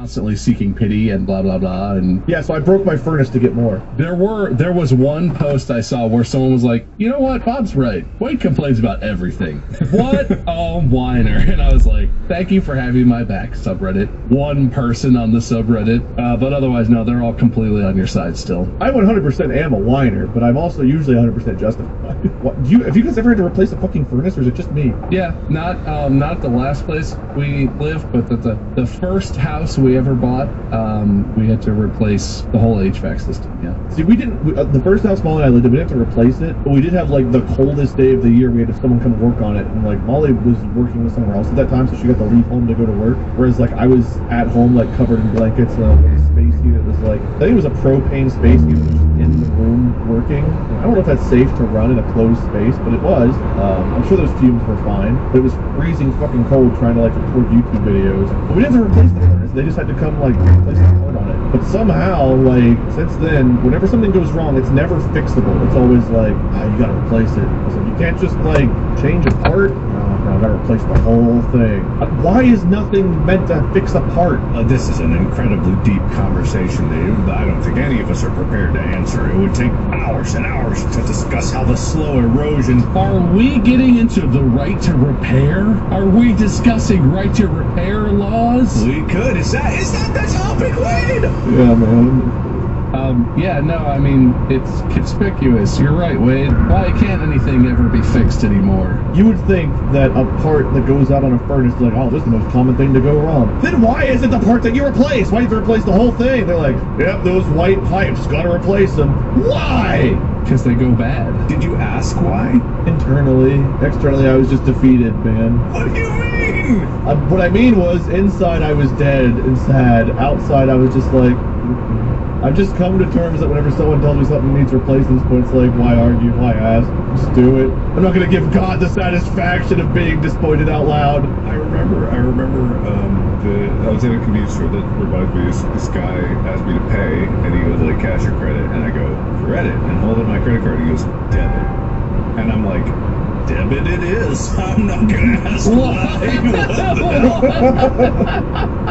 constantly seeking pity and blah blah blah. And yeah, so I broke my furnace to get more. There was one post I saw where someone was like, you know what, Bob's right. Wade complains about everything. What a whiner. And I was like, thank you for having my back, subreddit. One person on the subreddit, but otherwise, no, they're all completely on your side still. I 100% am a whiner, but I'm also usually 100% justified. Have you guys ever had to replace a fucking furnace, or is it just me? Yeah, not at the last place we lived, but the first house we ever bought, we had to replace the whole HVAC system. Yeah. See, we didn't. The first house Molly and I lived in, we didn't have to replace it, but we did have like the coldest day of the year. We had someone come work on it, and like Molly was working somewhere else at that time, so she got to leave home to go to work. Whereas like I was at home, like covered in blankets, with a space heat that was like, I think it was a propane space heat just in the room working. I don't know if that's safe to run in a closed space, but it was. I'm sure those fumes were fine, but it was freezing fucking cold trying to like record YouTube videos. But we didn't have to replace the furnace. They just had to come like replace the part on it. But somehow, like since then, whenever something goes wrong, it's never fixable. It's always like, you gotta replace it. So you can't just like change a part. No, I gotta replace the whole thing. Why is nothing meant to fix a part? This is an incredibly deep conversation that I don't think any of us are prepared to answer. It would take hours and hours to discuss how the slow erosion... Are we getting into the right to repair? Are we discussing right to repair laws? We could. Is that the topic, Wade? Yeah, man. Yeah, no, I mean, it's conspicuous. You're right, Wade. Why can't anything ever be fixed anymore? You would think that a part that goes out on a furnace is like, oh, this is the most common thing to go wrong. Then why is it the part that you replace? Why do you have to replace the whole thing? They're like, yep, those white pipes, gotta replace them. Why? Because they go bad. Did you ask why? Internally. Externally, I was just defeated, man. What do you mean? What I mean was, inside I was dead and sad. Outside I was just like... I've just come to terms that whenever someone tells me something needs replaced at this point, it's like, why argue? Why ask? Just do it. I'm not going to give God the satisfaction of being disappointed out loud. I remember, I was in a convenience store that reminds me, this guy asked me to pay, and he goes, like, cash or credit, and I go, credit, and hold up my credit card, he goes, debit. And I'm like, debit it is. I'm not gonna ask why.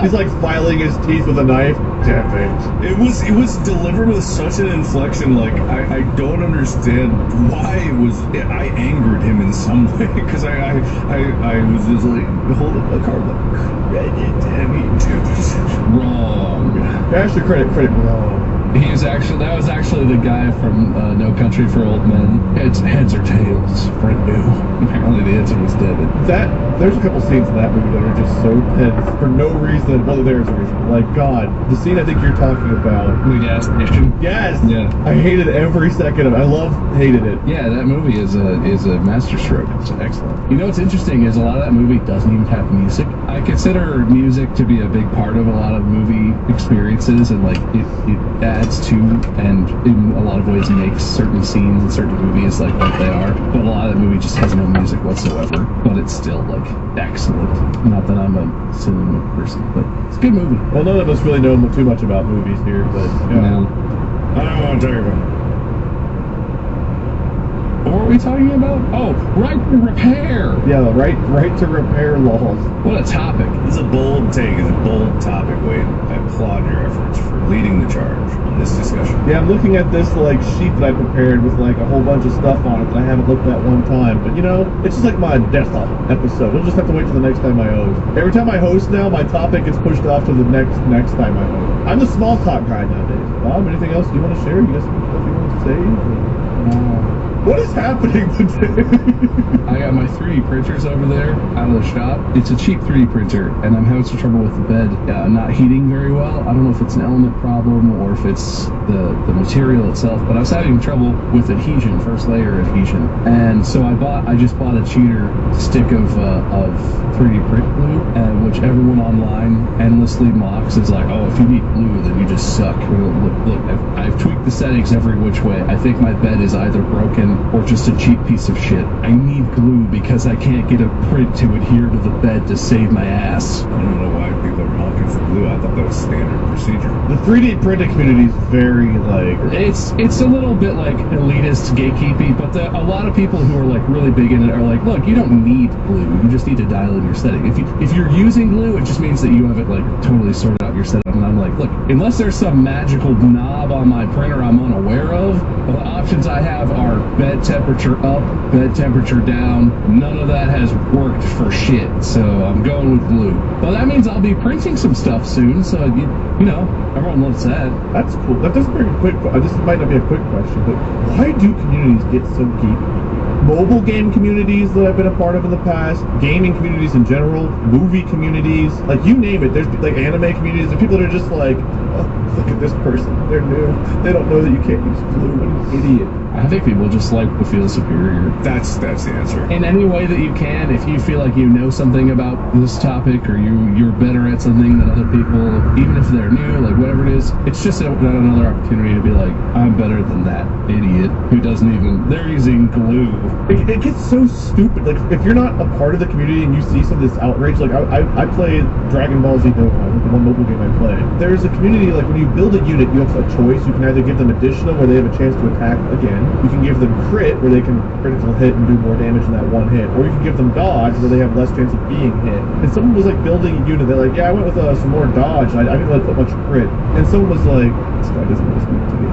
He's like filing his teeth with a knife. Debit. It was delivered with such an inflection, like I don't understand why it was. I angered him in some way because I was just like, hold up the card, like credit, debit. Wrong. Cash or credit, wrong. That was actually the guy from No Country for Old Men. Heads or tails, Fred knew. Apparently the answer was debit. There's a couple scenes in that movie that are just so tense for no reason. Well, there's a reason. Like, God, the scene I think you're talking about. The gas station. Yes. Yeah. I hated every second of it. Hated it. Yeah, that movie is a masterstroke. It's excellent. You know what's interesting is a lot of that movie doesn't even have music. I consider music to be a big part of a lot of movie experiences, and like it adds to and in a lot of ways makes certain scenes in certain movies like what they are. But a lot of the movie just has no music whatsoever. But it's still like excellent. Not that I'm a cinema person, but it's a good movie. Well, none of us really know too much about movies here, but No. I don't want to talk about. What were we talking about? Oh, right to repair. Yeah, the right to repair laws. What a topic. This is a bold take. It's a bold topic, Wade. I applaud your efforts for leading the charge on this discussion. Yeah, I'm looking at this like sheet that I prepared with like a whole bunch of stuff on it that I haven't looked at one time. But you know, it's just like my death episode. We'll just have to wait for the next time I host. Every time I host now, my topic gets pushed off to the next time I host. I'm the small talk guy nowadays. Bob, anything else you want to share? You got some stuff you want to say? What is happening today? I got my 3D printers over there out of the shop. It's a cheap 3D printer, and I'm having some trouble with the bed not heating very well. I don't know if it's an element problem or if it's the material itself, but I was having trouble with adhesion, first layer adhesion. And so I just bought a cheater stick of 3D print glue, which everyone online endlessly mocks as like, oh, if you need glue, then you just suck. Look, I've tweaked the settings every which way. I think my bed is either broken or just a cheap piece of shit. I need glue because I can't get a print to adhere to the bed to save my ass. I don't know why people are mocking for glue. I thought that was standard procedure. The 3D printing community is very like... It's a little bit like elitist, gatekeepy, but a lot of people who are like really big in it are like, look, you don't need glue. You just need to dial in your setting. If you're using glue, it just means that you have it like totally sorted out. your setup, and I'm like, look, unless there's some magical knob on my printer I'm unaware of, the options I have are bed temperature up, bed temperature down. None of that has worked for shit, so I'm going with glue. Well, that means I'll be printing some stuff soon, so you know, everyone loves that. That's cool. That does bring a quick. This might not be a quick question, but why do communities get so geeky? Mobile game communities that I've been a part of in the past, gaming communities in general, movie communities, like you name it. There's like anime communities and people that are just like, oh, look at this person, they're new. They don't know that you can't use glue. What an idiot. I think people just like to feel superior. That's the answer. In any way that you can, if you feel like you know something about this topic or you're better at something than other people, even if they're new, like whatever it is, it's just another opportunity to be like, I'm better than that idiot who doesn't even, they're using glue. It gets so stupid. Like, if you're not a part of the community and you see some of this outrage, like, I play Dragon Ball Z Dokkan, the one mobile game I play. There's a community, like, when you build a unit, you have a choice. You can either give them additional, where they have a chance to attack again. You can give them crit, where they can critical hit and do more damage in that one hit. Or you can give them dodge, where they have less chance of being hit. And someone was, like, building a unit, they're like, yeah, I went with some more dodge. I didn't really put much crit. And someone was like, this guy doesn't want to speak to me.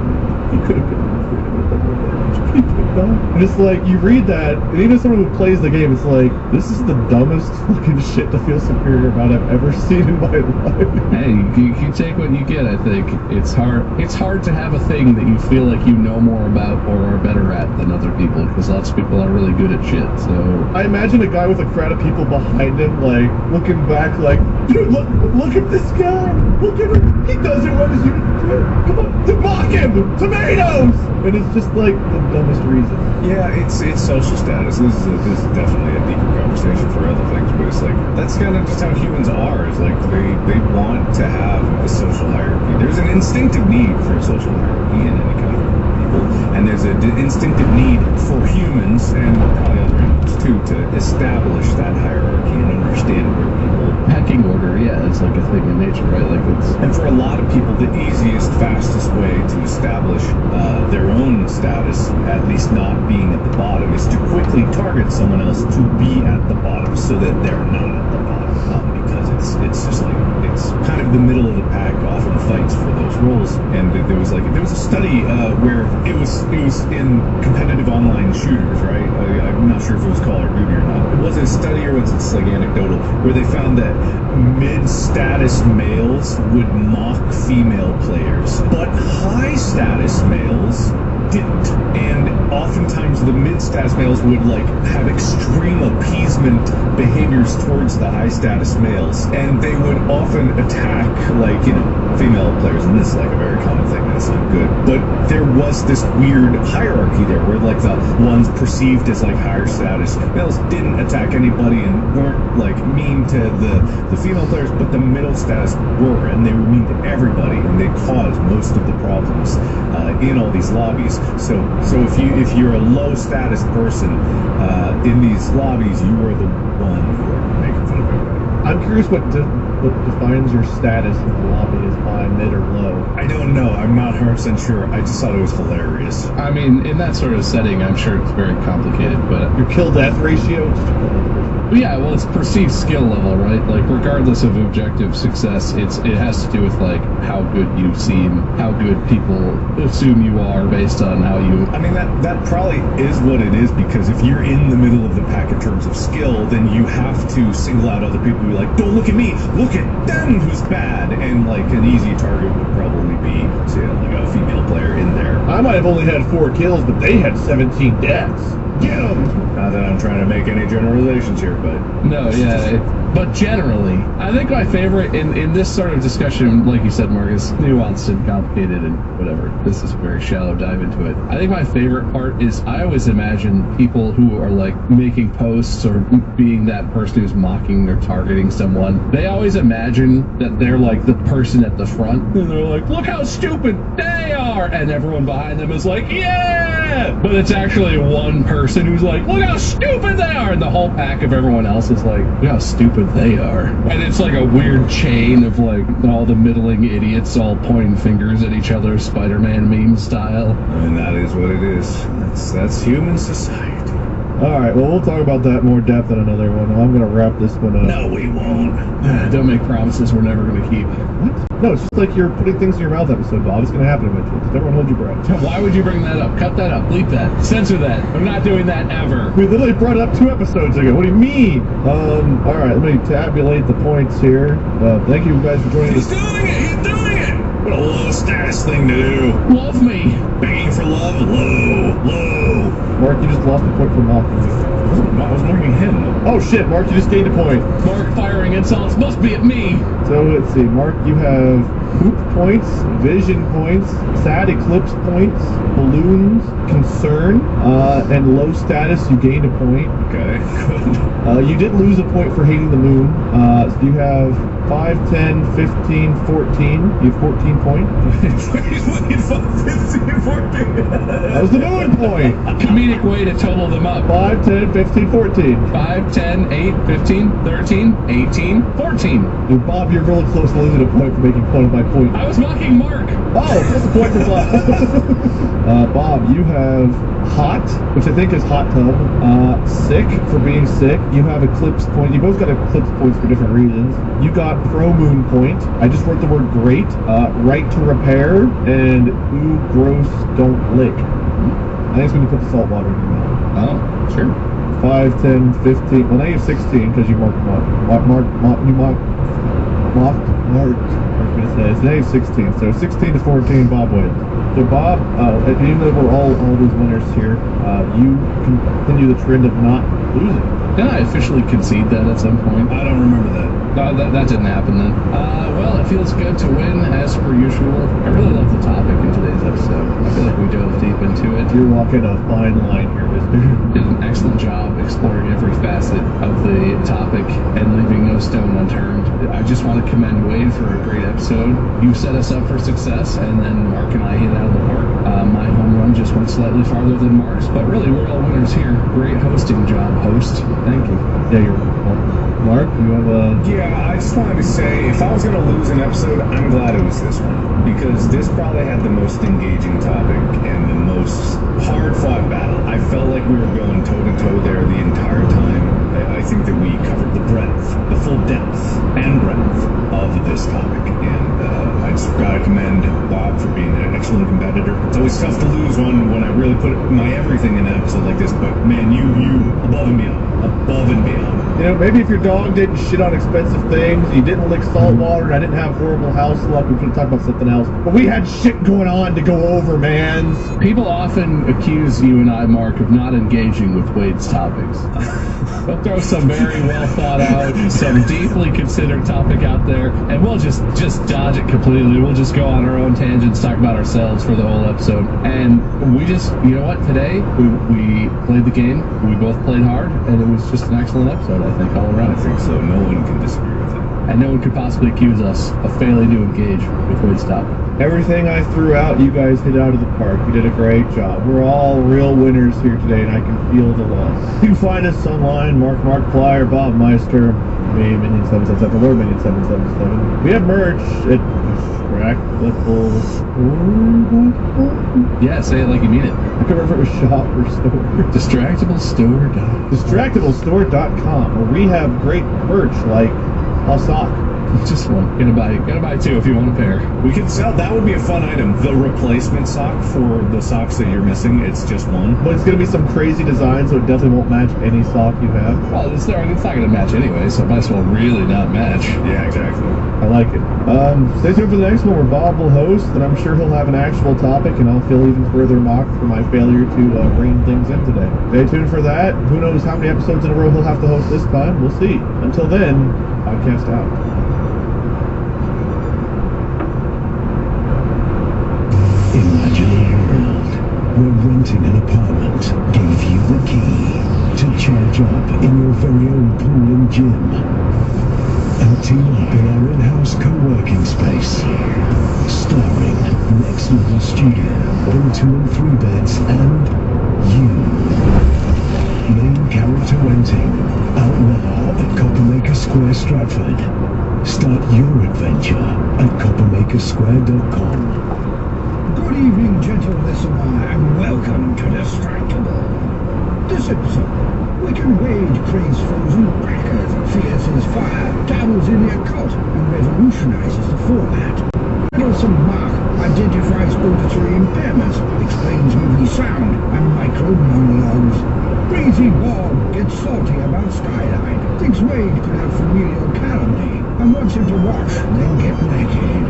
He could have been more crit and done more damage. He could not. And it's like, you read that, and even someone who plays the game, it's like, this is the dumbest fucking shit to feel superior about I've ever seen in my life. Hey, you take what you get, I think. It's hard to have a thing that you feel like you know more about or are better at than other people, because lots of people are really good at shit, so... I imagine a guy with a crowd of people behind him, like, looking back like, dude, look at this guy! Look at him! He doesn't want his unit to crit! Come on, to mock him! Tomatoes! And it's just like the dumbest reason. Yeah, it's social status. This is definitely a deeper conversation for other things, but it's like that's kind of just how humans are. Is like they want to have a social hierarchy. There's an instinctive need for a social hierarchy in any kind of people, and there's an instinctive need for humans and probably other animals too to establish that hierarchy and understand where people. Pecking order, yeah, it's like a thing in nature, right? Like it's... And for a lot of people, the easiest, fastest way to establish their own status, at least not being at the bottom, is to quickly target someone else to be at the bottom so that they're not at the bottom. Because it's just like, it's kind of the middle of the pack often fights for those roles. And there was a study where it was in competitive online shooters, right? I'm not sure if it was Call of Duty or not. It wasn't a study or was it like anecdotal, where they found that mid-status males would mock female players, but high-status males didn't. And oftentimes the mid-status males would like have extreme appeasement behaviors towards the high-status males, and they would often attack, like, you know, female players, and this is like a very common thing, that's not good. But there was this weird hierarchy there where like the ones perceived as like higher status males didn't attack anybody and weren't like mean to the female players, but the middle status were, and they were mean to everybody, and they caused most of the problems in all these lobbies. So if you're a low status person in these lobbies, you are the one who are making fun of everybody. I'm curious what defines your status in the lobby as high, mid, or low. I don't know. I'm not 100% sure. I just thought it was hilarious. I mean, in that sort of setting, I'm sure it's very complicated, but... Your kill-death ratio? Yeah, well, it's perceived skill level, right? Like, regardless of objective success, it has to do with, like, how good you seem, how good people assume you are based on how you... I mean, that probably is what it is, because if you're in the middle of the pack in terms of skill, then you have to single out other people and be like, don't look at me, look at them who's bad. And, like, an easy target would probably be, say, like a female player in there. I might have only had 4 kills, but they had 17 deaths. Get them! Not that I'm trying to make any generalizations here, but... No, yeah, but generally, I think my favorite in this sort of discussion, like you said, Mark, is nuanced and complicated and whatever. This is a very shallow dive into it. I think my favorite part is I always imagine people who are like making posts or being that person who's mocking or targeting someone. They always imagine that they're like the person at the front, and they're like, look how stupid they are, and everyone behind them is like, yeah! But it's actually one person who's like, look how stupid they are, and the whole pack of everyone else is like, look how stupid they are. And it's like a weird chain of like all the middling idiots all pointing fingers at each other, Spider-Man meme style. And that is what it is. That's human society. All right, well, we'll talk about that more depth in another one. I'm going to wrap this one up. No, we won't. Don't make promises we're never going to keep. What? No, it's just like you're putting things in your mouth episode, Bob. It's going to happen eventually. Just everyone hold your breath. Why would you bring that up? Cut that up. Bleep that. Censor that. I'm not doing that ever. We literally brought it up 2 episodes ago. What do you mean? All right, let me tabulate the points here. Thank you guys for joining us. He's doing it! He's doing it! What a low status thing to do. Love me. Begging for love? Low. Mark, you just lost a point for mocking me. I was marking him. Oh shit, Mark, you just gained a point. Mark firing insults must be at me. So let's see, Mark, you have poop points, vision points, sad eclipse points, balloons, concern, and low status. You gained a point. Okay, good. You did lose a point for hating the moon. So you have 5, 10, 15, 14. You have 14 points. Wait, 5, 15, 14. That was the moon point. Comedic way to total them up. 5, 10, 15, 14. 5, 10, 8, 15, 13, 18, 14. Dude, Bob, you're really close to losing a point for making fun of my point. I was mocking Mark. Oh, that's a point for Bob. Bob, you have hot, which I think is hot tub. Sick for being sick. You have eclipse point. You both got eclipse points for different reasons. You got pro moon point. I just wrote the word great. Right to repair, and ooh, gross, don't lick. I think it's when you put the salt water in your mouth. Oh, sure. 5, 10, 15. Well, now you have 16 because you marked it's negative 16, so 16 to 14, Bob wins. So Bob, even though we're all these winners here, you continue the trend of not losing. Did I officially concede that at some point? I don't remember that. No, that didn't happen then. Well, it feels good to win, as per usual. I really love the topic in today's episode. I feel like we dove deep into it. You're walking a fine line here, mister. Did an excellent job exploring every facet of the topic and leaving no stone unturned. I just want to commend Wade for a great episode. You set us up for success, and then Mark and I hit it out of the park. My home run just went slightly farther than Mark's, but really, we're all winners here. Great hosting job, host. Thank you. Yeah, you're welcome. Mark, you have a... Yeah, I just wanted to say, if I was going to lose an episode, I'm glad it was this one. Because this probably had the most engaging topic and the most hard-fought battle. I felt like we were going toe-to-toe there the entire time. I think that we covered the breadth, the full depth and breadth of this topic. And I just got to commend Bob for being an excellent competitor. It's always tough to lose one when I really put my everything in an episode like this. But, man, you above and beyond. Above and beyond. You know, maybe if your dog didn't shit on expensive things, you didn't lick salt water, and I didn't have horrible house luck, we could have talked about something else. But we had shit going on to go over, man. People often accuse you and I, Mark, of not engaging with Wade's topics. They'll throw some very well thought out, some deeply considered topic out there, and we'll just dodge it completely. We'll just go on our own tangents, talk about ourselves for the whole episode. And we just, you know what, today we played the game, we both played hard, and it was just an excellent episode, I think, all around. I think so. No one can disagree with it. And no one could possibly accuse us of failing to engage with Wade's topic. Everything I threw out, you guys hit out of the park. You did a great job. We're all real winners here today, and I can feel the love. You can find us online, Mark Flyer, Bob Meister, me, Minion777, Lord Minion777. We have merch at Yeah, say it like you mean it. I couldn't remember if it was shop or store. Distractablestore.com. Where we have great merch like a sock. Just one. Gonna buy two if you want a pair. We could sell, that would be a fun item. The replacement sock for the socks that you're missing, it's just one. But it's going to be some crazy design, so it definitely won't match any sock you have. Well, it's not gonna match anyway, so it might as well really not match. Yeah, exactly. I like it. Stay tuned for the next one where Bob will host, and I'm sure he'll have an actual topic, and I'll feel even further mocked for my failure to rein things in today. Stay tuned for that. Who knows how many episodes in a row he'll have to host this time. We'll see. Until then, podcast out. Imagine a world where renting an apartment gave you the key to charge up in your very own pool and gym. Our team up in our in-house co-working space. Starring next level studio, all 2 and 3 beds, and you. Main character renting, out now at Coppermaker Square, Stratford. Start your adventure at coppermakersquare.com. Good evening, gentle listener, and welcome to Distractable. This episode Wicked Wade craves frozen crackers, fierce as fire, dabbles in the occult, and revolutionizes the format. Nielsen Mark identifies auditory impairments, explains movie sound, and micro monologues. Crazy Bob gets salty about Skyline, thinks Wade could have familial calumny, and wants him to watch, then get naked.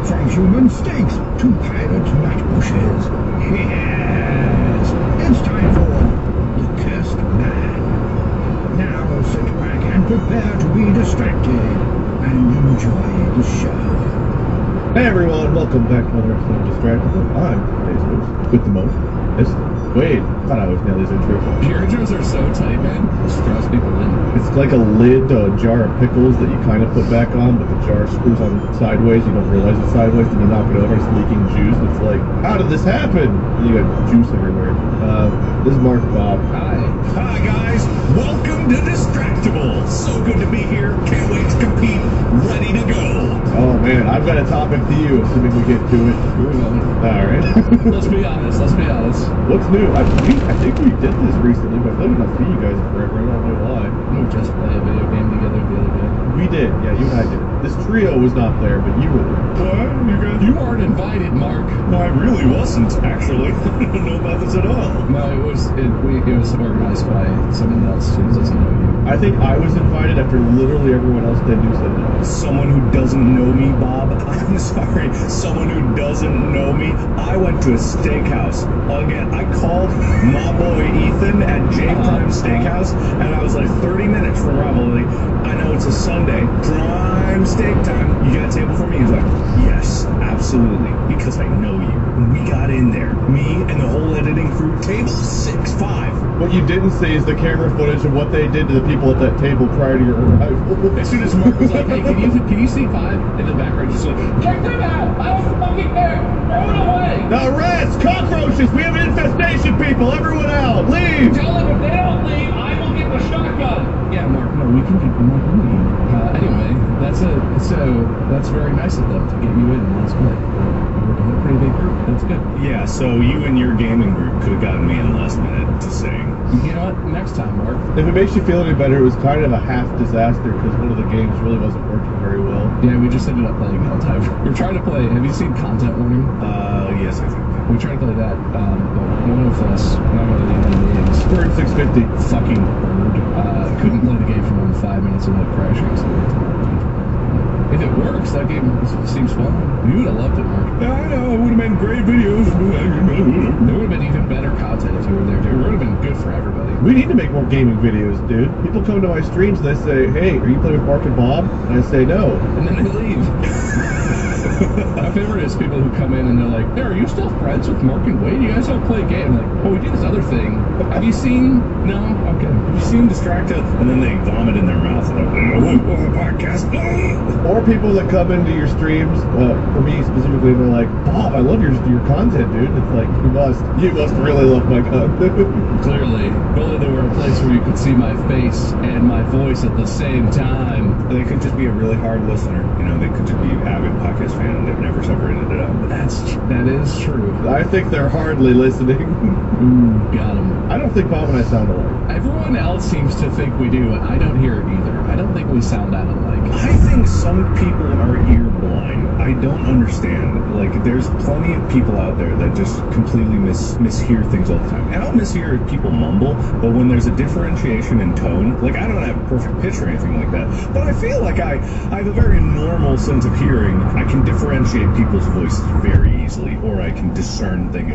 From human steaks to pirate nut bushes. Yes! It's time for The Cursed Man. Now sit back and prepare to be distracted and enjoy the show. Hey everyone, welcome back to another episode of Distractable. I'm today's host with the most. Wait, I thought I always nailed these intros. Your intros are so tight, man. It just draws people in. It's like a lid to a jar of pickles that you kind of put back on, but the jar screws on sideways. You don't realize it's sideways, then you knock it over, it's leaking juice. It's like, how did this happen? And you got juice everywhere. This is Mark Bob. Hi. Hi guys, welcome to Distractable. So good to be here. Can't wait to compete. Ready to go. Oh man, I've got a topic to you, assuming we get to it. Alright. Let's be honest. What's new? I think we did this recently, but I thought we not see you guys forever. I don't know why. We just played a video game together the other day. We did. Yeah, you and I did. This trio was not there, but you were there. What? You weren't invited, Mark. No, I really wasn't, actually. I don't know about this at all. No, it was organized by someone else who doesn't know you. I think I was invited after literally everyone else they knew said no. Someone who doesn't know me, Bob. I'm sorry. Someone who doesn't know me. I went to a steakhouse. Again, I called my boy Ethan at J Prime Steakhouse, and I was like 30 minutes from Ravioli. I know it's a Sunday. Prime steak time. You got a table for me? He's like, yes, absolutely, because I know you. And we got in there. Me and the whole editing crew. Table 6-5. What you didn't see is the camera footage of what they did to the people at that table prior to your arrival. As soon as Mark was like, hey, can you see 5? In the background, just like, check them out! I was fucking there! Throw it away! The rats! Cockroaches! We have an infestation, people! Everyone out! Leave! Tell them if they don't leave, I will get the shotgun! Yeah, Mark, no, we can keep them on the lead. Anyway, that's very nice of them to get you in last play. We're a pretty big group. That's good. Yeah, so you and your gaming group could have gotten me in last minute to sing. You know what? Next time, Mark. If it makes you feel any better, it was kind of a half disaster because one of the games really wasn't working very well. Yeah, we just ended up playing Helltime. We're trying to play. Have you seen Content Warning? Yes, I think. We tried to play that, but one of us, not going to name any names, Bird 650. fucking bird, couldn't play the game for more than 5 minutes without crashing. So if it works, that game seems fun. You would have loved it, Mark. I know, it would have been great videos. There would have been even better content if you were there, dude. It would have been good for everybody. We need to make more gaming videos, dude. People come to my streams and they say, hey, are you playing with Mark and Bob? And I say no. And then they leave. My favorite is people who come in and they're like, hey, are you still friends with Mark and Wade? You guys don't play a game. I'm like, oh, we do this other thing. Have you seen? No? Okay. You seem distracted, and then they vomit in their mouth, and they're like, oh, podcast. Or people that come into your streams, for me specifically, they're like, Bob, I love your content, dude. It's like, you must really love my content. Clearly. If only there were a place where you could see my face and my voice at the same time. They could just be a really hard listener. You know, they could just be an avid podcast fan, and they've never separated it out. That is true. I think they're hardly listening. Ooh, got him. I don't think Bob and I sound alike. Everyone else seems to think we do, and I don't hear it either. I don't think we sound that alike. I think some people are ear blind. I don't understand. Like, there's plenty of people out there that just completely mishear things all the time. And I'll mishear people mumble, but when there's a differentiation in tone, like, I don't have perfect pitch or anything like that, but I feel like I have a very normal sense of hearing. I can differentiate people's voices very easily, or I can discern things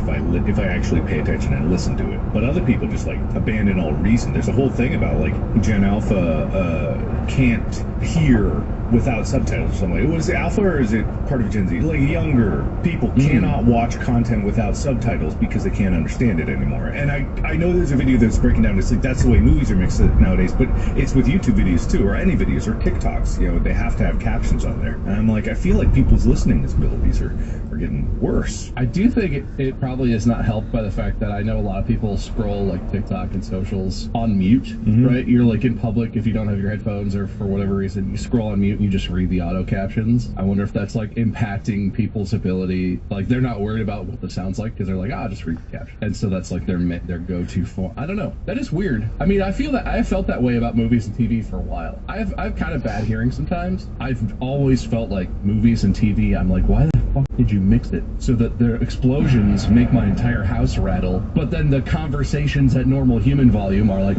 if I actually pay attention and listen to it. But other people just, like, abandon all reason. There's a whole thing about, like, Gen Alpha can't hear without subtitles or something. Was it Alpha or is it part of Gen Z? Like, younger people cannot watch content without subtitles because they can't understand it anymore. And I know there's a video that's breaking down, it's like that's the way movies are mixed nowadays, but it's with YouTube videos too, or any videos, or TikToks. You know, they have to have captions on there. And I'm like, I feel like people's listening abilities are getting worse. I do think it probably is not helped by the fact that I know a lot of people scroll like TikTok and socials on mute, right? You're like in public if you don't have your headphones or for whatever reason, you scroll on mute. point, you just read the auto captions. I wonder if that's like impacting people's ability. Like they're not worried about what the sound's like because they're like, just read the caption. And so that's like their go-to form. I don't know. That is weird. I mean, I feel that I felt that way about movies and TV for a while. I've kind of bad hearing sometimes. I've always felt like movies and TV, I'm like, why the fuck did you mix it so that their explosions make my entire house rattle, but then the conversations at normal human volume are like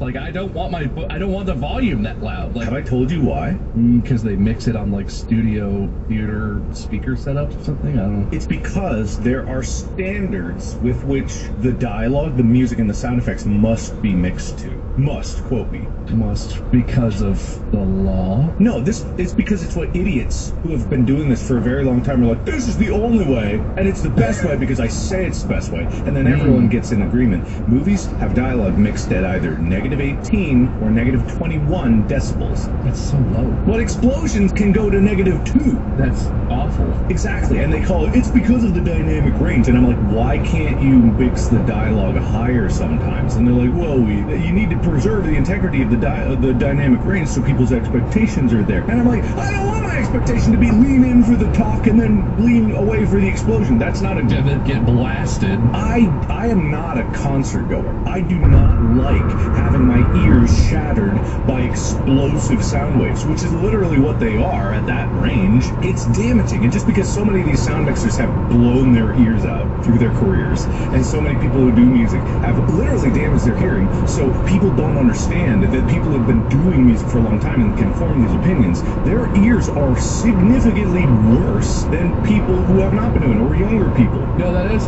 I don't want the volume that loud. Like, have I told you why? Because they mix it on like studio theater speaker setups or something. I don't know. It's because there are standards with which the dialogue, the music, and the sound effects must be mixed to. Must, quote me. Must, because of the law? No, it's because it's what idiots who have been doing this for a very long time are like, this is the only way, and it's the best way because I say it's the best way, and then everyone gets in agreement. Movies have dialogue mixed at either -18 or -21 decibels. That's so low. But explosions can go to -2. That's awful. Exactly, and they call it's because of the dynamic range, and I'm like, why can't you mix the dialogue higher sometimes? And they're like, well, you need to preserve the integrity of the dynamic range so people's expectations are there. And I'm like, I don't want my expectation to be lean in for the talk and then lean away for the explosion. That's not a... Get blasted. I am not a concert goer. I do not like having my ears shattered by explosive sound waves, which is literally what they are at that range. It's damaging, and just because so many of these sound mixers have blown their ears out through their careers, and so many people who do music have literally damaged their hearing, so people don't understand that people who have been doing music for a long time and can form these opinions, their ears are significantly worse than people who have not been doing it, or younger people. No, that is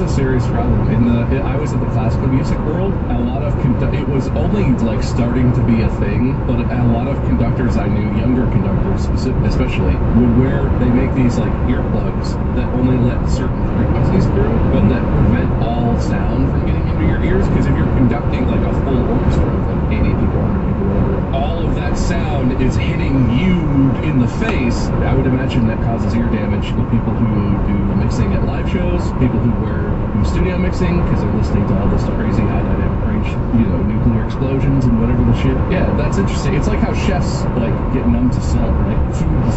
a serious problem. I was in the classical music world. A lot of it was only like starting to be a thing, but a lot of conductors I knew, younger conductors especially, they make these like earplugs that only let certain frequencies through, but that prevent all sound from getting into your ears. Because if you're conducting like a full orchestra of like 80 people, 100 people, whatever, all of that sound is hitting you in the face. I would imagine that causes ear damage to people who do mixing at live shows, people who do studio mixing because they're listening to all this crazy high dynamic range, nuclear explosions and whatever the shit. Yeah, that's interesting. It's like how chefs like get numb to salt, right?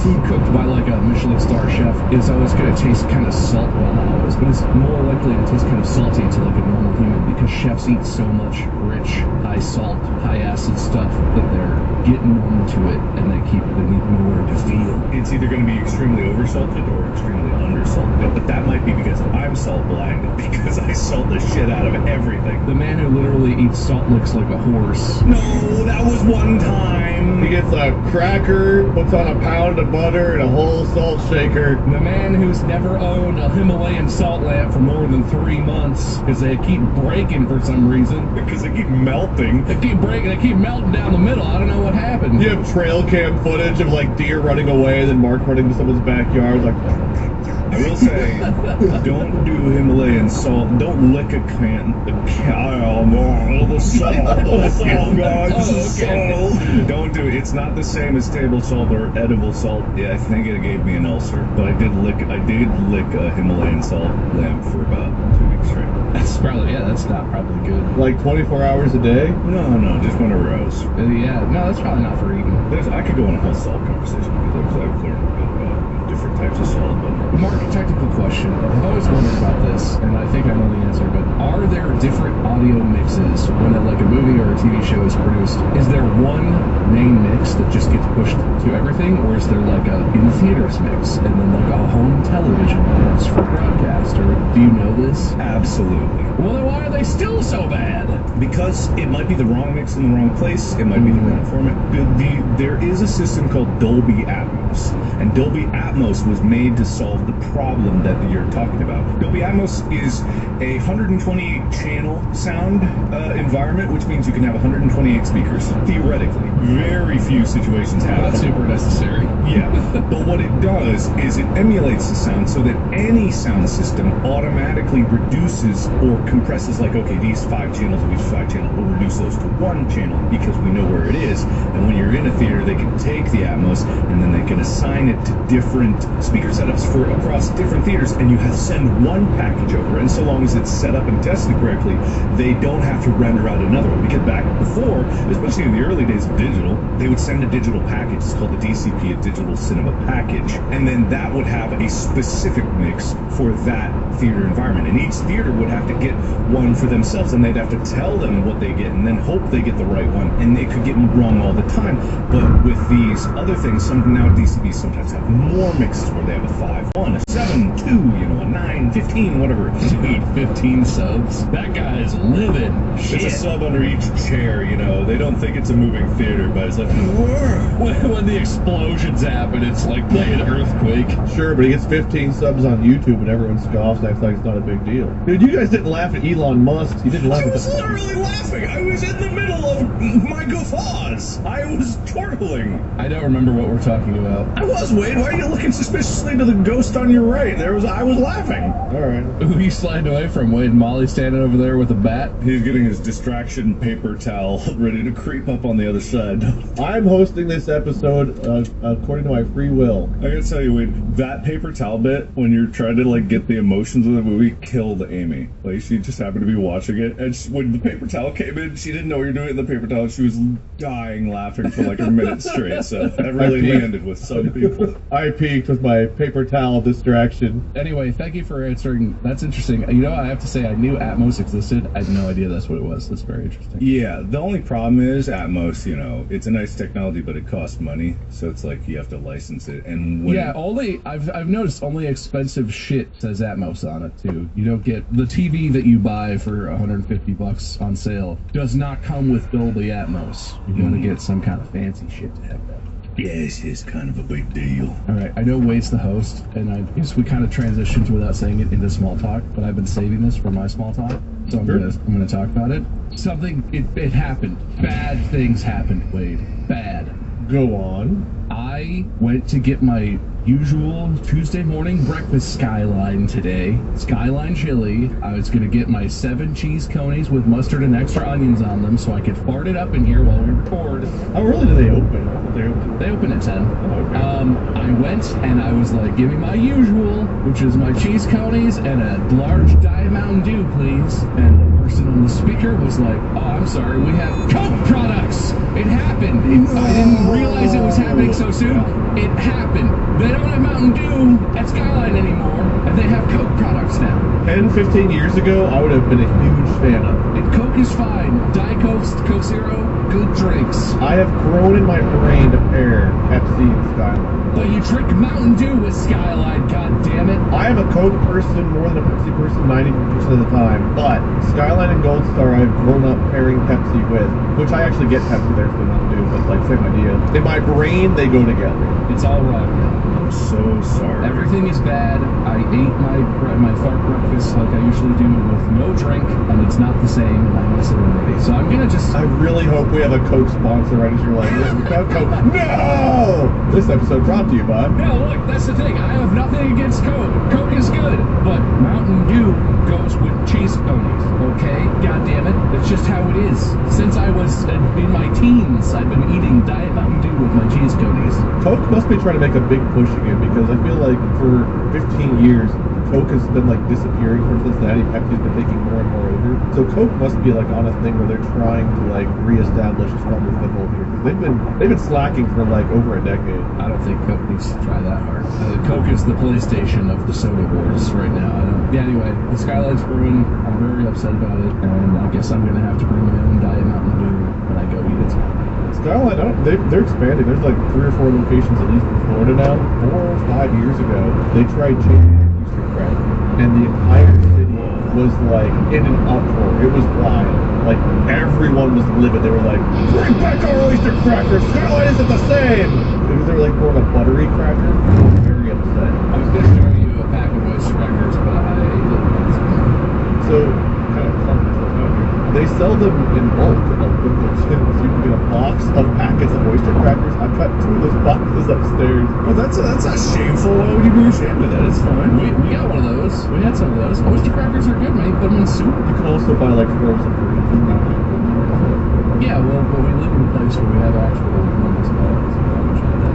Food cooked by like a Michelin star chef is always going to taste kind of salt, well not always, but it's more likely to taste kind of salty to like a normal human because chefs eat so much rich, high salt, high acid stuff that they're getting numb to it and they need more to feel. It's either going to be extremely oversalted or extremely undersalted, but that might be because I'm salt blind, because I salt the shit out of everything. The man who literally eats salt licks like a horse. No, that was one time. He gets a cracker, puts on a pound of butter and a whole salt shaker. The man who's never owned a Himalayan salt lamp for more than 3 months because they keep breaking for some reason. Because they keep melting. They keep breaking, they keep melting down the middle. I don't know what happened. You have trail cam footage of like deer running away and then Mark running to someone's backyard like... I will say, don't do Himalayan salt. Don't lick a can. The salt. Oh, God, salt. Don't do it. It's not the same as table salt or edible salt. Yeah, I think it gave me an ulcer. But I did lick a Himalayan salt lamp for about 2 weeks straight. That's not probably good. Like 24 hours a day? No, just whenever I was. Yeah, no, that's probably not for eating. I could go on a whole salt conversation because I've learned a bit about different types of salt. But Mark, technical question. I've always wondered about this, and I think I know the answer, but are there different audio mixes when like a movie or a TV show is produced? Is there one main mix that just gets pushed to everything, or is there like a in-theaters mix, and then like a home television mix for broadcast, or do you know this? Absolutely. Well, then why are they still so bad? Because it might be the wrong mix in the wrong place, it might be the wrong format. There is a system called Dolby Atmos, and Dolby Atmos was made to solve the problem that you're talking about. Dolby Atmos is a 128 channel sound environment, which means you can have 128 speakers, theoretically. Very few situations have That's super necessary. Yeah, but what it does is it emulates the sound so that any sound system automatically reduces or compresses, like, okay, these 5 channels, we'll reduce those to 1 channel because we know where it is. And when you're in a theater, they can take the Atmos and then they can and assign it to different speaker setups for across different theaters, and you have to send one package over, and so long as it's set up and tested correctly, they don't have to render out another one. Because back before, especially in the early days of digital, they would send a digital package. It's called the DCP, a digital cinema package, and then that would have a specific mix for that theater environment, and each theater would have to get one for themselves, and they'd have to tell them what they get and then hope they get the right one, and they could get them wrong all the time. But with these other things, now DCPs sometimes have more mixes where they have a 5-1, a 7-2, a 9-15, whatever. Dude, 15 subs? That guy's living. Shit. It's a sub under each chair, they don't think it's a moving theater, but it's like, when the explosions happen, it's like playing Earthquake. Sure, but he gets 15 subs on YouTube and everyone scoffs and acts like it's not a big deal. Dude, you guys didn't laugh at Elon Musk. You didn't laugh I at was literally laughing. I was in the middle of my guffaws. I was chortling. I don't remember what we're talking about. I was, Wade. Why are you looking suspiciously to the ghost on your right? I was laughing. All right. Who are you sliding away from? Wade and Molly standing over there with a bat? He's getting his distraction paper towel ready to creep up on the other side. I'm hosting this episode according to my free will. I gotta tell you, Wade, that paper towel bit, when you're trying to get the emotions of the movie, killed Amy. She just happened to be watching it, and when the paper towel came in, she didn't know you were doing it in the paper towel. She was dying laughing for a minute straight. So that really landed with some people. I peaked with my paper towel distraction. Anyway, thank you for answering. That's interesting. I have to say, I knew Atmos existed. I had no idea that's what it was. That's very interesting. Yeah, the only problem is Atmos, it's a nice technology, but it costs money. So it's like you have to license it. And I've noticed only expensive shit says Atmos on it too. You don't get the TV that you buy for $150 on sale does not come with Dolby Atmos. You're gonna get some kind of fancy shit to have that. Yes, it's kind of a big deal. All right, I know Wade's the host, and I guess we kind of transitioned without saying it into small talk, but I've been saving this for my small talk, so I'm gonna talk about it. It happened. Bad things happened, Wade. Bad. Go on. I went to get my usual Tuesday morning breakfast Skyline today. Skyline chili. I was going to get my 7 cheese conies with mustard and extra onions on them so I could fart it up in here while we record. How early do they open? They open at 10. Oh, okay. I went and I was like, give me my usual, which is my cheese conies and a large Diet Mountain Dew, please. And the person on the speaker was like, oh, I'm sorry, we have Coke products. It happened. I didn't realize it was happening so soon. It happened. They don't have Mountain Dew at Skyline anymore, and they have Coke products now. 10, 15 years ago, I would have been a huge fan of it. And Coke is fine. Diet Coke, Coke Zero, good drinks. I have grown in my brain to pair Pepsi and Skyline. But you drink Mountain Dew with Skyline, god damn it. I am a Coke person more than a Pepsi person 90% of the time, but Skyline and Gold Star I've grown up pairing Pepsi with, which I actually get Pepsi there for Mountain Dew, but same idea. In my brain, they go together. It's all wrong. I'm so sorry. Everything is bad. I ate my fart breakfast like I usually do with no drink, and it's not the same, and I miss it already. So I'm gonna just... I really hope we have a Coke sponsor right as you're like, Coke. No! This episode brought to you by... No, look, that's the thing. I have nothing against Coke. Coke is good, but Mountain Dew goes with cheese conies, okay? God damn it. That's just how it is. Since I was in my teens, I've been eating Diet Mountain Dew with my cheese conies. Coke must be trying to make a big push again, because I feel like for 15 years, Coke has been disappearing from Cincinnati. Pepsi's been taking more and more over. So Coke must be on a thing where they're trying to reestablish a stronger foothold here. They've been slacking for over a decade. I don't think Coke needs to try that hard. Coke is the PlayStation of the soda wars right now. Anyway, the Skyline's ruined. I'm very upset about it, and I guess I'm gonna have to bring my own Diet Mountain Dew when I go eat it. Skyline, they're expanding. There's 3 or 4 locations at least in Florida now. 4 or 5 years ago, they tried changing the Easter crack, and the entire city was in an uproar. It was wild. Everyone was livid. They were like, bring back our oyster crackers. Skyline isn't the same. Because they were more of a buttery cracker. They were very upset. I was gonna show you a pack of oyster crackers, but I ate them. So, kind of fun. They sell them in bulk with the tins. You can get a box of packets of oyster crackers. I've got 2 of those boxes upstairs. Well, that's not shameful. Why would you be ashamed of that? It's fine. We got one of those. We had some of those. Oyster crackers are good, man. Put them in soup. You can also buy frozen versions. Yeah, well, but we live in a place where we have actual normal skylines.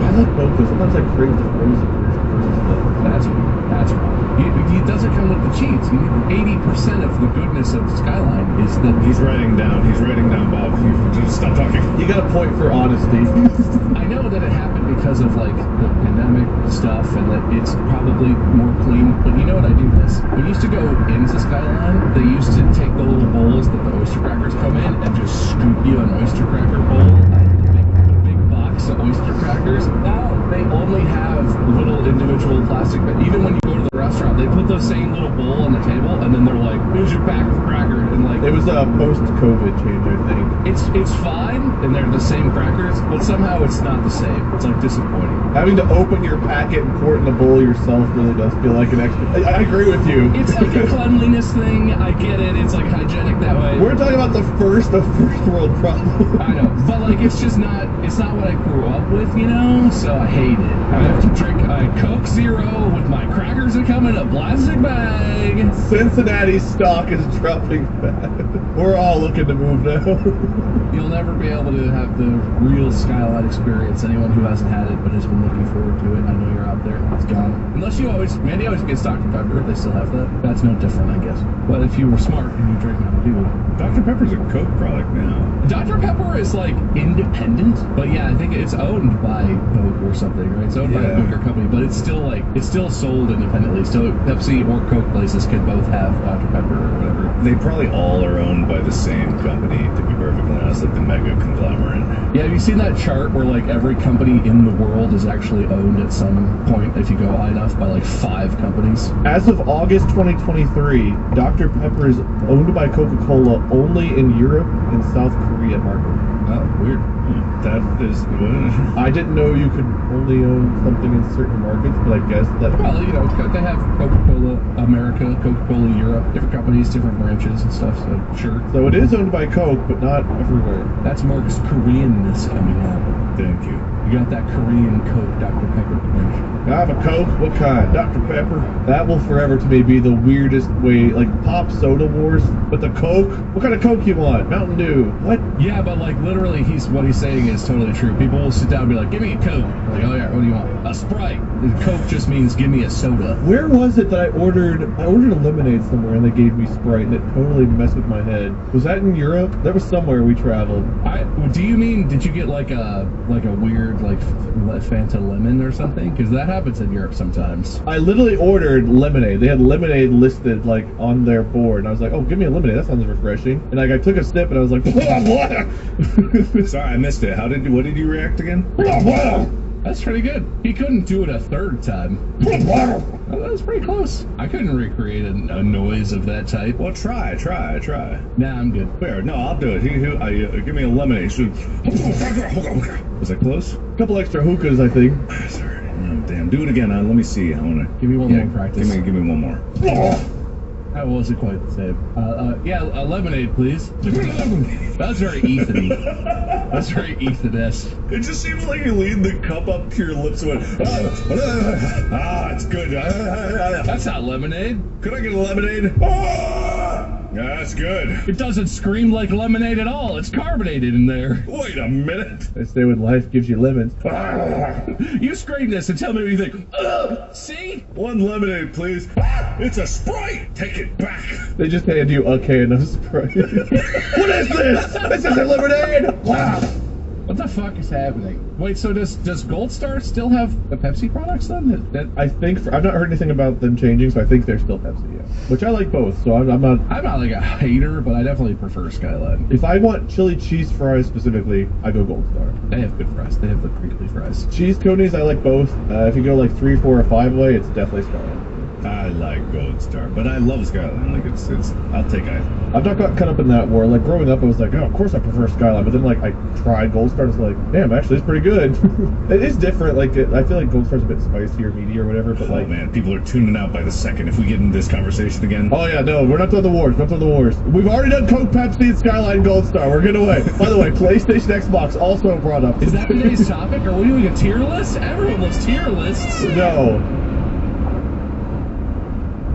I like both, though. Sometimes I crave the frozen version versus the... That's wrong. It doesn't come with the cheats. 80% of the goodness of Skyline is that He's writing down, Bob. You just stop talking. You got a point for honesty. I know that it happened because of like the pandemic stuff and that it's probably more clean. But you know what I do this? When you used to go into Skyline, they used to take the little bowls that the oyster crackers come in and just scoop you an oyster cracker bowl out of the big box of oyster crackers. Now they only have little individual plastic, but even when you go to the restaurant, they put the same little bowl on the table and then they're like, here's your pack of crackers. And like, It was a post-COVID change, I think. it's fine and they're the same crackers, but somehow it's not the same. It's like disappointing. Having to open your packet and pour it in the bowl yourself really does feel like an extra... I agree with you. It's like a cleanliness thing. I get it. It's like hygienic that way. We're talking about the first world problem. I know, but like it's not what I grew up with, you know. So I hate it. I have to drink a Coke Zero with my crackers that come in a plastic bag. Cincinnati stock is dropping fast. We're all looking to move now. You'll never be able to have the real Skyline experience. Anyone who hasn't had it but has been looking forward to it, I know you're out there. It's gone. Unless Mandy always gets Dr. Pepper. They still have that. That's no different, I guess. But if you were smart and you drink Mountain Dew, Dr. Pepper's a Coke product now. Dr. Pepper is like independent, but yeah, I think it's owned by Coke or something, right? It's owned by a bigger company, but it's still sold independently. So Pepsi or Coke places can both have Dr. Pepper or whatever. They probably all are owned by the same company, to be perfectly honest, like the mega conglomerate. Yeah, have you seen that chart where like every company in the world is actually owned at some point, if you go high enough, by like 5 companies? As of August 2023, Dr. Pepper is owned by Coca-Cola only in Europe and South Korea market. Oh, weird. That is... I didn't know you could only own something in certain markets, but I guess that... Well, you know, they have Coca-Cola America, Coca-Cola Europe, different companies, different branches and stuff, so sure. So it is owned by Coke, but not everywhere. That's Mark's Koreanness coming out. Thank you. You got that Korean Coke Dr. Pepper connection. I have a Coke? What kind? Dr. Pepper? That will forever to me be the weirdest way, like pop soda wars, but the Coke? What kind of Coke you want? Mountain Dew? What? Yeah, but like literally what he's saying is totally true. People will sit down and be like, give me a Coke. Like, oh yeah, what do you want? A Sprite. And Coke just means give me a soda. Where was it that I ordered a lemonade somewhere and they gave me Sprite and it totally messed with my head? Was that in Europe? There was somewhere we traveled. Do you mean, did you get like a weird like Fanta lemon or something? Because that happens in Europe sometimes. I literally ordered lemonade. They had lemonade listed like on their board, and I was like, "Oh, give me a lemonade. That sounds refreshing." And like I took a sip, and I was like, Sorry, I missed it. What did you react again? That's pretty good. He couldn't do it a third time. That was pretty close. I couldn't recreate a noise of that type. Well, try. Nah, I'm good. Where? No, I'll do it. Give me a lemonade. Was that close? A couple extra hookahs, I think. Sorry. Oh, damn. Do it again. Let me see. I wanna. Give me one more practice. Give me one more. That wasn't quite the same. Yeah, a lemonade, please. That was very Ethan-y. That's very Ethan-esque. It just seems like you leaned the cup up to your lips and went, it's good. That's not lemonade. Could I get a lemonade? That's good. It doesn't scream like lemonade at all. It's carbonated in there. Wait a minute. They say when life gives you lemons. You scream this and tell me what you think. See? One lemonade, please. It's a Sprite. Take it back. They just hand you a can of Sprite. What is this? This isn't lemonade. Wow. What the fuck is happening? Wait, so does Gold Star still have the Pepsi products then? I think I've not heard anything about them changing, so I think they're still Pepsi. Yeah, which I like both. So I'm not. I'm not like a hater, but I definitely prefer Skyline. If I want chili cheese fries specifically, I go Gold Star. They have good fries. They have the crinkly fries. Cheese conies, I like both. If you go like 3, 4, or 5 way, it's definitely Skyline. I like Gold Star, but I love Skyline. Like it's I'll take either. I've not got caught up in that war. Like growing up, I was like, oh, of course I prefer Skyline. But then like I tried Gold Star, and it's like, damn, actually it's pretty good. It is different. Like I feel like Gold Star's a bit spicy or meaty or whatever. But like, man, people are tuning out by the second if we get into this conversation again. Oh yeah, no, we're not done the wars. We're not done the wars. We've already done Coke, Pepsi, and Skyline, Gold Star. We're getting away. By the way, PlayStation, Xbox also brought up. Is that today's topic? Are we doing a tier list? Everyone loves tier lists. No.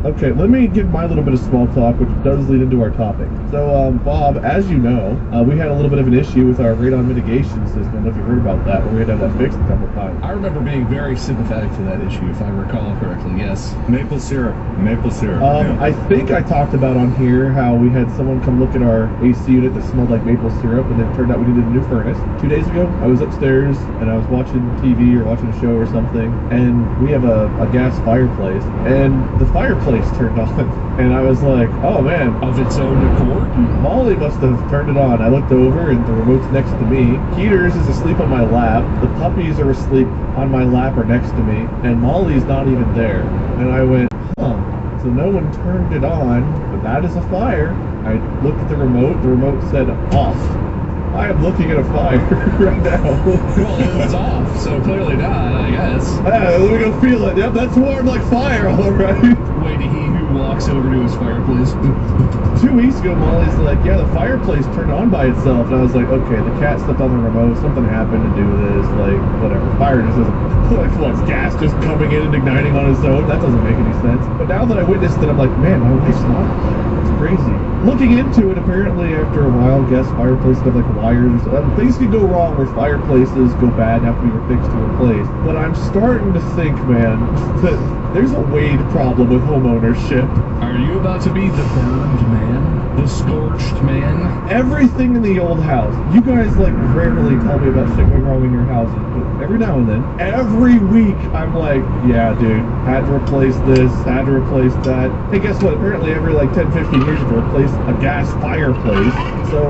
Okay, let me give my little bit of small talk, which does lead into our topic. So, Bob, as you know, we had a little bit of an issue with our radon mitigation system. I don't know if you heard about that, but we had to have that fixed a couple times. I remember being very sympathetic to that issue, if I recall correctly, yes. Maple syrup. Maple syrup. I think I talked about on here how we had someone come look at our AC unit that smelled like maple syrup, and then it turned out we needed a new furnace. 2 days ago, I was upstairs, and I was watching TV or watching a show or something, and we have a gas fireplace, and the fireplace turned on, and I was like, oh man. Of its own accord? Molly must have turned it on. I looked over, and the remote's next to me. Peters is asleep on my lap. The puppies are asleep on my lap or next to me, and Molly's not even there. And I went, huh. So no one turned it on, but that is a fire. I looked at the remote said off. I am looking at a fire right now. Well, it was off, so clearly not, I guess. Let me go feel it. Yep, that's warm like fire, all right. Wait to he who walks over to his fireplace. 2 weeks ago, Molly's like, yeah, the fireplace turned on by itself. And I was like, okay, the cat stepped on the remote. Something happened to do this. Like, whatever. Fire just doesn't, like, what's gas just coming in and igniting on its own? That doesn't make any sense. But now that I witnessed it, I'm like, man, my wife's not. It's crazy. Looking into it, apparently after a while, gas fireplaces have like wires. Things can go wrong where fireplaces go bad and have to be fixed to replace. But I'm starting to think, man, that there's a Wade problem with homeownership. Are you about to be the burned man? The scorched man? Everything in the old house. You guys like rarely tell me about shit going wrong in your houses, but every now and then, every week, I'm like, yeah, dude, had to replace this, had to replace that. Hey, guess what? Apparently every like 10, 15 years you have to replace a gas fireplace. So,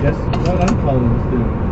guess what I'm calling this dude?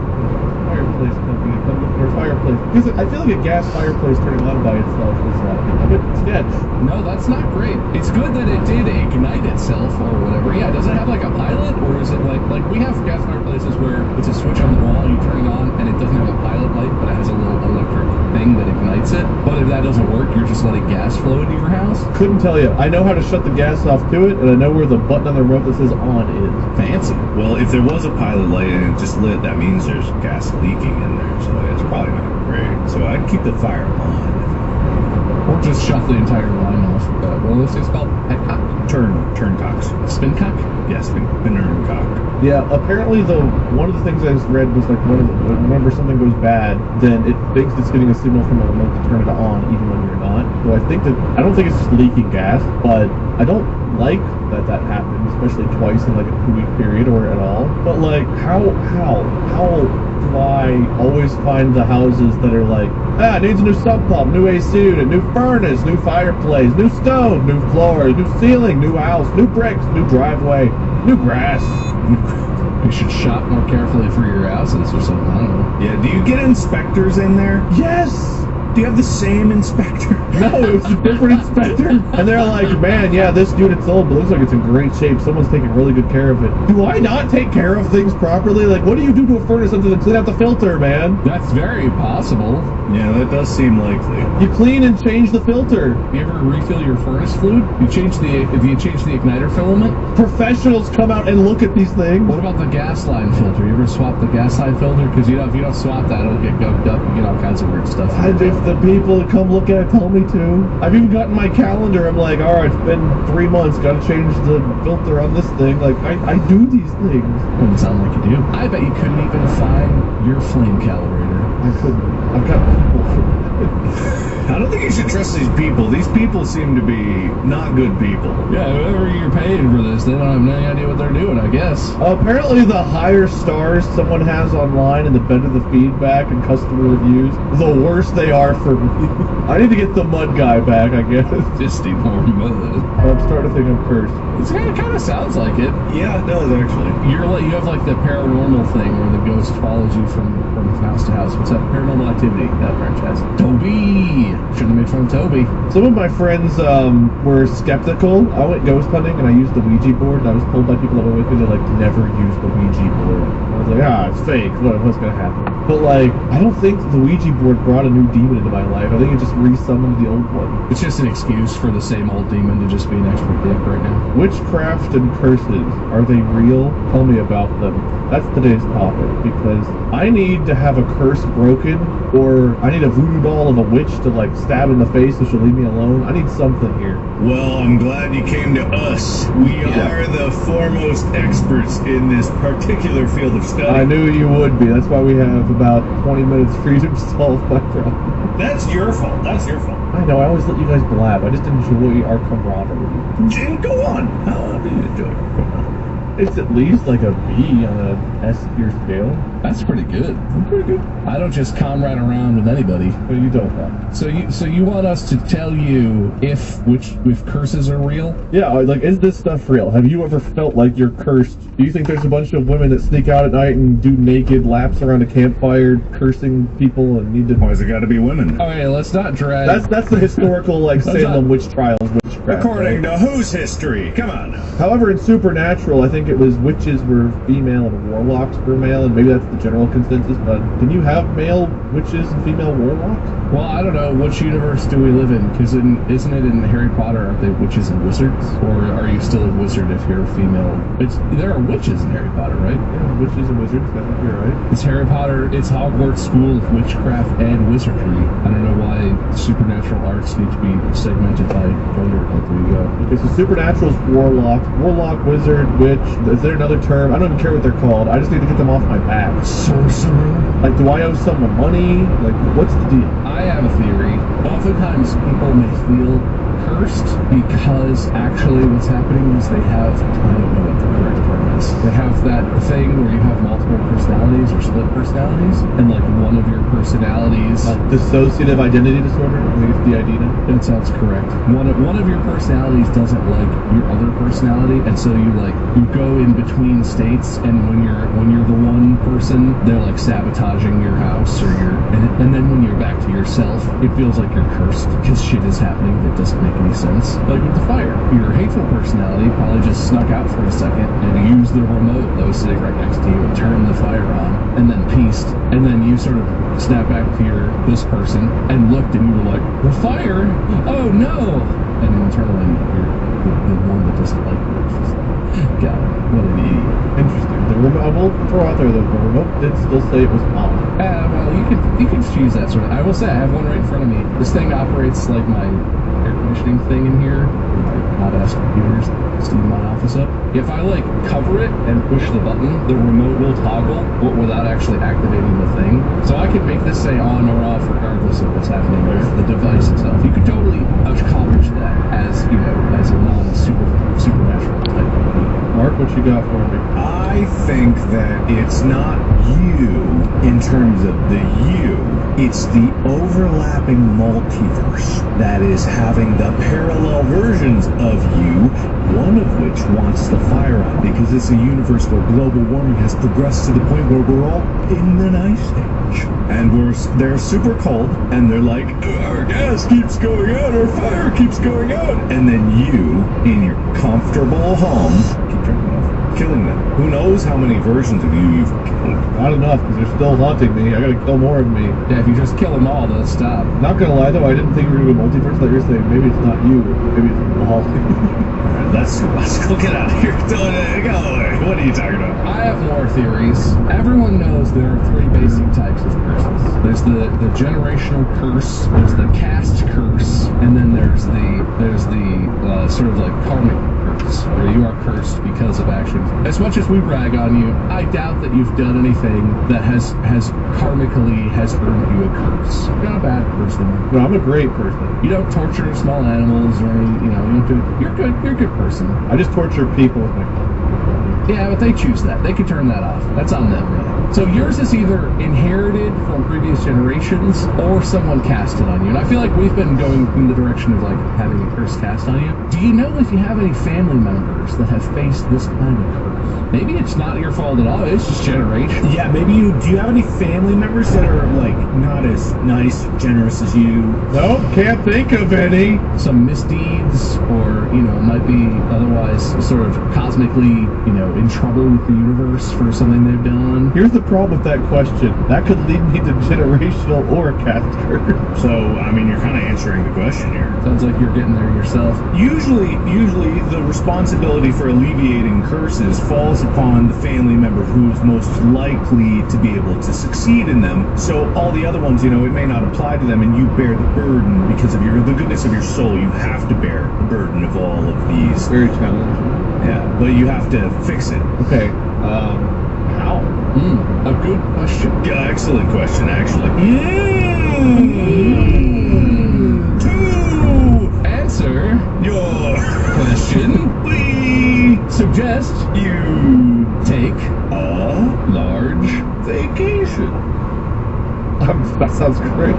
Fireplace company to come look at our fireplace. Because I feel like a gas fireplace turning on by itself is a bit sketch. No, that's not great. It's good that it did ignite itself or whatever. Yeah, does it have like a pilot, or is it like we have gas fireplaces where it's a switch on the wall, you turn it on, and it doesn't have a pilot light, but it has a little electric thing that ignites it. But if that doesn't work, you're just letting gas flow into your house? Couldn't tell you. I know how to shut the gas off to it, and I know where the button on the remote that says on is. Fancy. Well, if there was a pilot light and it just lit, that means there's gas leaking in there, so it's probably not great. So I'd keep the fire on. Or just shut the entire line off. What was this called? Headcock? Turncocks. Spincock? Yes, Spinnercock. Yeah, apparently one of the things I just read was like whenever something goes bad, then it thinks it's getting a signal from the remote to turn it on even when you're not. So I don't think it's just leaking gas, but I don't like that happened, especially twice in like a 2-week period or at all. But like, how do I always find the houses that are like, needs a new sump pump, new AC unit, new furnace, new fireplace, new stove, new floors, new ceiling, new house, new bricks, new driveway, new grass. You should shop more carefully for your houses or something, I don't know. Yeah, do you get inspectors in there? Yes! Do you have the same inspector? No, it was a different inspector. And they're like, man, yeah, this unit's old, but looks like it's in great shape. Someone's taking really good care of it. Do I not take care of things properly? Like, what do you do to a furnace other than clean out the filter, man? That's very possible. Yeah, that does seem likely. You clean and change the filter. You ever refill your furnace fluid? You change the igniter filament? Professionals come out and look at these things. What about the gas line filter? You ever swap the gas line filter? Because if you don't swap that, it'll get gugged up. You get all kinds of weird stuff. If the people that come look at it tell me to. I've even gotten my calendar. I'm like, all right, it's been 3 months. Got to change the filter on this thing. Like, I do these things. Doesn't sound like you do. I bet you couldn't even find your flame calibrator. I couldn't. I've got people for I don't think you should trust these people. These people seem to be not good people. Yeah, whoever you're paying for this, they don't have any idea what they're doing, I guess. Apparently the higher stars someone has online and the better the feedback and customer reviews, the worse they are for me. I need to get the mud guy back, I guess. Just need more mud. I'm starting to think I'm cursed. It kind of sounds like it. Yeah, it does, actually. You have like the paranormal thing where the ghost follows you from house to house. What's that? Paranormal Activity, that franchise. Toby! Shouldn't have made fun of Toby. Some of my friends were skeptical. I went ghost hunting and I used the Ouija board, and I was told by people that went with me to like never use the Ouija board. I was like, it's fake. What's gonna happen? But like, I don't think the Ouija board brought a new demon into my life. I think it just resummoned the old one. It's just an excuse for the same old demon to just be an extra dick right now. Witchcraft and curses, are they real? Tell me about them. That's today's topic, because I need to have a curse broken or I need a voodoo doll of a witch to like stab in the face so she'll leave me alone. I need something here. Well, I'm glad you came to us. We are the foremost experts in this particular field of study. I knew you would be. That's why we have about 20 minutes for you to solve my problem. That's your fault. That's your fault. I know, I always let you guys blab. I just enjoy our camaraderie. Jim, go on. How do you enjoy your camaraderie? It's at least like a B on a S tier scale. That's pretty good. I'm pretty good. I don't just comrade around with anybody. But you don't want. So you want us to tell you if curses are real? Yeah, like, is this stuff real? Have you ever felt like you're cursed? Do you think there's a bunch of women that sneak out at night and do naked laps around a campfire cursing people and need to... Why's it gotta be women? Okay, let's not drag... That's the historical, like, Salem witch trials witchcraft. According to whose history? Come on now. However, in Supernatural, I think it was witches were female and warlocks were male, and maybe that's the general consensus, but can you have male witches and female warlocks? Well, I don't know. Which universe do we live in? Because isn't it in Harry Potter, aren't they witches and wizards? Or are you still a wizard if you're a female? There are witches in Harry Potter, right? Yeah, witches and wizards, I think you're right. It's Harry Potter, it's Hogwarts School of Witchcraft and Wizardry. I don't know why supernatural arts need to be segmented by gender, but there you go. Okay, so Supernatural's warlock, wizard, witch, is there another term? I don't even care what they're called, I just need to get them off my back. Sorcerer? Like, do I owe someone money? Like, what's the deal? I have a theory. Oftentimes people may feel cursed because actually what's happening is they have, I don't know what the correct term is, they have that thing where you have multiple personalities or split personalities, and like one of your personalities... Dissociative identity disorder? I think it's DID now. That sounds correct. One of your personalities doesn't like your other personality, and so you go in between states, and when you're the one person, they're like sabotaging your house or and then when you're back to yourself, it feels like you're cursed because shit is happening that doesn't make any sense. Like with the fire, your hateful personality probably just snuck out for a second and used the remote that was sitting right next to you and turned the fire on, and then pieced, and then you sort of snap back to this person and looked, and you were like, the fire? Oh no! And internally, you're the one that doesn't like it. God, what an idiot. Interesting. The remote, I will throw out there that the remote did still say it was on. Well, you can choose that sort of. I will say I have one right in front of me. This thing operates like my air conditioning thing in here. My hot-ass computers steam my office up. If I cover it and push the button, the remote will toggle without actually activating the thing. So I can make this say on or off regardless of what's happening with the device itself. You could totally accomplish that as as a supernatural type. Mark, what you got for me? I think that it's not you in terms of the you. It's the overlapping multiverse that is having the parallel versions of you, one of which wants the fire on because it's a universe where global warming has progressed to the point where we're all in an ice age. And they're super cold, and they're like, our gas keeps going out, our fire keeps going out. And then you, in your comfortable home, keep drinking off, killing them. Who knows how many versions of you you've killed? Not enough, because they're still haunting me. I gotta kill more of me. Yeah, if you just kill them all, they'll stop. Not gonna lie though, I didn't think we were gonna multiverse. Like you're saying, maybe it's not you, maybe it's all. Alright, that's too much. Get out of here. Go away. What are you talking about? I have more theories. Everyone knows there are three basic types of curses. There's the generational curse, there's the caste curse, and then there's the sort of like karmic curse, where you are cursed because of actions. As much as we brag on you, I doubt that you've done anything that has karmically earned you a curse. You're not a bad person. No, I'm a great person. You don't torture small animals or any, you don't do. You're a good person. I just torture people with my phone. Yeah, but they choose that. They can turn that off. That's on them, really. So yours is either inherited from previous generations or someone cast it on you. And I feel like we've been going in the direction of having a curse cast on you. Do you know if you have any family members that have faced this kind of curse? Maybe it's not your fault at all. It's just generation. Yeah, maybe do you have any family members that are not as nice, generous as you? No, can't think of any. Some misdeeds or, you know, might be otherwise sort of cosmically, you know, in trouble with the universe for something they've done. Here's the problem with that question. That could lead me to generational or cast curse. So, I mean, you're kind of answering the question here. Sounds like you're getting there yourself. Usually the responsibility for alleviating curses falls upon the family member who's most likely to be able to succeed in them. So all the other ones, you know, it may not apply to them, and you bear the burden because of the goodness of your soul. You have to bear the burden of all of these. Very challenging. Yeah, but you have to fix it. Okay, how? A good question. Yeah, excellent question, actually. To Answer your question. we Suggest you take a large vacation. That sounds great.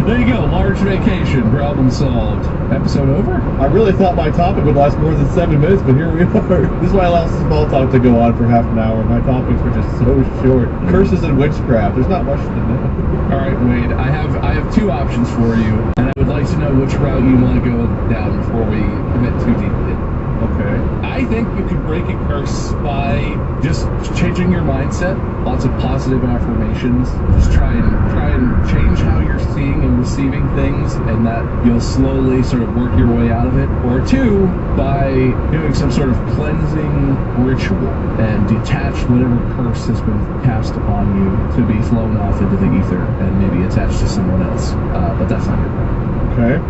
There you go, large vacation, problem solved. Episode over? I really thought my topic would last more than 7 minutes, but here we are. This is why I allow small talk to go on for half an hour. My topics were just so short. Curses and witchcraft. There's not much to know. All right, Wade. I have two options for you, and I would like to know which route you want to go down before we commit too deeply. Okay. I think you could break a curse by just changing your mindset. Lots of positive affirmations. Just try and change how you're seeing and receiving things, and that you'll slowly sort of work your way out of it. Or two, by doing some sort of cleansing ritual and detach whatever curse has been cast upon you to be flown off into the ether and maybe attached to someone else. But that's not your problem. Okay.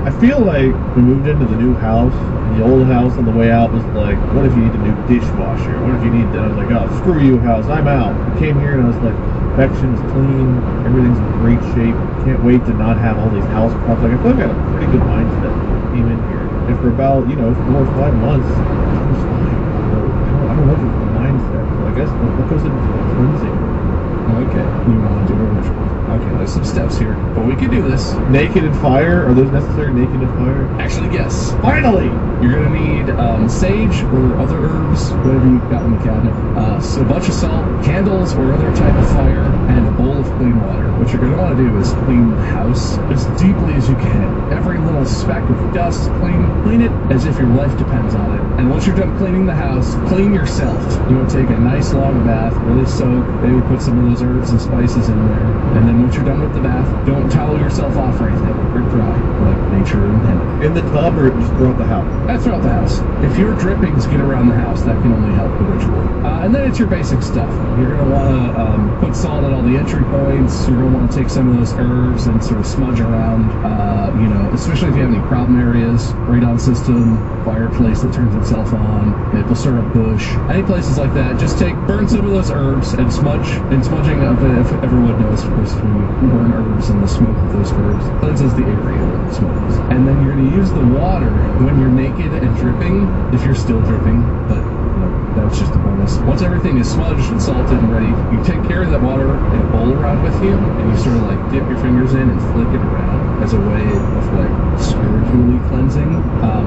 I feel like we moved into the new house, and the old house on the way out was like, what if you need a new dishwasher? What if you need that? I was like, oh, screw you, house, I'm out. I came here and I was like, perfection is clean, everything's in great shape. Can't wait to not have all these house problems. Like, I feel like I got a pretty good mindset when I came in here. And for about, 4 or 5 months, it was fine. So, I don't know if it's the mindset. So I guess what goes into cleansing? Okay, you want to do a ritual. Okay, there's some steps here, but we can do this. Naked and fire? Are those necessary? Naked and fire? Actually, yes. Finally! You're gonna need sage or other herbs, whatever you've got in the cabinet, so a bunch of salt, candles or other type of fire, and a bowl of clean water. What you're gonna want to do is clean the house as deeply as you can. Every little speck of dust, clean it as if your life depends on it. And once you're done cleaning the house, clean yourself. You want to take a nice long bath, really soak, maybe put some of those herbs and spices in there, and then once you're done with the bath, don't towel yourself off or anything. You're dry, like nature intended. In the tub or just throughout the house? That's throughout the house. If your drippings get around the house, that can only help the ritual. And then it's your basic stuff. You're going to want to put salt at all the entry points. You're going to want to take some of those herbs and sort of smudge around, especially if you have any problem areas. Radon system, fireplace that turns itself on, maple syrup bush, any places like that. Just burn some of those herbs and smudge. And smudging of it, if everyone knows, of course, when you burn herbs and the smoke of those herbs cleanses the area where the smoke is. And then you're going to use the water when you're naked and dripping, if you're still dripping, but that's just a bonus. Once everything is smudged and salted and ready, you take care of that water in a bowl around with you, and you sort of like dip your fingers in and flick it around as a way of like spiritually cleansing.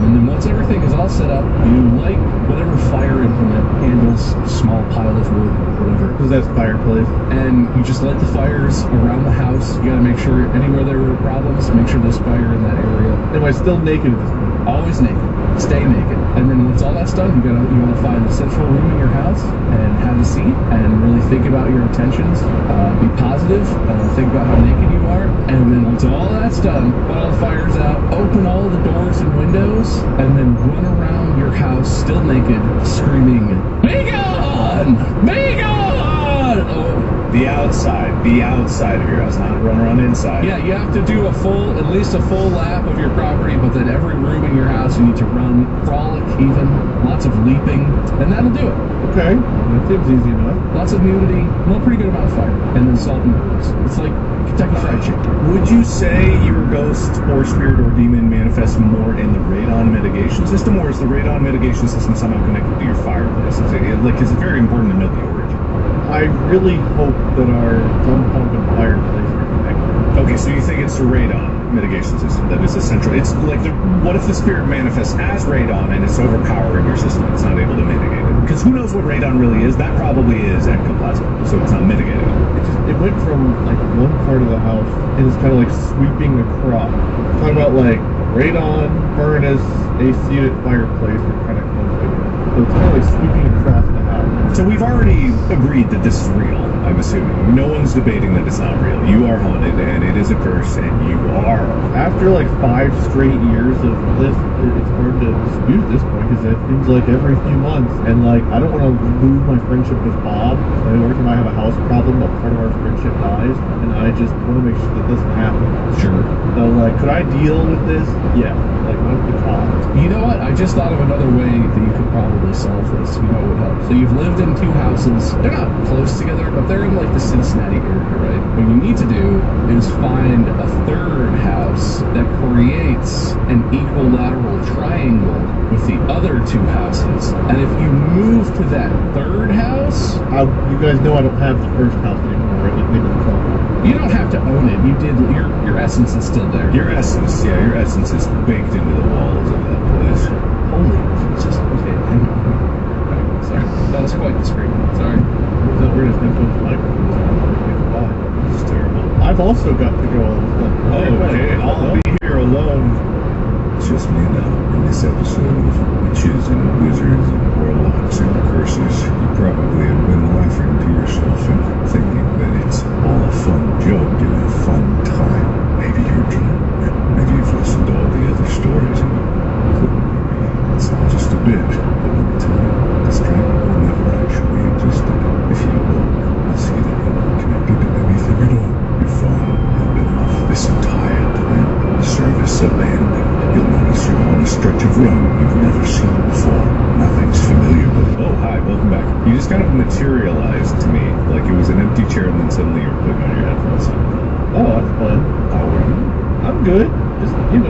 And then once everything is all set up, you light whatever fire implement, candles, small pile of wood, whatever. Because that's fireplace. And you just light the fires around the house. You gotta make sure anywhere there are problems, make sure there's fire in that area. Am I still naked at this point? Always naked. Stay naked. And then once all that's done, you want to find a central room in your house and have a seat and really think about your intentions. Be positive. Think about how naked you are. And then once all that's done, put all the fires out, open all the doors and windows, and then run around your house still naked, screaming, "Be gone! Be gone!" Oh. The outside of your house, not run around inside. Yeah, you have to do at least a full lap of your property, but then every room in your house you need to run, frolic even, lots of leaping, and that'll do it. Okay, that seems easy enough. Lots of nudity, well, pretty good amount of fire, and then salt and herbs. It's like Kentucky Fried Chicken. Would you say your ghost or spirit or demon manifests more in the radon mitigation system, or is the radon mitigation system somehow connected to your fireplace? Is it very important to know the origin? I really hope that our dump pump and fireplace are connected. Okay, so you think it's the radon mitigation system that is essential. It's like, what if the spirit manifests as radon and it's overpowering your system and it's not able to mitigate it? Because who knows what radon really is? That probably is ectoplasm, so it's not mitigating it. It went from like one part of the house and it's kind of like sweeping across. Talking about radon, furnace, AC unit, fireplace are kind of close together. So it's kind of like sweeping across the house. So we've already agreed that this is real, I'm assuming. No one's debating that it's not real. You are haunted, and it is a curse, and you are. After like 5 straight years of this, it's hard to dispute at this point because it seems like every few months. And like, I don't want to lose my friendship with Bob. Like, every time I have a house problem, a part of our friendship dies, and I just want to make sure that doesn't happen. Sure. So like, could I deal with this? Yeah. Like, what's the cost? You know what? I just thought of another way that you could probably solve this. You know what would help? So you've lived in 2 houses. They're not close together, but they're in like the Cincinnati area, right? What you need to do is find a 3rd house that creates an equilateral triangle with the other 2 houses. And if you move to that 3rd house, You guys know I don't have the first house anymore, right? Like, maybe the phone. you don't have to own it. You did. Your essence is still there. Your essence is baked into the walls of that place. Holy Jesus. Okay, hang on. Okay, sorry. That was quite discreet. Sorry. Was that weird as influence microphone? It's terrible. I've also got to go all of a sudden. Oh, okay, I'll be here alone. It's just me now in this episode of witches and wizards and warlocks and curses. You probably have been laughing to yourself and thinking that it's all a fun joke and a fun time. Maybe you're drunk. Maybe you've listened to all the other stories and it's all just a bit. But let me tell you, this triangle never actually existed. If you look, you'll see that you're not connected to anything at all. Your phone had been off this entire time. The service abandoned. You'll notice you're on a stretch of road you've never seen before. Nothing's familiar with it. Oh, hi, welcome back. You just kind of materialized to me like it was an empty chair and then suddenly you're putting on your headphones. Oh, that's fun. How are you? I'm good. Just, in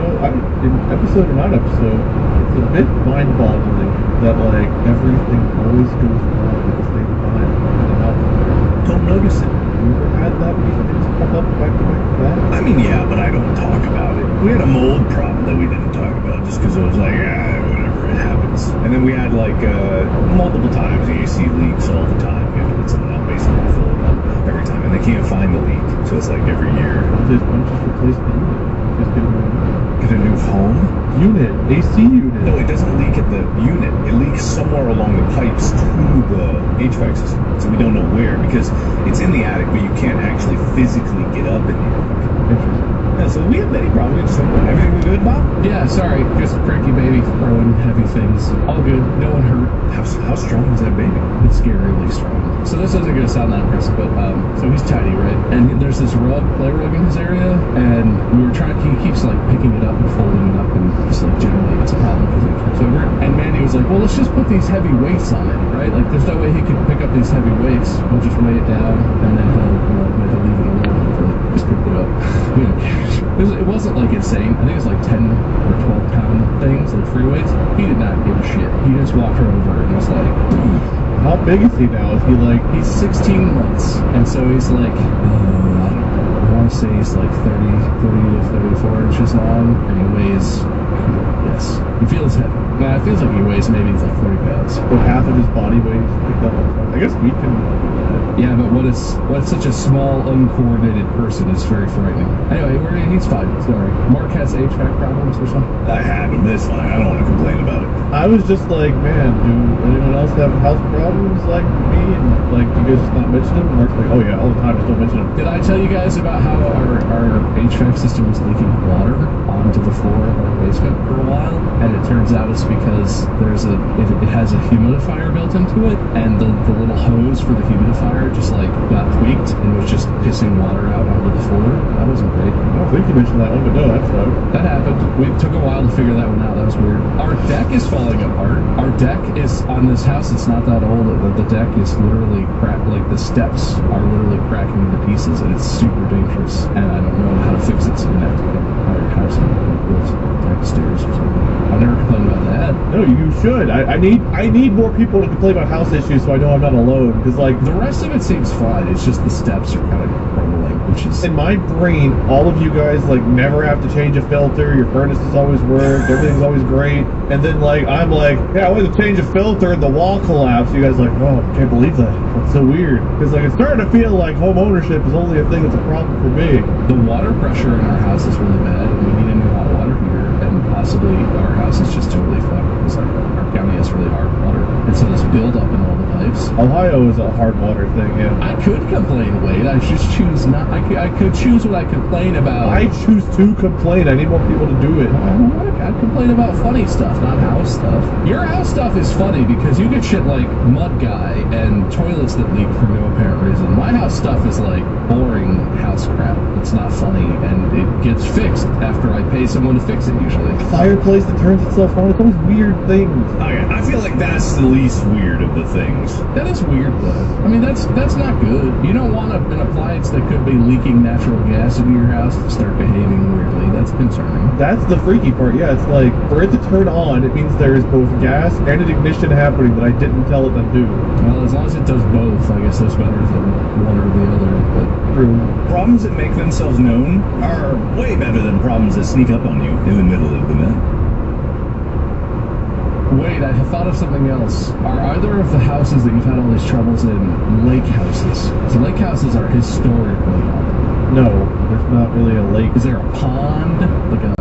episode or not episode, it's a bit mind-boggling that, like, everything always goes wrong at the same time. Don't notice it. You ever had that many things pop up back to back to back? I mean, yeah, but I don't talk about it. We had a mold problem that we didn't talk about just because it was like, whatever, it happens. And then we had like multiple times AC leaks all the time. We have to put something out basically fill it up every time, and they can't find the leak, so it's like every year. Just replace the unit. Just get a new unit. Get a new home? Unit. AC unit. No, it doesn't leak at the unit. It leaks somewhere along the pipes to the HVAC system. So we don't know where because it's in the attic, but you can't actually physically get up in the attic. Interesting. Yeah, so we have many problems. Everything we good, Bob? Yeah, sorry. Just a cranky baby throwing heavy things. All good. No one hurt. How strong is that baby? It's scarily strong. So this isn't going to sound that impressive, but so he's tiny, right? And there's this play rug in his area, and we were trying. He keeps like picking it up and folding it up, and just like generally it's a problem because he trips over it. And Mandy was like, "Well, let's just put these heavy weights on it, right? Like, there's no way he could pick up these heavy weights. We'll just weigh it down, and then he'll leave it alone. Just pick it up." It wasn't like insane. I think it was like 10 or 12 pound things, like free weights. He did not give a shit. He just walked her over and was like, How big is he now? Is he like... he's 16 months. And so he's like, I want to say he's like 30 to 34 inches long. And he weighs, yes, he feels heavy. Nah, it feels like he weighs maybe like 40 pounds. So half of his body weight is picked up on top. I guess we can... Yeah, but what is such a small, uncoordinated person is very frightening. Anyway, he's fine. Sorry. Mark has HVAC problems or something? I have in this line. I don't want to complain about it. I was just like, man, do anyone else have house problems like me? And like, do you guys just not mention them? And Mark's like, oh yeah, all the time, just don't mention them. Did I tell you guys about how our HVAC system was leaking water onto the floor of our basement for a while? And it turns out it's because it has a humidifier built into it, and the little hose for the humidifier just like got tweaked and was just pissing water out onto the floor. That wasn't great. I don't think you mentioned that one, but no, that's right. That happened. It took a while to figure that one out. That was weird. Our deck is falling apart. Our deck is on this house. It's not that old. The deck is literally cracked. Like the steps are literally cracking into pieces, and it's super dangerous. And I don't know how to fix it. So I'm gonna have to get our house and build type of stairs or something. I'll never complain about that. No, you should. I need more people to complain about house issues so I know I'm not alone. Because like the rest of it seems fine. It's just the steps are kind of crumbling, which is in my brain, all of you guys like never have to change a filter. Your furnace has always worked. Everything's always great. And then like I'm like, yeah, I want to change a filter and the wall collapsed. You guys are like, oh, I can't believe that. That's so weird. Because like it's starting to feel like home ownership is only a thing that's a problem for me. The water pressure in our house is really bad, and we need a new hot water heater. And buildup in all the pipes. Ohio is a hard water thing, yeah. I could complain, Wade. I just choose not. I could choose what I complain about. I choose to complain. I need more people to do it. I'd complain about funny stuff, not house stuff. Your house stuff is funny because you get shit like mud guy and toilets that leak for no apparent reason. My house stuff is like boring house crap. It's not funny, and it gets fixed after I pay someone to fix it usually. Fireplace that turns itself on. It's always weird things. Okay, I feel like that's the least weird of the things. That is weird though. I mean, that's not good. You don't want an appliance that could be leaking natural gas into your house to start behaving weirdly. That's concerning. That's the freaky part. Yeah, it's like, for it to turn on, it means there is both gas and an ignition happening that I didn't tell it to do. Well, as long as it does both, I guess that's better than one or the other. But True. Problems that make themselves known are way better than problems that sneak up on you in the middle of the night. wait, I have thought of something else. Are either of the houses that you've had all these troubles in lake houses? So lake houses are historically haunted. No, there's not really a lake. Is there a pond, like a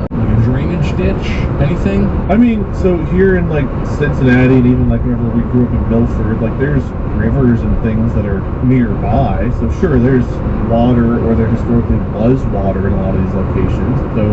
drainage ditch, anything? I mean, so here in like Cincinnati and even like whenever we grew up in Milford, like there's rivers and things that are nearby. So sure, there's water, or there historically was water in a lot of these locations. So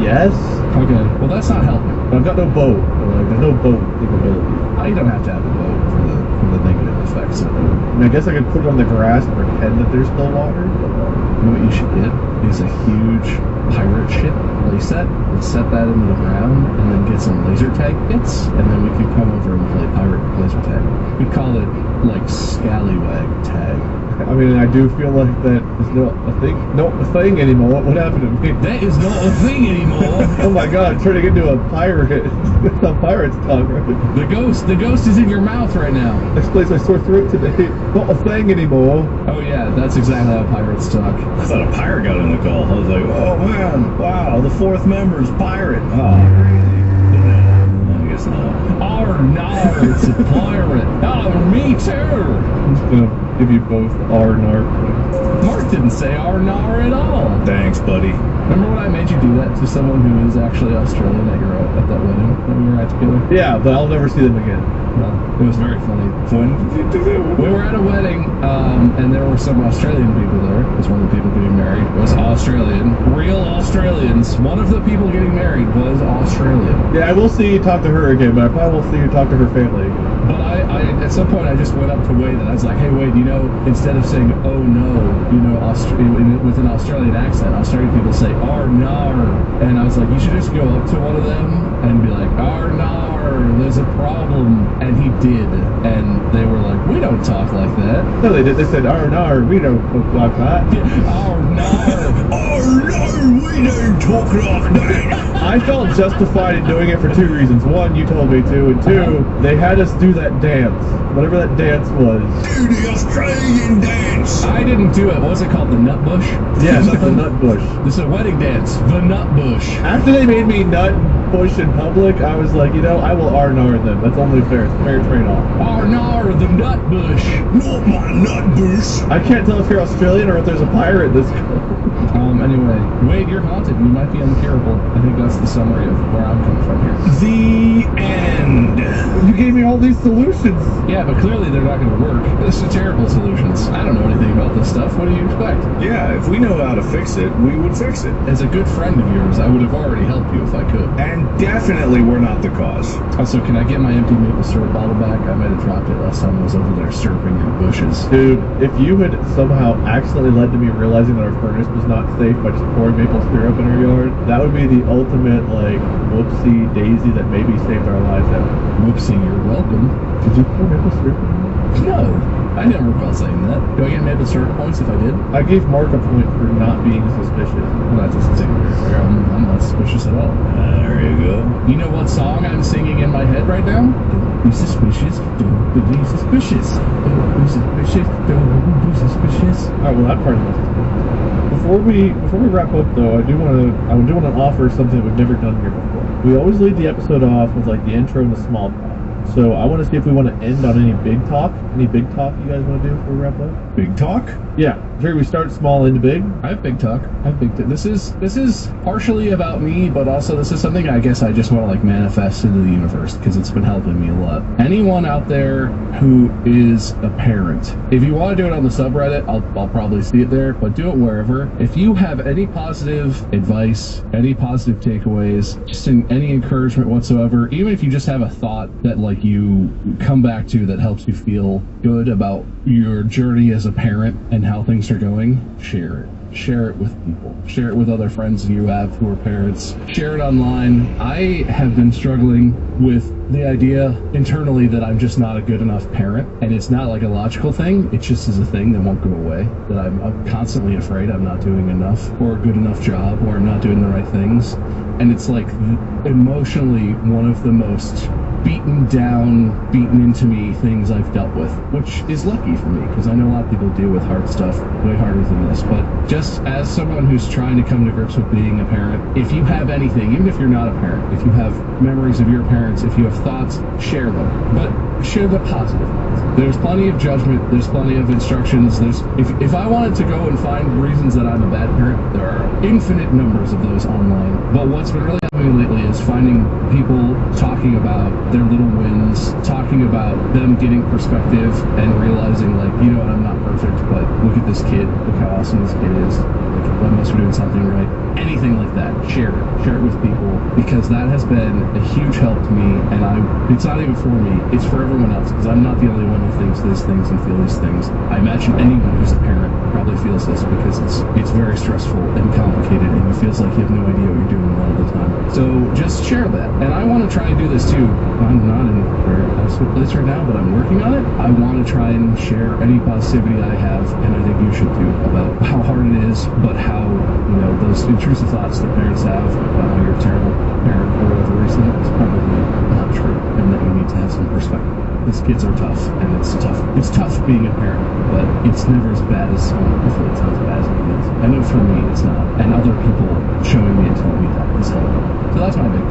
yes. Okay, well that's not helping. But I've got no boat. So, like, there's no boat capability. You don't have to have a boat for the negative effects of it. I mean, I guess I could put it on the grass and pretend that there's still water. But, You know what you should get is a huge pirate ship playset and set that into the ground, and then get some laser tag kits, and then we could come over and play pirate laser tag. We'd call it like scallywag tag. I mean, I do feel like that is not a thing anymore. What happened to me? That is not a thing anymore. Oh my god, turning into a pirate. That's how pirates talk, right? The ghost is in your mouth right now. Explains my sore throat today. Not a thing anymore. Oh yeah, that's exactly how pirates talk. I thought a pirate got on the call. I was like, oh man, wow, the fourth member's pirate. Oh, I guess not. Oh no, it's a pirate. Oh, me too. I'm just gonna give you both R&R points. Mark didn't say R-nar at all. Thanks, buddy. Remember when I made you do that to someone who is actually Australian at that wedding that we were at together? Yeah, but I'll never see them again. Well, it was very funny. When did you do that? We were at a wedding, and there were some Australian people there, because one of the people getting married was Australian. Real Australians. One of the people getting married was Australian. Yeah, I will see you talk to her again, but I probably won't see you talk to her family again. But I at some point, I just went up to Wade and I was like, hey, Wade, you know, instead of saying, oh no, you know, with an Australian accent, Australian people say, nar. And I was like, you should just go up to one of them and be like, nar, there's a problem. And he did. And they were like, we don't talk like that. No, they did. They said, R&R, we don't talk like that. nar. Oh no, we don't talk like that. I felt justified in doing it for two reasons. One, you told me to, and two, they had us do that dance. Whatever that dance was. Do the Australian dance. I didn't do it. What was it called? The nut bush? Yes, the nut bush. This is a wedding dance. The nut bush. After they made me nut and push in public, I was like, you know, I will R&R them. That's only fair. It's a fair trade-off. nar, the nut bush. Not my nut bush. I can't tell if you're Australian or if there's a pirate in this. Anyway, Wade, you're haunted. You might be uncurable. I think that's the summary of where I'm coming from here. The end. You gave me all these solutions. Yeah, but clearly they're not going to work. This is terrible solutions. I don't know anything about this stuff. What do you expect? Yeah, if we know how to fix it, we would fix it. As a good friend of yours, I would have already helped you if I could. And definitely we're not the cause. Also, can I get my empty maple syrup bottle back? I might have dropped it last time I was over there syruping in the bushes. Dude, if you had somehow accidentally led to me realizing that our furnace was not safe by just pouring maple syrup in our yard, that would be the ultimate, like, whoopsie daisy that maybe saved our lives ever. Whoopsie, you're welcome. Did you pour maple syrup in your yard? No, I never recall saying that. Do I get maple syrup points if I did? I gave Mark a point for not being suspicious. Well, that doesn't seem very fair. I'm not suspicious at all. There you go. You know what song I'm singing in my head right now? Don't be suspicious. Don't be suspicious. Don't be suspicious. Don't be suspicious. Alright, well that part of it. Before we wrap up though, I do want to offer something that we've never done here before. We always lead the episode off with like the intro and the small talk. So I want to see if we want to end on any big talk. Any big talk you guys want to do before we wrap up? Big talk? Yeah, Sure, we start small into big. I have big talk. This is partially about me, but also this is something I guess I just want to like manifest into the universe because it's been helping me a lot. Anyone out there who is a parent, if you want to do it on the subreddit, I'll probably see it there, but do it wherever. If you have any positive advice, any positive takeaways, just any encouragement whatsoever, even if you just have a thought that like you come back to that helps you feel good about your journey as a parent and how things are going, share it. Share it with people. Share it with other friends you have who are parents. Share it online. I have been struggling with the idea internally that I'm just not a good enough parent, and it's not like a logical thing. It just is a thing that won't go away, that I'm constantly afraid I'm not doing enough or a good enough job or I'm not doing the right things. And it's like emotionally one of the most beaten into me things I've dealt with, which is lucky for me because I know a lot of people deal with hard stuff way harder than this. But just as someone who's trying to come to grips with being a parent, if you have anything, even if you're not a parent, if you have memories of your parents, if you have thoughts, share them. But share the positive ones. There's plenty of judgment, there's plenty of instructions. If I wanted to go and find reasons that I'm a bad parent, there are infinite numbers of those online. But what's been really helping me lately is finding people talking about their little wins, talking about them getting perspective and realizing like, you know what, I'm not perfect, but look at this kid, look how awesome this kid is. Like, I must be doing something right. Anything like that, share it with people, because that has been a huge help to me, and it's not even for me, it's for everyone else, because I'm not the only one who thinks these things and feel these things. I imagine anyone who's a parent probably feels this, because it's very stressful and complicated, and it feels like you have no idea what you're doing a lot of the time. So just share that, and I want to try and do this too. I'm not in a very positive place right now, but I'm working on it. I want to try and share any positivity I have, and I think you should too, about how hard it is, but how, you know, those intrusive thoughts that parents have about how you're a terrible parent for whatever reason is probably not true, and that you need to have some perspective. These kids are tough, and it's tough. It's tough being a parent, but it's never as bad as, hopefully it's not as bad as it is. I know for me it's not, and other people showing me and telling me that is helpful. So that's my big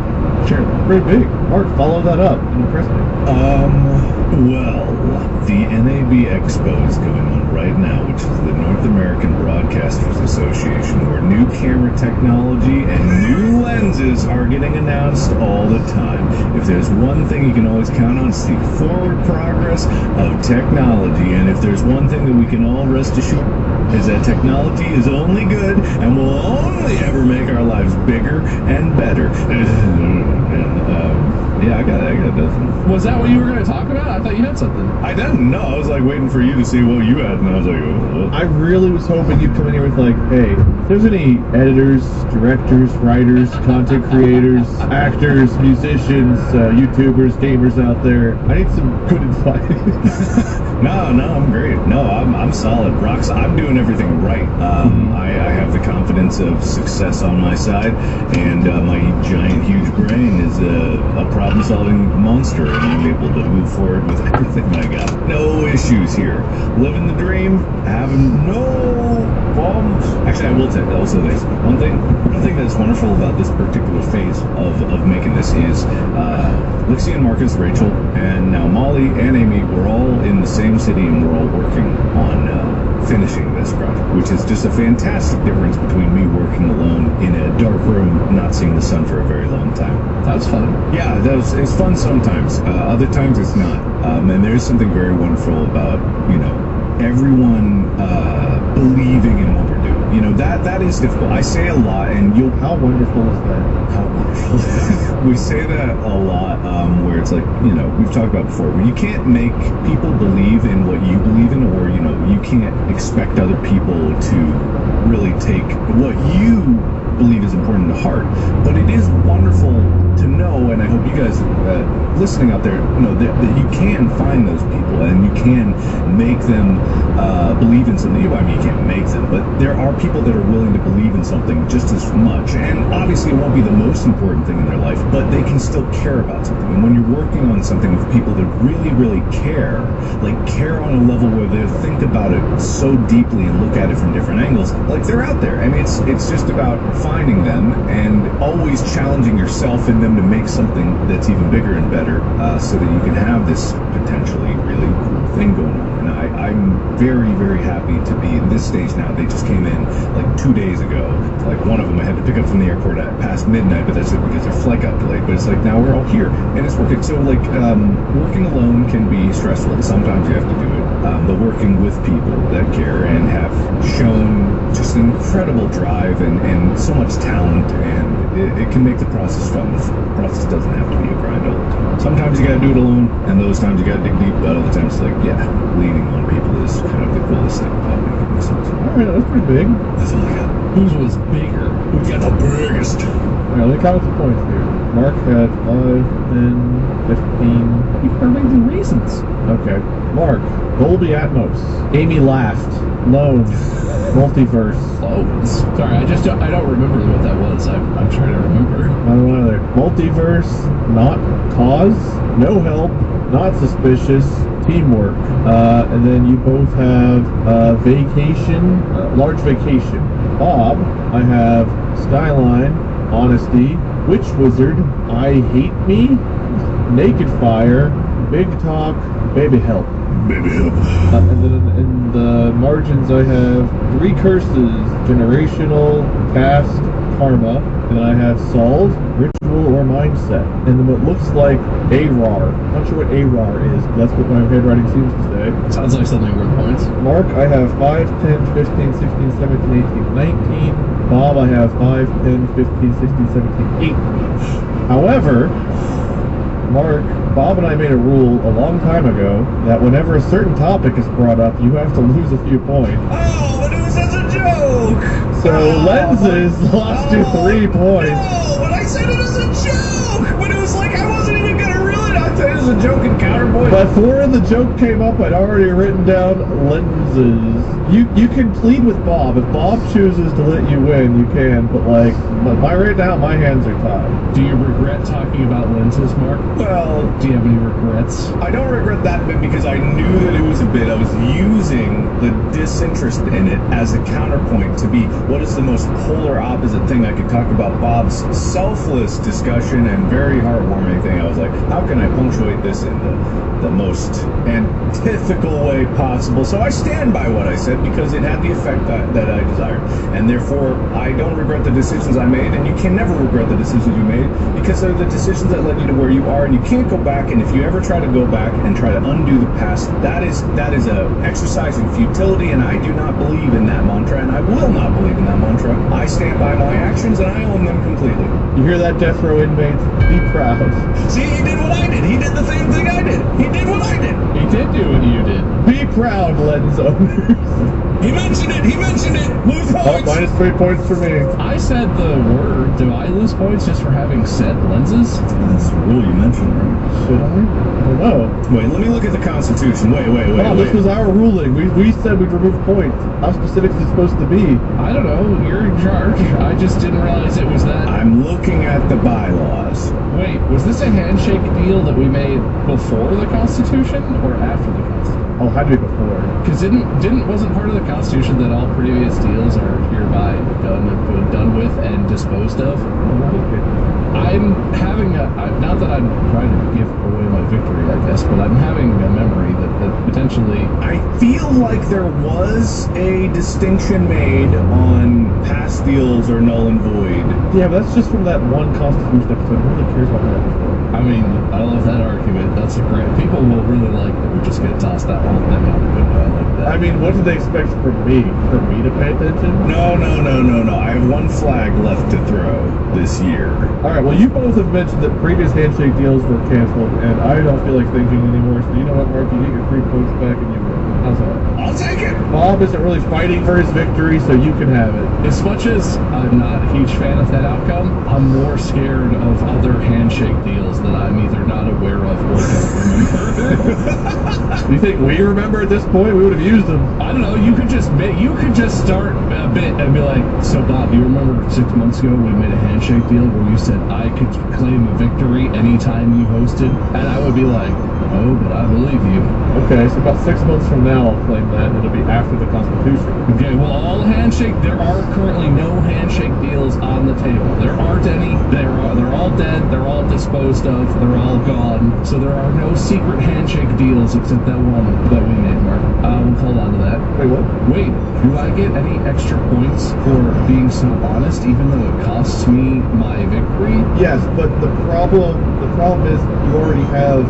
share that. Pretty big. Mark, follow that up and impress me. Well, the NAB Expo is going on right now, which is the North American Broadcasters Association, where new camera technology and new lenses are getting announced all the time. If there's one thing you can always count on, it's the forward progress of technology. And if there's one thing that we can all rest assured, is that technology is only good and will only ever make our lives bigger and better. Yeah, I got nothing. Was that what you were going to talk about? I thought you had something. I didn't know. I was like waiting for you to see what you had, and I was like, oh. I really was hoping you'd come in here with like, hey, if there's any editors, directors, writers, content creators, actors, musicians, YouTubers, gamers out there, I need some good advice. No, I'm great. No, I'm solid. Rocks. I'm doing everything right. I have the confidence of success on my side, and my giant, huge brain is a problem-solving monster, and I'm able to move forward with everything I got. No issues here. Living the dream, having no problems. Actually, I will tell you also this. One thing that's wonderful about this particular phase of making this is Lixie and Marcus, Rachel, and now Molly and Amy, we're all in the same city, and we're all working on finishing this project, which is just a fantastic difference between me working alone in a dark room, not seeing the sun for a very long time. That was fun. Yeah, it's fun sometimes. Other times it's not. And there's something very wonderful about, you know, everyone believing in what we're doing. You know, that is difficult. I say a lot, and How wonderful is that? how wonderful. We say that a lot, where it's like, you know, we've talked about before, where you can't make people believe in what you believe in, or, you know, you can't expect other people to really take what you believe is important to heart. But it is wonderful to know, and I hope you guys listening out there know that you can find those people, and you can make them believe in something. I mean, you can't make them, but there are people that are willing to believe in something just as much, and obviously it won't be the most important thing in their life, but they can still care about something. And when you're working on something with people that really, really care, like care on a level where they think about it so deeply and look at it from different angles, like they're out there. I mean, it's just about finding them and always challenging yourself and them to make something that's even bigger and better, so that you can have this potentially really cool thing going on. And I'm very, very happy to be in this stage now. They just came in like 2 days ago. Like one of them I had to pick up from the airport at past midnight, but that's because their flight got delayed. But it's like now we're all here and it's working. So like working alone can be stressful. Sometimes you have to do it. But working with people that care and have shown just an incredible drive and so much talent, and it can make the process fun. The process doesn't have to be a grind all the time. Sometimes you gotta do it alone, and those times you gotta dig deep, but other times like, yeah, leaning on people is kind of the coolest thing about making this stuff. Alright, that's pretty big. That's all I got. Whose was bigger? We got the biggest. Alright, let me count the points here. Mark had 5, 10, 15. You for amazing reasons. Okay. Mark, Dolby Atmos. Amy laughed. Loans. Multiverse. Loans. Sorry, I don't remember what that was. I'm trying to remember. I don't know either. Multiverse. Not cause. No help. Not suspicious. Teamwork. And then you both have vacation. Large vacation. Bob, I have Skyline. Honesty. Witch Wizard. I hate me. Naked Fire. Big Talk. Baby Help. Baby help. And then in the margins I have 3 curses. Generational, Task, Karma. And then I have Solve, Ritual, or Mindset. And then what looks like ARAR. I'm not sure what ARAR is, but that's what my handwriting seems to say. Sounds like something worth points. Mark, I have 5, 10, 15, 16, 17, 18, 19. Bob, I have 5, 10, 15, 16, 17, 18. However, Mark, Bob and I made a rule a long time ago that whenever a certain topic is brought up, you have to lose a few points. Oh, but it was such a joke! So Lenses lost you 3 points. No, but I said it as a joke! But it was like I wasn't even gonna really not say it as a joke and counterpoint. Before the joke came up, I'd already written down Lenses. You can plead with Bob. If Bob chooses to let you win, you can. But like, right now, my hands are tied. Do you regret talking about lenses, Mark? Well, Do you have any regrets? I don't regret that bit because I knew that it was a bit. I was using the disinterest in it as a counterpoint to be what is the most polar opposite thing I could talk about Bob's selfless discussion and very heartwarming thing. I was like, how can I punctuate this in the most antithetical way possible? So I stand by what I said because it had the effect that I desired. And therefore, I don't regret the decisions I made, and you can never regret the decisions you made because they're the decisions that led you to where you are, and you can't go back. And if you ever try to go back and try to undo the past, that is a exercise in futility, and I do not believe in that mantra, and I will not believe in that mantra. I stand by my actions, and I own them completely. You hear that, death row inmates? Be proud. See, he did what I did. He did the same thing I did. He did what I did. He did do what you did. Be proud, Lens owners. He mentioned it. He mentioned it. Lose Oh, points. minus 3 points for me. I said the word. Do I lose points just for having said lenses? That's the rule you mentioned, right? Should I? I don't know. Wait, let me look at the Constitution. Wait. Oh, this was our ruling. We said we'd remove points. How specific is it supposed to be? I don't know. You're in charge. I just didn't realize it was that. I'm looking at the bylaws. Wait, was this a handshake deal that we made before the Constitution or after the Constitution? Oh, had to be before. Because wasn't part of the Constitution that all previous deals are hereby done with and disposed of? I'm having not that I'm trying to give away my victory, I guess, but I'm having a memory that potentially. I feel like there was a distinction made on past deals or null and void. Yeah, but that's just from that one Constitution episode. Who really cares about that before? I mean, I love that argument. That's a great. People will really like that we're just going to toss that whole thing out the window. I like that. I mean, what did they expect from me? For me to pay attention? No. I have one flag left to throw this year. Alright, well, you both have mentioned that previous handshake deals were canceled, and I don't feel like thinking anymore, so you know what, Mark? You get your 3 points back and you win. How's that? I'll take it. Bob isn't really fighting for his victory, so you can have it. As much as I'm not a huge fan of that outcome, I'm more scared of other handshake deals that I'm either not aware of or don't remember. You think we remember at this point? We would have used them. I don't know. You could just start a bit and be like, so Bob, you remember 6 months ago we made a handshake deal where you said I could claim a victory anytime you hosted, and I would be like, oh, but I believe you. Okay, so about 6 months from now I'll claim that, and it'll be after the Constitution. Okay, well, there are currently no handshake deals on the table. There aren't any. They're all all dead, they're all disposed of, they're all gone. So there are no secret handshake deals except that one that we made, Mark. We'll hold on to that. Wait, what? Wait, do I get any extra points for being so honest, even though it costs me my victory? Yes, but the problem is you already have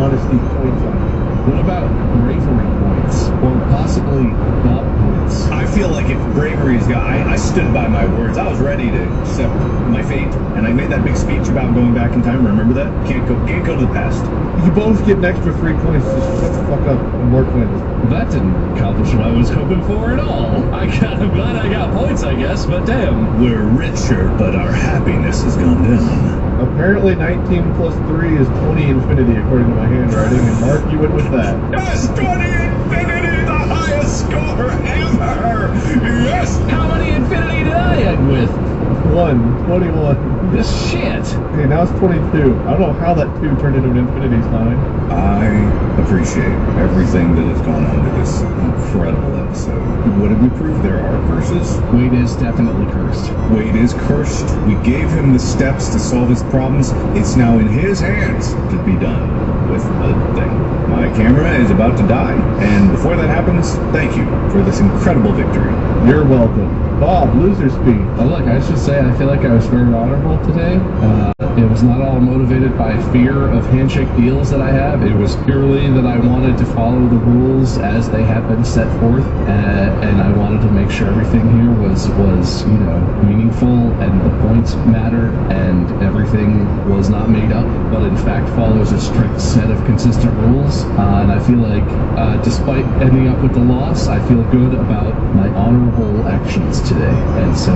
honesty points on you. What about bravery points? Or possibly Bob points? I feel like if bravery's got, I stood by my words. I was ready to accept my fate, and I made that big speech about going back in time. Remember that? Can't go to the past. You both get an extra 3 points. Just shut the fuck up and Mark wins. That didn't accomplish what I was hoping for at all. I'm glad I got points, I guess, but damn. We're richer, but our happiness has gone down. Apparently 19 plus 3 is 20 infinity according to my handwriting, and Mark, you went with that. Yes, 20 infinity, the highest score ever! Yes! How many infinity did I end with? 21. This shit. Okay, now it's 22. I don't know how that 2 turned into an infinity sign. I appreciate everything that has gone on to this incredible episode. What did we prove? There are curses. Wade is definitely cursed. Wade is cursed. We gave him the steps to solve his problems. It's now in his hands to be done with the thing. My camera is about to die, and before that happens, thank you for this incredible victory. You're welcome. Bob, loser speed. Oh, look, I should say I feel like I was very honorable today. It was not all motivated by fear of handshake deals that I have. It was purely that I wanted to follow the rules as they have been set forth, and I wanted to make sure everything here was meaningful, and the points mattered, and everything was not made up, but in fact follows a strict set of consistent rules. And I feel like, despite ending up with the loss, I feel good about my honorable actions today, and so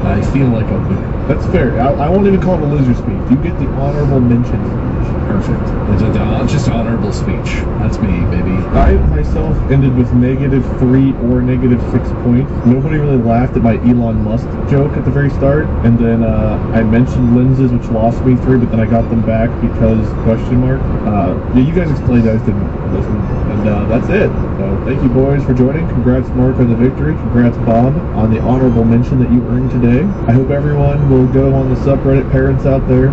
I feel like a winner. That's fair. I won't even call it a loser speech. You get the honorable mention. Perfect. It's just honorable speech. That's me, baby. I myself ended with -3 or -6 points. Nobody really laughed at my Elon Musk joke at the very start, and then I mentioned lenses, which lost me 3, but then I got them back because question mark. Yeah, you guys explained. I just didn't listen, and that's it. So thank you, boys, for joining. Congrats, Mark, on the victory. Congrats, Bob, on the honorable mention that you earned today. I hope everyone will go on the subreddit, parents out there,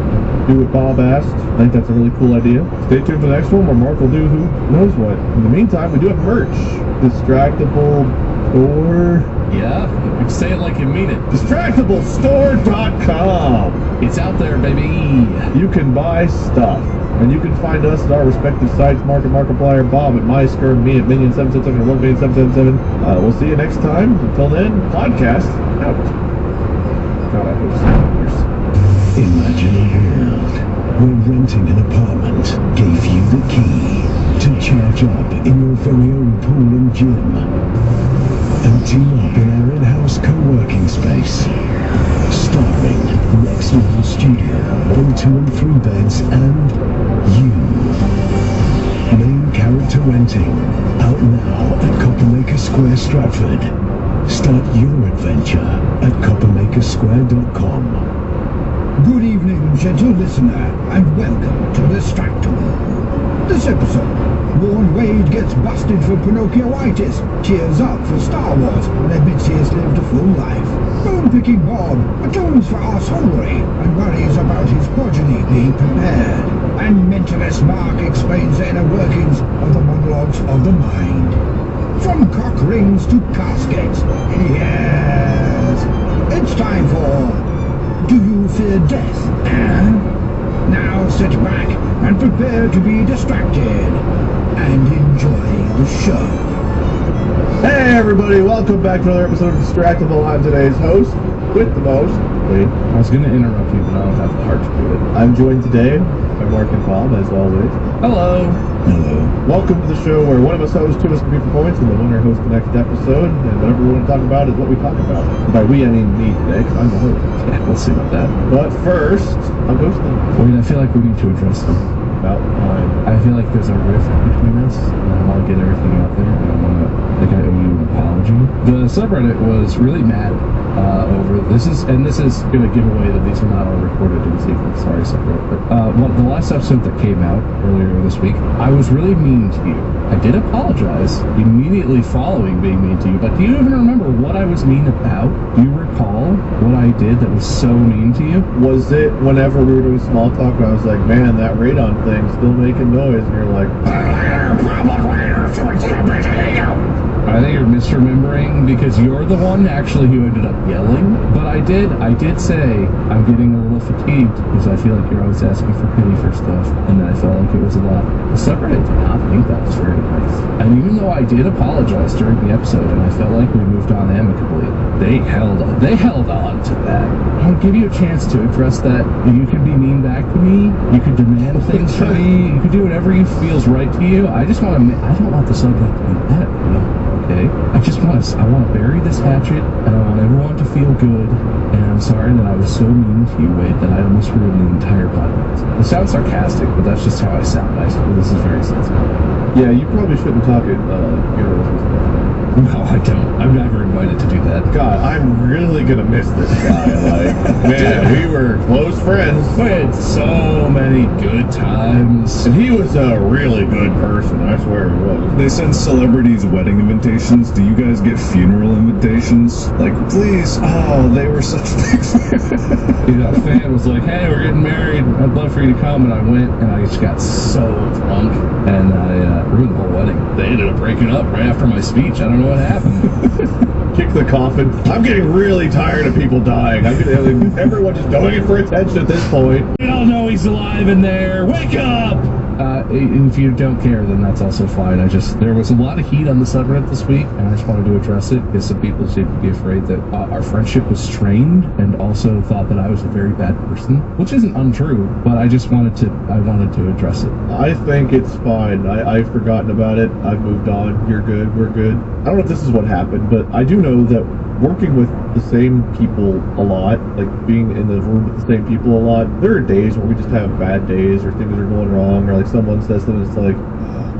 do what Bob asked. I think that's a really cool idea. Stay tuned for the next one where Mark will do who knows what. In the meantime, we do have merch. Distractable Store. Yeah? Say it like you mean it. DistractableStore.com. It's out there, baby. You can buy stuff. And you can find us at our respective sites, Mark at Markiplier, Bob at MyScur, me at Minion777, or 1Minion777. We'll see you next time. Until then, podcast out. God, I hope so. Imagine a world where renting an apartment gave you the key to charge up in your very own pool and gym, and team up in our in-house co-working space, starring next level studio, 1, 2 and 3 beds, and you. Main character renting, out now at Coppermaker Square, Stratford. Start your adventure at coppermakersquare.com. Good evening, gentle listener, and welcome to Distractable. This episode, Warren Wade gets busted for Pinocchio-itis, tears up for Star Wars, and admits he has lived a full life. Bone-picking Bob atones for arseholery and worries about his progeny being prepared. And mentalist Mark explains the inner workings of the monologues of the mind. From cock rings to caskets, yes! It's time for... Do you fear death, Now sit back and prepare to be distracted and enjoy the show. Hey everybody, welcome back to another episode of Distractable. I'm today's host, with the most, Wade. I was going to interrupt you, but I don't have the heart to do it. I'm joined today by Mark and Bob, as always. Hello. Hello. Welcome to the show where one of us hosts, 2 of us compete for points, and the winner hosts the next episode, and whatever we want to talk about is what we talk about. And by we, I mean me today, because I'm the host. Yeah, we'll see about that. But first, I'm ghosting. Wait, I feel like we need to address them. About time. I feel like there's a rift between us, and I want to get everything out there, and I want to, like, I owe you an apology. The subreddit was really mad over this is going to give away that these are not all recorded in sequence. Sorry, subreddit. But the last episode that came out earlier this week, I was really mean to you. I did apologize immediately following being mean to you, but do you even remember what I was mean about? Do you recall what I did that was so mean to you? Was it whenever we were doing small talk and I was like, man, that radon thing's still making noise, and you're like, I think you're misremembering because you're the one actually who ended up yelling. But I did say I'm getting a little fatigued because I feel like you're always asking for pity for stuff, and I felt like it was a lot. The subreddit did not think that was very nice. And even though I did apologize during the episode, and I felt like we moved on amicably, they held on to that. I'll give you a chance to address that. You can be mean back to me. You can demand things from me. You can do whatever you feels right to you. I just want to. I don't want the subject to be that. Okay? I want to bury this hatchet, and I want everyone to feel good. And I'm sorry that I was so mean to you, Wade, that I almost ruined the entire podcast. It sounds sarcastic, but that's just how I sound. This is very sensitive. yeah, you probably shouldn't talk at funerals and stuff. No, I don't. I'm never invited to do that. God, I'm really gonna miss this guy. Like, man, we were close friends. We had so many good times. And he was a really good person, I swear he was. They send celebrities wedding invitations. Do you guys get funeral invitations? Like, please. Oh, they were such big fans. A fan was like, hey, we're getting married. I'd love for you to come. And I went, and I just got so drunk. And I ruined the whole wedding. They ended up breaking up right after my speech. I don't know what happened. Kick the coffin. I'm getting really tired of people dying. Everyone just doing it for attention at this point. We all know he's alive in there. Wake up! If you don't care, then that's also fine. There was a lot of heat on the subreddit this week, and I just wanted to address it because some people seem to be afraid that our friendship was strained, and also thought that I was a very bad person, which isn't untrue. But I wanted to address it. I think it's fine. I've forgotten about it. I've moved on. You're good. We're good. I don't know if this is what happened, but I do know that working with the same people a lot, like being in the room with the same people a lot, there are days where we just have bad days or things are going wrong, or like someone says something, it's like,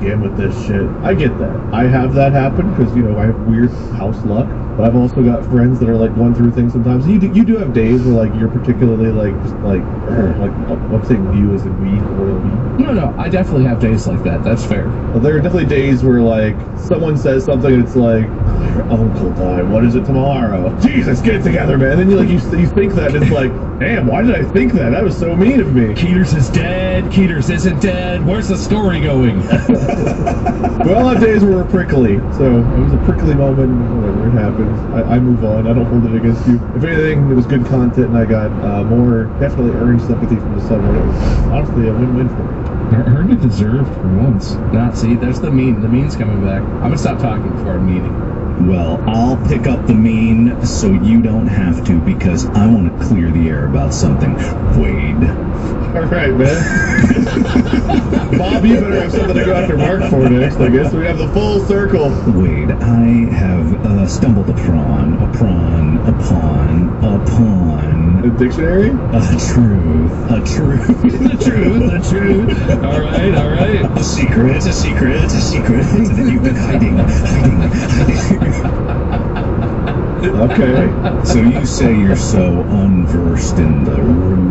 again with this shit. I get that. I have that happen because, I have weird house luck, but I've also got friends that are like going through things sometimes. You do have days where like you're particularly like, just like I'm saying you as in we, royal we. No, I definitely have days like that. That's fair. Well, there are definitely days where like someone says something and it's like, your uncle died. What is it tomorrow? Jesus, get it together, man. And then you think that, and it's like, damn, why did I think that? That was so mean of me. Keeters is dead. Keeters isn't dead. Where's the story going? We all have days where we're prickly, so it was a prickly moment. Whatever, it happens. I move on. I don't hold it against you. If anything, it was good content, and I got more definitely earned sympathy from the subreddit. It was honestly a win-win for me. Earned it deserved for once. See, there's the mean. The mean's coming back. I'm gonna stop talking before I'm meaning. Well, I'll pick up the mean so you don't have to, because I want to clear the air about something. Wade. All right, man. Bob, you better have something to go after Mark for next, I guess. We have the full circle. Wade, I have stumbled upon A dictionary? a truth. The truth. All right. A secret that you've been hiding. Okay. So you say you're so unversed in the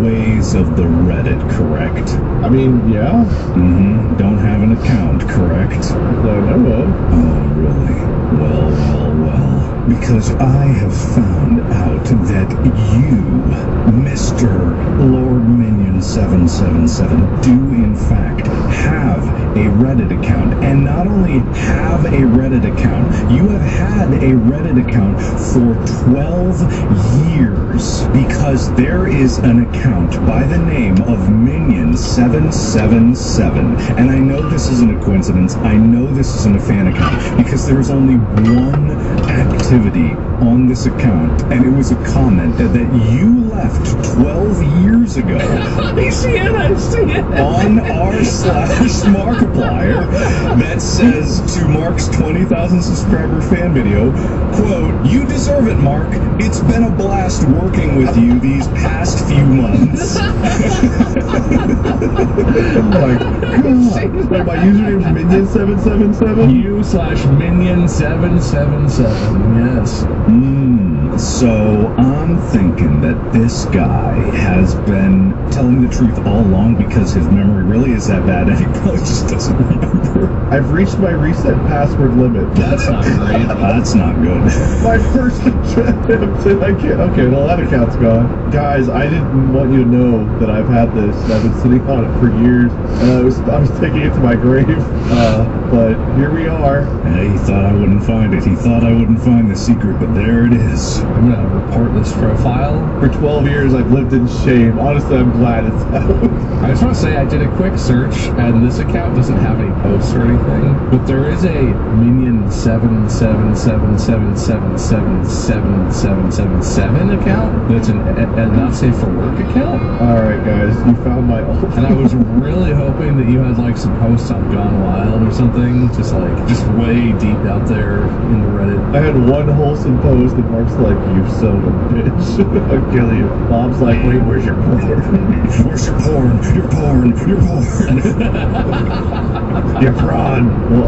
ways of the Reddit, correct? I mean, yeah. Mm-hmm. Don't have an account, correct? That I know of. Oh, really? Well. Because I have found out that you, Mr. Lord Minion 777, do in fact have a Reddit account. And not only have a Reddit account, you have had a Reddit account for 12 years. Because there is an account by the name of Minion 777. And I know this isn't a coincidence. I know this isn't a fan account. Because there is only one activity on this account, and it was a comment that you left 12 years ago I see it. on r/Markiplier that says to Mark's 20,000 subscriber fan video, quote, "You deserve it, Mark. It's been a blast working with you these past few months." Oh my god. Wait, my username's Minion777? You/Minion777. Yes. So I'm thinking that this guy has been telling the truth all along because his memory really is that bad and he probably just doesn't remember. I've reached my reset password limit. That's not great. That's not good. My first attempt, I can't. Okay, well that account's gone. Guys, I didn't want you to know that I've had this. I've been sitting on it for years. I was taking it to my grave. But here we are. Yeah, he thought I wouldn't find it. He thought I wouldn't find the secret, but there it is. I'm gonna report this profile. For 12 years, I've lived in shame. Honestly, I'm glad it's out. I just want to say I did a quick search, and this account doesn't have any posts or anything, but there is a Minion 777777777 account that's an not safe for work account. All right, guys, you found my old. And I was really hoping that you had like some posts on Gone Wild or something, just way deep out there in the Reddit. I had one wholesome post, and Mark's like, "You son of a bitch, I'll kill you." Bob's like, "Wait, where's your porn? Where's your porn? Your porn. Your porn. Your prawn." Well,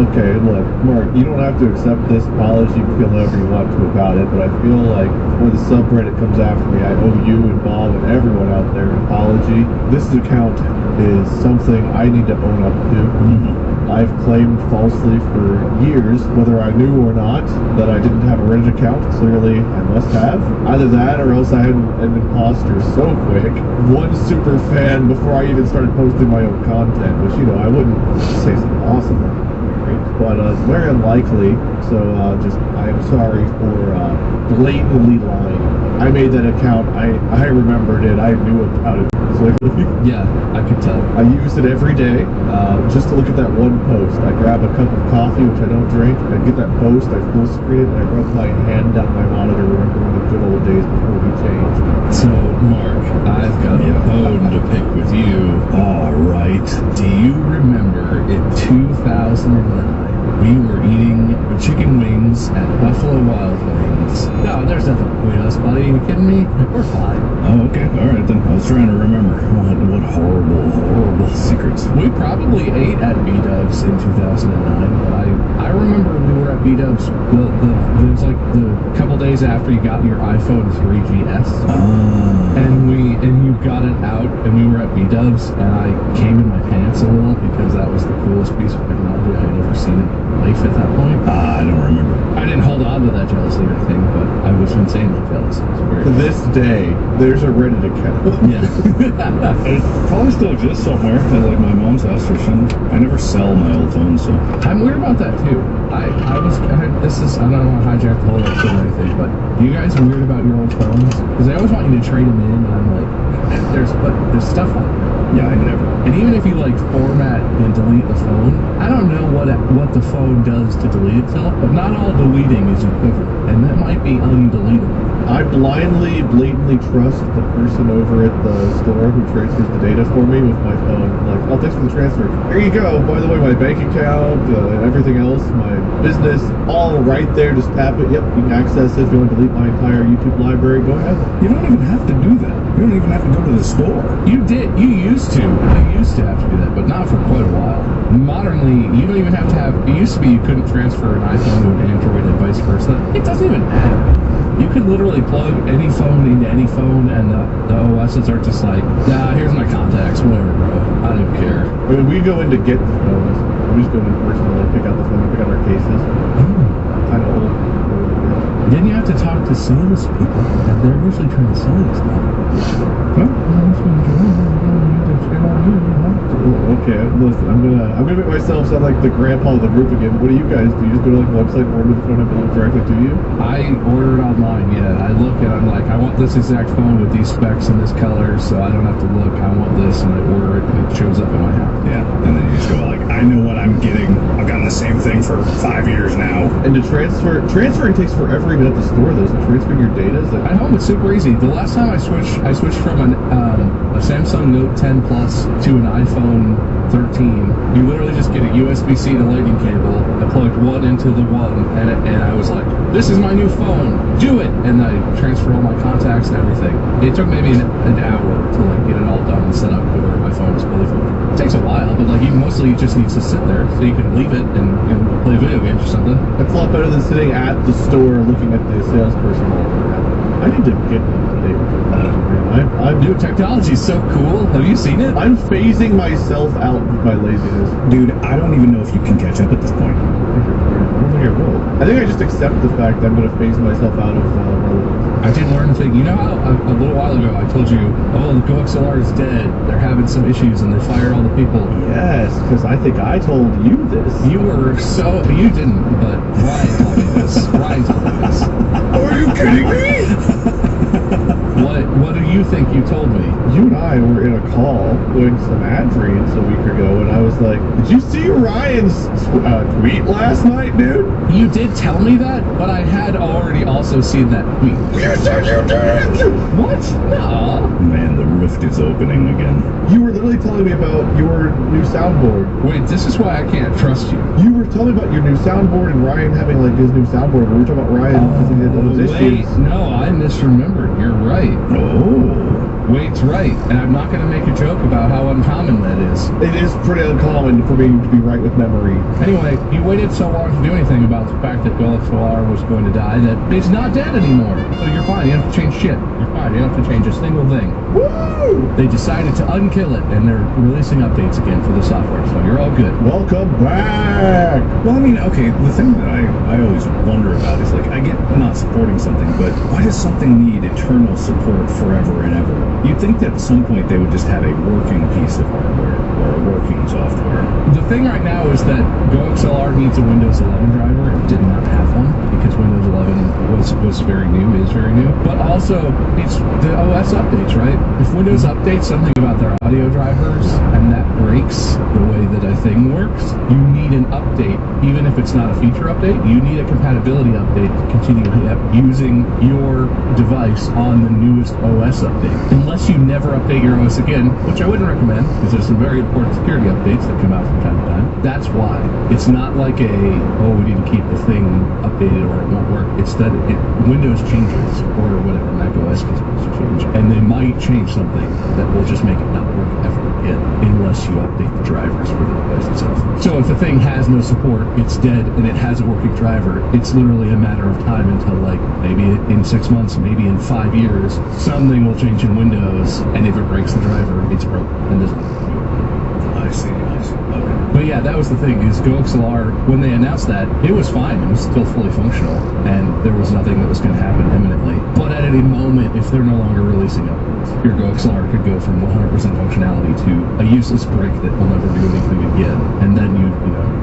okay, look, Mark, you don't have to accept this apology. You can feel however you want to about it, but I feel like when the subreddit comes after me, I owe you and Bob and everyone out there an apology. This account is something I need to own up to. I've claimed falsely for years, whether I knew or not, that I didn't have a Reddit account. Clearly, I must have. Either that or else I had an imposter so quick. One super fan before I even started posting my own content, which, I wouldn't say is impossible. But it's very unlikely, so I am sorry for blatantly lying. I made that account, I remembered it, I knew about it. Yeah, I could tell. I used it every day, just to look at that one post. I grab a cup of coffee, which I don't drink, I get that post, I full screen it, and I rub my hand down my monitor, remembering the good old days before we changed. So, Mark, I've got a bone to pick with you. All right. Do you remember in 2009, we were eating chicken wings at Buffalo Wild Wings? No, there's nothing between us, buddy. Are you kidding me? We're fine. Oh, okay. All right, then. I was trying to remember. What horrible secrets. We probably ate at B-Dubs in 2009, but I remember we were at B-Dubs. It was like the couple days after you got your iPhone 3GS. And you got it out, and we were at B-Dubs, and I came in my pants a little because that was the coolest piece of technology I had ever seen in life at that point. I don't remember. I didn't hold on to that jealousy or anything, but I was insanely jealous. It was very To this day, there's a Reddit account. Yeah. It probably still exists somewhere at like my mom's house or something. I never sell my old phone, so. I'm weird about that too. I don't want to hijack the whole episode or anything, but you guys are weird about your old phones? Because I always want you to trade them in, and I'm like, there's stuff on it. Yeah, I never. And even if you format and delete the phone, I don't know what the phone does to delete itself, but not all deleting is equivalent, and that might be undeletable. I blatantly trust the person over at the store who transfers the data for me with my phone. Like, oh, thanks for the transfer. Here you go. By the way, my bank account and everything else, my business, all right there. Just tap it. Yep, you can access it. If you want to delete my entire YouTube library, go ahead. You don't even have to do that. You don't even have to go to the store. You used to have to do that, but not for quite a while. Modernly, you don't even have to have. It used to be you couldn't transfer an iPhone to an Android and vice versa. It doesn't even matter. You can literally plug any phone into any phone, and the OSs are just like, nah, here's my contacts, whatever, bro. I don't even care. I mean, we go in to get the phones. We just go in personally, pick out the phone, pick out our cases. Kind of old. Then you have to talk to sales people, and they're usually trying to sell you stuff. Okay, listen, I'm gonna make myself sound like the grandpa of the group again. What do you guys do? You just go to a website and order the phone and deliver directly to you? I order it online, yeah. I look and I'm like, I want this exact phone with these specs and this color, so I don't have to look. I want this, and I order it, and it shows up in my house. Yeah, and then you just go like, I know what I'm getting. I've gotten the same thing for 5 years now. And to transferring takes forever even at the store though. So transferring your data is like... At home, it's super easy. The last time I switched from a Samsung Note 10 Plus to an iPhone 13. You literally just get a USB-C to lightning cable. I plugged one into the one, and I was like, this is my new phone. Do it! And I transferred all my contacts and everything. It took maybe an hour to get it all done and set up to where my phone was fully functional. It takes a while, but you think mostly it just needs to sit there so you can leave it and play video games or something. That's a lot better than sitting at the store looking at the salesperson all the time. I need to get up to date with technology. Dude, technology is so cool. Have you seen it? I'm phasing myself out with my laziness. Dude, I don't even know if you can catch up at this point. I don't think I will. I think I just accept the fact that I'm going to phase myself out of relevance. I did learn a thing. You know how a little while ago I told you, oh, the GoXLR is dead. They're having some issues and they fired all the people. Yes, because I think I told you this. You were so... You didn't, but Ryan told me this. Ryan told me this. Are you kidding me? What do you think you told me? You and I were in a call doing some ad reads a week ago, and I was like, did you see Ryan's tweet last night, dude? You did tell me that, but I had already also seen that tweet. You said you did! What? No. Man, the rift is opening again. You were literally telling me about your new soundboard. Wait, this is why I can't trust you. You were telling me about your new soundboard and Ryan having like his new soundboard. We were talking about Ryan because he had those issues. No, I misremembered. You're right. Oh. Wade's right, and I'm not going to make a joke about how uncommon that is. It is pretty uncommon for me to be right with memory. Anyway, you waited so long to do anything about the fact that GoXLR was going to die that it's not dead anymore. So you're fine. You don't have to change shit. You're fine. You don't have to change a single thing. Woo! They decided to unkill it, and they're releasing updates again for the software, so you're all good. Welcome back! Well, I mean, okay, the thing that I always wonder about is, like, I get not supporting something, but why does something need eternal support forever and ever? You'd think that at some point they would just have a working piece of hardware or a working software. The thing right now is that GoXLR needs a Windows 11 driver. It did not have one because Windows 11 was very new, is very new. But also, it's the OS updates, right? If Windows updates something about their audio drivers and that breaks the way that a thing works, you need an update. Even if it's not a feature update, you need a compatibility update to continue using your device on the newest OS update. Unless you never update your OS again, which I wouldn't recommend, because there's some very important security updates that come out from time to time. That's why. It's not like we need to keep the thing updated or it won't work. It's that Windows changes, or whatever, Mac OS can change. And they might change something that will just make it not work ever again, unless you update the drivers for the device itself. So if the thing has no support, it's dead, and it has a working driver, it's literally a matter of time until, like, maybe in 6 months, maybe in 5 years, something will change in Windows, and if it breaks the driver, it's broken, and there's nothing to do. I see. Okay. But yeah, that was the thing, is GoXLR, when they announced that, it was fine, it was still fully functional, and there was nothing that was going to happen imminently. But at any moment, if they're no longer releasing updates, your GoXLR could go from 100% functionality to a useless brick that will never do anything again. And then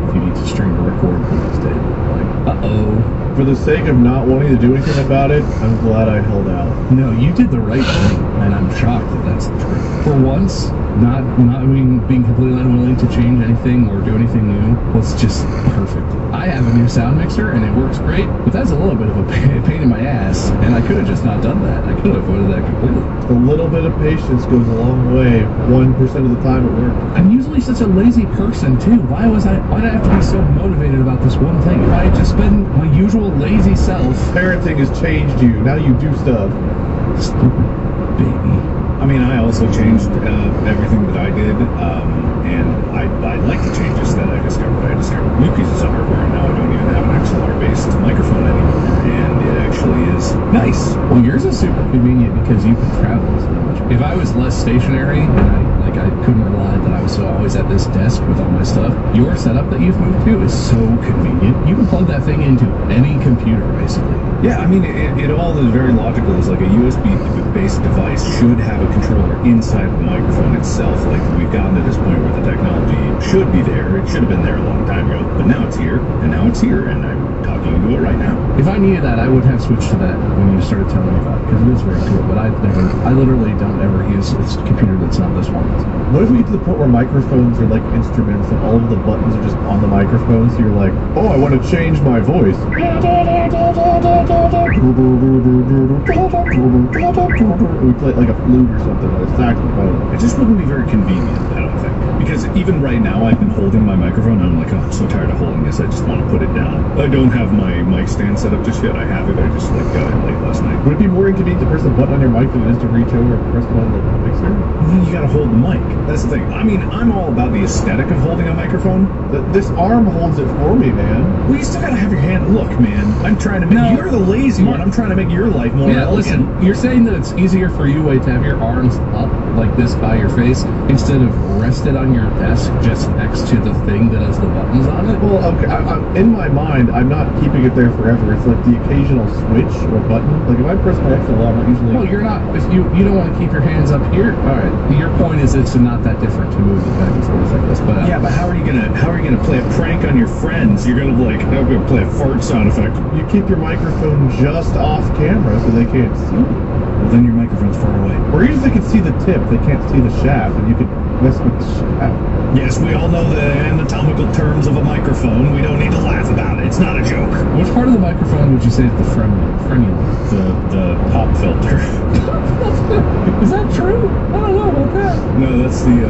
if you need to stream or record the next day, like, uh-oh. For the sake of not wanting to do anything about it, I'm glad I held out. No, you did the right thing, and I'm shocked that that's the truth. For once, not being completely unwilling to change anything or do anything new was just perfect. I have a new sound mixer and it works great, but that's a little bit of a pain in my ass, and I could have just not done that. I could have avoided that completely. A little bit of patience goes a long way. 1% of the time it works. I'm usually such a lazy person too. Why did I have to be so motivated about this one thing? If I had just been my usual lazy self. Parenting has changed you. Now you do stuff. Stupid baby. I mean, I also changed everything that I did, and I like the changes that I discovered. I discovered new pieces of hardware, and now I don't even have an XLR-based microphone anymore, and it actually is nice. Well, yours is super convenient because you can travel so much. If I was less stationary and I couldn't rely that I was always at this desk with all my stuff, your setup that you've moved to is so convenient. You can plug that thing into any computer, basically. Yeah, I mean, it all is very logical. It's like a USB-based device should have a controller inside the microphone itself. Like, we've gotten to this point where the technology should be there. It should have been there a long time ago, but now it's here, and now it's here, and I'm talking to it right now. If I needed that, I would have switched to that when you started telling me about it, because it is very cool, but I literally don't ever use a computer that's not this one. What if we get to the point where microphones are like instruments and all of the buttons are just on the microphone, so you're like, oh, I want to change my voice. We play like a flute or something, like a saxophone. It just wouldn't be very convenient, I don't think. Because even right now, I've been holding my microphone, and I'm like, oh, I'm so tired of holding this, I just want to put it down. I don't have my mic stand set up just yet. I have it, I just like got it late last night. Would it be more inconvenient to press a button on your mic than it is to reach over and press one on the mixer? You gotta hold the mic. That's the thing. I mean, I'm all about the aesthetic of holding a microphone. This arm holds it for me, man. Well, you still gotta have your hand. Look, man, I'm trying to make... No. You're the lazy one. I'm trying to make your life more Yeah, elegant. listen, you're saying that it's easier for you, Wade, to have your arms up like this by your face instead of rested on your desk just next to the thing that has the buttons on it? Well, okay, in my mind, I'm not keeping it there forever. It's like the occasional switch or button. Like if I press my X a lot, I'm usually... Well, you're not, if you don't want to keep your hands up here, alright, your point is it's not that different to move it back and forth like this, but... Yeah, but how are you gonna play a prank on your friends? You're gonna like, I'm gonna play a fart sound effect. You keep your microphone just off camera so they can't see you. Well, then your microphone's far away. Or even if they can see the tip, they can't see the shaft, and you could mess with the shaft. Yes, we all know the anatomical terms of a microphone. We don't need to laugh about it. It's not a joke. Which part of the microphone would you say is the frenulum? The pop filter. Is that true? I don't know about that. No, that's the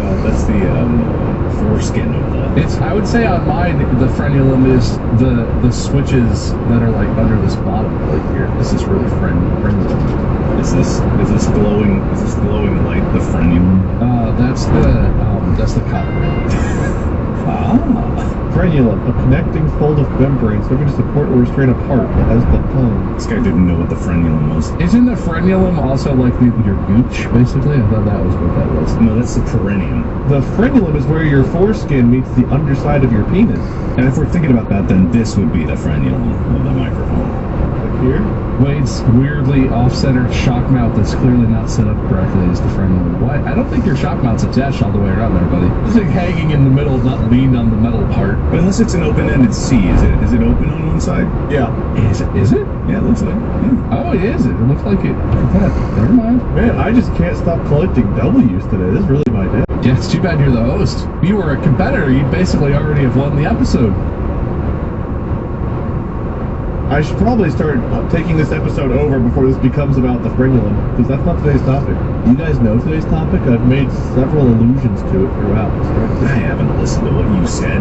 foreskin of the... I would say on mine, the frenulum is the switches that are like under this bottom plate here. This is really frenulum. Is this glowing light the frenulum? That's the copper. Frenulum, a connecting fold of membrane serving to support or restrain a part that has the tongue. This guy didn't know what the frenulum was. Isn't the frenulum also like your gooch, basically? I thought that was what that was. No, that's the perineum. The frenulum is where your foreskin meets the underside of your penis. And if we're thinking about that, then this would be the frenulum of the microphone. Like here? Wade's weirdly off-centered shock mount that's clearly not set up correctly is the frenulum. Why? I don't think your shock mount's attached all the way around there, buddy. It's like hanging in the middle, not leaned on the metal part. But unless it's an open-ended C, is it open on one side? Yeah. Is it? Yeah, it looks like it. Yeah. Oh, it is. It looks like it. Never mind. Man, I just can't stop collecting W's today. This is really my day. Yeah, it's too bad you're the host. If you were a competitor, you'd basically already have won the episode. I should probably start taking this episode over before this becomes about the frenulum, because that's not today's topic. You guys know today's topic? I've made several allusions to it throughout. I haven't listened to what you said.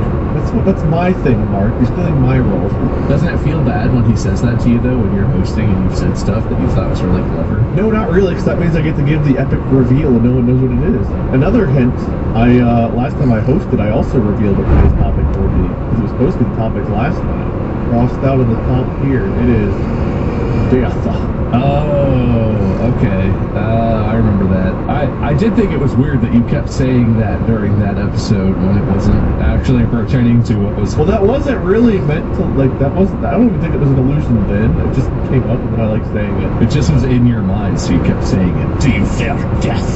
That's my thing, Mark. You're stealing my role. Doesn't it feel bad when he says that to you, though, when you're hosting and you've said stuff that you thought was really clever? No, not really, because that means I get to give the epic reveal and no one knows what it is. Another hint, last time I hosted, I also revealed what today's topic will be, because it was supposed to be the topic last time. Crossed out on the top here, it is death. Oh, okay. I remember that. I did think it was weird that you kept saying that during that episode when it wasn't actually pertaining to what was... Well, that wasn't really meant to, like, that wasn't, I don't even think it was an illusion then. It just came up and then I like saying it. It just was in your mind, so you kept saying it. Do you fear death?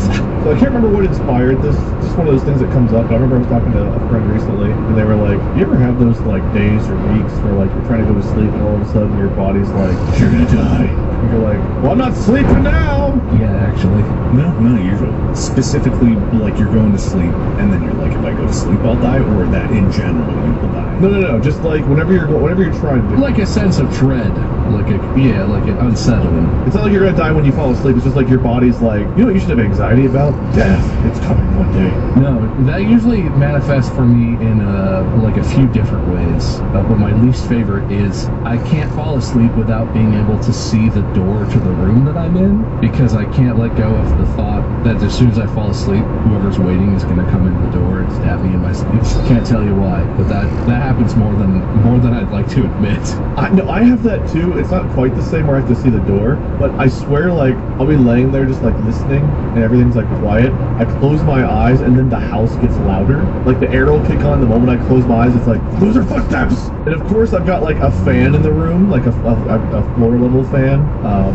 So I can't remember what inspired this. It's just one of those things that comes up. I remember I was talking to a friend recently, and they were like, you ever have those, like, days or weeks where, like, you're trying to go to sleep and all of a sudden your body's like, you're gonna die. And you're like, well, I'm not sleeping now! Yeah, actually. No, not usually. Specifically, like you're going to sleep, and then you're like, if I go to sleep, I'll die, or that in general you will die. No. Just like whenever you're trying to do. Like a sense of dread. Like an unsettling. It's not like you're gonna die when you fall asleep. It's just like your body's like, you know what you should have anxiety about? Death. It's coming one day. No, that usually manifests for me in like a few different ways. But my least favorite is I can't fall asleep without being able to see the door to the room that I'm in, because I can't let go of the thought that as soon as I fall asleep, whoever's waiting is gonna come in the door and stab me in my sleep. Can't tell you why, but that happens more than I'd like to admit. I have that too. It's not quite the same where I have to see the door, but I swear, like, I'll be laying there just like listening and everything's like quiet. I close my eyes and then the house gets louder. Like the air will kick on the moment I close my eyes. It's like, those are footsteps! And of course I've got like a fan in the room, like a floor level fan,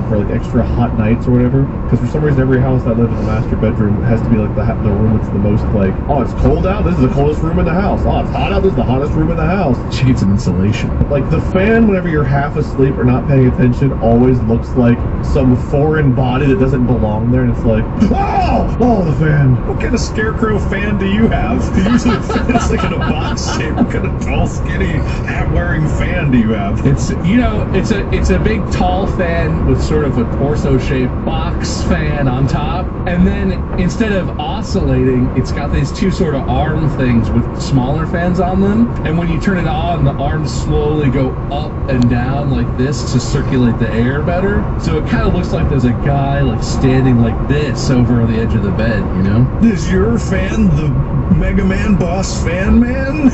for like extra hot nights or whatever. Because for some reason every house I live in, the master bedroom has to be like the room that's the most like, oh, it's cold out, this is the coldest room in the house. Oh, it's hot out, this is the hottest room in the house. She needs some insulation. Like the fan, whenever you're half asleep or not paying attention, always looks like some foreign body that doesn't belong there, and it's like, oh, the fan. What kind of scarecrow fan do you have? Usually it's like in a box shape. What kind of tall, skinny, hat-wearing fan do you have? It's it's a big tall fan with sort of a torso-shaped box fan on top, and then instead of oscillating, it's got these two sort of arm things with smaller fans on them, and when you turn it on, the arms slowly go up and down like this to circulate the air better. So it kind of looks like there's a guy like standing like this over on the edge of the bed, you know? Is your fan the Mega Man Boss Fan Man?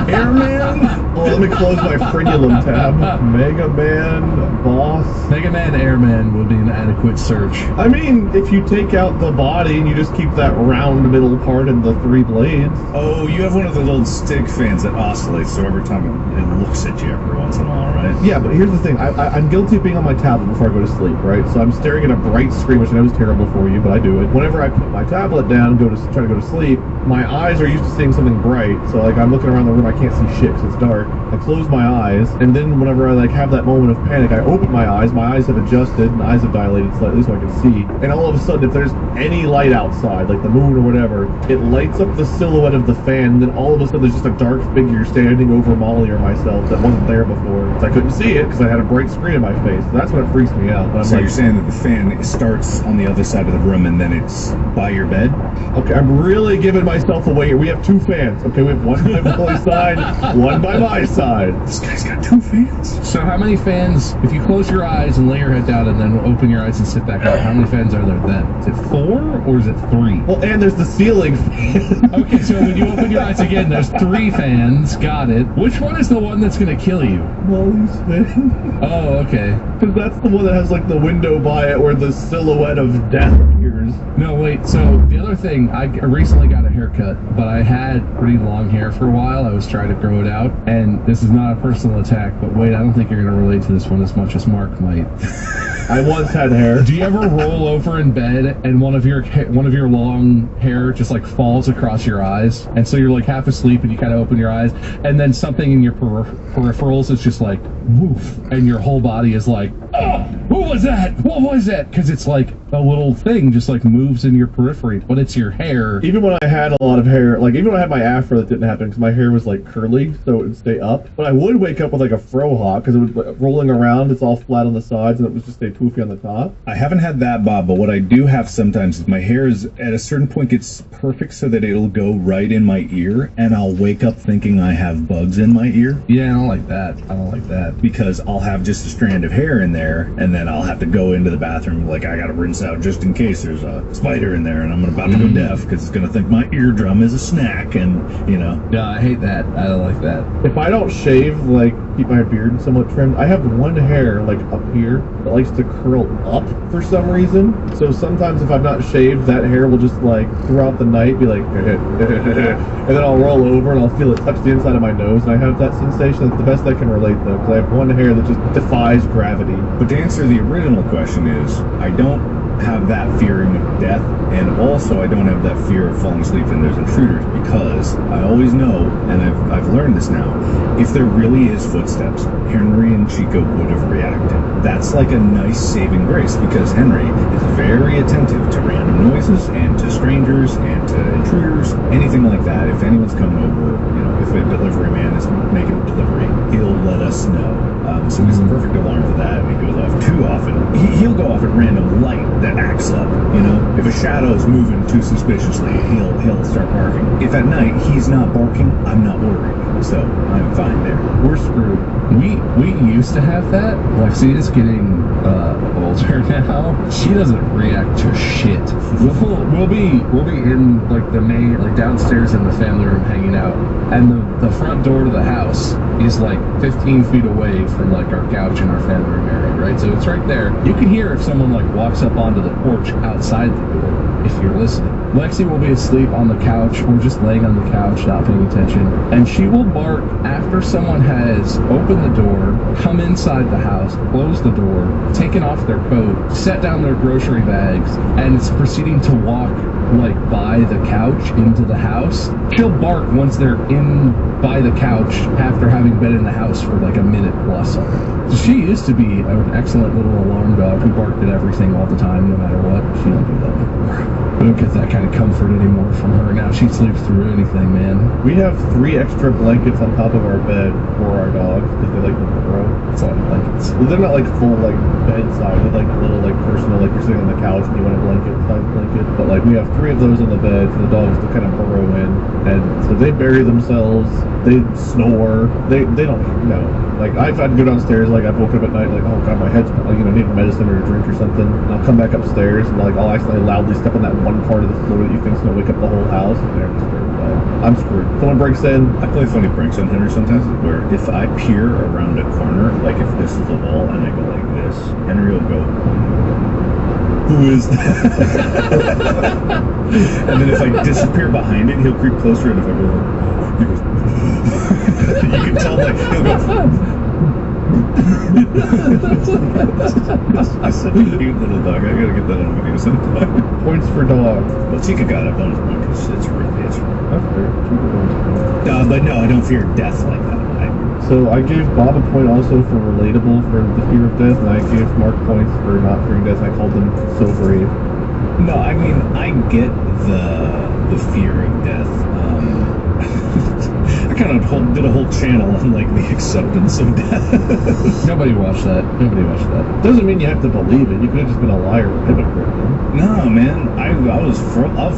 Airman? Oh, let me close my frenulum tab. Mega Man, Boss. Mega Man Airman would be an adequate search. I mean, if you take out the body and you just keep that round middle part and the three blades. Oh, you have one of those old stick fans that oscillates, so every time it looks at you every once in a while, right? Yeah, but here's the thing. I'm guilty of being on my tablet before I go to sleep, right? So I'm staring at a bright screen, which I know is terrible for you, but I do it. Whenever I put my tablet down, try to go to sleep, my eyes are used to seeing something bright. So like I'm looking around the room, I can't see shit because it's dark. I close my eyes, and then whenever I like have that moment of panic, I open my eyes have adjusted, and eyes have dilated slightly so I can see. And all of a sudden, if there's any light outside, like the moon or whatever, it lights up the silhouette of the fan, and then all of a sudden there's just a dark figure standing over Molly or myself that wasn't there before. So I couldn't see it because I had a bright screen in my face. So that's what freaks me out. But I'm So like, you're saying that the fan starts on the other side of the room and then it's by your bed? okay, I'm really giving myself away here. We have two fans. Okay, we have one by Molly's side, one by my side. This guy's got two fans. So how many fans, if you close your eyes and lay your head down and then open your eyes and sit back up, how many fans are there then? Is it 4 or is it 3? Well, and there's the ceiling fan. Okay, so when you open your eyes again, there's 3 fans. Got it. Which one is the one that's going to kill you? Molly's fan. Oh, okay. Because that's the one that has like the window by it where the silhouette of death appears. No, wait. So the other thing, I recently got a haircut, but I had pretty long hair for a while. I was trying to grow it out, and this is not a personal attack, but wait, I don't think you're going to relate to this one as much as Mark might. I once had hair. Do you ever roll over in bed and one of your long hair just like falls across your eyes, and so you're like half asleep and you kind of open your eyes, and then something in your peripherals is just like woof, and your whole body is like, oh, who was that? What was that? Because it's like a little thing just like moves in your periphery, but it's your hair. Even when I had a lot of hair, like even when I had my afro, that didn't happen because my hair was like curly, so it would stay up. But I would wake up with like a fro hawk because it was like, rolling around. It's all flat on the sides, and it was just stay poofy on the top. I haven't had that, Bob, but what I do have sometimes is my hair is at a certain point gets perfect so that it'll go right in my ear, and I'll wake up thinking I have bugs in my ear. Yeah, I don't like that. I don't like that. Because I'll have just a strand of hair in there, and then I'll have to go into the bathroom, like I gotta rinse out just in case there's a spider in there, and I'm about to go deaf because it's gonna think my eardrum is a snack, and you know. Yeah, I hate that. I don't like that. If I don't shave, like keep my beard somewhat trimmed, I have one hair like up here that likes to curl up for some reason. So sometimes if I've not shaved, that hair will just like throughout the night be like and then I'll roll over and I'll feel it touch the inside of my nose, and I have that sensation. That's the best I can relate though, because I have one hair that just defies gravity. But to answer the original question is, I don't have that fearing of death, and also I don't have that fear of falling asleep and there's intruders, because I always know, and I've learned this now, if there really is footsteps, Henry and Chico would have reacted. That's like a nice saving grace, because Henry is very attentive to random noises and to strangers and to intruders, anything like that. If anyone's coming over, you know, if a delivery man is making a delivery, he'll let us know. So he's the perfect alarm for that. He goes off too often. He'll go off at random light that acts up. You know, if a shadow's moving too suspiciously, he'll start barking. If at night he's not barking, I'm not worried. So I'm fine there. We're screwed. We used to have that. Lexi is getting older now. She doesn't react to shit. We'll be in like the main, like downstairs in the family room hanging out, and the front door to the house is like 15 feet away from like our couch and our family room area, right? So it's right there. You can hear if someone like walks up onto the porch outside the door if you're listening. Lexi will be asleep on the couch or just laying on the couch, not paying attention, and she will bark after someone has opened the door, come inside the house, closed the door, taken off their coat, set down their grocery bags, and is proceeding to walk like by the couch into the house. She'll bark once they're in by the couch after having been in the house for like a minute plus already. She used to be an excellent little alarm dog who barked at everything all the time, no matter what. She don't do that anymore. I don't get that kind of comfort anymore from her. Now she sleeps through anything, man. We have 3 extra blankets on top of our bed for our dogs because they like to burrow. That's a lot of blankets. Well, they're not like full like bed size. They're like little like personal, like you're sitting on the couch and you want a blanket, size blanket. But like we have 3 of those on the bed for the dogs to kind of burrow in, and so they bury themselves. They snore. They don't know. Like I've had to go downstairs. Like I've woken up at night like, oh god, my head's like, need medicine or a drink or something. And I'll come back upstairs and like I'll accidentally loudly step on that one part of the floor that you think's gonna wake up the whole house. And they're just very quiet. I'm screwed. Someone breaks in. I play funny pranks on Henry sometimes where if I peer around a corner, like if this is a wall and I go like this, Henry will go, who is that? And then if I disappear behind it, he'll creep closer, and if I go, he goes, you can tell like he'll go. It's such a cute little dog. I gotta get that on video sometime. Points for dog. Well, Chica got a bonus point because it's really That's fair. but no, I don't fear death like that. So I gave Bob a point also for relatable for the fear of death, and I gave Mark points for not fearing death. I called them so brave. No, I mean I get the fear of death. I kind of did a whole channel on like the acceptance of death. Nobody watched that. Doesn't mean you have to believe it. You could have just been a liar or a hypocrite. No, man, I was a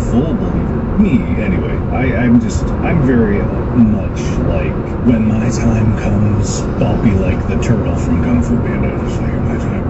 full believer. Me, anyway. I'm very much like when my time comes, I'll be like the turtle from Kung Fu Panda, just like my time.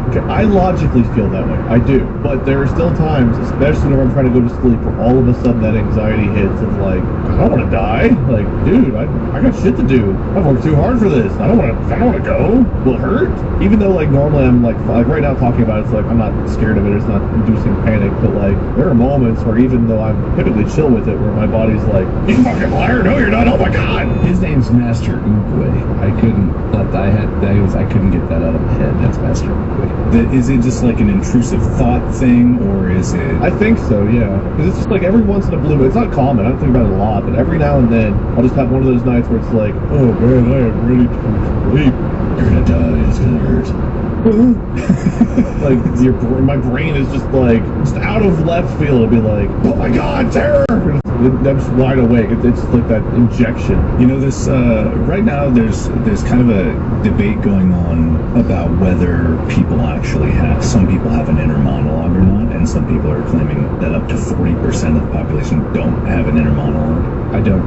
Okay, I logically feel that way. I do. But there are still times, especially when I'm trying to go to sleep, where all of a sudden that anxiety hits of like, I don't want to die. Like, dude, I got shit to do. I've worked too hard for this. I don't want to go. Will it hurt? Even though like normally I'm like right now talking about it, it's like I'm not scared of it. It's not inducing panic. But like there are moments where even though I'm typically chill with it, where my body's like, you fucking liar. No, you're not. Oh my god. His name's Master Oogway. I couldn't get that out of my head. That's Master Oogway. Is it just like an intrusive thought thing, or is it? I think so, yeah. Because it's just like every once in a blue moon. It's not common. I don't think about it a lot, but every now and then I'll just have one of those nights where it's like, oh man, I am ready to sleep. You're gonna die. It's gonna hurt. Like my brain is just like out of left field. It'll be like, oh my god, terror! I'm just wide awake. It's just like that injection. You know, this right now there's kind of a debate going on about whether people actually some people have an inner monologue or not, and some people are claiming that up to 40% of the population don't have an inner monologue. I don't.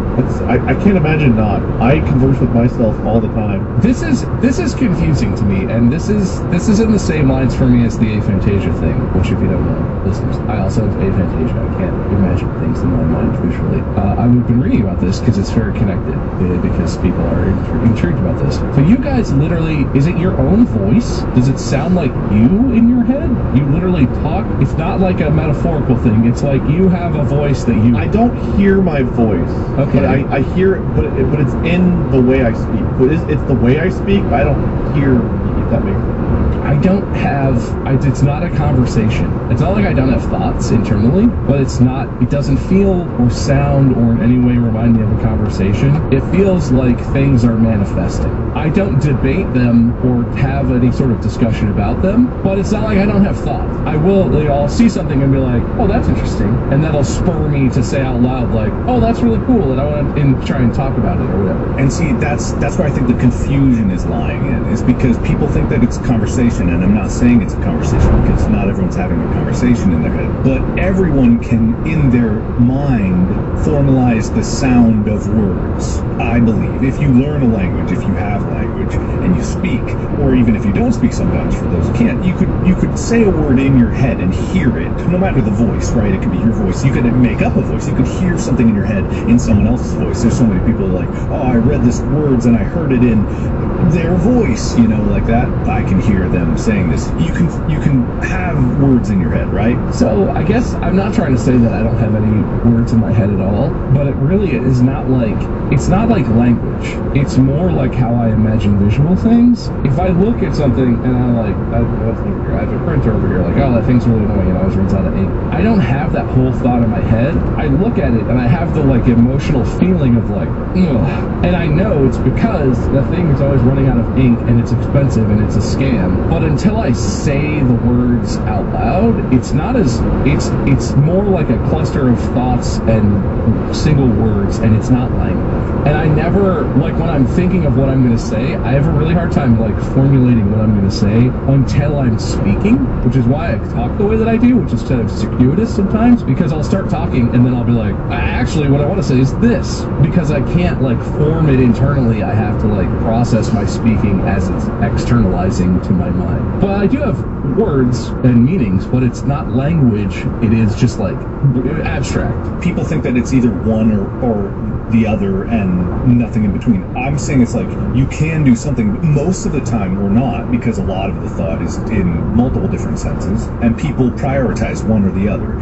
I can't imagine not. I converse with myself all the time. This is confusing to me, and this is in the same lines for me as the aphantasia thing, which if you don't know, listeners, I also have aphantasia. I can't imagine things in my mind visually. I've been reading about this because it's very connected, because people are intrigued about this. So you guys literally, is it your own voice? Does it sound like you in your head? You literally talk? It's not like a metaphorical thing. It's like you have a voice that you... I don't hear my voice. Okay. But I hear it, but it's in the way I speak. But it's the way I speak, but I don't hear me, if that makes sense. It's not a conversation. It's not like I don't have thoughts internally, but it doesn't feel or sound or in any way remind me of a conversation. It feels like things are manifesting. I don't debate them or have any sort of discussion about them, but it's not like I don't have thoughts. I'll see something and be like, oh, that's interesting. And that'll spur me to say out loud like, oh, that's really cool, and I want to try and talk about it or whatever. And see, that's where I think the confusion is lying in, is because people think that it's a conversation, and I'm not saying it's a conversation because not everyone's having a conversation in their head, but everyone can, in their mind, formalize the sound of words. I believe if you learn a language, if you have language, and you speak, or even if you don't speak sometimes, for those who can't, you could say a word in your head and hear it, no matter the voice, right? It could be your voice. You could make up a voice. You could hear something in your head in someone else's voice. There's so many people like, oh, I read this words and I heard it in their voice, like that. I can hear them I'm saying this. You can have words in your head, right? So I guess I'm not trying to say that I don't have any words in my head at all, but it really is not like, it's not like language. It's more like how I imagine visual things. If I look at something and I'm like, what's over here? I have a printer over here, like, oh, that thing's really annoying, and always runs out of ink. I don't have that whole thought in my head. I look at it and I have the like emotional feeling of like, ugh. And I know it's because the thing is always running out of ink and it's expensive and it's a scam. But until I say the words out loud, it's not as, it's more like a cluster of thoughts and single words, and it's not language. And I never, like when I'm thinking of what I'm going to say, I have a really hard time like formulating what I'm going to say until I'm speaking, which is why I talk the way that I do, which is kind of circuitous sometimes, because I'll start talking and then I'll be like, actually what I want to say is this, because I can't like form it internally. I have to like process my speaking as it's externalizing to my mind. But I do have words and meanings, but it's not language. It is just like abstract. People think that it's either one or the other and nothing in between. I'm saying it's like you can do something most of the time or not, because a lot of the thought is in multiple different senses, and people prioritize one or the other,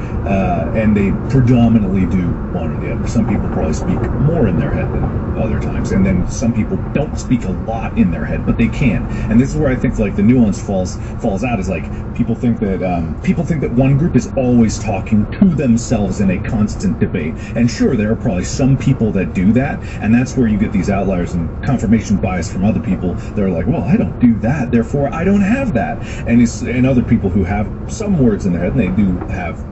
and they predominantly do one or the other. Some people probably speak more in their head than other times, and then some people don't speak a lot in their head, but they can. And this is where I think like the nuance falls out, is like people think that one group is always talking to themselves in a constant debate. And sure, there are probably some people that do that, and that's where you get these outliers and confirmation bias from other people. They're like, well, I don't do that, therefore I don't have that. And other people who have some words in their head, and they do have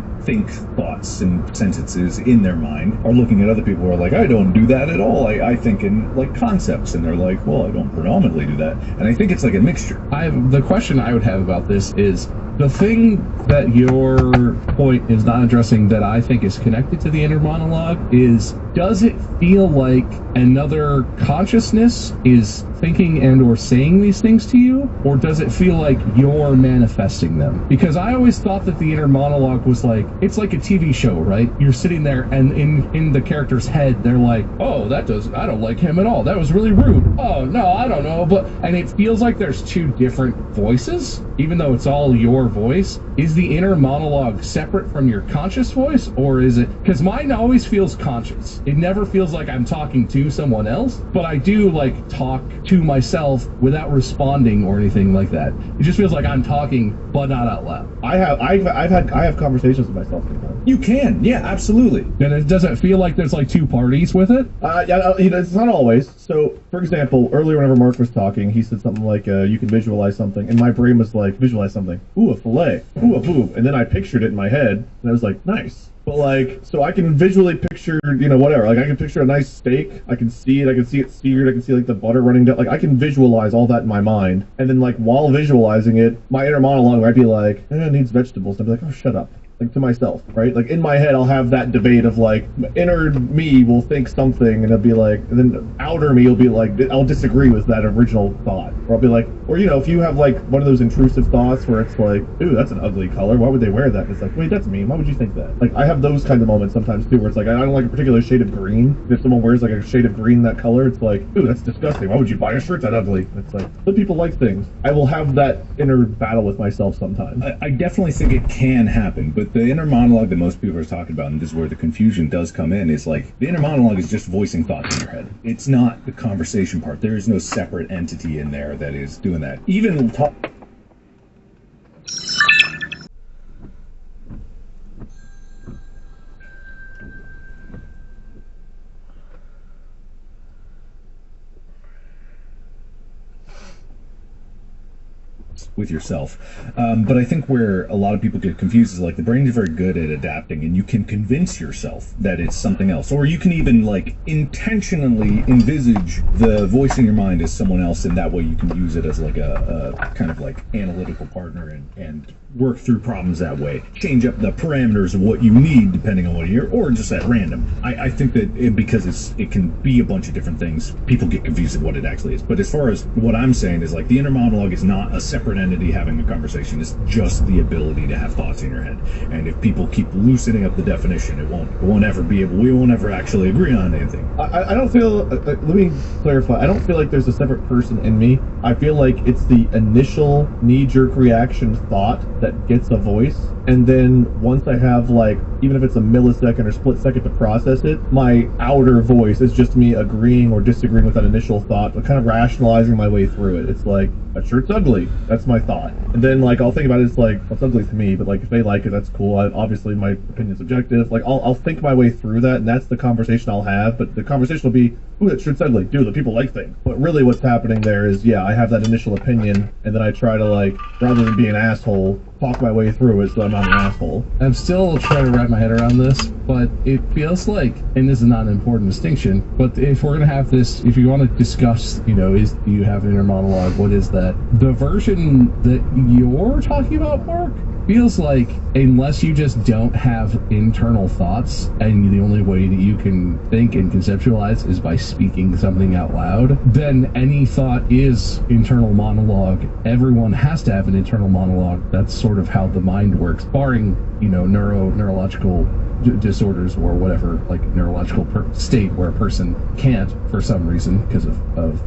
thoughts and sentences in their mind, are looking at other people who are like, I don't do that at all. I think in like concepts, and they're like, well, I don't predominantly do that. And I think it's like a mixture. The question I would have about this is, the thing that your point is not addressing that I think is connected to the inner monologue is, does it feel like another consciousness is thinking and or saying these things to you, or does it feel like you're manifesting them? Because I always thought that the inner monologue was like, it's like a TV show, right? You're sitting there and in the character's head, they're like, oh, I don't like him at all. That was really rude. Oh, no, I don't know. And it feels like there's two different voices, even though it's all your voice. Is the inner monologue separate from your conscious voice, or is it? Because mine always feels conscious. It never feels like I'm talking to someone else, but I do like talk to myself without responding or anything like that. It just feels like I'm talking, but not out loud. I have conversations with myself sometimes. You can, yeah, absolutely. And it doesn't feel like there's like two parties with it. Yeah, it's not always. So, for example, earlier whenever Mark was talking, he said something like, you can visualize something, and my brain was like, visualize something. Ooh, a fillet. Ooh, a boob. And then I pictured it in my head, and I was like, nice. But like, so I can visually picture, whatever. Like, I can picture a nice steak. I can see it seared. I can see like the butter running down. Like, I can visualize all that in my mind. And then like, while visualizing it, my inner monologue might be like, it needs vegetables. And I'd be like, oh, shut up. Like, to myself, right? Like, in my head, I'll have that debate of like, inner me will think something, and it'll be like, and then outer me will be like, I'll disagree with that original thought. Or I'll be like, or if you have like one of those intrusive thoughts where it's like, ooh, that's an ugly color. Why would they wear that? And it's like, wait, that's mean. Why would you think that? Like, I have those kind of moments sometimes too, where it's like, I don't like a particular shade of green. If someone wears like a shade of green that color, it's like, ooh, that's disgusting. Why would you buy a shirt that ugly? It's like, some people like things. I will have that inner battle with myself sometimes. I definitely think it can happen, but the inner monologue that most people are talking about, and this is where the confusion does come in, is like, the inner monologue is just voicing thoughts in your head. It's not the conversation part. There is no separate entity in there that is doing that. Even talk. With yourself. But I think where a lot of people get confused is like, the brain is very good at adapting, and you can convince yourself that it's something else, or you can even like intentionally envisage the voice in your mind as someone else, and that way you can use it as like a kind of like analytical partner and work through problems that way. Change up the parameters of what you need depending on what you hear, or just at random. I think that because it can be a bunch of different things, people get confused at what it actually is. But as far as what I'm saying is like the inner monologue is not a separate entity having a conversation. It's just the ability to have thoughts in your head. And if people keep loosening up the definition, we won't ever actually agree on anything. I don't feel, let me clarify, I don't feel like there's a separate person in me. I feel like it's the initial knee-jerk reaction thought that gets a voice, and then once I have like, even if it's a millisecond or split second to process it, my outer voice is just me agreeing or disagreeing with that initial thought, but kind of rationalizing my way through it. It's like, that shirt's ugly. That's my thought. And then like, I'll think about it, it's like, well, it's ugly to me, but like, if they like it, that's cool. Obviously my opinion's subjective. Like, I'll think my way through that, and that's the conversation I'll have, but the conversation will be, ooh, that shirt's ugly. Dude, the people like things. But really what's happening there is, yeah, I have that initial opinion, and then I try to like, rather than be an asshole, talk my way through it so I'm not an asshole. I'm still trying to wrap my head around this, but it feels like, and this is not an important distinction, but if we're going to have this, if you want to discuss, do you have an inner monologue, what is that? The version that you're talking about, Mark, feels like unless you just don't have internal thoughts and the only way that you can think and conceptualize is by speaking something out loud, then any thought is internal monologue. Everyone has to have an internal monologue. That's sort of how the mind works, barring, neurological disorders or whatever, like neurological state where a person can't for some reason because of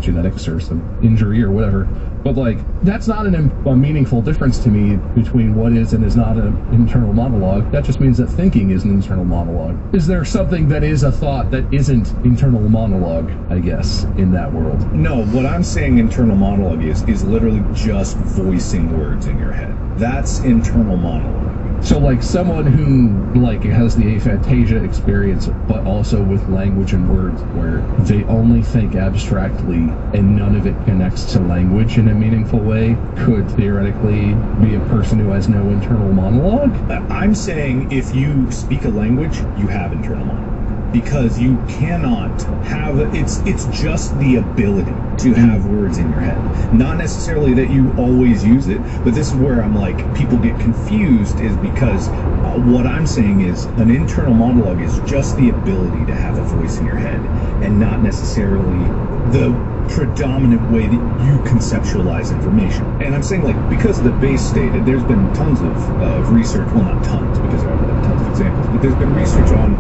genetics or some injury or whatever. But like, that's not a meaningful difference to me between what is and is not an internal monologue. That just means that thinking is an internal monologue. Is there something that is a thought that isn't internal monologue, I guess, in that world? No, what I'm saying internal monologue is literally just voicing words in your head. That's internal monologue. So like someone who like has the aphantasia experience, but also with language and words where they only think abstractly and none of it connects to language in a meaningful way, could theoretically be a person who has no internal monologue? I'm saying if you speak a language, you have internal monologue. Because you cannot have, it's just the ability to have words in your head. Not necessarily that you always use it, but this is where I'm like, people get confused is because what I'm saying is an internal monologue is just the ability to have a voice in your head and not necessarily the predominant way that you conceptualize information. And I'm saying like, because of the base state, there's been tons of research, well not tons because I have tons of examples, but there's been research on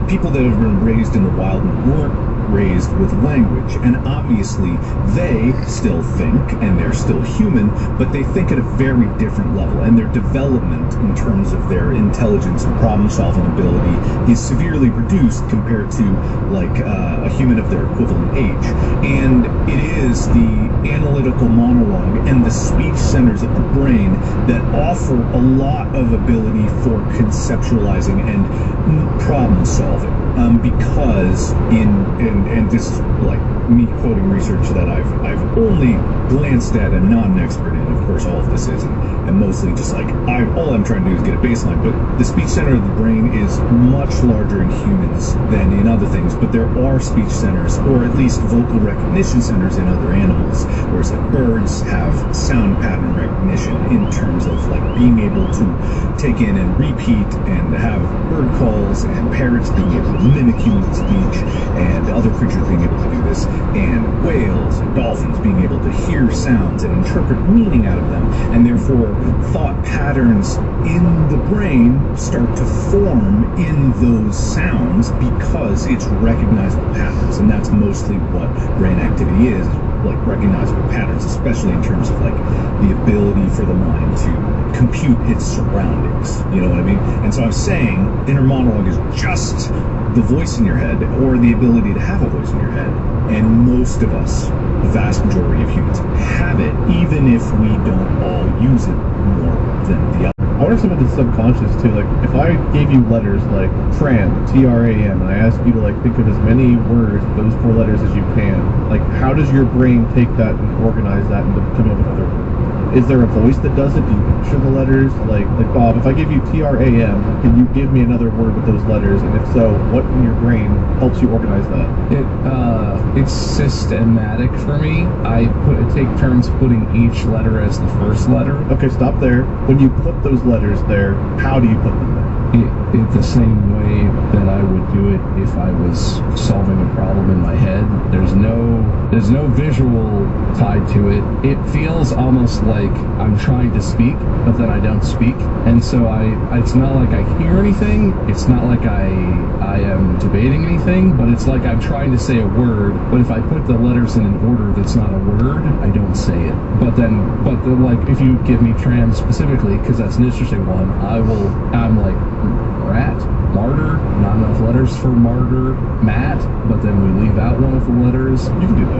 people that have been raised in the wild and weren't raised with language, and obviously they still think and they're still human, but they think at a very different level, and their development in terms of their intelligence and problem solving ability is severely reduced compared to like a human of their equivalent age. And it is the analytical monologue and the speech centers of the brain that offer a lot of ability for conceptualizing and problem solving, because and this is like me quoting research that I've only glanced at and not an expert in. Of course, all of this is, and mostly just like all I'm trying to do is get a baseline. But the speech center of the brain is much larger in humans than in other things. But there are speech centers, or at least vocal recognition centers, in other animals. Whereas like birds have sound pattern recognition in terms of like being able to take in and repeat and have bird calls, and parrots being able to mimic human speech, and other creatures being able to do this, and whales and dolphins being able to hear sounds and interpret meaning out of them, and therefore thought patterns in the brain start to form in those sounds because it's recognizable patterns. And that's mostly what brain activity is, like recognizable patterns, especially in terms of like the ability for the mind to compute its surroundings, you know what I mean? And so I'm saying inner monologue is just the voice in your head, or the ability to have a voice in your head. And most of us, the vast majority of humans, have it, even if we don't all use it more than the other. I wonder if some of it's subconscious too. Like, if I gave you letters like Tram, T-R-A-M, and I asked you to like think of as many words, those 4 letters as you can, like, how does your brain take that and organize that into coming up with other words? is there a voice that does it? Do you picture the letters? Like Bob, if I give you TRAM, can you give me another word with those letters? And if so, what in your brain helps you organize that? It's systematic for me. I take turns putting each letter as the first letter. Okay, stop there. When you put those letters there, how do you put them there? It the same way that I would do it if I was solving a problem in my head. There's no visual tied to it. It feels almost like I'm trying to speak, but then I don't speak. And so it's not like I hear anything. It's not like I am debating anything, but it's like I'm trying to say a word, but if I put the letters in an order that's not a word, I don't say it. But then like, if you give me tram specifically, because that's an interesting one, I'm like, rat, martyr, not enough letters for martyr, Matt, but then we leave out one of the letters. You can do that.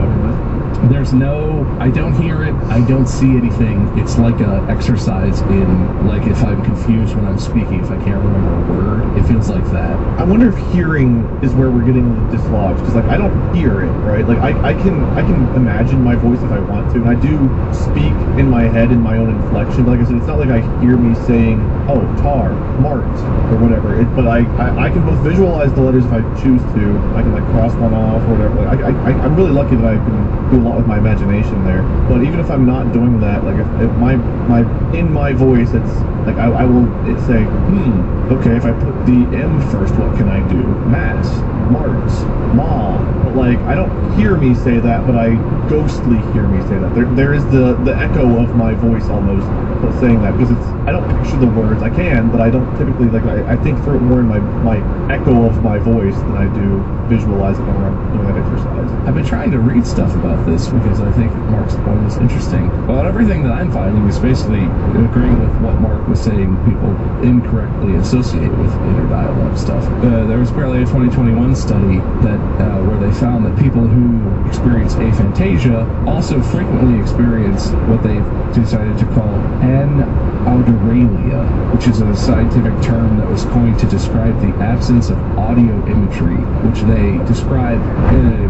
I don't hear it, I don't see anything. It's like an exercise in, like, if I'm confused when I'm speaking, if I can't remember a word, it feels like that. I wonder if hearing is where we're getting dislodged, because, like, I don't hear it, right? Like, I can imagine my voice if I want to, and I do speak in my head in my own inflection, but like I said, it's not like I hear me saying, oh, tar, mart, or whatever, but I can both visualize the letters if I choose to. I can, like, cross one off or whatever. Like, I'm really lucky that I can do a lot with my imagination there. But even if I'm not doing that, like, if in my voice, it's like I will say, okay, if I put the M first, what can I do? Matt, Mart, Ma. But, like, I don't hear me say that, but I ghostly hear me say that. There is the echo of my voice almost saying that, because I don't picture the words. I can, but I don't typically, like, I think through it more in my echo of my voice than I do visualize it when I'm doing that exercise. I've been trying to read stuff about this because I think Mark's point is interesting. Well, everything that I'm finding is basically agreeing with what Mark was saying people incorrectly associate with inner dialogue stuff. There was apparently a 2021 study that where they found that people who experience aphantasia also frequently experience what they decided to call anaudiralia, which is a scientific term that was coined to describe the absence of audio imagery, which they describe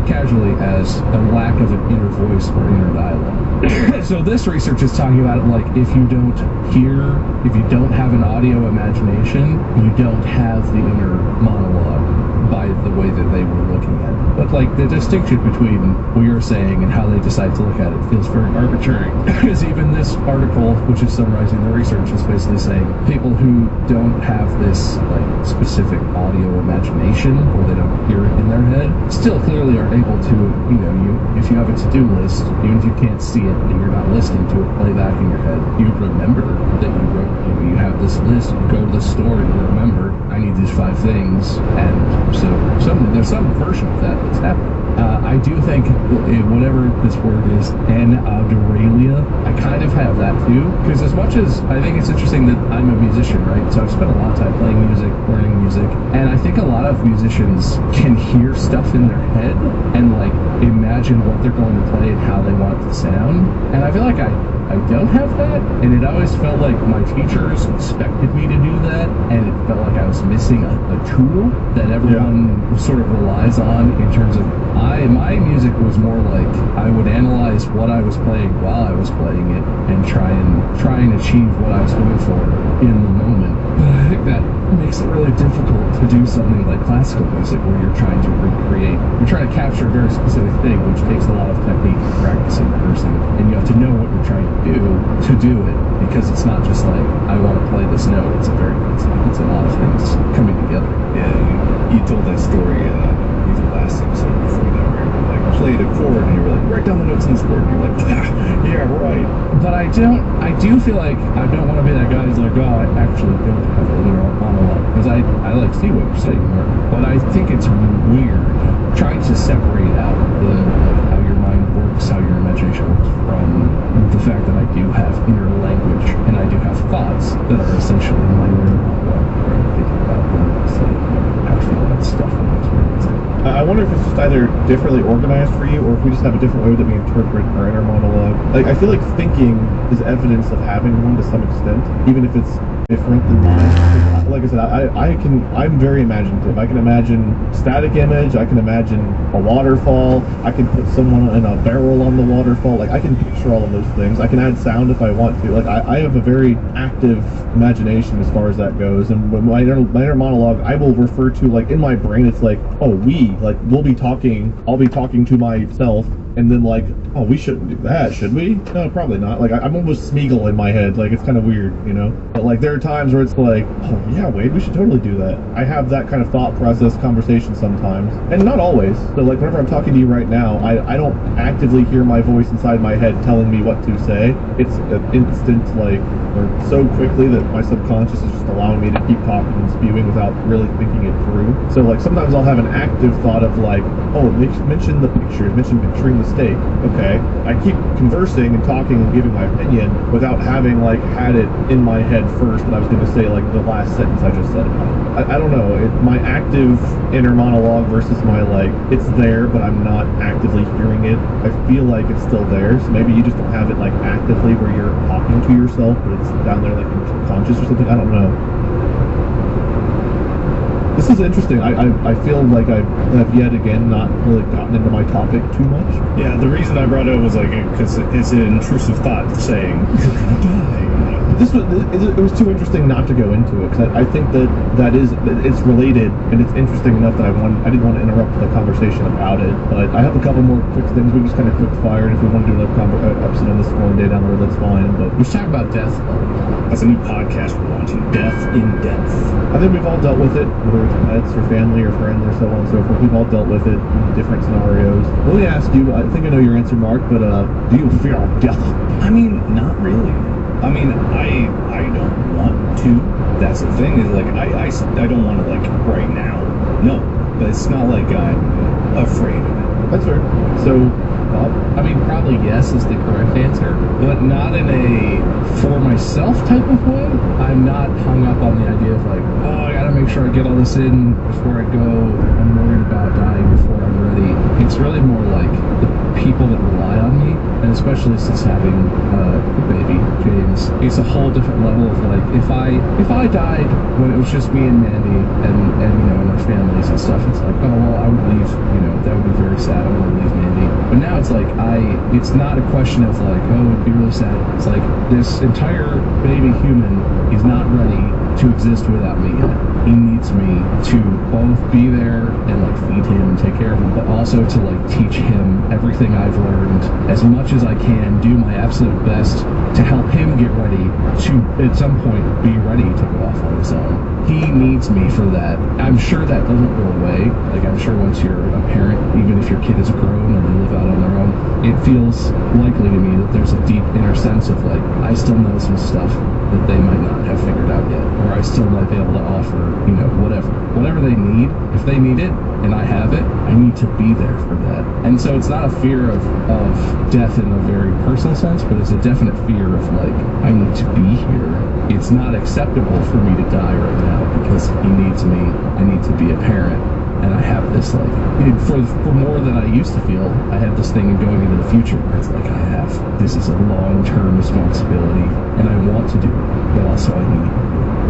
casually as a lack of an inner voice or inner dialogue. So this research is talking about it like, if you don't have an audio imagination, you don't have the inner monologue by the way that they were looking at it. But, like, the distinction between what you're saying and how they decide to look at it feels very arbitrary. Because even this article, which is summarizing the research, is basically saying people who don't have this, like, specific audio imagination, or they don't hear it in their head, still clearly are able to, if you have a to-do list, even if you can't see it and you're not listening to it play back in your head, you remember that you wrote, you have this list, you go to the store and you remember, I need these 5 things, and so there's some version of that that's happening. I do think, whatever this word is, anaudiralia, I kind of have that too, because as much as I think it's interesting that I'm a musician, right, so I've spent a lot of time playing music, learning music, and I think a lot of musicians can hear stuff in their head and, like, imagine what they're going to play and how they want it to sound, and I feel like I don't have that, and it always felt like my teachers expected me to do that, and it felt like I was missing a tool that everyone sort of relies on in terms of, my music was more like, I would analyze what I was playing while I was playing it, and try and achieve what I was going for in the moment. But I think that makes it really difficult to do something like classical music, where you're trying to capture a very specific thing, which takes a lot of technique and practice and rehearsing, and you have to know what you're trying to do it, because it's not just like, I want to play this note. It's a lot of things coming together. Yeah, you told that story even last episode before that, where you like played a chord and you were like, write down the notes on this chord, and you're like, yeah, right. But I do feel like I don't want to be that guy who's like, oh, I actually don't have an inner monologue, because I like see what you're saying, Mark, but I think it's weird trying to separate out how your mind works, how your imagination works, from the fact that I do have inner language and I do have thoughts that are essentially my inner monologue, where I'm thinking about what I'm saying, how I feel about stuff I'm experiencing. I wonder if it's just either differently organized for you, or if we just have a different way that we interpret our inner monologue. Like, I feel like thinking is evidence of having one to some extent, even if it's different than mine. like I said, I'm very imaginative. I can imagine static image. I can imagine a waterfall. I can put someone in a barrel on the waterfall. Like, I can picture all of those things. I can add sound if I want to. Like, I have a very active imagination as far as that goes. And when my inner monologue, I will refer to, like, in my brain, it's like, oh, we'll be talking. I'll be talking to myself. And then, like, oh, we shouldn't do that, should we? No, probably not. Like, I'm almost Smeagol in my head. Like, it's kind of weird, you know? But, like, there are times where it's like, oh, yeah, Wade, we should totally do that. I have that kind of thought process conversation sometimes. And not always. So, like, whenever I'm talking to you right now, I don't actively hear my voice inside my head telling me what to say. It's an instant, like, or so quickly that my subconscious is just allowing me to keep talking and spewing without really thinking it through. So, like, sometimes I'll have an active thought of, like, oh, mention the picture, mention picturing the steak. Okay, I keep conversing and talking and giving my opinion without having, like, had it in my head first that I was going to say, like, the last sentence I just said. I don't know, my active inner monologue versus my, like, it's there but I'm not actively hearing it. I feel like it's still there, so maybe you just don't have it, like, actively where you're talking to yourself, but it's down there, like, in your subconscious or something. I don't know. This is interesting. I feel like I have yet again not really gotten into my topic too much. Yeah, the reason I brought it up was like because it's an intrusive thought saying you're gonna die. It was too interesting not to go into it because I think it's related and it's interesting enough that I didn't want to interrupt the conversation about it. But I have a couple more quick things. We just kind of quick fire, and if we want to do another episode on this one day down the road, that's fine. But Let's talk about death. That's a new podcast we're launching, Death in Depth. I think we've all dealt with it, whether it's pets or family or friends or so on and so forth. We've all dealt with it in different scenarios. Let me ask you, I think I know your answer, Mark, but do you fear death? I mean, not really. I mean, I don't want to. That's the thing, is like I don't want to, like, right now. No. But it's not like I'm afraid of it. That's fair. So, Bob? I mean, probably yes is the correct answer, but not in a for myself type of way. I'm not hung up on the idea of, like, oh, I gotta make sure I get all this in before I go. I'm worried about dying before I'm ready. It's really more like the people that rely on me, and especially since having a baby, James, it's a whole different level of, like, if I died when it was just me and Mandy and you know, and our families and stuff, it's like, oh, well, I would leave, you know, that would be very sad. I would leave Mandy. But now it's like, it's not a question of, like, oh, it'd be really sad. It's like, this entire baby human is not ready to exist without me yet. He needs me to both be there and, like, feed him and take care of him, but also to, like, teach him everything I've learned as much as I can, do my absolute best to help him get ready to, at some point, be ready to go off on his own. He needs me for that. I'm sure that doesn't go away. Like, I'm sure once you're a parent, even if your kid is grown and they live out on their own, it feels likely to me that there's a deep inner sense of, like, I still know some stuff that they might not have figured out yet, or I still might be able to offer, you know, whatever they need. If they need it and I have it, I need to be there for that. And so it's not a fear of death in a very personal sense, but it's a definite fear of, like, I need to be here. It's not acceptable for me to die right now because he needs me. I need to be a parent. And I have this, like, for more than I used to feel, I have this thing going into the future where it's like, this is a long-term responsibility, and I want to do it, but also I need it.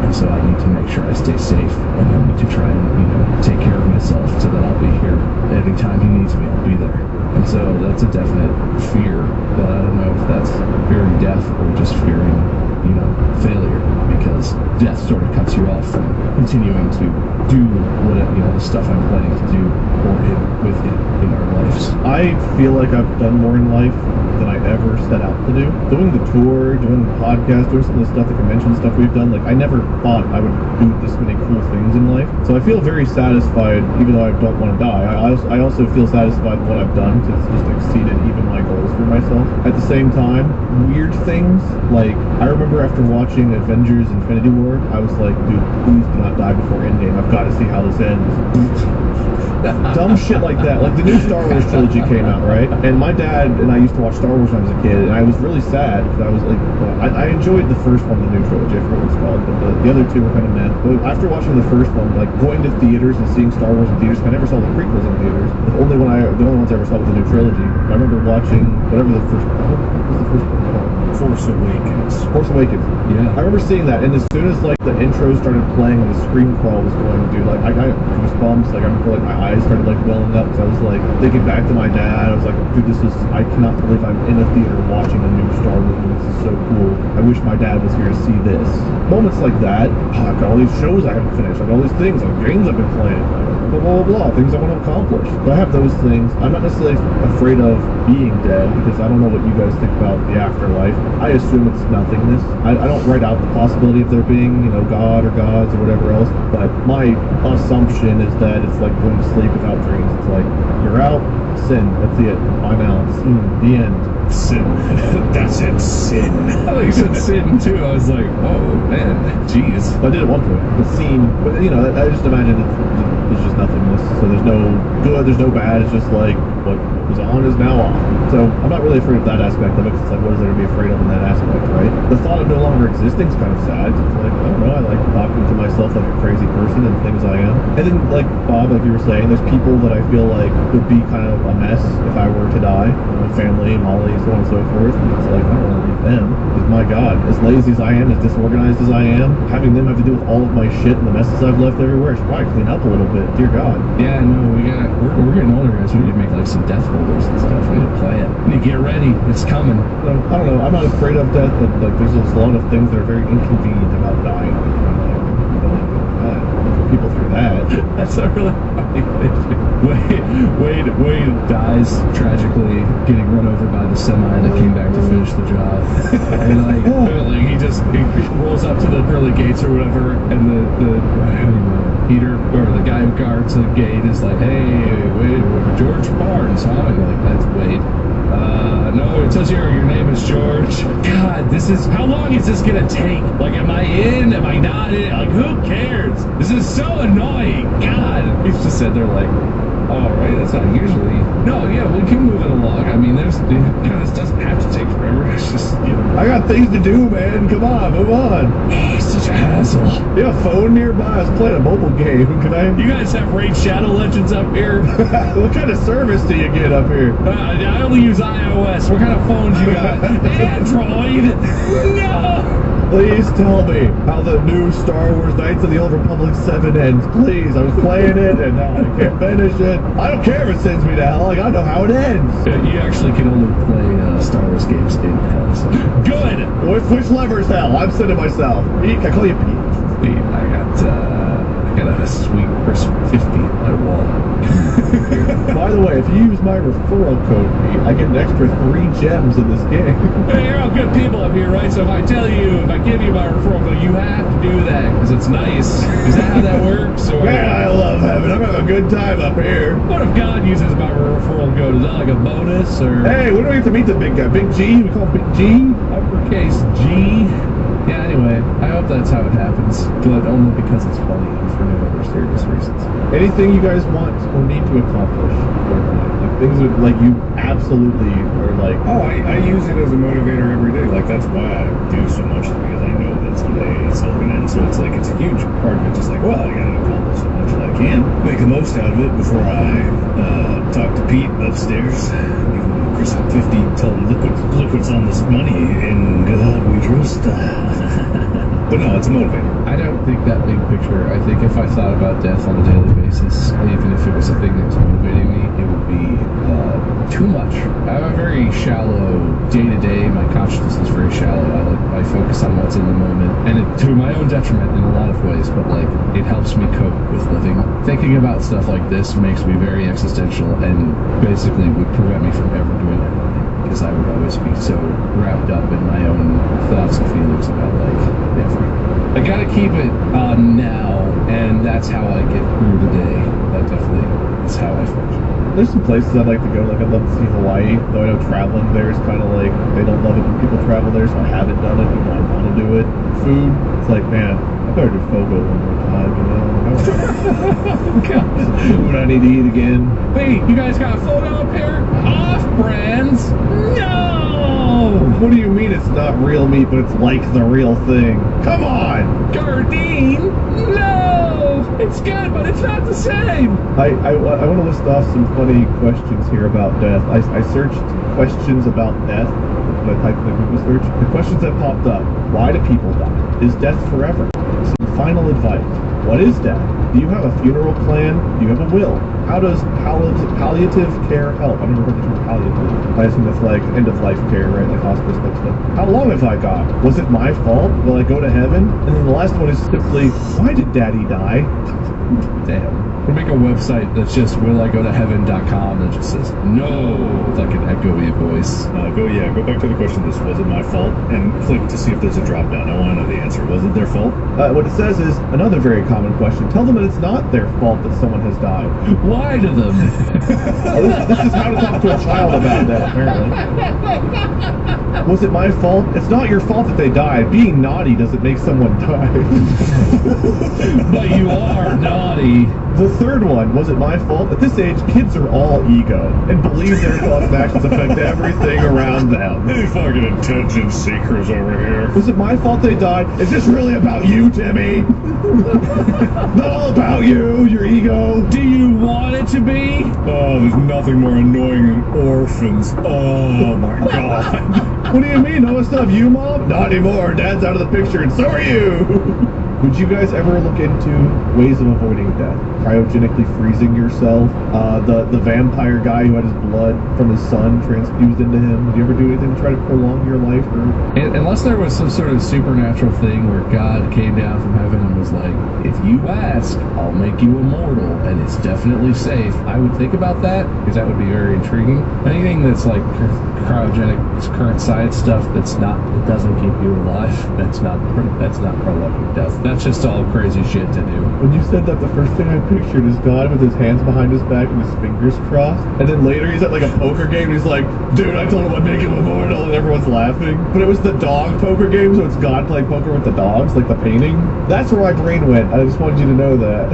And so I need to make sure I stay safe, and I need to try and, you know, take care of myself so that I'll be here. Anytime he needs me, I'll be there. And so that's a definite fear, but I don't know if that's fearing death or just fearing, you know, failure, because death sort of cuts you off from continuing to do what, you know, the stuff I'm planning to do for him, with him in our lives. I feel like I've done more in life than I ever set out to do. Doing the tour, doing the podcast, doing some of the stuff, the convention stuff we've done, like, I never thought I would do this many cool things in life. So I feel very satisfied, even though I don't want to die. I also feel satisfied with what I've done, to just exceeded even my goals for myself. At the same time, weird things, like, I remember after watching Avengers Infinity War, I was like, dude, please do not die before Endgame. I've got to see how this ends. dumb shit like that. Like the new Star Wars trilogy came out, right? And my dad and I used to watch Star Wars when I was a kid, and I was really sad because I was like, I enjoyed the first one, the new trilogy. I forget what it's called, but the other two were kind of meh. But after watching the first one, like going to theaters and seeing Star Wars in theaters, I never saw the prequels in theaters. The only ones I ever saw was the new trilogy. I remember watching whatever the first. What was the first one called? Force Awakens. Force Awakens. Yeah. I remember seeing that, and as soon as like the intro started playing and the screen crawl was going, dude, like I got goosebumps. Like I remember like my eyes started like welling up because I was like thinking back to my dad. I was like, dude, I cannot believe I'm in a theater watching a new Star Wars movie. This is so cool. I wish my dad was here to see this. Moments like that. Oh, I've got all these shows I haven't finished. I've got all these things, like games I've been playing. Blah, blah, blah, things I want to accomplish. So I have those things. I'm not necessarily afraid of being dead because I don't know what you guys think about the afterlife. I assume it's nothingness. I don't write out the possibility of there being, God or gods or whatever else, but my assumption is that it's like going to sleep without dreams. It's like, you're out, sin, that's it, I'm out, the end. Sin. That's it, sin. I thought you said sin too. I was like, oh man, jeez. I did at one point. The scene, but I just imagine it's just nothingness. So there's no good, there's no bad. It's just like what was on is now off. So I'm not really afraid of that aspect of it. It's like, what is there to be afraid of in that aspect, right? The thought of no longer existing is kind of sad. It's like, I don't know. I like talking to myself like a crazy person and things I am. And then, like Bob, like you were saying, there's people that I feel like would be kind of a mess if I were to die. My family, Molly, so on and so forth. And it's like, I don't want to leave them. Because my God, as lazy as I am, as disorganized as I am, having them have to deal with all of my shit and the messes I've left everywhere, I should probably clean up a little bit. Dear God. Yeah, no, we're getting older, guys. We need to make like some death folders and stuff. We need to plan it. We need to get ready. It's coming. So, I don't know. I'm not afraid of death, but like, there's just a lot of things that are very inconvenient about dying. People through that. That's not really funny. Wade dies tragically getting run over by the semi that came back to finish the job. And he rolls up to the pearly gates or whatever, and the Peter or the guy who guards the gate is like, "Hey, Wade, George Barnes, huh?" And you're like, "That's Wade." No, it says here your name is George. God, how long is this gonna take? Like, am I in? Am I not in? Like, who cares? This is so annoying. God. He's just sitting there like, all right, that's not usually. No, yeah, we can move it along. I mean, this doesn't have to take forever. It's just, I got things to do, man. Come on, move on. Oh, it's such a hassle. You have a phone nearby? I was playing a mobile game. Can I? You guys have Raid Shadow Legends up here? What kind of service do you get up here? I only use iOS. What kind of phones you got? Android? No! Please tell me how the new Star Wars Knights of the Old Republic 7 ends. Please, I was playing it and now I can't finish it. I don't care if it sends me to hell. Like, I know how it ends. You actually can only play Star Wars games in hell. So. Good! Which lever's hell? I'm sending myself. Pete, can I call you Pete? Pete, I got a sweet crisp 50 at a wall. By the way, if you use my referral code, Pete, I get an extra 3 gems in this game. Hey, you're all good people up here, right? So if I give you my referral code, you have to do that because it's nice. Is that how that works? Or, man, I love heaven. I'm having a good time up here. What if God uses my referral code? Is that like a bonus or? Hey, when do we have to meet the big guy? Big G? We call him Big G? Uppercase G. Yeah, anyway, I hope that's how it happens, but only because it's funny and for no other serious reasons. Anything you guys want or need to accomplish, like things that like you absolutely are like. Oh, I use it as a motivator every day. Like that's why I do so much because I know that someday it's all gonna end. So it's like it's a huge part of it. Just like, well, I gotta accomplish so much that I can, make the most out of it before I talk to Pete upstairs. Chris at 50, tell him look what's on this money, in God we trust. But no, it's a motivator. I don't think that big picture. I think if I thought about death on a daily basis, even if it was a thing that was motivating me, it would be too much. I have a very shallow day-to-day. My consciousness is very shallow. I focus on what's in the moment, and to my own detriment in a lot of ways, but like it helps me cope with living. Thinking about stuff like this makes me very existential and basically would prevent me from ever doing anything. Because I would always be so wrapped up in my own thoughts and feelings about like everything. I gotta keep it on now, and that's how I get through the day. That definitely is how I function. There's some places I'd like to go. Like I'd love to see Hawaii, though I know traveling there is kind of like they don't love it when people travel there, so I haven't done it. Even though I want to do it. Food, it's like man, better do Fogo one more time, you know? God. Food I need to eat again. Wait, you guys got a photo up here? Off-brands? No! What do you mean it's not real meat, but it's like the real thing? Come on! Gardine? No! It's good, but it's not the same! I want to list off some funny questions here about death. I searched questions about death when I typed in the Google search. The questions that popped up: why do people die? Is death forever? Some final advice. What is death? Do you have a funeral plan? Do you have a will? How does palliative care help? I've never heard the term palliative. I assume that's like end-of-life care, right? Like hospice type stuff. How long have I got? Was it my fault? Will I go to heaven? And then the last one is simply, why did Daddy die? Damn. We'll make a website that's just willigotoheaven.com that just says no with like an echoey voice. Go back to the question. This was it my fault? And click to see if there's a drop down. I want to know the answer. Was it their fault? What it says is another very common question. Tell them that it's not their fault that someone has died. Lie to them. This is how to talk to a child about that, apparently. Was it my fault? It's not your fault that they died. Being naughty doesn't make someone die. But you are naughty. The third one, was it my fault? At this age, kids are all ego and believe their thoughts and actions affect everything around them. Hey, fucking attention seekers over here. Was it my fault they died? Is this really about you, Timmy? Not all about you, your ego. Do you want it to be? Oh, there's nothing more annoying than orphans. Oh my god. What do you mean? No, it's not you, Mom? Not anymore. Dad's out of the picture, and so are you. Would you guys ever look into ways of avoiding death? Cryogenically freezing yourself? The vampire guy who had his blood from his son transfused into him? Would you ever do anything to try to prolong your life? Unless there was some sort of supernatural thing where God came down from heaven and was like, if you ask, I'll make you immortal, and it's definitely safe. I would think about that, because that would be very intriguing. Anything that's like cryogenic, current science stuff that doesn't keep you alive, that's not prolonging death. That's just all crazy shit to do. When you said that, the first thing I pictured is God with his hands behind his back and his fingers crossed. And then later he's at like a poker game and he's like, dude, I told him I'd make him immortal, and everyone's laughing. But it was the dog poker game, so it's God playing poker with the dogs, like the painting. That's where my brain went. I just wanted you to know that.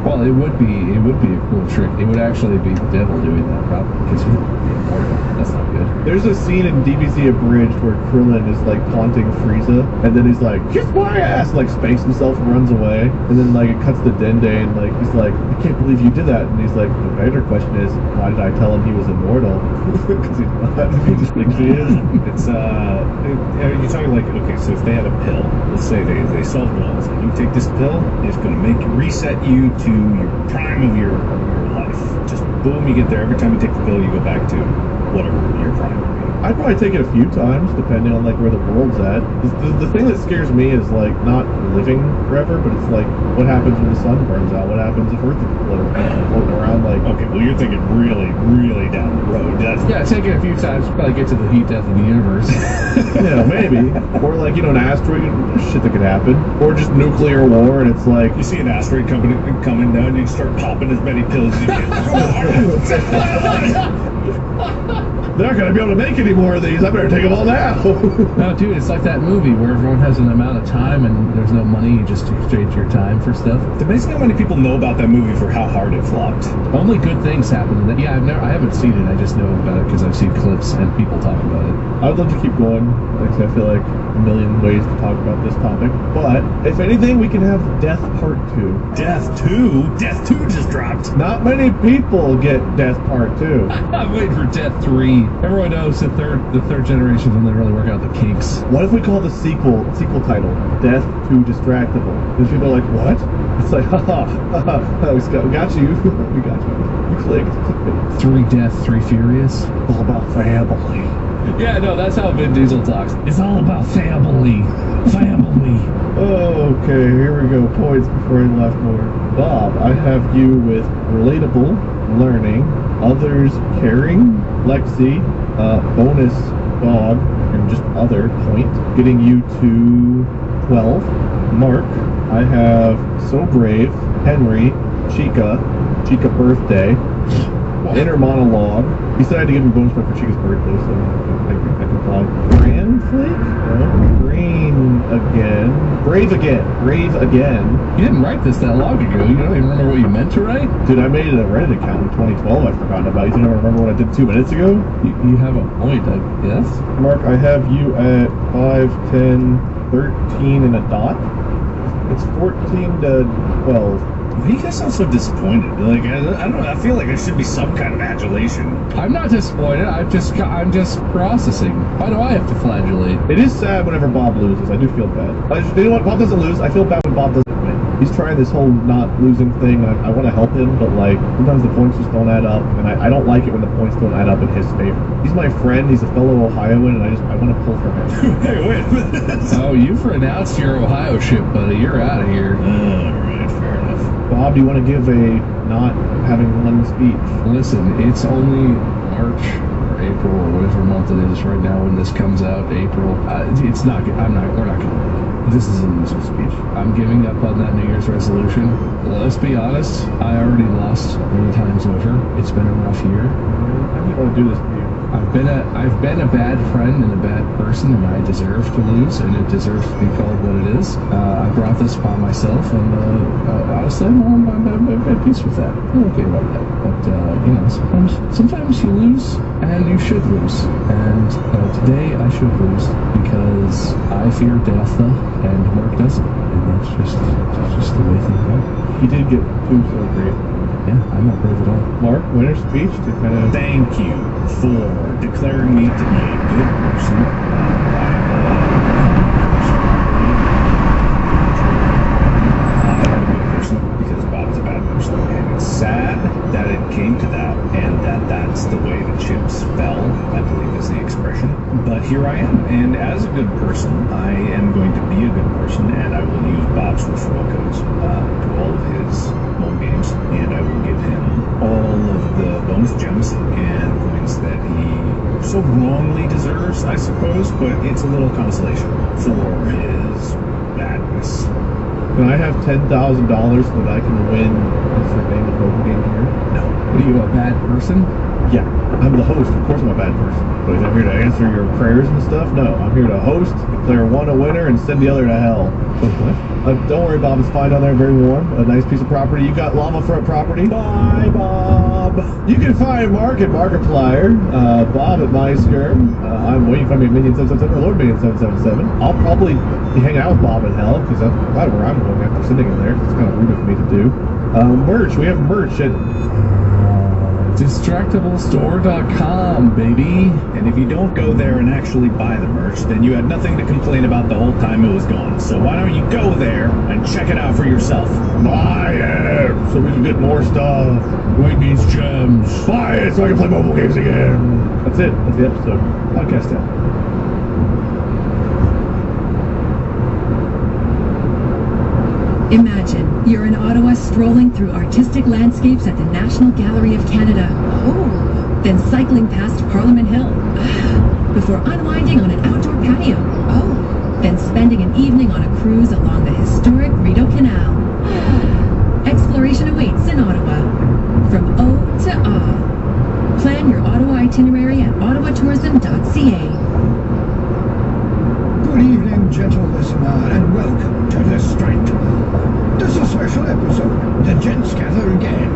Well, it would be a cool trick. It would actually be the devil doing that, probably, because he would be immortal. That's not good. There's a scene in DBZ Abridged where Krillin is like taunting Frieza, and then he's like, kiss my ass, like spanks himself and runs away. And then like it cuts to Dende, and like he's like, I can't believe you did that. And he's like, the better question is, why did I tell him he was immortal? Because he's not. He just thinks he is. It's you're talking like, okay, so if they had a pill, let's say they solved it all. It's like, you take this pill, it's going to reset you to your prime of your life. Just boom, you get there. Every time you take the pill, you go back to whatever your prime would be. I'd probably take it a few times, depending on like where the world's at. The thing that scares me is like not living forever, but it's like what happens when the sun burns out? What happens if Earth explodes? Floating around like. Okay, well you're thinking really, really down the road. Yeah, take it a few times, probably get to the heat death of the universe. Yeah, maybe. Or like, an asteroid, shit that could happen. Or just nuclear war, and it's like you see an asteroid coming down, you start popping as many pills as you can. they're not gonna be able to make any more of these. I better take them all now. No, dude, it's like that movie where everyone has an amount of time and there's no money. You just exchange your time for stuff. It's amazing how many people know about that movie for how hard it flopped. Only good things happen in that. Yeah, I haven't seen it. I just know about it because I've seen clips and people talk about it. I'd love to keep going. I feel like a million ways to talk about this topic. But if anything, we can have Death Part 2. Death 2? Death 2 just dropped. Not many people get Death Part 2. I'm waiting for Death 3. Everyone knows the third generation when they really work out the kinks. What if we call the sequel title Death 2 Distractable? Because people are like, what? It's like, haha, we got you. We got you. You clicked. 3 Death, 3 Furious. All about family. Yeah, no, that's how Vin Diesel talks. It's all about family. Family. Okay, here we go. Points before I left more. Bob, I have you with relatable, learning, others caring, Lexi, bonus dog, and just other point, getting you to 12. Mark, I have so brave, Henry, Chica birthday, Inner monologue. He said I had to give him a bonus point for Chica's birthday, so I complied. Bran flake? No. Brain again. Brave again. Brave again. You didn't write this that long ago. You don't even remember what you meant to write? Dude, I made a Reddit account in 2012 I've forgotten about. You think I remember what I did 2 minutes ago? You have a point, I guess. Mark, I have you at 5, 10, 13 and a dot. It's 14 to 12. Why do you guys sound so disappointed? Like, I don't know, I feel like there should be some kind of adulation. I'm not disappointed. I'm just processing. Why do I have to flagellate? It is sad whenever Bob loses. I do feel bad. You know what? Bob doesn't lose. I feel bad when Bob doesn't win. He's trying this whole not losing thing. I want to help him, but like sometimes the points just don't add up, and I don't like it when the points don't add up in his favor. He's my friend. He's a fellow Ohioan, and I want to pull for him. Hey, wait a minute. Oh, you've renounced your Ohio ship, buddy. You're out of here. Alright, fair enough. Bob, do you want to give a not having one speech? Listen, it's only March or April or whatever month it is right now when this comes out. April. It's not. We're not going to. This is a loser speech. I'm giving up on that New Year's resolution. Let's be honest. I already lost many times over. It's been a rough year. I didn't want to do this to you. I've been a bad friend and a bad person, and I deserve to lose, and it deserves to be called what it is. I brought this upon myself, and honestly, I'm at peace with that. I'm okay about that. But you know, sometimes you lose, and you should lose. And today I should lose because I fear death, and Mark doesn't, and that's just the way things go. He did get 2 so great. Yeah, I'm not brave at all. Mark, winner's speech to kind of... Thank you for declaring me to be a good person. Because Bob's a bad person. And it's sad that it came to that, and that's the way the chips fell, I believe is the expression. But here I am, and as a good person, I am going to be a good person, and I will use Bob's referral codes to all of his home games, and I will give him all of the bonus gems and points that he so wrongly deserves, I suppose, but it's a little consolation for his badness. Can I have $10,000 so that I can win what's her name, the poker game here? No. What are you, a bad person? Yeah, I'm the host. Of course I'm a bad person. But I'm here to answer your prayers and stuff? No, I'm here to host, declare one a winner, and send the other to hell. Don't worry, Bob. It's fine down there. Very warm. A nice piece of property. You got llama front property. Bye, Bob. You can find Mark at Markiplier. Bob at MySkirm. I'm waiting for me at Minion777 or Lord Minion777. I'll probably hang out with Bob in hell because that's probably where I'm going after sitting in there. It's kind of rude of me to do. Merch. We have merch at Distractiblestore.com, baby. And if you don't go there and actually buy the merch, then you had nothing to complain about the whole time it was gone. So why don't you go there and check it out for yourself? buy it so we can get more stuff. White means gems. Buy it so I can play mobile games again. That's it. That's the episode. Podcast out. Imagine you're in Ottawa strolling through artistic landscapes at the National Gallery of Canada. Oh. Then cycling past Parliament Hill. Before unwinding on an outdoor patio. Oh. Then spending an evening on a cruise along the historic Rideau Canal. Exploration awaits in Ottawa. From O to Ah. Plan your Ottawa itinerary at ottawatourism.ca. Good evening, gentle listener, and welcome to The Strike. This is a special episode. The gents gather again.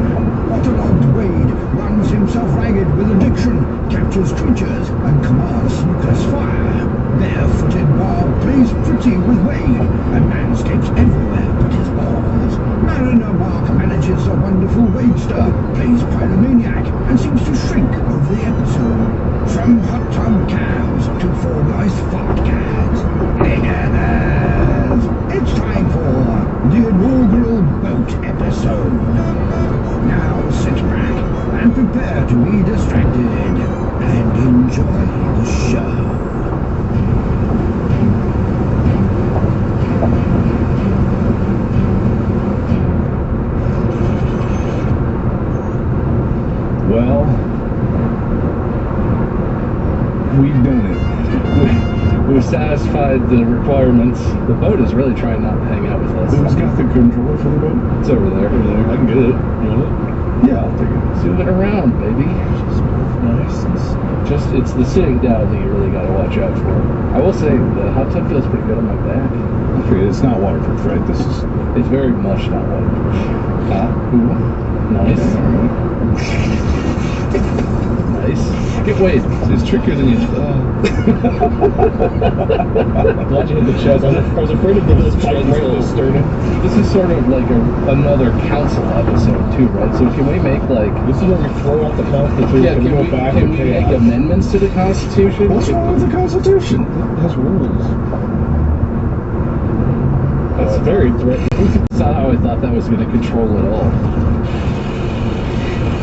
Waterlogged Wade runs himself ragged with addiction, captures creatures, and commands smokeless fire. Barefooted Bob plays pretty with Wade, and manscapes everywhere but his balls. Mariner Mark manages a wonderful Wadester, plays pyromaniac, and seems to shrink over the episode. From hot tub cams to formalized fart gags. Together, it's time for the inaugural boat episode. Now sit back and prepare to be distracted and enjoy the show. Well, we've done it. We've satisfied the requirements. The boat is really trying not to hang out with us. Who's got the controller for the boat? It's over there. I can get it. You want it? Yeah, I'll take it. Zoom it around, baby. Nice. It's the sitting down that you really got to watch out for. I will say the hot tub feels pretty good on my back. Okay, it's not waterproof, right? This is. It's very much not waterproof. Ooh, nice. Nice. Get Wade. It's trickier than you thought. Glad you hit the chest. I was afraid of this pipe right in the sternum. This is sort of like another council episode too, right? So can we make like This is where we throw out the Constitution and can go we back can and we chaos. make amendments to the Constitution? What's wrong with the Constitution? It has rules. That's very threatening. That's not how I thought that was going to control it all.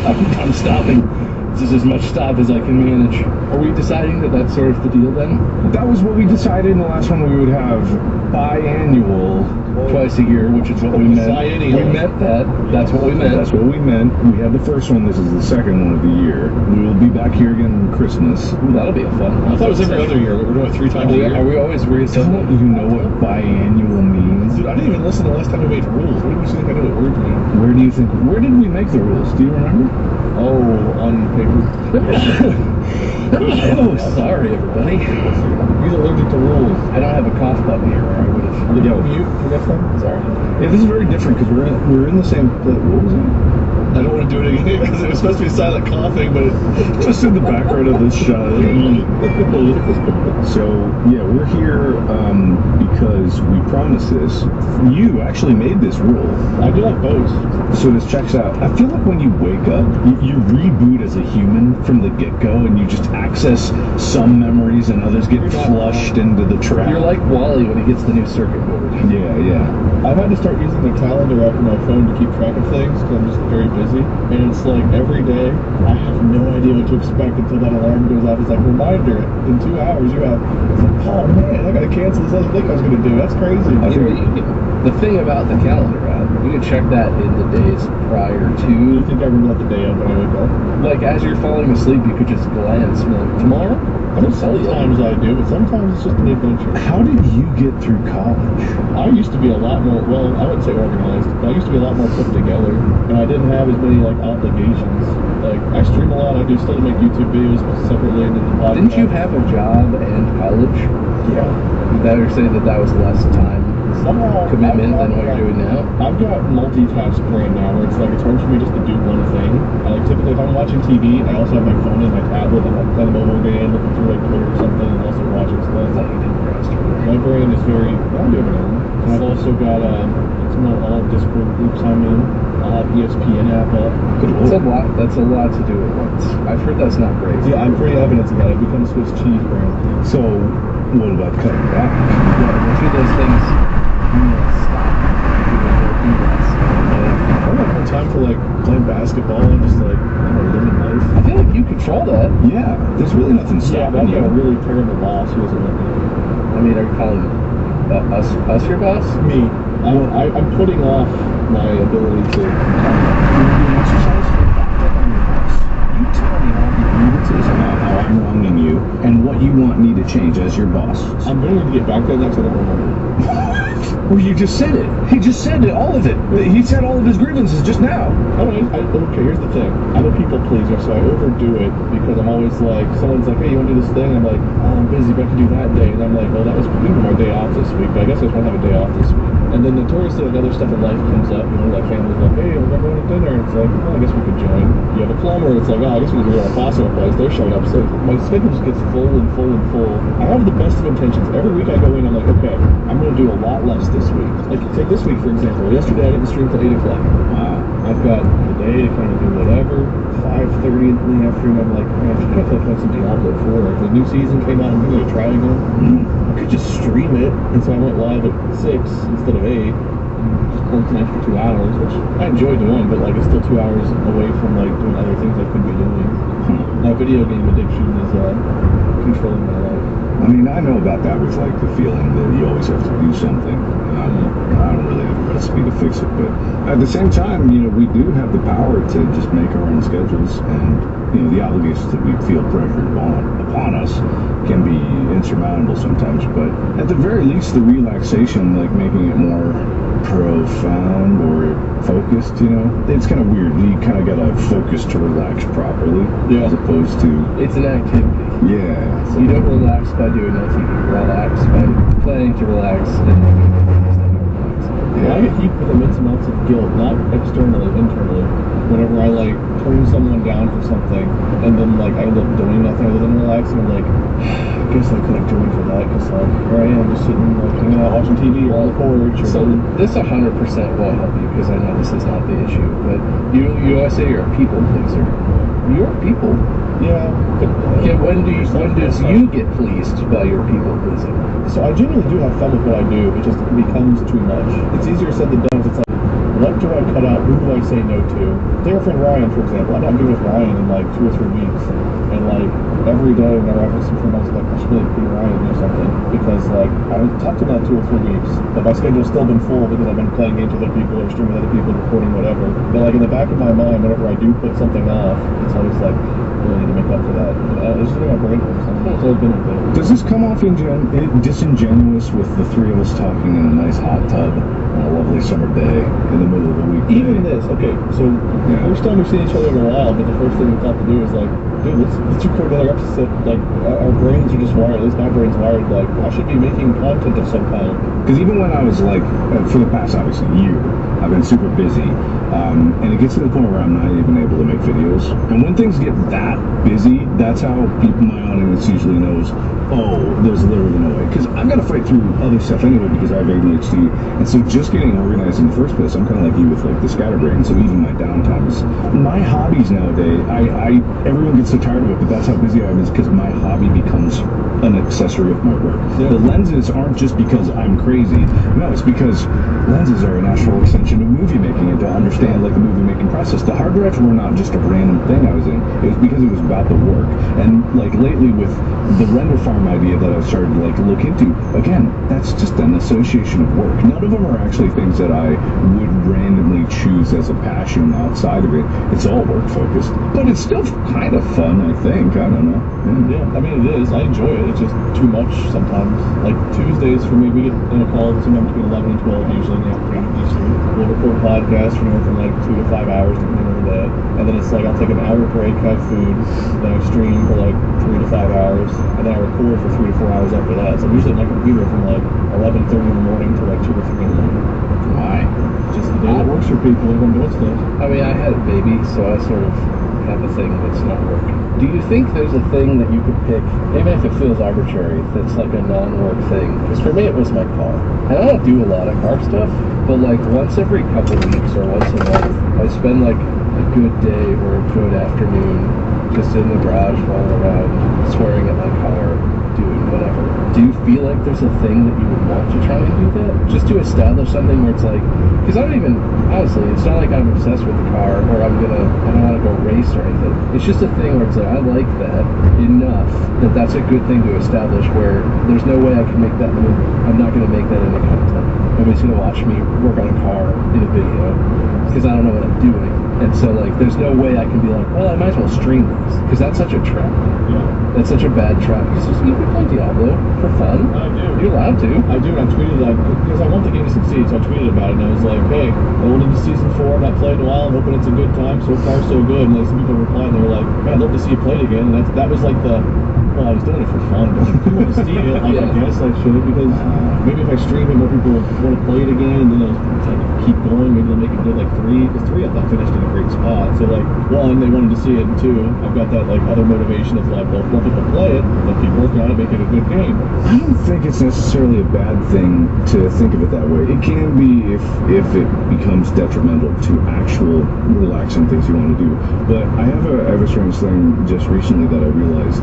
I'm stopping. This is as much stop as I can manage. Are we deciding that that's sort of the deal then? That was what we decided in the last one. We would have biannual. Twice a year, which is what we meant. Biennial. We meant that. That's what we meant. That's what we meant. We had the first one. This is the second one of the year. We will be back here again on Christmas. Ooh, that'll be a fun one. I thought it was every other year. We're doing it 3 times a year. Are we always Don't reassembling? you know what biannual means? Dude, I didn't even listen the last time we made rules. What do you think I know what words mean? Where do you think? Where did we make the rules? Do you remember? Oh, on paper. Oh, sorry, everybody. He's allergic to rules. I don't have a cough button here, or I would have. Yo. Mute for next time? Sorry. Yeah, this is very different because we're in the same place. What was that? I don't want to do it again because it was supposed to be silent coughing, but Just in the background of this shot. So yeah, we're here because we promised this. You actually made this rule. I do like boats. So this checks out. I feel like when you wake up, you reboot as a human from the get-go, and you just access some memories, and others get flushed into the trap. You're like Wally when he gets the new circuit board. Yeah. I've had to start using the calendar app on my phone to keep track of things because I'm just very busy. And it's like every day, I have no idea what to expect until that alarm goes off. It's like, reminder, in 2 hours you have. It's like, oh man, I gotta cancel this other thing I was gonna do. That's crazy. The thing about the calendar app, you can check that in the days prior I to. think I remember that the day of when I wake up. Like as you're falling asleep, you could just glance. And be like, tomorrow? I don't tell you. Sometimes I do, but sometimes it's just an adventure. How did you get through college? I used to be a lot more, well, I wouldn't say organized, but I used to be a lot more put together, and I didn't have as many, like, obligations. Like, I stream a lot, I do still make YouTube videos separately, and then the podcast. Didn't you have a job and college? Yeah. You better say that was less time Somehow, commitment than what you're doing now. I've got multitask brain now, where it's like, it's hard for me just to do one thing. I like, typically, if I'm watching TV, I also have my phone and my tablet, and I'm playing a mobile game, looking through, like, Twitter or something, and also watching stuff. I thought you did the rest of it. My brain is very, I'm doing it now. And I've also got, some all Discord groups I'm in. I'll have ESPN app up. That's a lot to do at once. I've heard that's not great. Yeah, I'm pretty evidence of that. I've become Swiss cheese brain. So what about cutting back? Yeah, which of those things you want to stop? You want to do less? I don't have more time for, like, playing basketball and just, like, I don't know, living life. I feel like you control that. Yeah, there's really nothing Yeah, but stopping I've got a you. really terrible boss who doesn't let me. I mean, are you calling us your boss? Me. I'm putting off my ability to. You want to do an exercise? Back on your boss. You tell me all your grievances about how I'm wronging you and what you want me to change as your boss. I'm going to get back to that next. I don't remember. Well, you just said it. He just said it, all of it. He said all of his grievances just now. Okay, here's the thing. I'm a people pleaser, so I overdo it because I'm always like, someone's like, hey, you want to do this thing? I'm like, oh, I'm busy, but I can do that day. And I'm like, well, that was my day off this week, but I guess I just want to have a day off this week. And then notoriously, like, other stuff in life comes up, you know, like family's like, hey, we're going to dinner. It's like, well, I guess we could join. You have a plumber, it's like, oh, I guess we could go to our faucet place. They're showing up. So my schedule just gets full and full and full. I have the best of intentions. Every week I go in, I'm like, okay, I'm going to do a lot less this week. Like, take this week, for example. Yesterday I didn't stream till 8 o'clock. Wow. I've got the day to kind of do whatever. 5:30 in the afternoon, I'm like, man, I should kind of play some Diablo 4. If the new season came out, I'm going to try again. I could just stream it. And so I went live at 6 instead of 8. Just close tonight for 2 hours, which I enjoy doing, but like it's still 2 hours away from like doing other things I could be doing. My video game addiction is controlling my life. I mean, I know about that with like the feeling that you always have to do something. I don't really have a recipe to fix it, but at the same time, you know, we do have the power to just make our own schedules, and you know, the obligations that we feel pressured upon us can be insurmountable sometimes. But at the very least, the relaxation, like making it more profound or focused, you know? It's kind of weird. You kind of gotta focus to relax properly, as opposed to... It's an activity. Yeah. So you don't relax by doing nothing. You relax by playing to relax and then relax. Yeah, I get heat with immense amounts of guilt, not externally, internally. Whenever I like turn someone down for something, and then like I end up doing nothing other than relaxing, I'm like, I guess I could have joined for that, because like here I am just sitting like hanging out watching TV or on the porch. Or so this 100% will help you, because I know this is not the issue. But you always say you're a people pleaser. You're people. Yeah. But, yeah. When does you get pleased by your people pleasing? So I genuinely do have fun with what I do. It just becomes too much. It's easier said than done. It's like, what do I cut out? Who do I say no to? Take our friend Ryan, for example. I'm not good with Ryan in like 2 or 3 weeks. And like every day whenever I have some friend, I was like, I should really be Ryan to do something. Because like I haven't talked to him in 2 or 3 weeks. But my schedule's still been full because I've been playing games with other people or streaming with other people, recording whatever. But like in the back of my mind, whenever I do put something off, it's always like, I really need to make up for that. It's just the way my brain works. It's always been a bit. Does this come off disingenuous with the 3 of us talking in a nice hot tub on a lovely summer day in the middle of the week? Even this, okay, so first time we've seen each other in a while, but the first thing we thought to do is like, dude, let's record another episode. Like, our brains are just wired, at least my brain's wired, like, I should be making content of some kind. Because even when I was like, for the past obviously year, I've been super busy, and it gets to the point where I'm not even able to make videos. And when things get that busy, that's how my audience usually knows, oh, there's literally no way. Because I've got to fight through other stuff anyway because I have ADHD. And so just getting organized in the first place, I'm kind of like you with like the scatterbrain. So even my downtimes, my hobbies nowadays, everyone gets so tired of it, but that's how busy I am, is because my hobby becomes an accessory of my work. Yeah. The lenses aren't just because I'm crazy. No, it's because lenses are a natural extension of movie making, and to understand like the movie making process. The hard drives were not just a random thing I was in. It was because it was about the work. And like lately with the render farm idea that I've started to like look into, again, that's just an association of work. None of them are actually things that I would randomly choose as a passion outside of it. It's all work focused, but it's still kind of fun, I think. I don't know. Yeah, I mean it is. I enjoy it. It's just too much sometimes. Like Tuesdays for me, we get in a call sometime between 11 and 12 usually in the afternoon Eastern. We'll record podcasts from anywhere from like 2 to 5 hours depending on the day. And then it's like I'll take an hour break, have food, then I stream for like 3 to 5 hours, and then I record for 3 to 4 hours after that. So I'm usually at my computer from like 11:30 in the morning to like 2 or 3 in the morning. Why? Just the day that works for people. Everyone does stuff. I mean, I had a baby, so I sort of have a thing that's not working. Do you think there's a thing that you could pick, even if it feels arbitrary, that's like a non-work thing? Because for me it was my car. And I don't do a lot of car stuff, but like once every couple weeks or once a month, I spend like a good day or a good afternoon just in the garage rolling around, swearing at my car, doing whatever. Do you feel like there's a thing that you would want to try and do that? Just to establish something where it's like, because I don't even, honestly, it's not like I'm obsessed with the car or I don't want to go race or anything. It's just a thing where it's like, I like that enough that that's a good thing to establish, where there's no way I can make that move. I'm not going to make that into content. Nobody's going to watch me work on a car in a video because I don't know what I'm doing. And so, like, there's no way I can be like, well, I might as well stream this, because that's such a trap. Yeah. That's such a bad trap. Because you can play Diablo for fun. I do. You're allowed to. I do, and I tweeted that because I want the game to succeed, so I tweeted about it, and I was like, hey, rolled into Season 4, I've not played in a while, I'm hoping it's a good time, so far so good. And like, some people replied, and they were like, man, I'd love to see you play it again. And that was like the, well, I was doing it for fun, but if people want to see it, like, I guess I should, because maybe if I stream it, more people want to play it again, and then I'll like, keep going, maybe they'll make it good like 3, because 3 I thought finished in a great spot. So like, 1, they wanted to see it, and 2, I've got that like other motivation of like, well, if more people play it, then keep working on it, make it a good game. I don't think it's necessarily a bad thing to think of it that way. It can be if it becomes detrimental to actual relaxing things you want to do. But I have a strange thing just recently that I realized,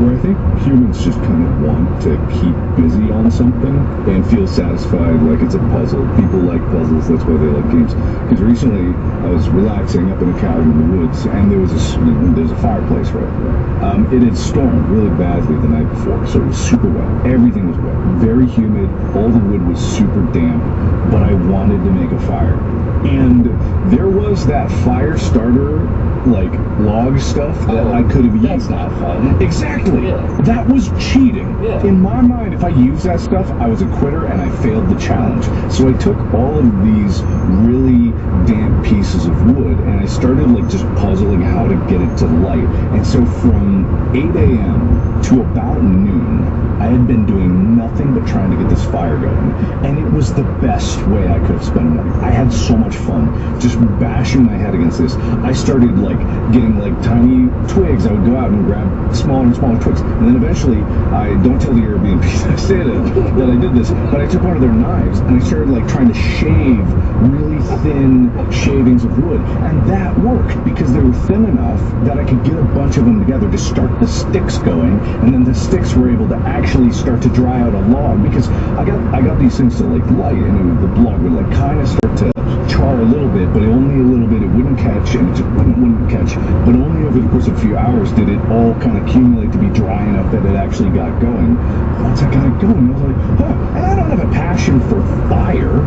where I think humans just kind of want to keep busy on something and feel satisfied, like it's a puzzle. People like puzzles, that's why they like games. Because recently I was relaxing up in a cabin in the woods, and there's a fireplace right there. It had stormed really badly the night before, so it was super wet. Everything was wet, very humid, all the wood was super damp, but I wanted to make a fire. And there was that fire starter like log stuff that I could have That's used. not fun. Exactly. Yeah. That was cheating. Yeah. In my mind, if I used that stuff, I was a quitter and I failed the challenge. So I took all of these really damp pieces of wood and I started like just puzzling how to get it to light. And so from 8 a.m. to about noon, I had been doing nothing but trying to get this fire going. And it was the best way I could have spent a morning. I had so much fun just bashing my head against this. I started like getting like tiny twigs. I would go out and grab smaller and smaller twigs. And then eventually, I don't tell the Airbnb I stayed at that I did this, but I took one of their knives and I started like trying to shave really thin shavings of wood. And that worked because they were thin enough that I could get a bunch of them together to start the sticks going. And then the sticks were able to actually start to dry out a log because I got these things to like light and the log would like kind of start to char a little bit, but only a little bit. It wouldn't catch and it just wouldn't catch. But only over the course of a few hours did it all kind of accumulate to be dry enough that it actually got going. Once I got it going, I was like, huh. And I don't have a passion for fire.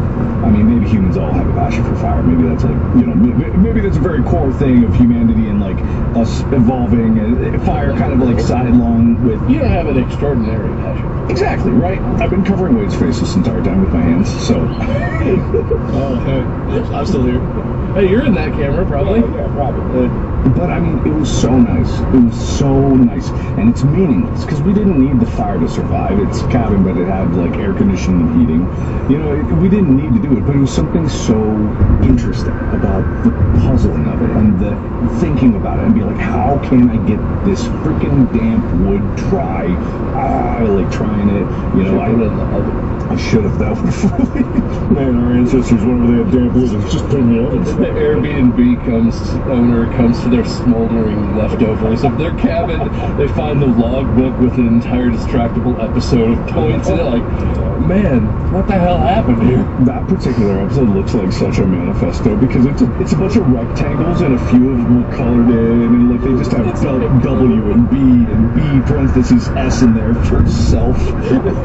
I mean, maybe humans all have a passion for fire. Maybe that's like, you know, maybe that's a very core thing of humanity and like us evolving. Fire kind of like sidelong with. You don't have an extraordinary passion. Exactly, right? I've been covering Wade's face this entire time with my hands, so. Oh, hey. I'm still here. Hey, you're in that camera, probably. Yeah, probably. But I mean, it was so nice. It was so nice. And it's meaningless because we didn't need the fire to survive. It's a cabin, but it had like air conditioning and heating. You know, we didn't need to do it, but it was something so interesting about the puzzling of it and the thinking about it and be like, how can I get this freaking damp wood dry? Like trying it, you know, I should have. That would really, man, our ancestors, whenever they had damp wood, it was just putting the oven. The Airbnb owner comes to their smoldering leftovers of their cabin. They find the logbook with an entire distractible episode of points, and they're like, man, what the hell happened here? That particular episode looks like such a manifesto because it's a bunch of rectangles and a few of them are colored in, and like they just have W and B parentheses S in there for self.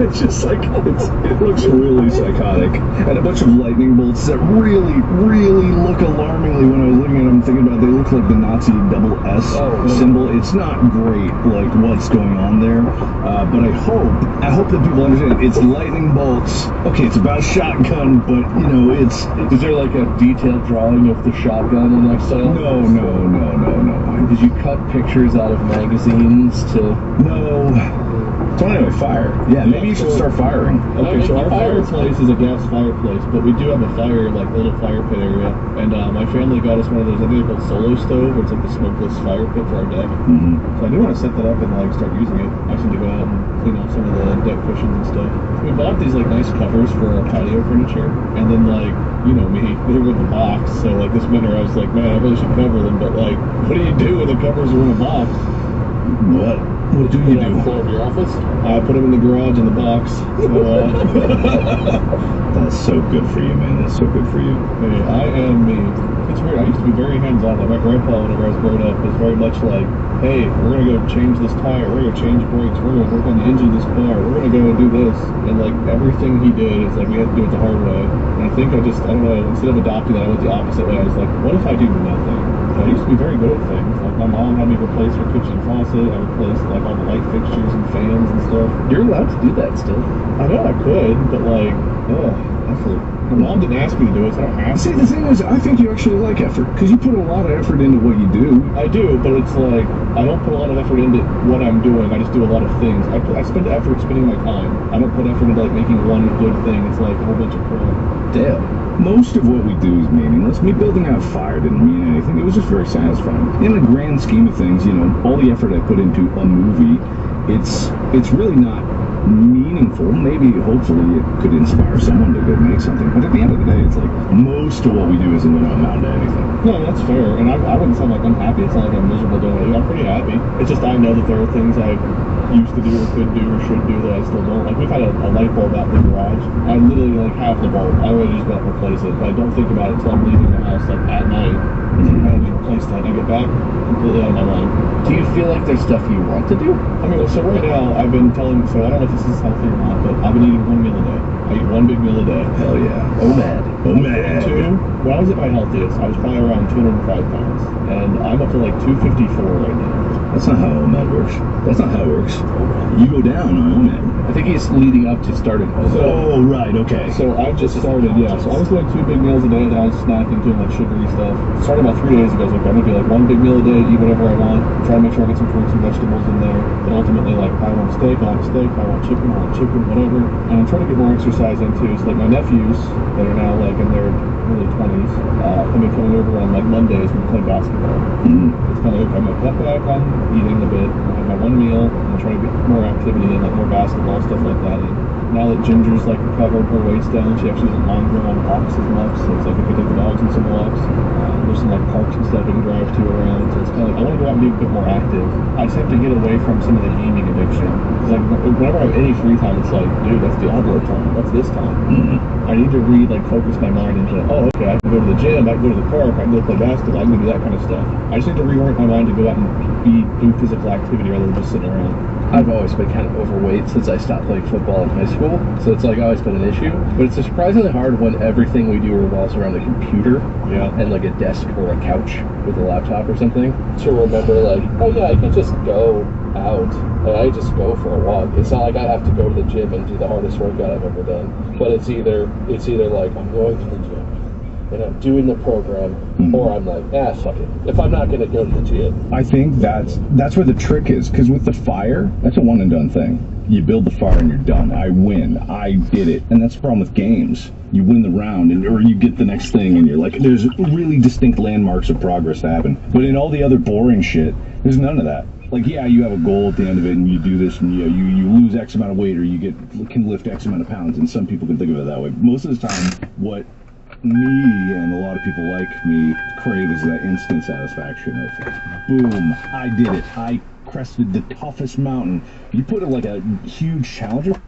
It's just like it looks really psychotic, and a bunch of lightning bolts that really look alarmingly. When I was looking at them, thinking about it, they look like the Nazi double S symbol. It's not great, like what's going on there, but I hope that people understand it's lightning bolts. Okay, it's about shotgun, but you know, it's. Is there like a detailed drawing of the shotgun in Excel? No. Did you cut pictures out of magazines to? No. So anyway, fire. Yeah, maybe you should start firing. Okay, so our fireplace is a gas fireplace, but we do have a fire, like a little fire pit area. And my family got us one of those, I think they're called Solo Stove, where it's like the smokeless fire pit for our deck. Mm-hmm. So I do want to set that up and like start using it. I just need to go out and clean off some of the deck cushions and stuff. We bought these like nice covers for our patio furniture, and then like, you know me, they were in the box. So like this winter I was like, man, I really should cover them, but like, what do you do when the covers are in a box? What? What do you do? Floor of your office? I put them in the garage in the box. So, That's so good for you, man. That's so good for you. hey, I am me. It's weird. I used to be very hands-on. Like my grandpa, whenever I was growing up, was very much like, hey, we're gonna go change this tire. We're gonna change brakes. We're gonna work on the engine of this car. We're gonna go and do this. And like everything he did, it's like we had to do it the hard way. And I think I don't know. Instead of adopting that, I went the opposite way. I was like, what if I do nothing? I used to be very good at things. Like my mom had me replace her kitchen faucet. I replaced like all the light fixtures and fans and stuff. You're allowed to do that still. I know I could, but like, effort. My mom didn't ask me to do it, so I don't have to. See, the thing is, I think you actually like effort because you put a lot of effort into what you do. I do, but it's like I don't put a lot of effort into what I'm doing. I just do a lot of things. I spend effort spending my time. I don't put effort into like making one good thing. It's like a whole bunch of crap. Damn. Most of what we do is meaningless. Me building out fire didn't mean anything. It was just very satisfying. In the grand scheme of things, you know, all the effort I put into a movie, it's really not meaningful. Maybe, hopefully, it could inspire someone to go make something. But at the end of the day, it's like most of what we do isn't going to amount to anything. No, that's fair. And I wouldn't sound like I'm happy. It's not like I'm miserable doing it. I'm pretty happy. It's just I know that there are things I used to do or could do or should do that I still don't. Like we've had a light bulb out in the garage. I literally like have the bulb. I would just go out and replace it. But I don't think about it until I'm leaving the house like at night. I need to replace that. And I get back completely out of my mind. Do you feel like there's stuff you want to do? I mean, so right now, I've been telling, so I don't know if this is healthy or not, but I've been eating one meal a day. I eat one big meal a day. Hell yeah. OMAD. OMAD. When I was at my healthiest, I was probably around 205 pounds. And I'm up to like 254 right now. That's not how OMAD works. That's not how it works. You go down on OMAD. I think he's leading up to starting OMAD. Oh, right, okay. So I just started, yeah. So I was doing 2 big meals a day, and I was snacking, doing like sugary stuff. Started about 3 days ago. I was like, I'm gonna do like 1 big meal a day, eat whatever I want, try to make sure I get some fruits and vegetables in there. But ultimately, like, if I want steak, I'll have steak. If I want chicken, whatever. And I'm trying to get more exercise into. So like my nephews that are now like in their early 20s, have been coming over on like Mondays and playing basketball. It's kind of like I'm gonna cut back on eating a bit. I have my 1 meal and try to get more activity in, like more basketball stuff like that. And now that Ginger's like recovered, her weight's down, she actually doesn't mind going on walks as much. So it's like we can take the dogs on some walks. There's some like parks and stuff we can drive to around. So it's kind of like I want to go out and be a bit more active. I just have to get away from some of the gaming addiction. It's like whenever I have any free time, it's like, dude, that's Diablo time. That's this time. I need to focus my mind into, oh, okay, I can go to the gym, I can go to the park, I can go play basketball, I can go do that kind of stuff. I just need to reorient my mind to go out and do physical activity rather than just sitting around. I've always been kind of overweight since I stopped playing football in high school, so it's like always been an issue. But it's surprisingly hard when everything we do revolves around a computer and like a desk or a couch with a laptop or something. To remember like, oh yeah, I could just go out and I just go for a walk. It's not like I have to go to the gym and do the hardest workout I've ever done. But it's either like I'm going to the gym and I'm doing the program, or I'm like, fuck it. If I'm not going to go to the gym. I think that's where the trick is, because with the fire, that's a one and done thing. You build the fire and you're done. I win. I did it. And that's the problem with games. You win the round, or you get the next thing, and you're like, there's really distinct landmarks of progress to happen. But in all the other boring shit, there's none of that. Like, yeah, you have a goal at the end of it, and you do this, and you lose X amount of weight, or you can lift X amount of pounds, and some people can think of it that way. Most of the time, what me and a lot of people like me crave is that instant satisfaction of, boom, I did it. I crested the toughest mountain. You put it like a huge challenger.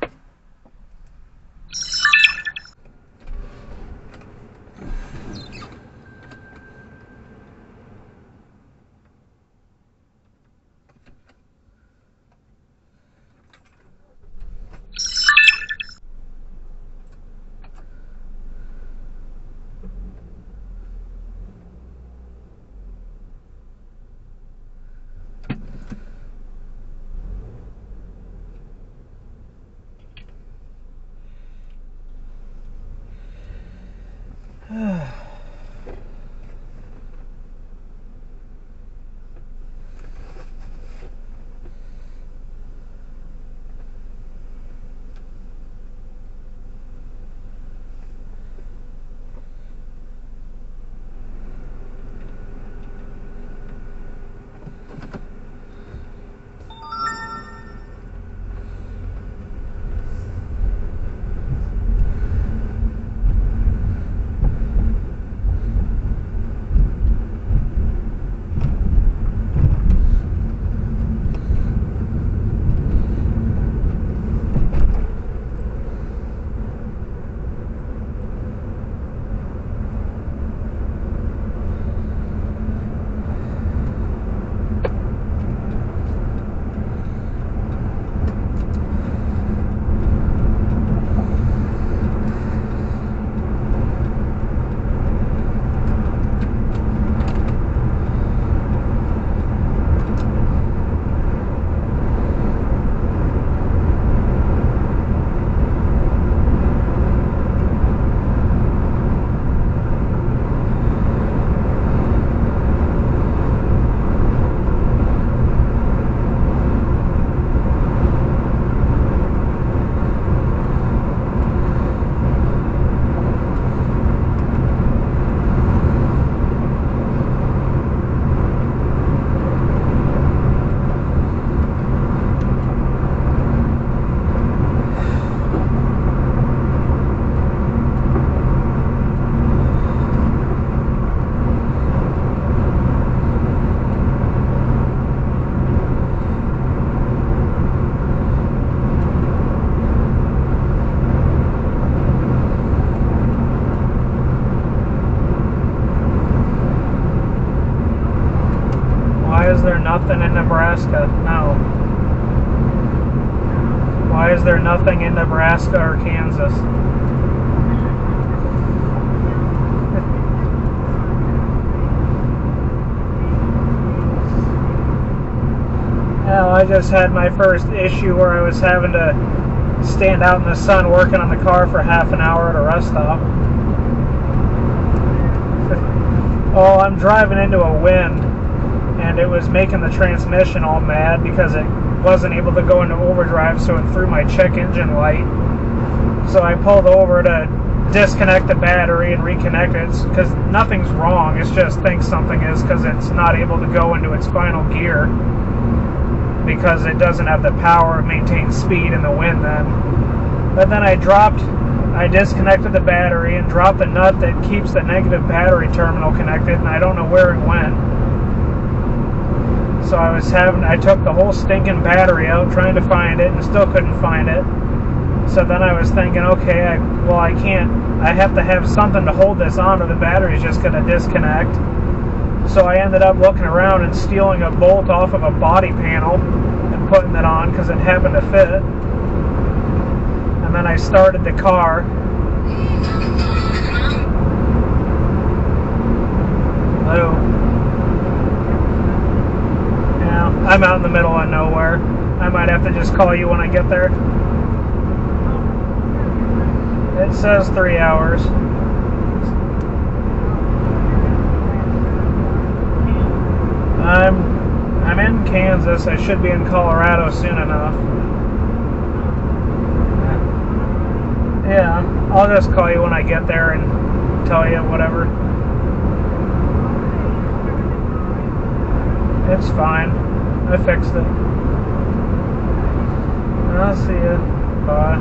nothing in Nebraska? No. Why is there nothing in Nebraska or Kansas? Well, I just had my first issue where I was having to stand out in the sun working on the car for half an hour at a rest stop. Oh, I'm driving into a wind, and it was making the transmission all mad because it wasn't able to go into overdrive, so it threw my check engine light. So I pulled over to disconnect the battery and reconnect it, because nothing's wrong, it just thinks something is because it's not able to go into its final gear because it doesn't have the power to maintain speed in the wind then. But then I disconnected the battery and dropped the nut that keeps the negative battery terminal connected, and I don't know where it went. So I took the whole stinking battery out trying to find it and still couldn't find it. So then I was thinking, okay, I have to have something to hold this on or the battery's just going to disconnect. So I ended up looking around and stealing a bolt off of a body panel and putting it on because it happened to fit. And then I started the car. Hello. Yeah, I'm out in the middle of nowhere. I might have to just call you when I get there. It says 3 hours. I'm in Kansas. I should be in Colorado soon enough. Yeah, I'll just call you when I get there and tell you whatever. It's fine. I fixed it. I'll see you. Bye.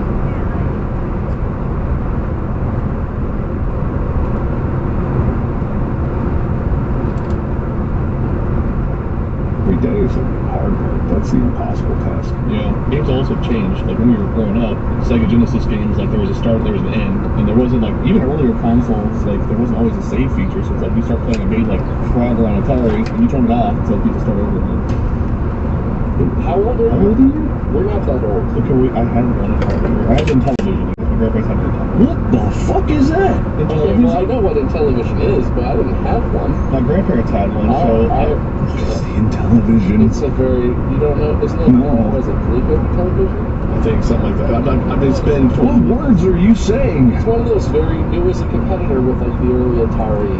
Every day is a hard part. That's the impossible task. Yeah, games also changed. Like when we were growing up, Sega Genesis games, like there was a start, there was an end, and there wasn't like even earlier consoles, like there wasn't always a save feature. So it's like you start playing a game like Frogger on Atari, and you turn it off, so you have to start over again. How old are you? We're not that old. Okay, I had one. I had it in television. My grandpa's had it in television. What the fuck is that? Well, I know what Intellivision is, but I didn't have one. My grandparents had one, so In television. It's a very, you don't know, isn't it? No. Was it Coleco television? I think something like that. It's been. What words are you saying? It's one of those it was a competitor with like the early Atari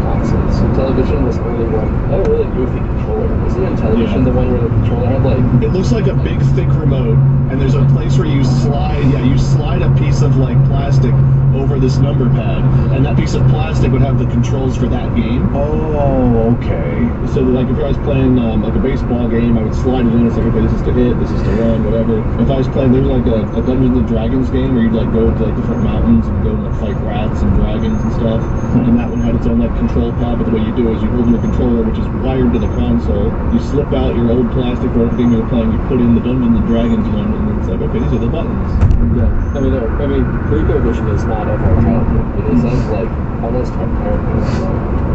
consoles. So television was only one, had a really goofy controller. Wasn't Intellivision the one where the controller had like... It looks like a big thick remote, and there's a place where you slide a piece of like plastic over this number pad, and that piece of plastic would have the controls for that game. Oh, okay. So like if I was playing like a baseball game, I would slide it in. It's like, okay, this is to hit, this is to run, whatever. If I was playing, there was like a Dungeons and Dragons game where you'd like go to like different mountains and go and like fight rats and dragons and stuff. And that one had its own like control pad. But the way you do is you hold your controller, which is wired to the console. You slip out your old plastic for every game you were playing. You put in the Dungeons and Dragons one, and then it's like, okay, these are the buttons. Yeah, I mean, ColecoVision is not of our childhood. It is of like almost our parents.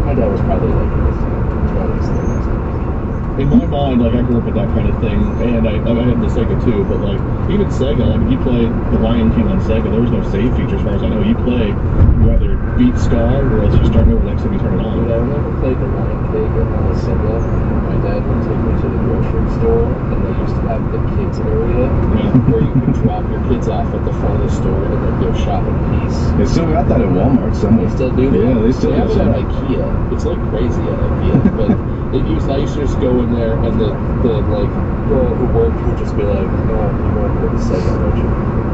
My dad was probably like in his 20s, 30s. In my mind, like I grew up with that kind of thing, and I had the Sega too. But like even Sega, like if you played The Lion King on Sega, there was no save feature as far as I know. You play, you either beat Scar or else you start over next time you turn it on. Dude, I remember playing The Lion King on the Sega. My dad would take me to the grocery store, and they used to have the kids area where you could drop your kids off at the front of the store and then go shop in peace. They still got that at Walmart somewhere. They still do that? Yeah, they still have have it that. at IKEA. It's like crazy at IKEA, but I used to just go in there, and the like girl who worked would just be like, "Oh, you want to play the Sega, don't you?"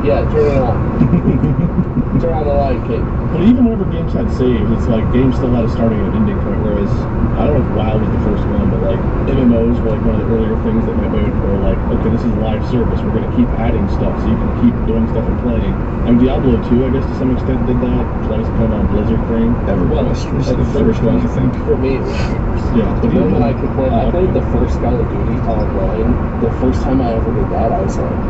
Yeah, turn it on. Turn on the Lion King. But even whenever games had saves, it's like games still had a starting and an ending point. Whereas I don't know if WoW was the first one, but like MMOs were like one of the earlier things that were like, okay, this is live service. We're gonna keep adding stuff so you can keep doing stuff and playing. And Diablo 2, I guess to some extent did that. Twice kind of on Blizzard thing. EverQuest was the first one, I think. For me, it was shooters. Yeah. The moment I could play, I played the first Call of Duty online. The first time I ever did that, I was like,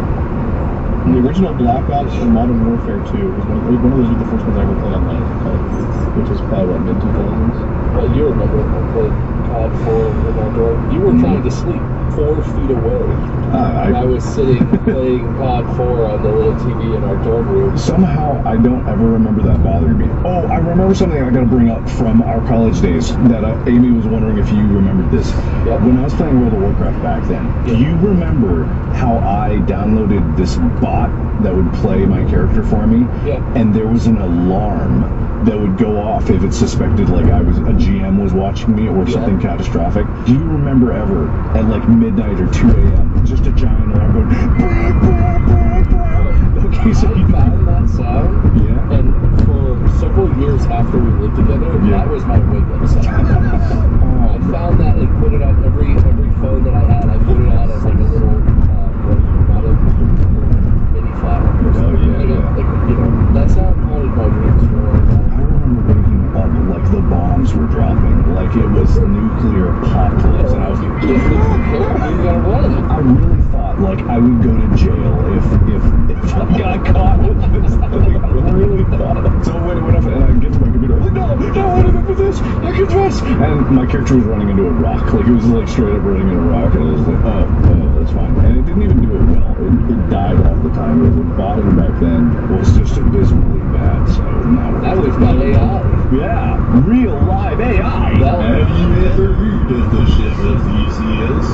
The original Black Ops and Modern Warfare 2 was one of those were the first ones I ever played online, which is probably what, mid-2000s? well, you remember I played Call pod 4 in our dorm. You were trying to sleep 4 feet away. And I was sitting playing pod 4 on the little TV in our dorm room. Somehow, I don't ever remember that bothering me. Oh, I remember something I gotta bring up from our college days that Amy was wondering if you remembered this. Yep. When I was playing World of Warcraft back then, do you remember how I downloaded this bot that would play my character for me? Yeah. And there was an alarm that would go off if it suspected like a GM was watching me or something catastrophic. Do you remember ever at like midnight or 2 a.m. just a giant alarm going brah, brah, brah, brah. Okay, so I found that sound, and for several years after we lived together, that was my wake-up sound. I found that and put it on every phone that I had. I put it on as like a little mini flag. Oh yeah. Like, you know, that sound haunted my dreams for a long time. I remember waking up like the bombs were dropping, like it was nuclear apocalypse, and I was like, you gotta run. I really thought like I would go to jail if I got caught with this thing. I really thought. So when it went up and I get to my computer, I was like, no, enough with this. I confess. And my character was running into a rock, like it was like straight up running into a rock, and I was like, oh, that's fine. And it didn't even do it well. It died all the time. The botting back then was just abysmally bad. So now that was by AI. Yeah, real live AI. Have you ever heard of the ship of Theseus?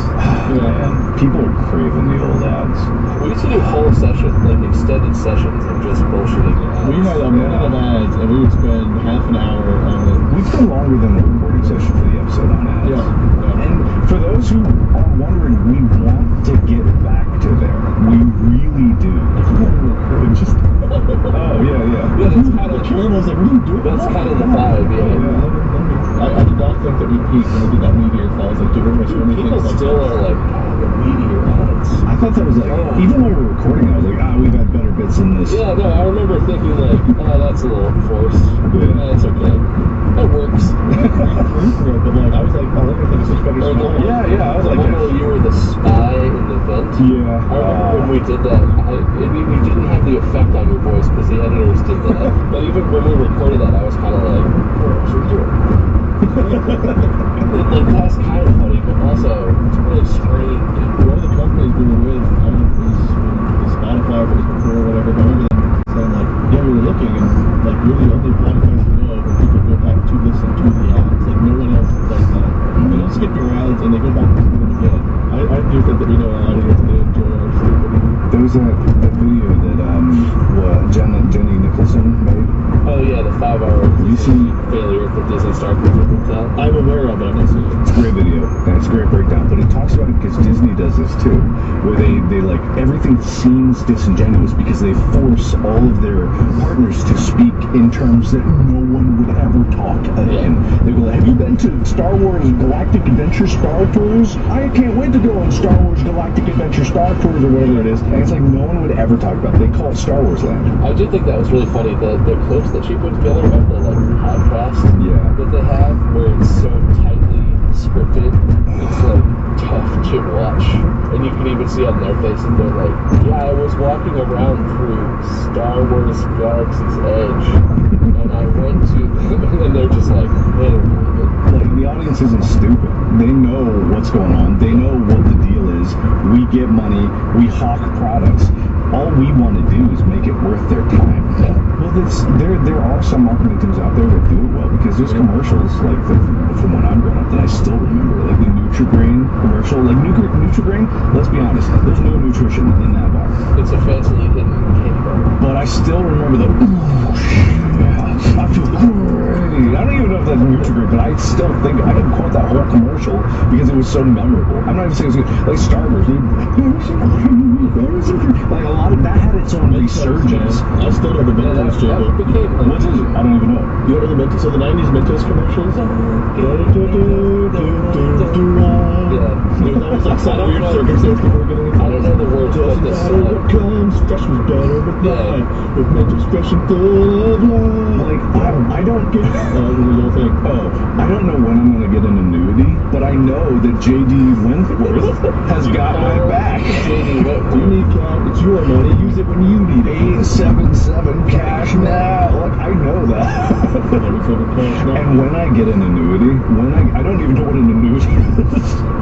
Yeah, people are craving the old ads. We used to do whole sessions, like extended sessions of just bullshitting ads. We had a minute of ads, and we would spend half an hour on it. We spent longer than the recording session for the episode on ads. Yeah. And for those who are wondering, we want to get back to there. We really do. Just oh yeah. Yeah, that's kind of Karen was like, what are you doing? That's kind of the vibe, I did not think that we peaked when we did that meteor fall. I was like, dude, we're going to so many people things. still are like, the meteor ads. I thought that was like, even when we were recording, I was like, we've had better bits than this. Yeah, no, I remember thinking like, that's a little forced. Yeah. It's okay. It works. But like, I was like, oh, look at this, it's better small. Yeah, I was like, you were the spy in the vent. Yeah. I remember when we did that, we didn't have the effect on your voice because the editors did that. But even when we recorded that, I was kind of like, what was we doing? Like, that's kind of funny, but also, it's really strange. One of the companies we were with, I don't know if it was Spotify or if it was before or whatever, but I remember them saying like, yeah, we were looking and like you're the only podcast we know where people go back to listen to the ads. Like no one else does that. They don't skip your ads and they go back to listen to them again. I do think that we know a lot of this and they enjoy our stupidity. There was that video that Jenny Nicholson made. Oh yeah, the 5-hour failure at the Disney Star Cruiser Hotel. I'm aware of it, I've not seen it. It's a great video, and it's a great breakdown, but it talks about it because Disney does this too, where they like, everything seems disingenuous because they force all of their partners to speak in terms that no one would ever talk in. They go, have you been to Star Wars Galactic Adventure Star Tours? I can't wait to go on Star Wars Galactic Adventure Star Tours or whatever it is. And it's like no one would ever talk about it. They call it Star Wars Land. I did think that was really funny, the clips that she put together of the like podcast that they have, where it's so tightly scripted, it's like tough to watch. And you can even see on their faces, they're like, yeah, I was walking around through Star Wars Galaxy's Edge, and I went to, and they're just like, they don't believe it. Like, the audience isn't stupid. They know what's going on. They know what the deal is. We get money. We hawk products. All we want to do is make it worth their time. Well, there are some marketing teams out there that do it well, because there's commercials like from when I'm growing up that I still remember, like the Nutri-Grain commercial. Like Nutri-Grain, let's be honest, there's no nutrition in that bar. It's a fancily hidden candy bar. But I still remember the I feel great. I don't even know if that's Nutri-Grain, but I still think I can quote that whole commercial because it was so memorable. I'm not even saying it's good. Like Starburst, like a lot of that had its own resurgence. I still know the Mentos jingle. What is it? I don't even know. You know the Mentos, so the 90s Mentos commercials? That was like some weird circumstance before getting into I don't know the words, but the song. comes, fresh was better, but With mental expression full of love. Like, I don't get the whole thing. I don't know when I'm going to get an annuity, but I know that J.D. Wentworth has got my back. JD Wentworth. You need cash. It's your money. Use it when you need it. 877 cash now. Like, I know that. And when I get an annuity, I don't even know what an annuity is.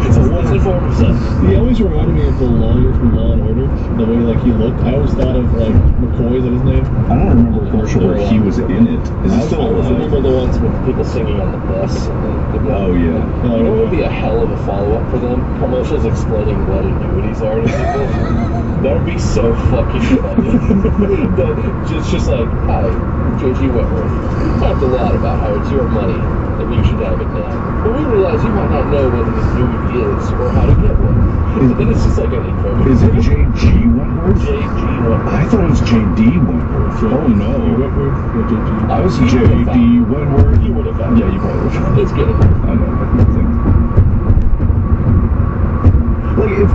It's a form of stuff. He always reminded me of the lawyer from Law and Order. The way like he looked. I always thought of like McCoy, is that his name? I don't remember a commercial where he was in it. Is he still alive? I remember the ones with people singing on the bus. Oh yeah. You know what would be a hell of a follow-up for them? Commercials explaining what annuities are to people. That would be so fucking funny. It's just like, hi, J.G. Wentworth. We talked a lot about how it's your money and you should have it now. But we realize you might not know what an annuity is or how to get one. And it's just like any code. Is it J.G. Wentworth? J.G. Wentworth. I thought it was J.D. Wentworth. Oh no. Wentworth? Yeah, J.G. I was J.D. Wentworth. You would have found it. Yeah, you probably would have. It's good. I know. Like, if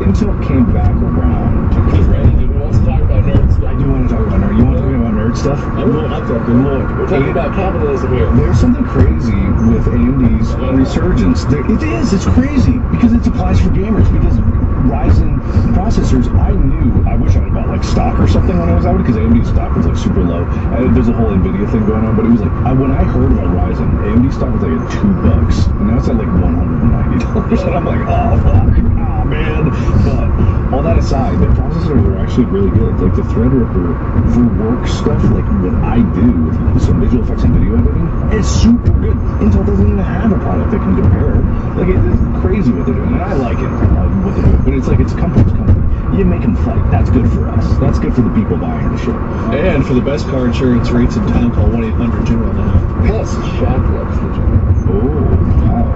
Intel came back around. He's ready. He wants to talk about nerd stuff. I do want to talk about nerd. You want to talk about nerd stuff? I'm talking. Look, We're talking about capitalism here. there's something crazy with AMD's resurgence. It's crazy because it applies for gamers. Because Ryzen processors, I wish I'd bought like stock or something when I was out because AMD stock was like super low. There's a whole Nvidia thing going on, but it was like when I heard about Ryzen, AMD stock was like at $2, and now it's at like $190, and I'm like, oh fuck, oh man. But all that aside, the processors are actually really good. Like the Threadripper for work stuff, like what I do with some visual effects and video editing, is super good. Intel doesn't even have a product that can compare. Like it's crazy what they're doing, and I like it, what they're doing. But it's like it's company's company. You make them fight. That's good for us. That's good for the people buying the shit. And for the best car insurance rates in town, call 1-800-GENERAL now. Plus, Shaq loves the gym. Oh, wow.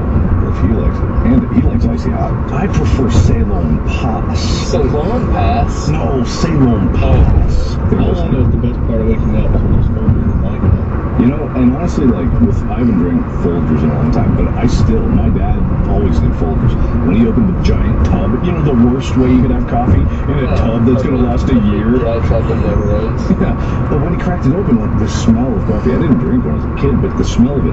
If he likes it. And he likes icy hot. I prefer Ceylon Pass. Salon Pass? No, Ceylon Pass. How long is the best part of waking up is when there's phone in the mic? You know, and honestly, like, I haven't drank Folgers in a long time, but my dad always did Folgers. When he opened the giant tub, you know, the worst way you could have coffee in a tub that's going to last a year. Dry tub that never ends. Yeah, but when he cracked it open, like, the smell of coffee, I didn't drink when I was a kid, but the smell of it,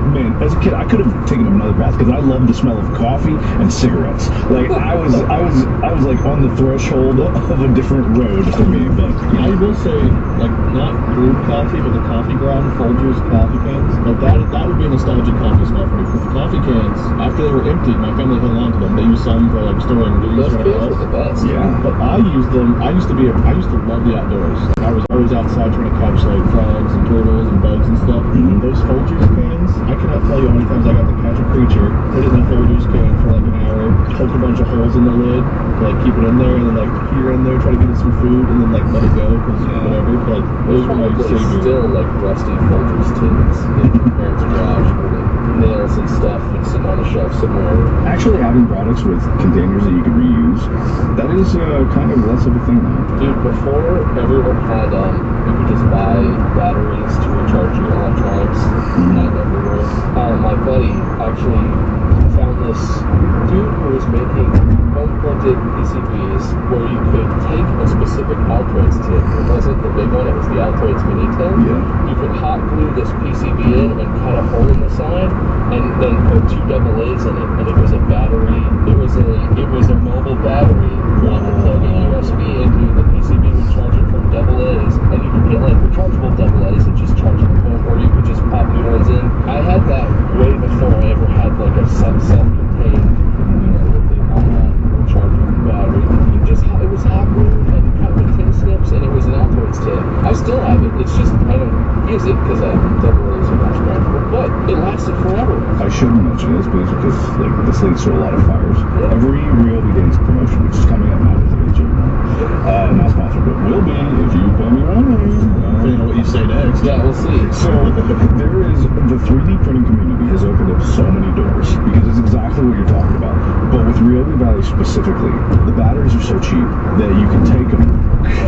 man, as a kid, I could have taken another bath, because I love the smell of coffee and cigarettes. Like, I was like, on the threshold of a different road for me, but, you know. I will say, like, not brewed coffee, but the coffee ground Folgers coffee cans, like that would be a nostalgic coffee smell for me. Because the coffee cans, after they were emptied, my family hung on to them. They used some for like storing goodies Those or kids else. were the best. Yeah. But I used them. I used to love the outdoors. I was always outside trying to catch like frogs and turtles and bugs and stuff. Mm-hmm. Those Folgers cans, I cannot tell you how many times I got to catch a creature, put it in a Folgers can for like an hour, poke a bunch of holes in the lid to like keep it in there, and then like peer in there, try to get it some food, and then like let it go because whatever. But, like those were my Probably savior. still like rusty Folgers tins in your parents' garage with nails and stuff and sitting on a shelf somewhere. Actually, having products with containers that you can reuse, that is kind of less of a thing now. Dude, before everyone had, you could just buy batteries to recharge your electronics everywhere. My buddy actually found this dude who was making home-printed PCBs where you could take a specific Altoids tin. It wasn't the big one, it was the Altoids mini tin. Yeah. You could hot glue this PCB in and cut a hole in the side and then put 2 AA's in it, and it was a battery. It was a mobile battery. You could plug a USB into the PCB, would charge it from AA's, and you could get like rechargeable AA's and just charge it at home, or you could just pop new ones in. I had that way before I ever had like a self-contained, with the online rechargeable battery. It was hot glued and kind of tin snips, and it was an Altoids tin. I still have it. It's just I don't use it because AA's are not chargeable, but it lasted forever. I shouldn't mention this, but it's because like this leads to a lot of fires. Every Ryobi Days promotion, which is coming up now, is legit. Not sponsored, but will be if you pay me money. Depending on what you say next. Yeah, we'll see. So the 3D printing community has opened up so many doors because it's exactly what you're talking about. But with Ryobi Valley specifically, the batteries are so cheap that you can take them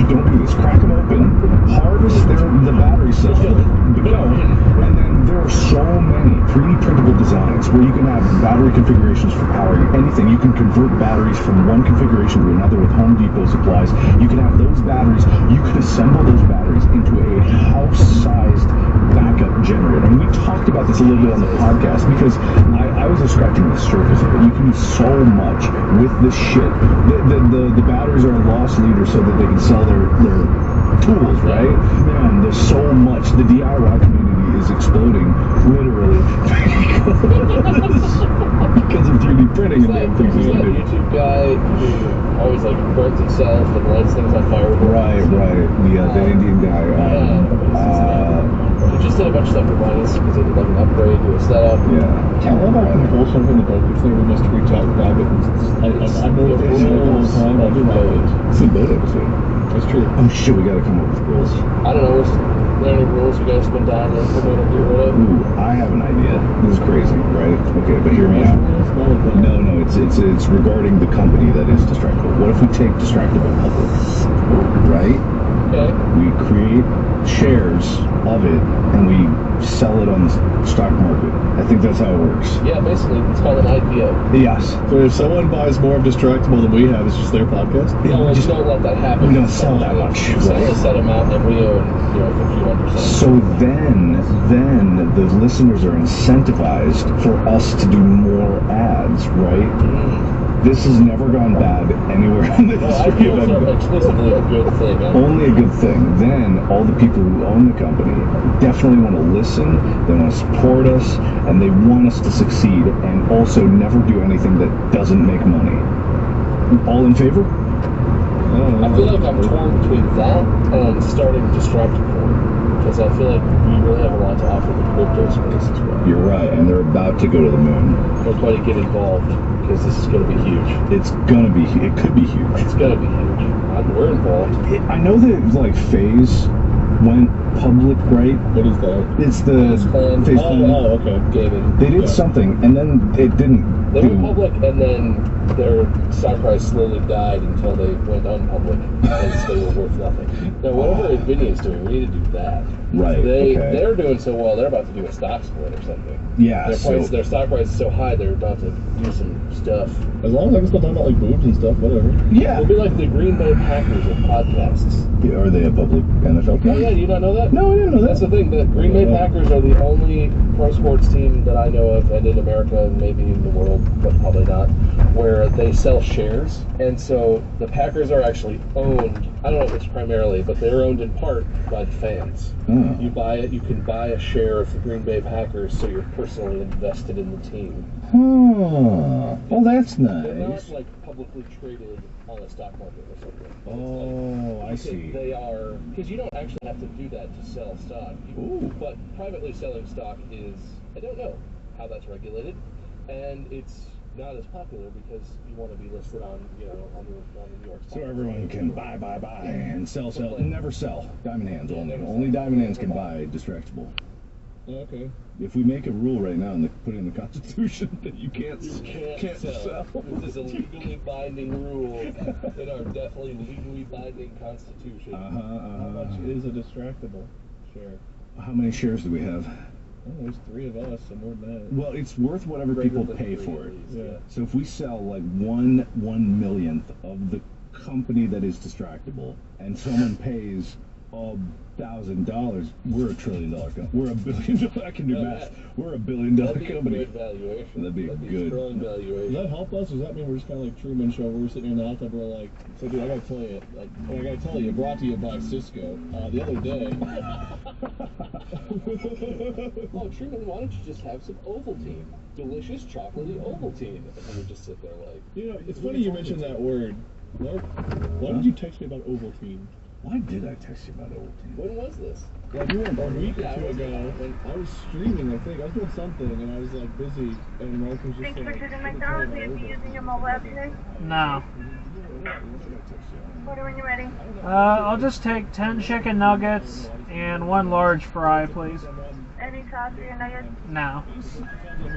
don't do this. Crack them open, harvest the battery cell, and then there are so many 3D printable designs where you can have battery configurations for powering anything. You can convert batteries from one configuration to another with Home Depot supplies. You can have those batteries, you can assemble those batteries into a house-sized backup generator. And we talked about this a little bit on the podcast because I was just scratching the surface of it. You can do so much with this shit. The batteries are a loss leader so that they can sell their tools, right? Man, there's so much. The DIY community is exploding, literally, because of 3D printing and damn things. Who's that YouTube guy who always like burns himself and lights things on fire? Right. The Indian guy. He just did a bunch of stuff for Moines because they did like an upgrade to a setup. I love our compulsion from the darkest thing. We must reach out and grab it. I know it's all the time. I do like it. It's a boat episode. That's true. Oh shit, we gotta come up with rules. I don't know. Is there any rules you guys been down to implement or get rid of? Ooh, I have an idea. This is crazy, right? Okay, but hear me out. No, it's regarding the company that is Distractable. What if we take Distractable public, right? Okay. We create shares of it and we sell it on the stock market. I think that's how it works. Yeah, basically, it's called an IPO. Yes. So if someone buys more of Distractable than we have, it's just their podcast? No, we just don't let that happen. We don't sell that much. Sell a set amount and we own, 51%. So then the listeners are incentivized for us to do more ads, right? This has never gone bad anywhere in the history of anything. Explicitly a good thing. Only a good thing. Then all the people who own the company definitely want to listen, they want to support us, and they want us to succeed, and also never do anything that doesn't make money. All in favor? I feel like I'm torn between that and starting Distractable, because I feel like we really have a lot to offer the crypto space as well. You're right, and they're about to go to the moon. Everybody get involved, because this is going to be huge. It could be huge. It's going to be huge. We're involved. I know that, FaZe went public, right? What is that? It's the FaZe Clan. Oh, okay. Gaming. They did something, and then it didn't. They went public, and then their stock price slowly died until they went unpublic because they were worth nothing. Now, whatever Nvidia's doing, we need to do that. Right. They're doing so well. They're about to do a stock split or something. Yeah. Their stock price is so high. They're about to do some stuff. As long as I can still talk about like boobs and stuff, whatever. Yeah. It'll be like the Green Bay Packers of podcasts. Yeah, are they a public NFL team? Oh yeah, do you not know that? No, I didn't know that. That's the thing. The Green Bay Packers are the only pro sports team that I know of, and in America and maybe in the world, but probably not, where they sell shares. And so the Packers are actually owned. I don't know if it's primarily, but they're owned in part by the fans. Oh. You buy it. You can buy a share of the Green Bay Packers, so you're personally invested in the team. Oh, well, that's They're nice. not like publicly traded on the stock market or something. Oh, I see. They are, because you don't actually have to do that to sell stock. But privately selling stock is, I don't know how that's regulated, and it's not as popular because you want to be listed on, on the New York Stock. So everyone can buy, and sell, never sell. Diamond hands only. Only diamond hands can buy Distractable. Okay. If we make a rule right now and put it in the Constitution that you can't sell. This is a legally binding rule in our definitely legally binding Constitution. How much is a Distractable share? How many shares do we have? Oh, there's 3 of us, so more than that. Well, it's worth whatever people pay for it. Yeah. So if we sell like 1/1,000,000th of the company that is Distractable, and someone pays $1,000, we're $1 trillion company. We're $1 billion. I can do math. We're $1 billion company. That'd be a good valuation. That'd be good. Strong valuation. Does that help us? Does that mean we're just kind of like Truman Show? We're sitting in the hot tub, we're like, so dude, I gotta tell you, brought to you by Cisco. The other day. Oh, Truman, why don't you just have some Ovaltine? Delicious chocolatey Ovaltine. And we just sit there like. It's funny you mentioned that word. Why did you text me about Ovaltine? Why did I text you about Ovaltine? When was this? Like a week or 2 ago, when I was streaming, I think. I was doing something, and I was, busy, and Mark was just Thanks for choosing McDonald's. Will you be using your mobile app today? No. Order when you're ready. I'll just take 10 chicken nuggets and 1 large fry, please. Any sauce for your nuggets? No.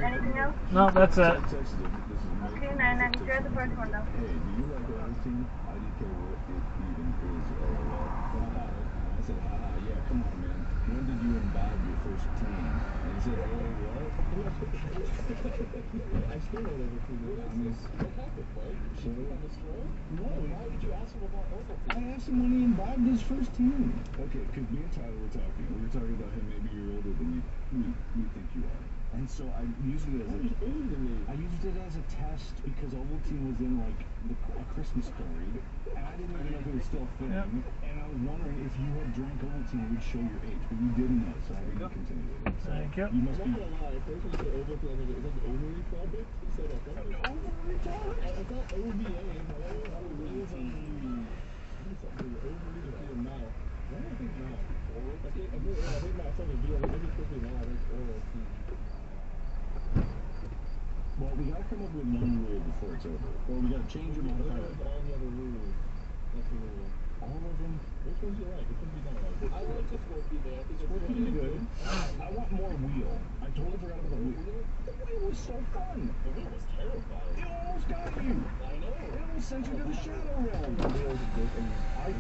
Anything else? No, that's it. Okay, and I enjoyed the first one though. Hey, do you like Ovaltine? I didn't care what it even is, LOL. I said, haha, yeah, come on, man. When did you imbibe your first teen? And he said, oh, what? I still don't Ovaltine. What happened, Mike? Did you on the store? No. Why did you ask him about Ovaltine? I asked him when he imbibed his first teen. Okay, because me and Tyler were talking. We were talking about him. Maybe you're older than we think you are. And so I used it as a test because Ovaltine was in like a Christmas story, and I didn't even know if it was still a thing. Yep. And I was wondering if you had drank Ovaltine, it would show your age, but you didn't know, so I didn't continue with it. So Thank you. You must be. I'm not gonna lie. First when you said Ovaltine, I was like, is that an ovary product? He said like an ovary product. I thought OVA. Ovaltine. Something with ovaries or your mouth. I don't think mouth. I think mouth something to do. I think it's supposed to be mouth. I think oral tea. Well, we gotta come up with one rule before it's over. Or we gotta change your mind. All the other rules. That's the rule. All of them? Which ones do you like? Which ones do you not like? I like the Scorpio, man. I think Scorpio's good. I want more wheel. I totally forgot about the wheel. The wheel was so fun. The wheel was terrifying. It almost got you. I know. It almost sent you to the shadow realm. I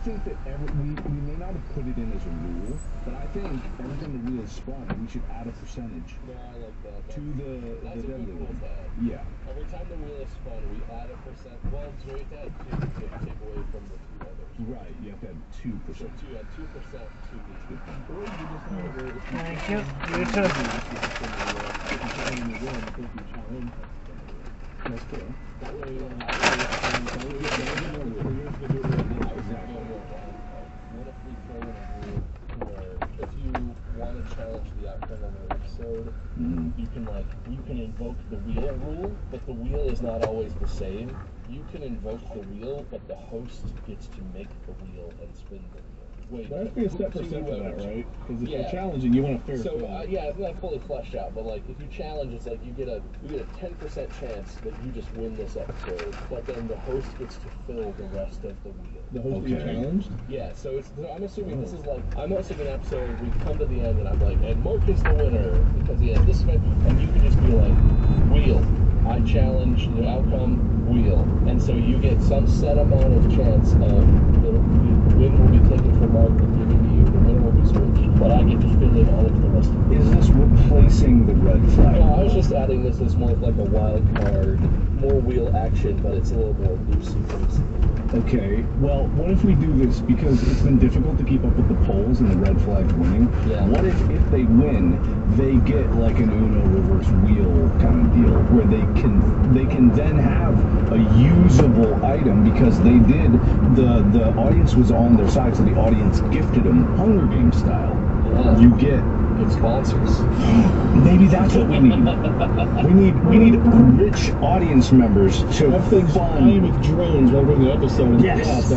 think that we may not have put it in as a rule, but I think every time the wheel is spun, we should add a percentage. No, I like that. To the deadly one. Yeah. Every time the wheel is spun, we add a percent. Well, so we have to add 2 to take away from the 2 others. Right, you have to add 2%. So you add 2% to the. Thank you. You too. That's cool. That way, what if we throw in a rule where if you want to challenge the outcome of an episode, you can invoke the wheel rule, but the wheel is not always the same. You can invoke the wheel, but the host gets to make the wheel and spin the wheel. Wait, there has to be a set percent for that, right? Because if you're challenging, you want a fair So yeah, it's not fully fleshed out, but like if you challenge, it's like you get a 10% chance that you just win this episode, but then the host gets to fill the rest of the wheel. The host is challenged? Yeah, so I'm assuming this is like I'm hosting an episode. We come to the end, and I'm like, and Mark is the winner because he has this event, and you can just be like, wheel. I challenge the outcome, wheel, and so you get some set amount of chance of the win will be taken from Mark and given to you. The winner will be switched, but I get to fill in all of the rest of it. Is this replacing the red flag? No, I was just adding this as more of like a wild card, more wheel action, but it's a little more loosey. Okay, well, what if we do this, because it's been difficult to keep up with the polls and the red flags winning, what if they win, they get like an Uno reverse wheel kind of deal, where they can then have a usable item, because they did, the audience was on their side, so the audience gifted them Hunger Games style. Yeah. You get sponsors. Maybe that's what we need. We need rich audience members to have things flying with drones while we're doing the episode. Yes.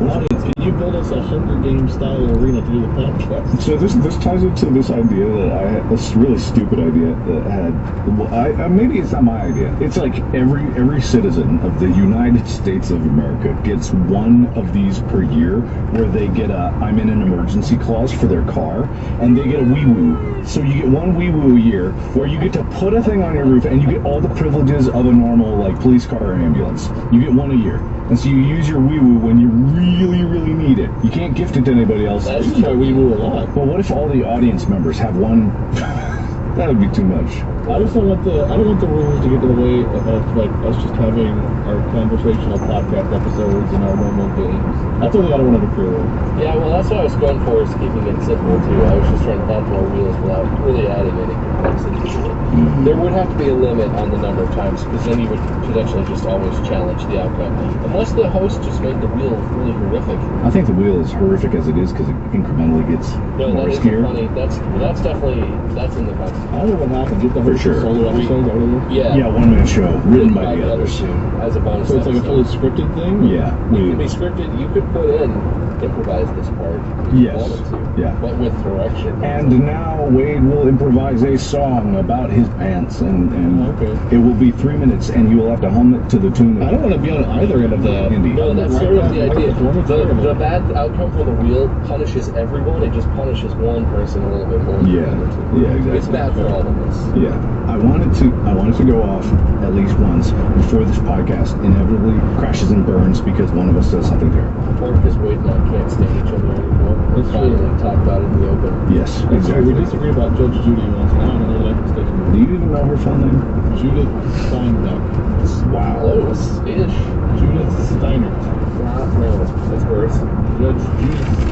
Audience, can you build us a Hunger Games style arena to do the podcast? So this ties into this idea that I had, this really stupid idea that I had. Well, maybe it's not my idea. It's like every citizen of the United States of America gets one of these per year, where they get a I'm in an emergency clause for their car, and they get a wee woo. So you get one wee woo a year, where you get to put a thing on your roof, and you get all the privileges of a normal like police car or ambulance. You get one a year, and so you use your wee woo when you really need it. You can't gift it to anybody else. That's my wee woo a lot. Well, what if all the audience members have one? That would be too much. I don't want the rules to get in the way of like us just having our conversational podcast episodes and our normal games. That's only I don't want to approve. Yeah, well, that's what I was going for, is keeping it simple too. I was just trying to add more wheels without really adding any complexity to it. There would have to be a limit on the number of times, because then you would potentially just always challenge the outcome, unless the host just made the wheel really horrific. I think the wheel is horrific as it is, because it incrementally gets more scary. Funny. That's in the concept. I don't know what happened. Get the host solo episode out of this? Yeah, 1 minute show written by the others as a bonus. So it's like a fully scripted thing? Yeah. It can be scripted. You could put in improvise this part if you wanted to. Yeah. But with direction. And now Wade will improvise a song about his pants, and it will be 3 minutes, and you will have to hum it to the tune of... I don't want to be on either end of that. No, that's sort of the idea. The bad outcome for the wheel punishes everyone. It just punishes one person a little bit more. Yeah, exactly. It's bad for all of us. Yeah. I wanted to go off at least once before this podcast inevitably crashes and burns because one of us does something terrible. Or because Wade and I can't stand each other anymore. We finally talk about it in the open. Yes, We exactly. disagree about Judge Judy once, and I don't know that extension. Do you even know her full name? Judith Steinbeck. Wow. Close-ish. Judith Steiner. No, that's worse. Judge Judith.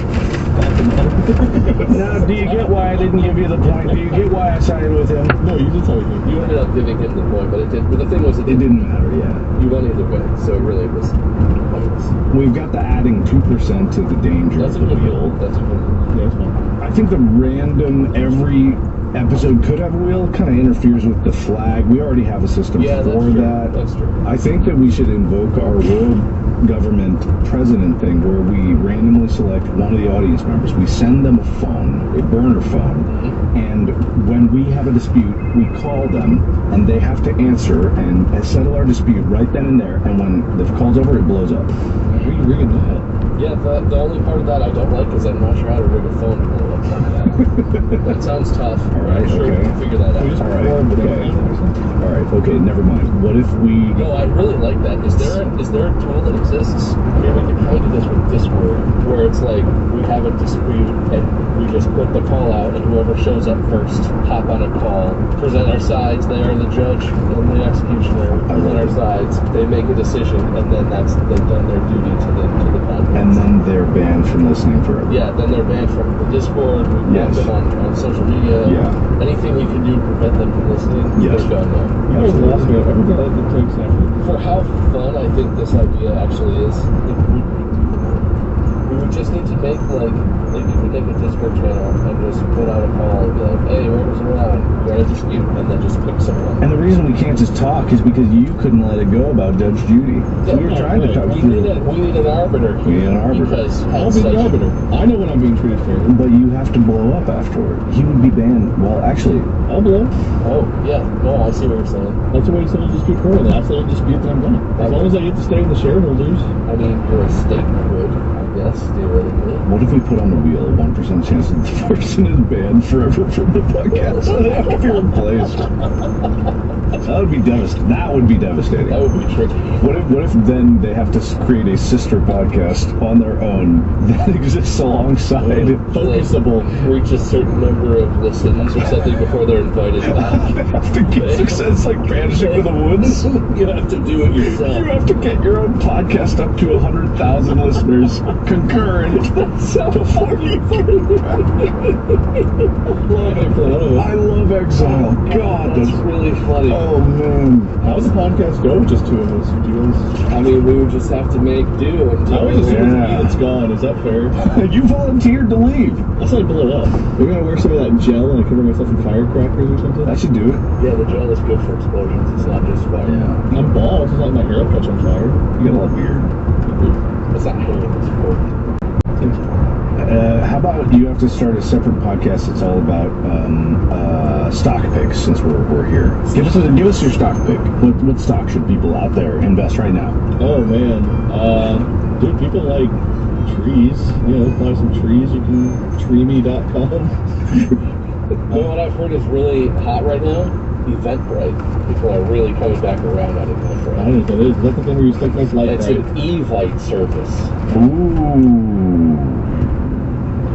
Now, do you get why I didn't give you the point? Do you get why I sided with him? No, you did tell me. You ended up giving him the point, but it did. But the thing was, It didn't matter, yeah. You won either way, so it really was pointless. We've got the adding 2% to the danger That's a of the good wheel. one. That's a good one. Yeah, that's fine. I think the random every episode could have a wheel kind of interferes with the flag. We already have a system Yeah, that's for true. that. That's true. I think that we should invoke our world government president thing where we randomly select one of the audience members. We send them a phone, a burner phone, and when we have a dispute, we call them, and they have to answer and settle our dispute right then and there. And when the call's over, it blows up. Why are you rigging that? Yeah, the only part of that I don't like is I'm not sure how to rig a phone to blow up like that. That sounds tough. All right, I'm sure we okay. can figure that out. We just All right, formed okay. it or something? All right, okay, never mind. What if we... No, I really like that. Is there a tool that exists? Maybe we could probably do this with Discord, where it's like we have a dispute and we just put the call out, and whoever shows up first, hop on a call, present our sides. They are the judge and the executioner. Present our sides. They make a decision, and then they've done their duty to the podcast. And then they're banned from listening forever. Yeah, then they're banned from the Discord. We block Yes. them on social media. Yeah. Anything we can do to prevent them from listening, Yes. they're done now. You guys lost me at everything that it takes after. For how fun I think this idea actually is, we would just need to make maybe we could make a Discord channel and just put out a call and be like, hey, whoever's around, we got a dispute, and then just pick someone. And the reason we can't just talk is because you couldn't let it go about Judge Judy. Yeah, We were trying to talk we through need an arbiter We need here an arbiter. because I'll be the arbiter. I know when I'm being treated fairly. But you have to blow up afterward. He would be banned. Well, actually, I'll blow. Oh, yeah, no, I see what you're saying. That's the way to settle a dispute for me. That's the dispute that I'm done. As long as I get to stay with the shareholders. I mean, your estate would, I guess, theoretically. what if we put on the wheel a 1% chance that the person is banned forever from the podcast so they have to be replaced? That would be devastating. That would be devastating. That would be tricky. What if then they have to create a sister podcast on their own that exists alongside? Focusable. Reach a certain number of listens or something before they're invited back. They have to get success like Vanishing to the Woods. You have to do it yourself. You have to get your own podcast up to 100,000 listeners concurrent before you I love Exile. God, That's really funny. Oh man. How would the podcast go with just two of us? Jules? I mean, we would just have to make do I until always assume it's me Yeah. that's gone. Is that fair? You volunteered to leave. That's like blow up. Maybe I wear some of that gel and I cover myself in firecrackers or something. That should do it. Yeah, the gel is good for explosions. It's not just fire. Yeah. I'm bald. It's not like my hair will catch on fire. You got a lot of beard. It's not hair, it's important. How about you have to start a separate podcast that's all about stock picks since we're here. Give us your stock pick. What stock should people out there invest right now? Oh man. Dude, people like trees. You know, buy some trees. You can treeme.com. You know what I've heard is really hot right now? Eventbrite. People are really coming back around on I don't know Eventbrite. what that is. Is that the thing where you stick nice light It's right? an Evite service. Ooh.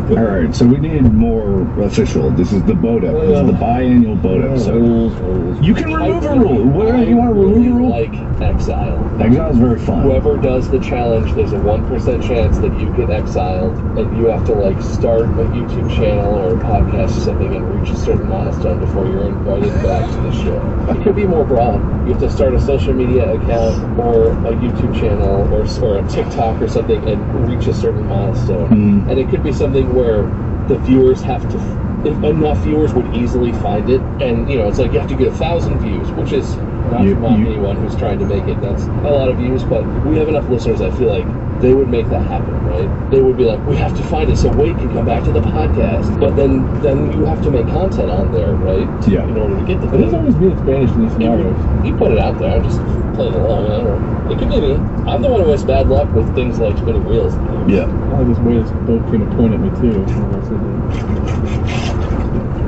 All right, so we need more official. This is the boat episode. This is the biannual boat episode. Rules. You can remove a rule. Whatever you want to remove a rule. Like Exile. Exile's very fun. Whoever does the challenge, there's a 1% chance that you get exiled, and you have to start a YouTube channel or a podcast or something and reach a certain milestone before you're invited back to the show. It could be more broad. You have to start a social media account or a YouTube channel or a TikTok or something and reach a certain milestone. Mm. And it could be something where the viewers have to. If enough viewers would easily find it, and it's like you have to get 1,000 views, which is not to mock anyone who's trying to make it. That's a lot of views, but we have enough listeners. I feel like they would make that happen, right? They would be like, we have to find it so Wade can come back to the podcast. But then you have to make content on there, right? Yeah. In order to get the It doesn't always mean in Spanish in these scenarios. You put it out there. I'm just playing along. I don't know. It could be me. I'm the one who has bad luck with things like spinning wheels. Yeah. I had this way this boat came to point at me too.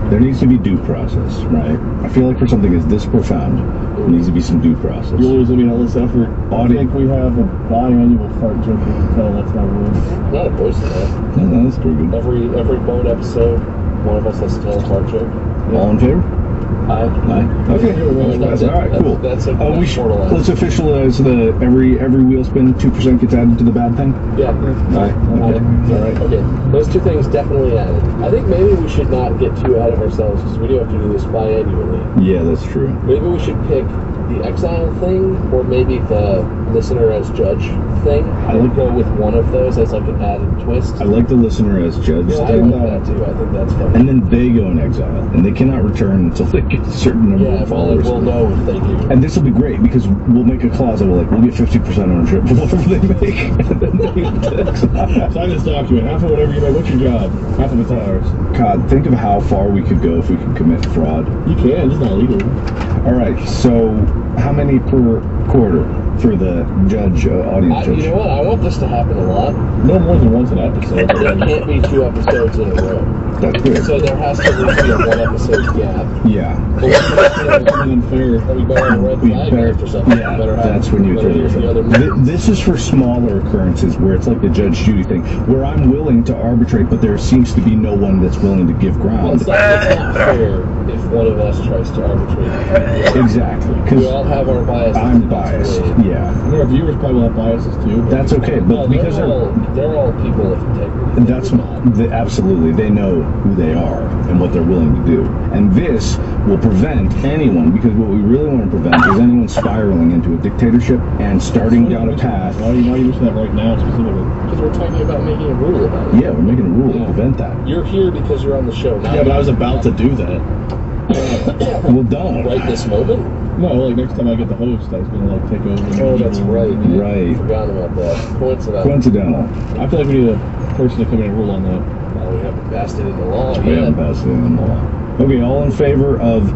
There needs to be due process, right? I feel like for something as this profound, there needs to be some due process. You're losing all this effort. I think we have a biannual fart joke we can tell. That's not rules. I'm not opposed to that. No, that's pretty good. Every Bone episode, one of us has to tell a fart joke. All in favor? Aye. Okay. That's all right. Cool. Let's officialize the every wheel spin 2% gets added to the bad thing. Yeah. Aye. Okay. All right. Okay. Those two things definitely added. I think maybe we should not get too ahead of ourselves because we do have to do this biannually. Yeah, that's true. Maybe we should pick the exile thing, or maybe the listener as judge thing. I would go with one of those as like an added twist. I like the listener as judge I thing. like that too. I think that's fun. And then they go in exile, and they cannot return until they get a certain number of followers. We'll know if they do. And this will be great because we'll make a clause that we'll get 50% ownership for whatever they make. And then they get to exile. Sign this document. Half of whatever you make. What's your job? Half of it's ours. God, think of how far we could go if we could commit fraud. You can. It's not legal. All right, so how many per quarter for the judge, audience judge? You know what? I want this to happen a lot. No more than once an episode. There can't be 2 episodes in a row. That's good. So there has to at least be a 1 episode gap. Yeah. But what something unfair? We better have a red flag after something. Yeah, that's when you throw this is for smaller occurrences where it's like the Judge Judy thing, where I'm willing to arbitrate, but there seems to be no one that's willing to give ground. Well, it's not fair if one of us tries to arbitrate. Exactly. We all have our biases. I'm biased. Yeah. And our viewers probably will have biases too. That's okay, but because they're all people of integrity. And that's absolutely, they know who they are and what they're willing to do. And this will prevent anyone, because what we really want to prevent is anyone spiraling into a dictatorship and starting down a path. Why are you mentioning that right now specifically? Because we're talking about making a rule about it. Yeah, we're making a rule to prevent that. You're here because you're on the show. Yeah, but I was about to do that. Well, don't. Right this moment? No, like next time I get the host, I was gonna like take over. Oh, that's right. Right. I forgot about that. Coincidental. I feel like we need a person to come in and rule on that. Well, we haven't passed it into law yet. We haven't passed it into law. Okay, all in favor of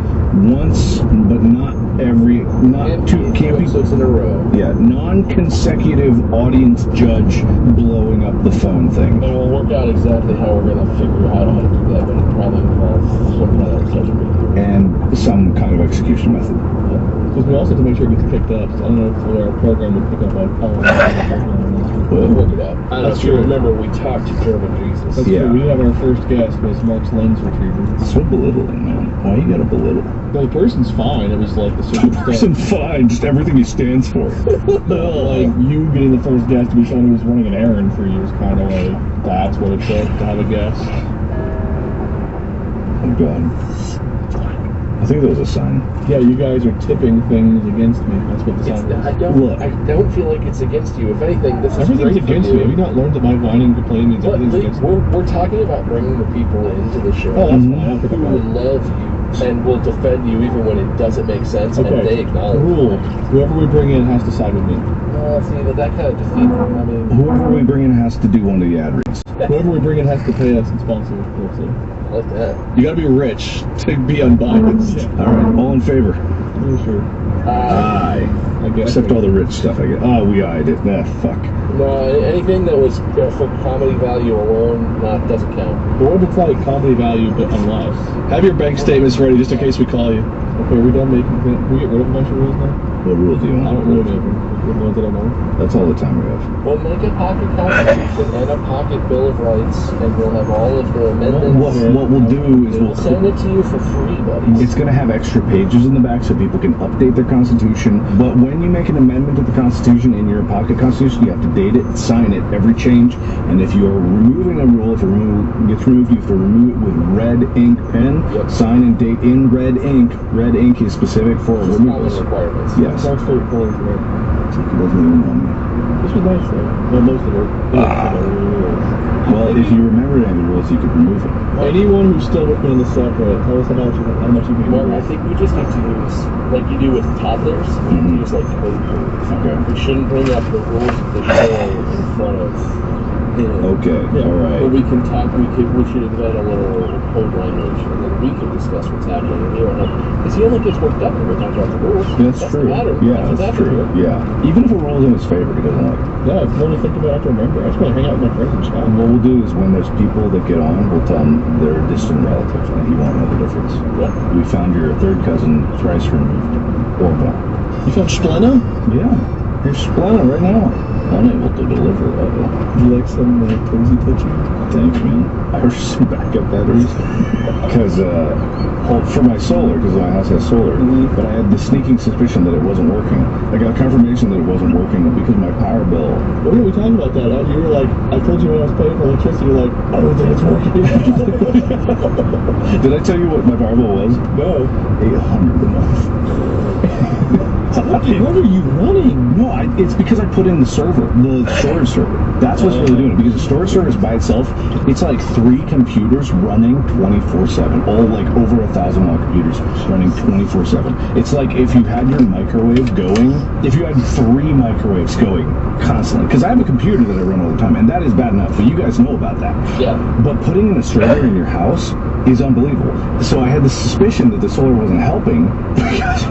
once, but not every, not two, can't be in a row. Yeah, non-consecutive audience judge blowing up the phone thing. And we'll work out exactly how we're going to figure out how to do that, but it probably involves some kind of judgment. And some kind of execution method. Because we also have to make sure it gets picked up. So I don't know if our program would pick up like We'll work it out. I don't know if you true. remember, we talked to German Jesus. That's true. We did have our first guest was Mark's lens retriever. So belittling, man. Why you gotta belittle? No, the person's fine. It was like the The circumstance. person's fine, just everything he stands for. No, like you getting the first guest to be someone who was running an errand for you is kind of like that's what it took to have a guest. Oh god. I think that was a sign. Yeah, you guys are tipping things against me. That's what the sign was. I don't feel like it's against you. If anything, this is Everything's great against for me. Have you not learned that my whining and complaining means everything's against me? We're talking about bringing the people into the show Oh, that's fine. I don't think who about will it. love you and will defend you even when it doesn't make sense, and they Okay, acknowledge rule. Whoever we bring in has to side with me. see, but that kind of defeats. I mean, Whoever we bring in has to do one of the ad reads. Whoever we bring in has to pay us and sponsor us. I like that. You gotta be rich to be unbiased. All right, all in favor? Yeah, sure. Aye. I guess. Except all the rich stuff I get. Oh, we eyed it. Nah, fuck. No, anything that was for comedy value alone, doesn't count. But what if it's like comedy value, but unless? Have your bank statements ready just in case we call you. Okay, are we done making things? Can we get rid of a bunch of rules now? What rule do you I want? don't know any of them. The ones that I know. That's all the time we have. We'll make a pocket constitution and a pocket bill of rights, and we'll have all of the amendments. What we'll do is We'll send it to you for free, buddies. It's going to have extra pages in the back so people can update their Constitution. But when you make an amendment to the Constitution in your pocket Constitution, you have to date it, sign it, every change. And if you're removing a rule, if it gets removed, you have to remove it with red ink pen, sign and date in red ink. Red ink is specific for removals. Requirements. Yes. It's all straightforward, right? It doesn't even know me. This was nice though. Well, most of it. Well, if you remembered any rules, you could remove them. Anyone who's still with me on the subreddit, tell us how much you can Well, I think we just need to use, like you do with toddlers, we need to use like code words. Okay. We shouldn't bring up the rules of the show in front of Okay, Yeah, all right. but we can talk. We should invent a little code language, and then we can discuss what's happening. And he don't have, because he only gets worked up when we talk about the rules. That's Doesn't true. matter. Yeah, That's that's what's true. happening. Yeah. Even if it rolls in his favor, he doesn't like it. Yeah, it's one to think about. I have to remember. I just want to hang out with my friends and chat. And what we'll do is when there's people that get on, we'll tell him they're a distant relative, and he won't know the difference. Yeah. We found your third cousin thrice removed. Orville. You found Spleno? Yeah. Here's Spleno right now. Unable to deliver. Would you like some cozy touchy? Thanks, man. I ordered some backup batteries because for my solar, because my house has solar. But I had the sneaking suspicion that it wasn't working. I got confirmation that it wasn't working because my power bill. What were we talking about that? You were like, I told you when I was paying for electricity, you're like, I don't think it's working. Did I tell you what my power bill was? No. $800 a month. What are you running? No, it's because I put in the server, the storage server. That's what's really doing it. Because the storage server is by itself, it's like 3 computers running 24/7. All like over 1,000-watt computers running 24/7. It's like if you had your microwave going, if you had 3 microwaves going constantly. Because I have a computer that I run all the time, and that is bad enough. But you guys know about that. Yeah. But putting in a server in your house is unbelievable. So I had the suspicion that the solar wasn't helping because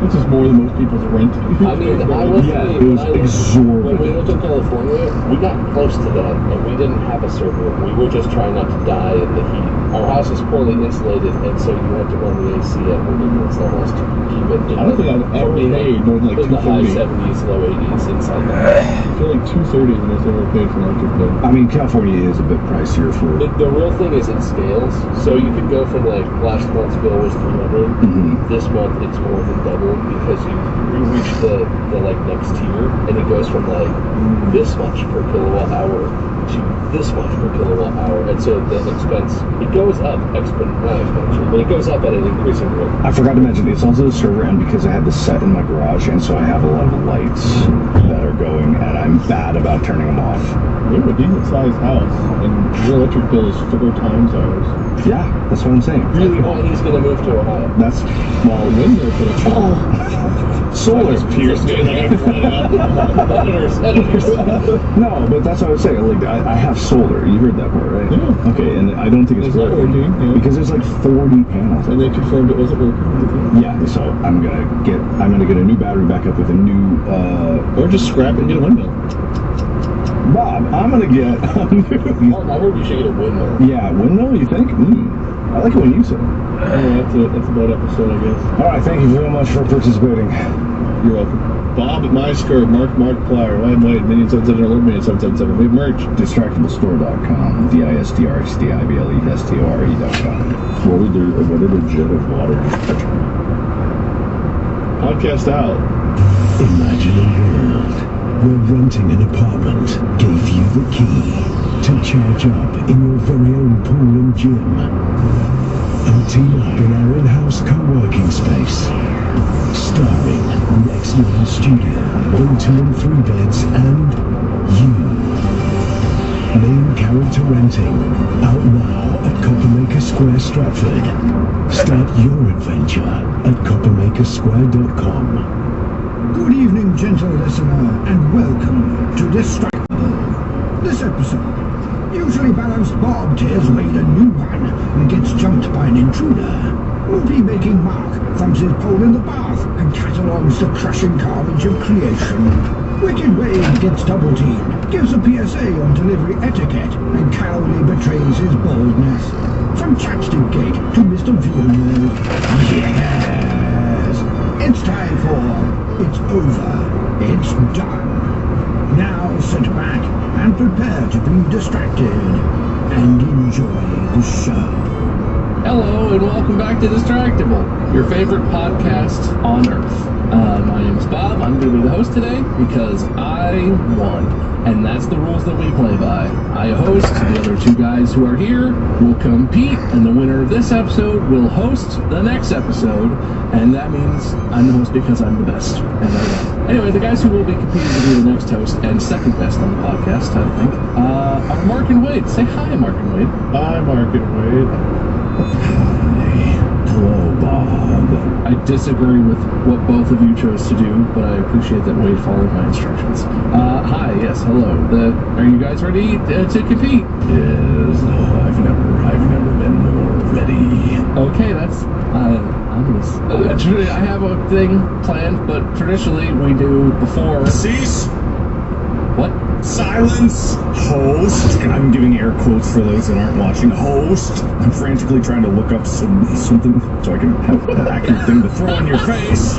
It's just more than most people's rent. I mean, I will Yeah, say, it was when exorbitant. we lived in California, we got close to that, and we didn't have a server. We were just trying not to die in the heat. Our house is poorly insulated, and so you have to run the AC at ridiculous levels to keep it in I don't think I've ever paid more than like in the high 230. 70s, low 80s inside the house. I feel like 230 is the most I've ever paid for an electric bill. I mean, California is a bit pricier for. The real thing is it scales. So you could go from like last month's bill was 300. Mhm. This month it's more than double because you reach the like next tier, and it goes from like this much per kilowatt hour to this much per kilowatt hour, and so the expense it goes up not exponentially, but it goes up at an increasing rate. I forgot to mention, it's also the server, and because I had this set in my garage, and so I have a lot of lights that are going, and I'm bad about turning them off. We have a decent sized house, and your electric bill is 4 times ours. Yeah, that's what I'm saying. Really, why he's gonna move to Ohio? That's, well, Windmill connection. solar. Pierce me like I'm flat out. editors. No, but that's what I was saying. Like, I have solar. You heard that part, right? Yeah. Okay, and I don't think it's It's not working. working, yeah. Because there's like 40 panels. And they confirmed it wasn't working. Yeah, so I'm gonna get a new battery backup with a new Or just scrap it and get a windmill. Bob, I'm gonna get a new. Mark, I heard you should get a windmill. Yeah, windmill, you think? I like it when you say it. Oh, that's about episode, I guess. All right, thank you very much for participating. You're welcome. Bob at Meisker, Markiplier, Wyatt White, Minion 777, Alert Minion 777. We have merch. Distractiblestore.com. DISTRXDIBLESTORE.com. What did a jet of water touch? Podcast out. Imagine a world where renting an apartment gave you the key to charge up in your very own pool and gym. And team up in our in-house co-working space. Starring Next Level Studio, 1, 2 and 3 beds, and you. Main character renting, out now at Coppermaker Square, Stratford. Start your adventure at coppermakersquare.com. Good evening, gentle listener, and welcome to Distractable. This episode, usually balanced Bob tears away a new one and gets jumped by an intruder. Movie-making Mark thumps his pole in the bath and catalogues the crushing carnage of creation. Wicked Wade gets double-teamed, gives a PSA on delivery etiquette, and cowardly betrays his baldness. From Chapstick Gate to Mr. Villeneuve. Yes! It's time for It's Over, It's Done. Now sit back and prepare to be distracted and enjoy the show. Hello and welcome back to Distractible, your favorite podcast on Earth. My name's Bob. I'm going to be the host today because I won, and that's the rules that we play by. I host, the other 2 guys who are here will compete, and the winner of this episode will host the next episode, and that means I'm the host because I'm the best, and I won. Anyway, the guys who will be competing to be the next host and second best on the podcast, I think, are Mark and Wade. Say hi, Mark and Wade. Hi, Mark and Wade. Hello, Bob. I disagree with what both of you chose to do, but I appreciate that Wade followed my instructions. Hi, yes, hello. Are you guys ready to compete? Yes, I've never been more ready. Okay, that's ominous. I have a thing planned, but traditionally we do before. Cease! What? Silence! Host! I'm giving air quotes for those that aren't watching. Host! I'm frantically trying to look up something so I can have an accurate thing to throw in your face.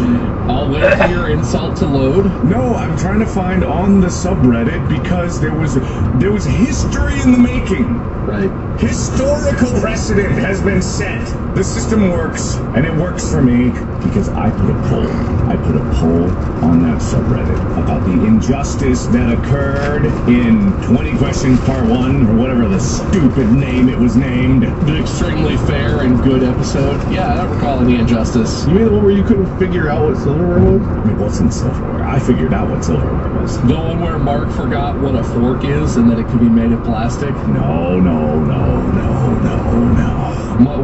I'll wait for your insult to load. No, I'm trying to find on the subreddit because there was history in the making. Right. Historical precedent has been set. The system works, and it works for me because I put a poll. I put a poll on that subreddit about the injustice that occurred in 20 Questions Part 1, or whatever the stupid name it was named. The extremely fair and good episode. Yeah, I don't recall any injustice. You mean the one where you couldn't figure out what silverware was? It wasn't silverware. I figured out what silverware was. The one where Mark forgot what a fork is and that it could be made of plastic? No.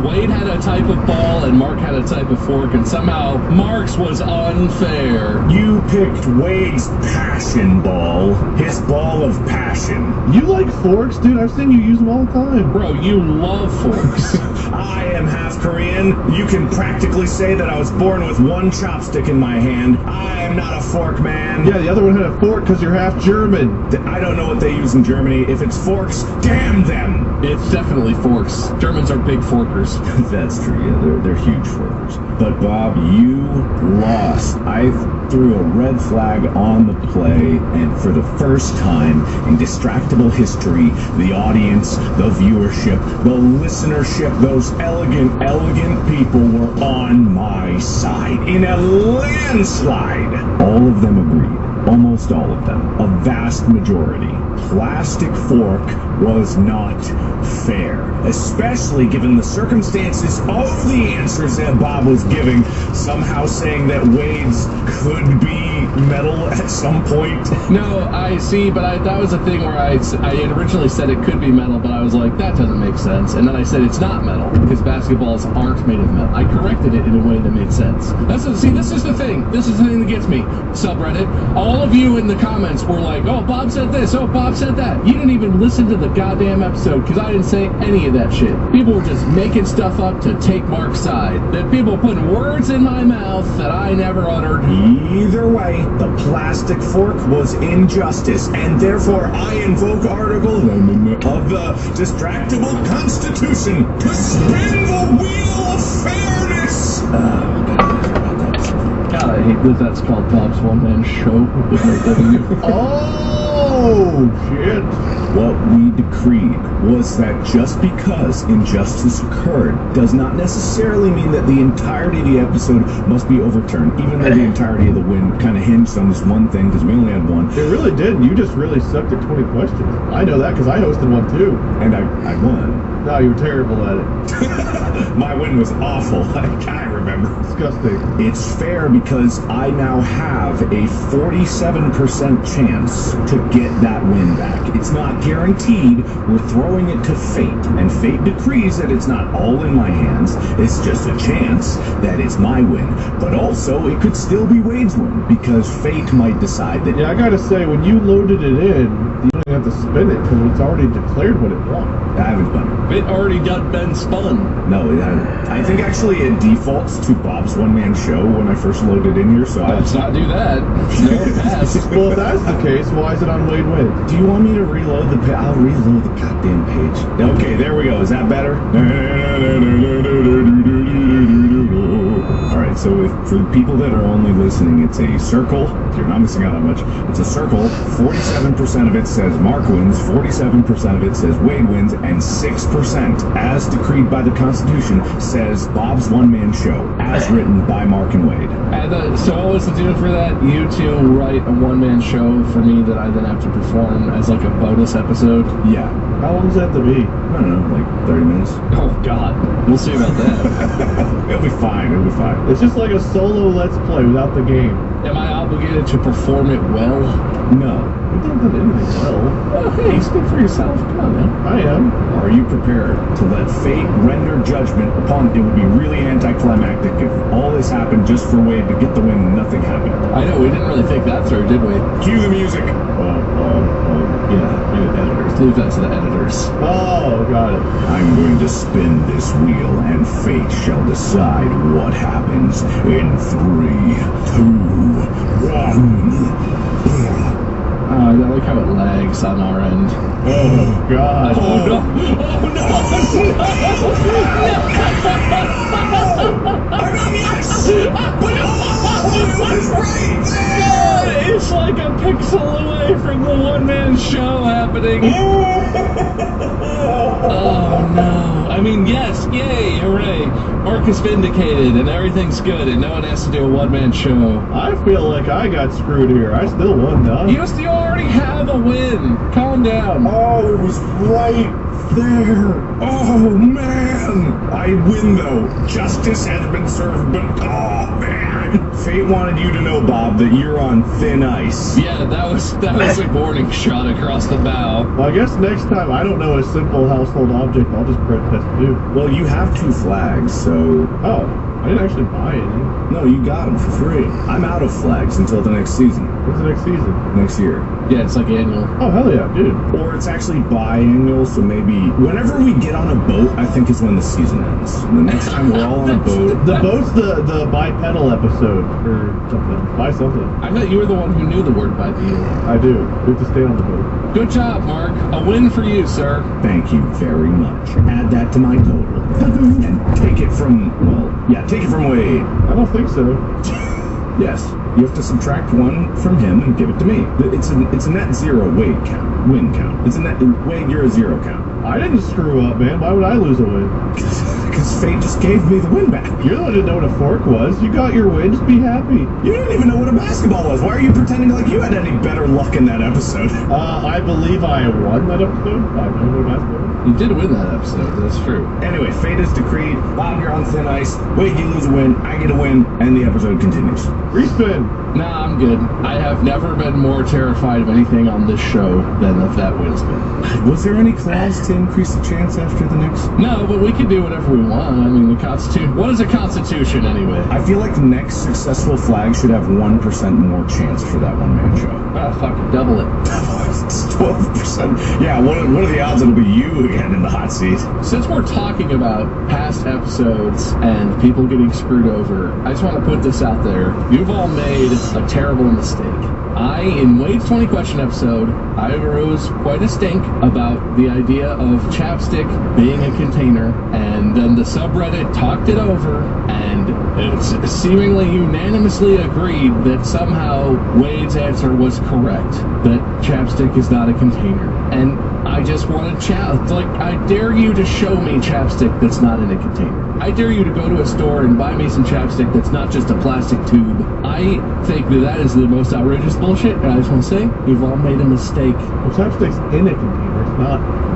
Wade had a type of ball and Mark had a type of fork, and somehow Mark's was unfair. You picked Wade's passion ball, his ball of passion. You like forks, dude? I've seen you use them all the time. Bro, you love forks. I am half Korean. You can practically say that I was born with one chopstick in my hand. I am not a fork man. Yeah, the other one had a fork because you're half German. I don't know what they use in Germany. If it's forks, damn them. It's definitely forks. Germans are big forkers. That's true, yeah, they're huge forkers. But Bob, you lost. I threw a red flag on the play, and for the first time in Distractable history, the audience, the viewership, the listenership, those elegant people were on my side in a landslide. All of them agreed. Almost all of them. A vast majority. Plastic fork was not fair, especially given the circumstances of the answers that Bob was giving, somehow saying that Wade's could be metal at some point. No, I see, but that was a thing where I had originally said it could be metal, but I was like, that doesn't make sense. And then I said it's not metal, because basketballs aren't made of metal. I corrected it in a way that made sense. This is the thing. This is the thing that gets me. Subreddit, all of you in the comments were like, oh, Bob said this, oh, Bob said that. You didn't even listen to the goddamn episode, because I didn't say any of that shit. People were just making stuff up to take Mark's side. That people putting words in my mouth that I never uttered. Either way, the plastic fork was injustice, and therefore I invoke Article of the Distractable Constitution to spin the wheel of fairness. God, I hate that that's called Bob's one-man show with no W. Oh, shit. What we decreed was that just because injustice occurred does not necessarily mean that the entirety of the episode must be overturned, even though the entirety of the win kind of hinged on this one thing, because we only had one. It really did. You just really sucked at 20 questions. I know that because I hosted one too. And I won. No, you were terrible at it. My win was awful. I remember. Disgusting. It's fair because I now have a 47% chance to get that win back. It's not guaranteed. We're throwing it to fate, and fate decrees that it's not all in my hands. It's just a chance that it's my win. But also, it could still be Wade's win because fate might decide that. Yeah, I gotta say, when you loaded it in, you don't even have to spin it because it's already declared what it wants. I haven't done it. It already got been spun. No, it hasn't. I think actually it defaults to Bob's one-man show when I first loaded in here, so Let's not do that. No, pass. Well, if that's the case, why is it on Wade Wade? Do you want me to reload the page? I'll reload the goddamn page. Okay, there we go. Is that better? Alright, so for the people that are only listening, it's a circle. You're not missing out on much. It's a circle. 47% of it says Mark wins, 47% of it says Wade wins, and 6%, as decreed by the Constitution, says Bob's one-man show, as written by Mark and Wade. So what was the deal for that? You two write a one-man show for me that I then have to perform as like a bonus episode? Yeah. How long does that have to be? I don't know, like 30 minutes. Oh, God. We'll see about that. It'll be fine. It'll be fine. It's just like a solo Let's Play without the game. Am I obligated to perform it well? No. We've not done anything well. Oh, hey, speak for yourself. Come on, man. I am. Are you prepared to let fate render judgment upon? It would be really anticlimactic if all this happened just for Wade to get the win and nothing happened. I know, we didn't really think that through, did we? Cue the music. Yeah, editors. Leave that to the editors. Oh, got it. I'm going to spin this wheel, and fate shall decide what happens in 3, 2, 1. I like how it lags on our end. Oh, God. Oh, no! Oh, no! I mean, yes! But it was right there! It's like a pixel away from the one-man show happening. Oh, no. I mean, yes, yay, hooray. Mark is vindicated, and everything's good, and no one has to do a one-man show. I feel like I got screwed here. I still won, though. You already have a win. Calm down. Oh, it was right there. Oh, man. I win, though. Justice has been served, but oh, man. Fate wanted you to know, Bob, that you're on thin ice. Yeah, that was a warning shot across the bow. Well, I guess next time I don't know a simple household object, I'll just protest too. Well, you have 2 flags, so... Oh, I didn't actually buy any. No, you got them for free. I'm out of flags until the next season. What's the next season? Next year. Yeah, it's like annual. Oh, hell yeah, dude. Or it's actually biannual, so maybe whenever we get on a boat, I think is when the season ends. The next time we're all on a boat. The boat's the bipedal episode, or something. Buy something. I bet you were the one who knew the word bipedal. I do. We have to stay on the boat. Good job, Mark. A win for you, sir. Thank you very much. Add that to my total. And take it from, take it from Wade. I don't think so. Yes, you have to subtract 1 from him and give it to me. It's a net 0 Wade count, win count. It's a net, Wade, you're a 0 count. I didn't screw up, man. Why would I lose a win? Because fate just gave me the win back. You're the one who didn't know what a fork was. You got your win. Just be happy. You didn't even know what a basketball was. Why are you pretending like you had any better luck in that episode? I believe I won that episode. I know what basketball was. You did win that episode, that's true. Anyway, fate is decreed. Bob, you're on thin ice. Wade, you lose a win. I get a win. And the episode continues. Respin. Nah, I'm good. I have never been more terrified of anything on this show than of that win spin. Was there any clause to increase the chance after the next? No, but we can do whatever we want. I mean, the Constitution... What is a Constitution, anyway? I feel like the next successful flag should have 1% more chance for that one-man show. Oh, fuck, double it. It's 12%. Yeah, what are the odds it'll be you again in the hot seat? Since we're talking about past episodes and people getting screwed over, I just want to put this out there. You've all made a terrible mistake. In Wade's 20 question episode, I rose quite a stink about the idea of chapstick being a container, and then the subreddit talked it over, and it's seemingly unanimously agreed that somehow Wade's answer was correct, that chapstick is not a container. And I just want to challenge, I dare you to show me chapstick that's not in a container. I dare you to go to a store and buy me some chapstick that's not just a plastic tube. I think that is the most outrageous bullshit, and I just want to say, you've all made a mistake. Well, chapstick's in a container. It's not.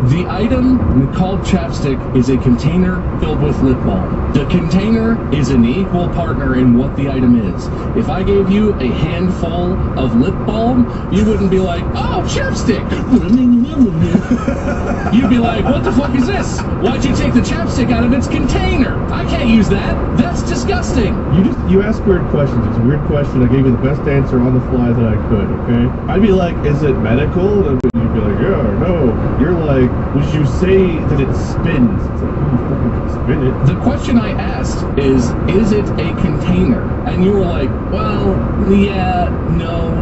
The item called chapstick is a container filled with lip balm. The container is an equal partner in what the item is. If I gave you a handful of lip balm, you wouldn't be like, oh, chapstick! You'd be like, what the fuck is this? Why'd you take the chapstick out of its container? I can't use that. That's disgusting. You ask weird questions. It's a weird question. I gave you the best answer on the fly that I could, okay? I'd be like, is it medical? And you'd be like, yeah or no. You're like, would you say that it spins? It's like, you fucking spin it. The question I asked is it a container? And you were like, well, yeah, no,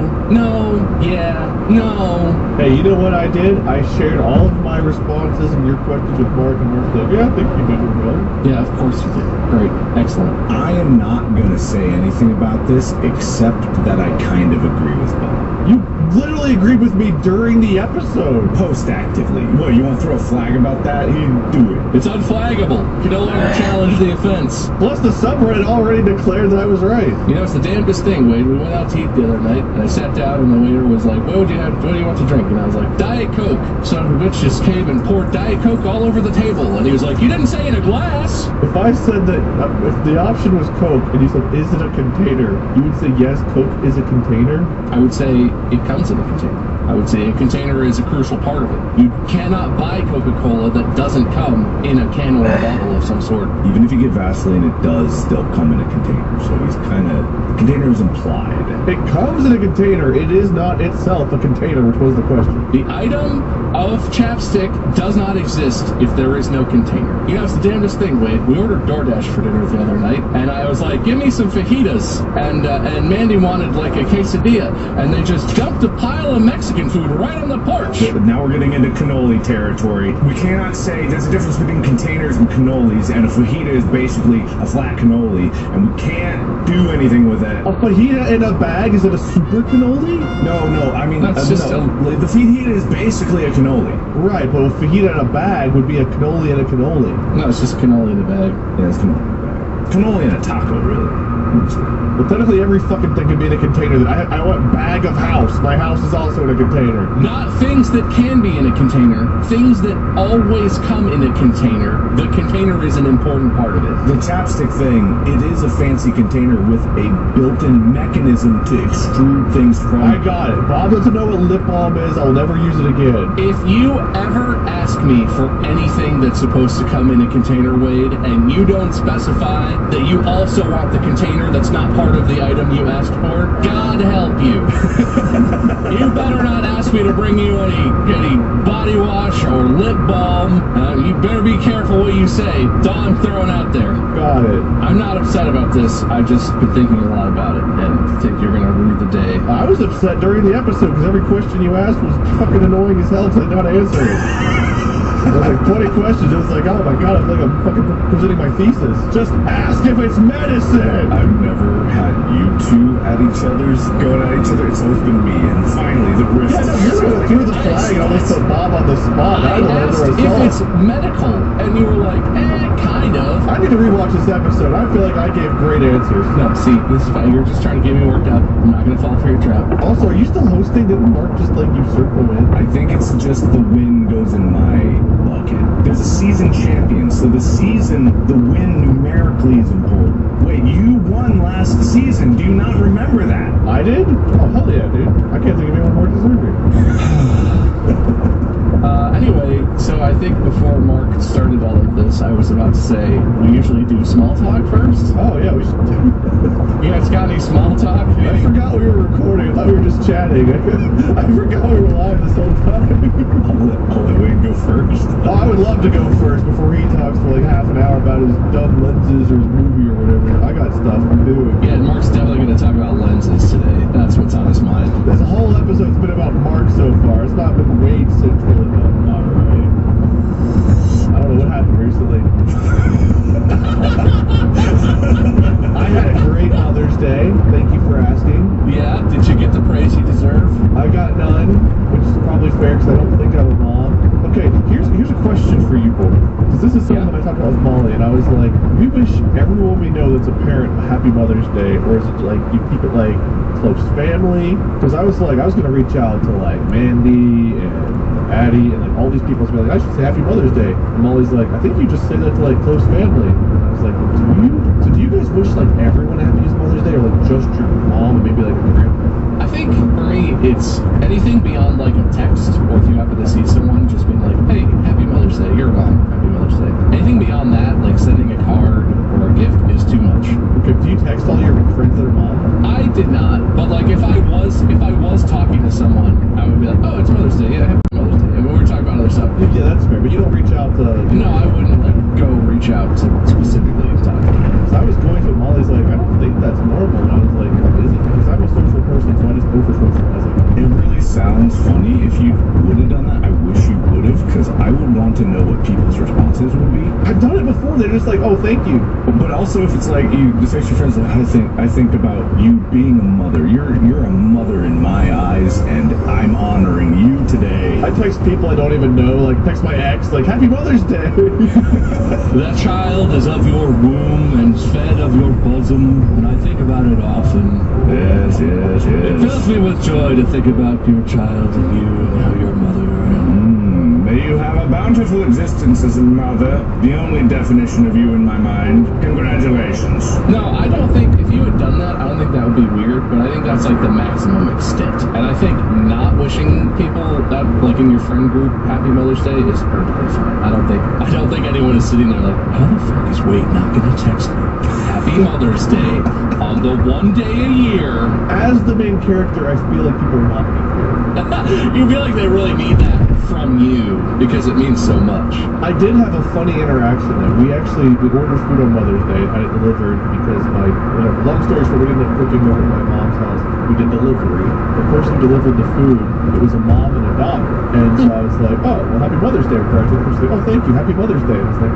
yeah, no. Hey, you know what I did? I shared all of my responses and your questions with Mark, and Mark's like, yeah, I think you did it well. Yeah, of course you did. Great. Excellent. I am not going to say anything about this except that I kind of agree with Bob. You literally agreed with me during the episode. Post-actively. What, you want to throw a flag about that? You do it. It's unflaggable. You can no longer challenge the offense. Plus, the subreddit already declared that I was right. You know, it's the damnedest thing, Wade. We went out to eat the other night, and I sat down, and the waiter was like, what do you want to drink? And I was like, Diet Coke. Son of a bitch just came and poured Diet Coke all over the table. And he was like, you didn't say in a glass. If I said that, if the option was Coke, and you said, is it a container? You would say, yes, Coke is a container? I would say, it comes in a container. I would say a container is a crucial part of it. You cannot buy Coca-Cola that doesn't come in a can or a bottle of some sort. Even if you get Vaseline, it does still come in a container. So he's kind of, the container is implied. It comes in a container. It is not itself a container, which was the question. The item of chapstick does not exist if there is no container. You know, it's the damnedest thing, Wade. We ordered DoorDash for dinner the other night, and I was like, give me some fajitas. And Mandy wanted like a quesadilla, and they just dumped a pile of Mexican food right on the porch. But now we're getting into cannoli territory. We cannot say there's a difference between containers and cannolis, and a fajita is basically a flat cannoli, and we can't do anything with that. A fajita in a bag? Is it a super cannoli? No, I mean, That's just the fajita is basically a cannoli. Right, but a fajita in a bag would be a cannoli in a cannoli. No, it's just cannoli in a bag. Yeah, it's cannoli in a bag. Cannoli in a taco, really. Well, technically every fucking thing can be in a container. I want bag of house. My house is also in a container. Not things that can be in a container. Things that always come in a container. The container is an important part of it. The chapstick thing, it is a fancy container with a built-in mechanism to extrude things from. I got it. Bob doesn't know what lip balm is. I'll never use it again. If you ever ask me for anything that's supposed to come in a container, Wade, and you don't specify that you also want the container that's not part of the item you asked for, God help you. You better not ask me to bring you any body wash or lip balm. You better be careful what you say. That's all I'm throwing out there. Got it. I'm not upset about this. I've just been thinking a lot about it and think you're going to rue the day. I was upset during the episode because every question you asked was fucking annoying as hell because I didn't know how to answer it. There was like 20 questions. It was like, oh my god, I feel like I'm fucking presenting my thesis. Just ask if it's medicine! I've never had you two at each other's, going at each other. It's always been me, and finally the rift. Yeah, no, you're going through the flag and almost put Bob on the spot. I asked if it's medical, and you were like, kind of. I need to rewatch this episode. I feel like I gave great answers. No, see, this is fine. You're just trying to get me worked up. I'm not going to fall for your trap. Also, are you still hosting? Didn't Mark just like usurp the win? I think it's just the win goes in my bucket. There's a season champion, so the win numerically is important. Wait, you won last season. Do you not remember that? I did? Oh, hell yeah, dude. I can't think of anyone more deserving. Anyway, so I think before Mark started all of this, I was about to say, we usually do small talk first. Oh, yeah, we should do. You guys got any small talk? I forgot we were recording. I thought we were just chatting. I forgot we were live this whole time. I'll let Wade go first. Oh, I would love to go first before he talks for like half an hour about his dumb lenses or his movie or whatever. I got stuff to do. Yeah, Mark's definitely going to talk about lenses today. That's what's on his mind. This whole episode's been about Mark so far. It's not been Wade central enough. Alright. I don't know what happened recently. I had a great Mother's Day. Thank you for asking. Yeah, did you get the praise you deserve? I got none, which is probably fair because I don't think I'm a mom. Okay, here's a question for you both. Because this is something that I talked about with Molly, and I was like, we wish everyone we know that's a parent a happy Mother's Day, or is it like you keep it like close family? Because I was going to reach out to like Mandy and Addie and like all these people to be like, I should say Happy Mother's Day. And Molly's like, I think you just say that to like close family. And I was like, do you guys wish like everyone a happy Mother's Day, or like just your mom and maybe like a grandparent? I think for me, it's anything beyond like a text, or if you happen to see someone, just being like, hey, Happy Mother's Day, you're a mom, Happy Mother's Day. Anything beyond that, like sending a card or a gift, is too much. Okay, do you text all your friends that are moms? I did not, but like if I was talking to someone, I would be like, oh, it's Mother's Day, yeah, Happy Mother's Day. And we were talking about other stuff. Yeah, that's fair, but you don't reach out to... No, I wouldn't like go reach out to specifically talk to them. So I was going to, Molly's like, I don't think that's normal. And I was like, is it? Because I'm a social person, so I just over-socialize it. It really sounds funny. If you would have done that, I wish you would have, because I would want to know what people's responses would be. I've done it before. They're just like, oh, thank you. But also, if it's like you just text your friends, like, I think about you being a mother. You're a mother in my eyes, and I'm honoring you today. I text people I don't even know, like text my ex, like Happy Mother's Day. That child is of your womb and fed of your bosom, and I think about it often. Yes. It fills me with joy to think about your child and you and how your mother. May you have a bountiful existence as a mother, the only definition of you in my mind. Congratulations. No, I don't think, if you had done that, I don't think that would be weird. but I think that's like the maximum extent. And I think not wishing people that, like in your friend group, Happy Mother's Day is perfectly fine. I don't think anyone is sitting there like, how the fuck is Wade not gonna text me Happy Mother's Day on the one day a year? As the main character, I feel like people want me here. You feel like they really need that from you because it means so much. I did have a funny interaction though. We ordered food on Mother's Day and had it delivered because long story short, we ended up cooking over at my mom's house. We did delivery. The person who delivered the food, it was a mom and a daughter. And so I was like, oh, well, Happy Mother's Day. And she's like, oh, thank you. Happy Mother's Day. And I was like,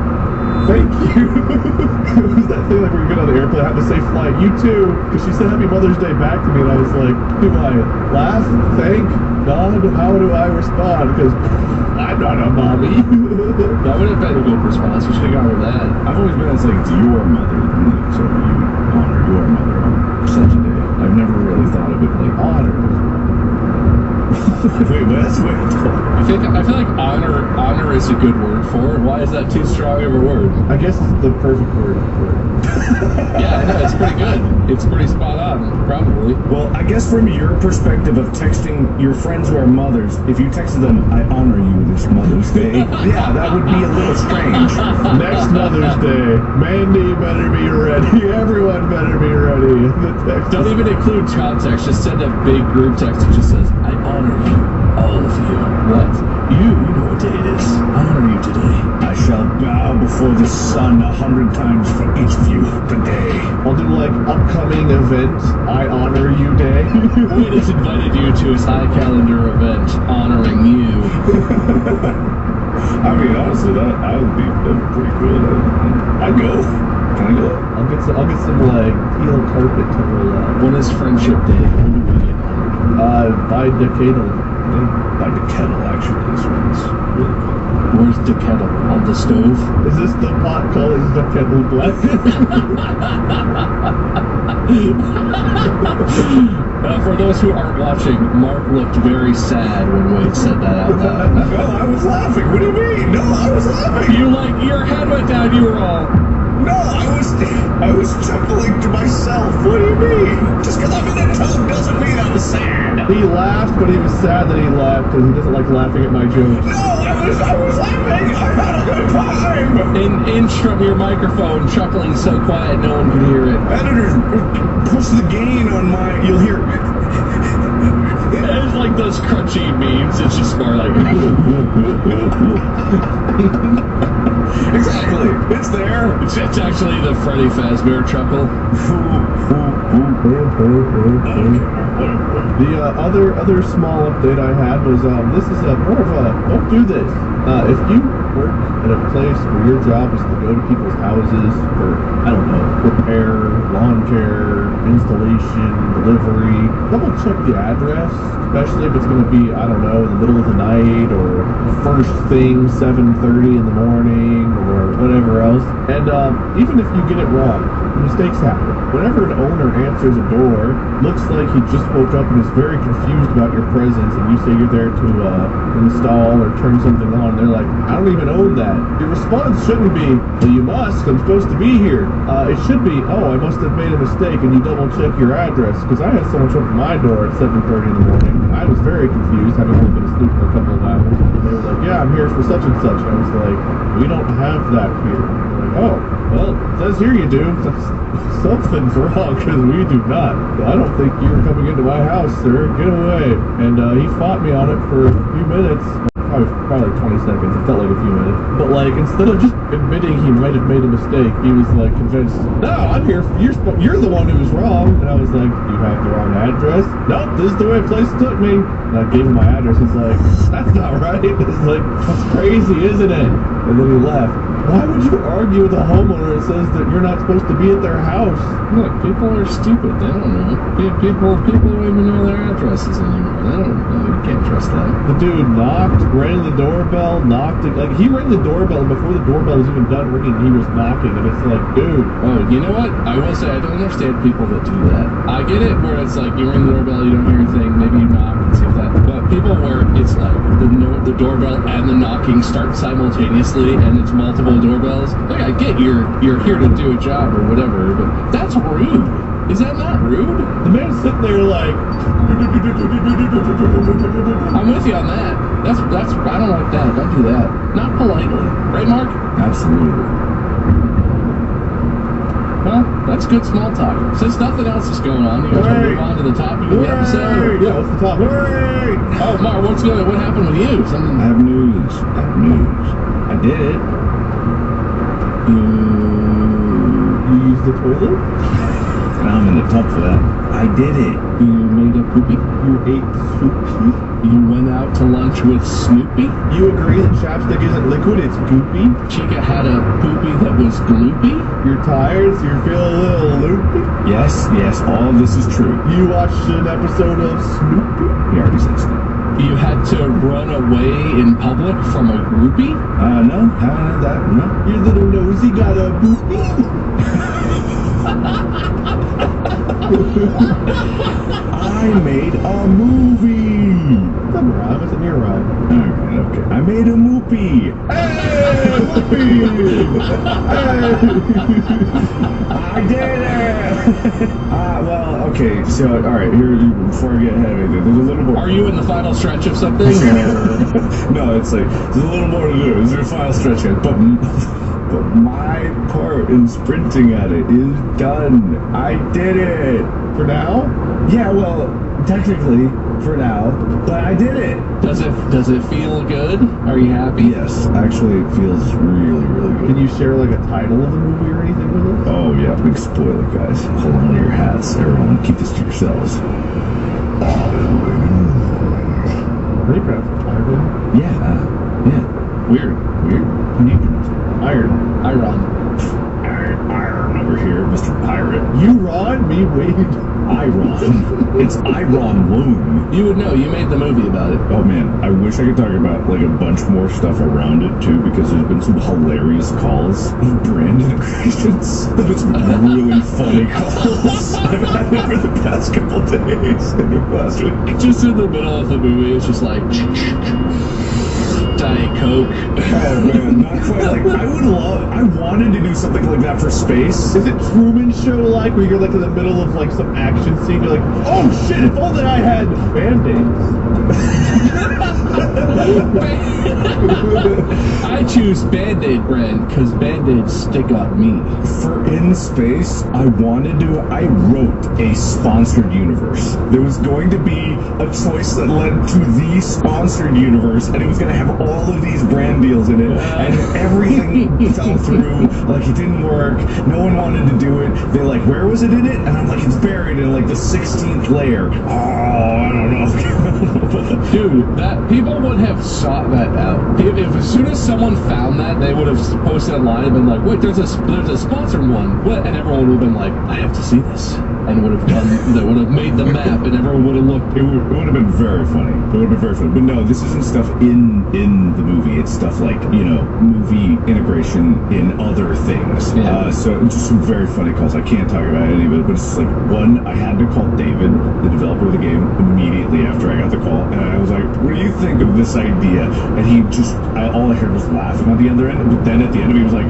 thank you. It was that thing like when you get on the airplane, I had to say flight, you too. Because she said Happy Mother's Day back to me and I was like, do I laugh? Thank God? How do I respond? Because I'm not a mommy. That would have been a good response. You should have gone with that. I've always been as like your mother, so you honor your mother on such a day. I've never really thought of it like honor. Wait, that's weird. I feel like honor is a good word for it. Why is that too strong of a word? I guess it's the perfect word for it. Yeah, I know, it's pretty good. It's pretty spot on, probably. Well, I guess from your perspective of texting your friends who are mothers, if you texted them, I honor you this Mother's Day, yeah, that would be a little strange. Next Mother's Day, Mandy better be ready. Everyone better be ready. The text Don't even include context. Just send a big group text that just says, I honor you, all of you. What? You know what day it is. I honor you today. I shall bow before the sun 100 times for each of you today. I'll do like upcoming event, I honor you day. Wade has invited you to his high calendar event honoring you. I mean, honestly, that'd be pretty cool. I'd go. Can I go? I'll get some like teal carpet to roll out. When is Friendship Day? When do we get honored? By decadal. By the kettle, actually. It's really cool. Where's the kettle? On the stove? Is this the pot calling the kettle black? For those who aren't watching, Mark looked very sad when Wade said that out loud. No, I was laughing. What do you mean? No, I was laughing. Your head went down, you were all... No, I was chuckling to myself. What do you mean? Just because I'm in a tub doesn't mean I'm sad. He laughed, but he was sad that he laughed because he doesn't like laughing at my jokes. No, I was laughing. I had a good time. An inch from your microphone, chuckling so quiet no one can hear it. Editor, push the gain on my... You'll hear... It's like those crunchy memes. It's just more like... Exactly. It's there. It's actually the Freddy Fazbear chuckle. The other small update I had was this is more of a don't do this. If you work at a place where your job is to go to people's houses for, I don't know, repair, lawn care, installation, delivery, double check the address, especially if it's going to be, I don't know, in the middle of the night or first thing, 7:30 in the morning or whatever else. And even if you get it wrong, mistakes happen. Whenever an owner answers a door, looks like he just woke up and is very confused about your presence, and you say you're there to install or turn something on, they're like, I don't even own that. Your response shouldn't be, well, you must, I'm supposed to be here. It should be, oh, I must have made a mistake, and you double check your address, because I had someone show up at my door at 7:30 in the morning, and I was very confused, having only been asleep for a couple of hours, and they were like, yeah, I'm here for such and such, and I was like, we don't have that here. And they're like, oh, well, it says here you do. Something's wrong, because we do not. I don't think you were coming into my house, sir. Get away. And he fought me on it for a few minutes. Probably like 20 seconds. It felt like a few minutes. But like, instead of just admitting he might have made a mistake, he was like convinced, no, I'm here. You're the one who was wrong. And I was like, you have the wrong address? Nope, this is the way the place took me. And I gave him my address. He's like, that's not right. It's like, that's crazy, isn't it? And then he left. Why would you argue with a homeowner that says that you're not supposed to be at their house? Look, people are stupid. They don't know. People don't even know their addresses anymore. They don't know. You can't trust them. The dude knocked, rang the doorbell, knocked it. Like, he rang the doorbell, and before the doorbell was even done ringing, he was knocking. And it's like, dude. Oh, you know what? I will say, I don't understand people that do that. I get it where it's like, you ring the doorbell, you don't hear anything, maybe you knock and see if that. But people where it's like, the doorbell and the knocking start simultaneously, and it's multiple doorbells. Like, I get you're here to do a job or whatever, but that's rude. Is that not rude? The man's sitting there like... I'm with you on that. That's I don't like that. Don't do that. Not politely. Right, Mark? Absolutely. Well, that's good small talk. Since nothing else is going on, you guys want to move on to the topic of the episode? Or? Yeah, what's the topic? Oh, Mark, what happened with you? Something... I have news. I did it. You used the toilet? I'm in the tub for that. I did it. You made a poopy? You ate Snoopy? You went out to lunch with Snoopy? You agree that chapstick isn't liquid, it's goopy? Chica had a poopy that was gloopy? You're tired, so you're feeling a little loopy? Yes, all of this is true. You watched an episode of Snoopy? He already said Snoopy. You had to run away in public from a groupie? No. Your little nosy got a boopy? I made a movie! It's a rhyme, it's a near rhyme. Alright, okay. I made a movie! Hey! Movie! Hey! I did it! Well, okay, so, alright, here, before I get ahead of it, there's a little more... Are you in the final stretch of something? No, it's like, there's a little more to do. There's your final stretch here. But my part in sprinting at it is done. I did it! For now? Yeah, well, technically, for now, but I did it! Does it feel good? Are you happy? Yes, actually, it feels really, really good. Can you share, like, a title of the movie or anything with us? Oh, yeah, big spoiler, guys. Hold on to your hats, everyone. Keep this to yourselves. Minecraft. Iron. Yeah. Weird. How do you pronounce it? Iron. Iron over here, Mr. Pirate. You Ron, me Wade. Iron. It's Iron Loom. You would know. You made the movie about it. Oh man, I wish I could talk about like a bunch more stuff around it too, because there's been some hilarious calls of brand integrations. There's been some really funny calls I've had over the past couple days. Last week. Just in the middle of the movie, it's just like Diet Coke. Oh man, not quite like I wanted to do something like that for space. Is it Truman Show like, where you're like in the middle of like some action scene, you're like, oh shit, if only I had Band-Aids. I choose Band-Aid brand because Band-Aids stick on me. For in space, I wrote a sponsored universe. There was going to be a choice that led to the sponsored universe, and it was going to have all of these brand deals in it, and everything fell through. Like, it didn't work. No one wanted to do it. They're like, where was it in it? And I'm like, it's buried in like the 16th layer. Oh, I don't know. Dude, that people would have sought that out. If as soon as someone found that, they would have posted online and been like, wait, there's a sponsored one. What? And everyone would have been like, I have to see this. And would have made the map, and everyone would have looked. It would have been very funny. But no, this isn't stuff in the movie. It's stuff like, movie integration in other things. Yeah. So just some very funny calls. I can't talk about any of it, but it's like, one, I had to call David, the developer of the game, immediately after I got the call, and I was like, what do you think of this idea? And he just, all I heard was laughing on the other end, but then at the end of it, he was like,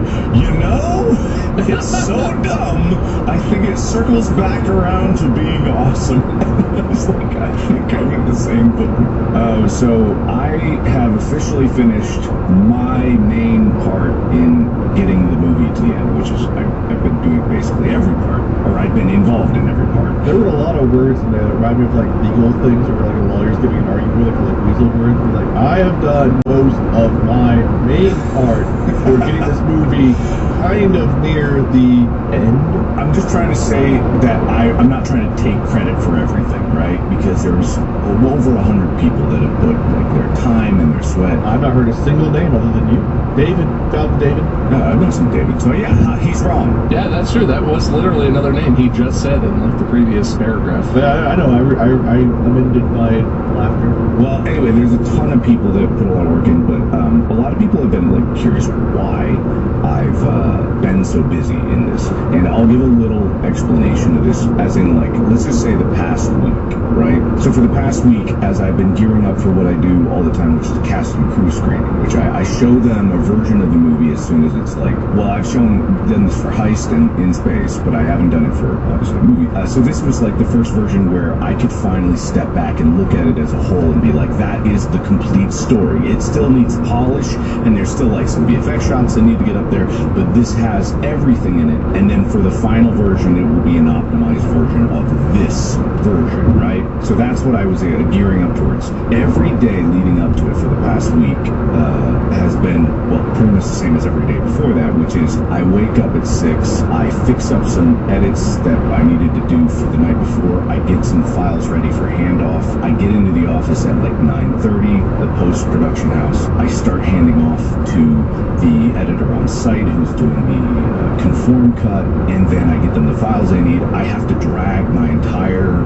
it's so dumb, I think it circles back around to being awesome. I was like, I think I'm in the same boat. So I have officially finished my main part in getting the movie to the end, which is I've been doing basically every part, or I've been involved in every part. There were a lot of words in there that remind me of like legal things, or like a lawyer's giving an argument, like weasel words. Like, I have done most of my main part for getting this movie kind of near the end. I'm just trying to say that I'm not trying to take credit for everything, right? Because there's over 100 people that have put like their time and their sweat. I've not heard a single name other than you. David. Shout out to David. I know some David. So yeah, he's wrong. Yeah, that's true. That was literally another name he just said in like the previous paragraph. But I know. I amended my laughter. Well, anyway, there's a ton of people that put a lot of work in, but a lot of people have been like curious why I've been so busy in this, and I'll give a little explanation of this, as in like, let's just say the past week, right? So for the past week, as I've been gearing up for what I do all the time, which is a cast and crew screening, which I show them a version of the movie as soon as it's like, well, I've shown them this for Heist and In Space, but I haven't done it for obviously a movie. So this was like the first version where I could finally step back and look at it as a whole and be like, that is the complete story. It still needs polish, and there's still like some VFX shots that need to get up there, but this has everything in it. And then for the final version, it will be an optimized version of this version, right? So that's what I was gearing up towards. Every day leading up to it for the past week has been, well, pretty much the same as every day before that, which is I wake up at 6, I fix up some edits that I needed to do for the night before, I get some files ready for handoff, I get into the office at like 9:30, the post-production house, I start handing off to the editor on site who's doing the conform cut, and then I get them the files they need. I have to drag my entire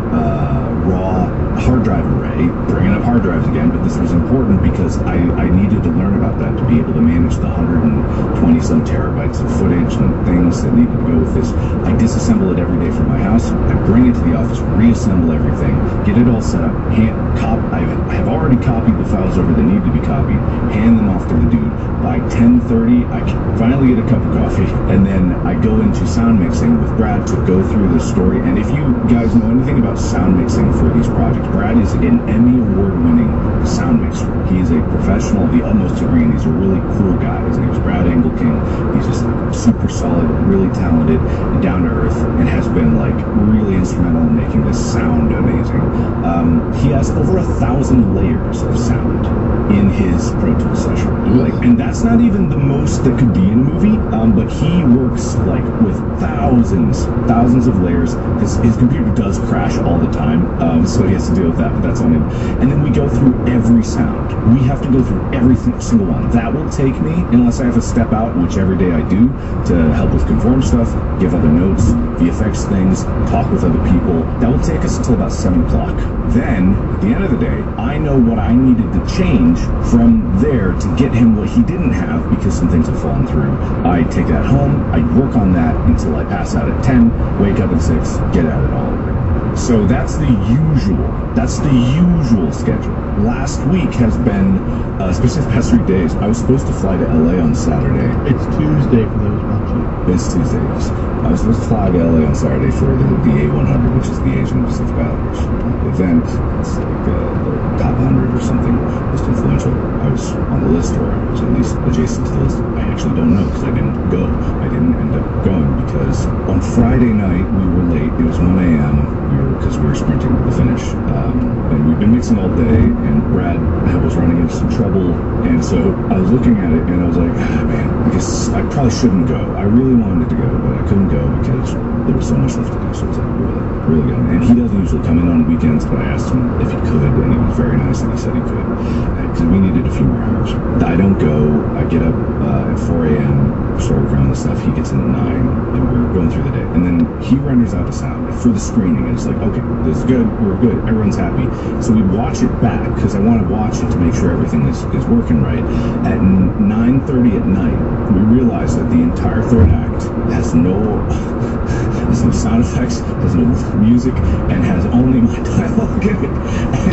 raw hard drive array, bringing up hard drives again, but this was important because I needed to learn about that to be able to manage the 120 some terabytes of footage and things that needed to go with this. I disassemble it every day from my house, I bring it to the office, reassemble everything, get it all set up, I have already copied the files over that need to be copied, hand them off to the dude. By 10:30, I can finally get a cup of coffee, and then I go into sound mixing with Brad to go through the story. And if you guys know anything about sound mixing for these projects, Brad is an Emmy award-winning sound mixer. He is a professional of the utmost degree, and he's a really cool guy. His name is Brad Engelking. He's just super solid, really talented, and down to earth, and has been like really instrumental in making this sound amazing. He has over 1,000 layers of sound in his Pro Tools session, like, and that's not even the most that could be in a movie. But he works like with thousands of layers. His computer does crash all the time, so he has to deal with that. But that's on him. And then we go through every sound. We have to go through every single one. That will take me, unless I have to step out, which every day I do, to help with conform stuff, give other notes, VFX things, talk with other people. That will take us until about 7 o'clock. Then, at the end of the day, I know what I needed to change from there to get him what he didn't have because some things have fallen through. I take that home, I work on that until I pass out at 10, wake up at 6, get at it all over. So that's the usual schedule. Last week has been, especially the past 3 days, I was supposed to fly to LA on Saturday. It's Tuesday for those watching. It's Tuesday, yes. I was supposed to fly to LA on Saturday for the A100, which is the Asian Pacific Islanders event. It's like the top 100 or something, most influential. I was on the list, or I was at least adjacent to the list. I actually don't know because I didn't go. I didn't end up going because on Friday night we were late. It was 1 a.m. Because we were sprinting to the finish. And we've been mixing all day, and Brad was running into some trouble. And so I was looking at it, and I was like, man, I guess I probably shouldn't go. I really wanted to go, but I couldn't go because there was so much left to do. So I was like, really good. And he doesn't usually come in on weekends, but I asked him if he could, and he was very nice, and he said he could. Because we needed a few more hours. I don't go. I get up at 4 a.m., start working on the stuff. He gets in at 9, and we're going through the day. And then he renders out the sound for the screening, and it's like, okay, this is good, we're good, everyone's happy. So we watch it back, because I want to watch it to make sure everything is working right. At 9:30 at night, we realize that the entire third act has no sound effects, has no music, and has only my dialogue in it.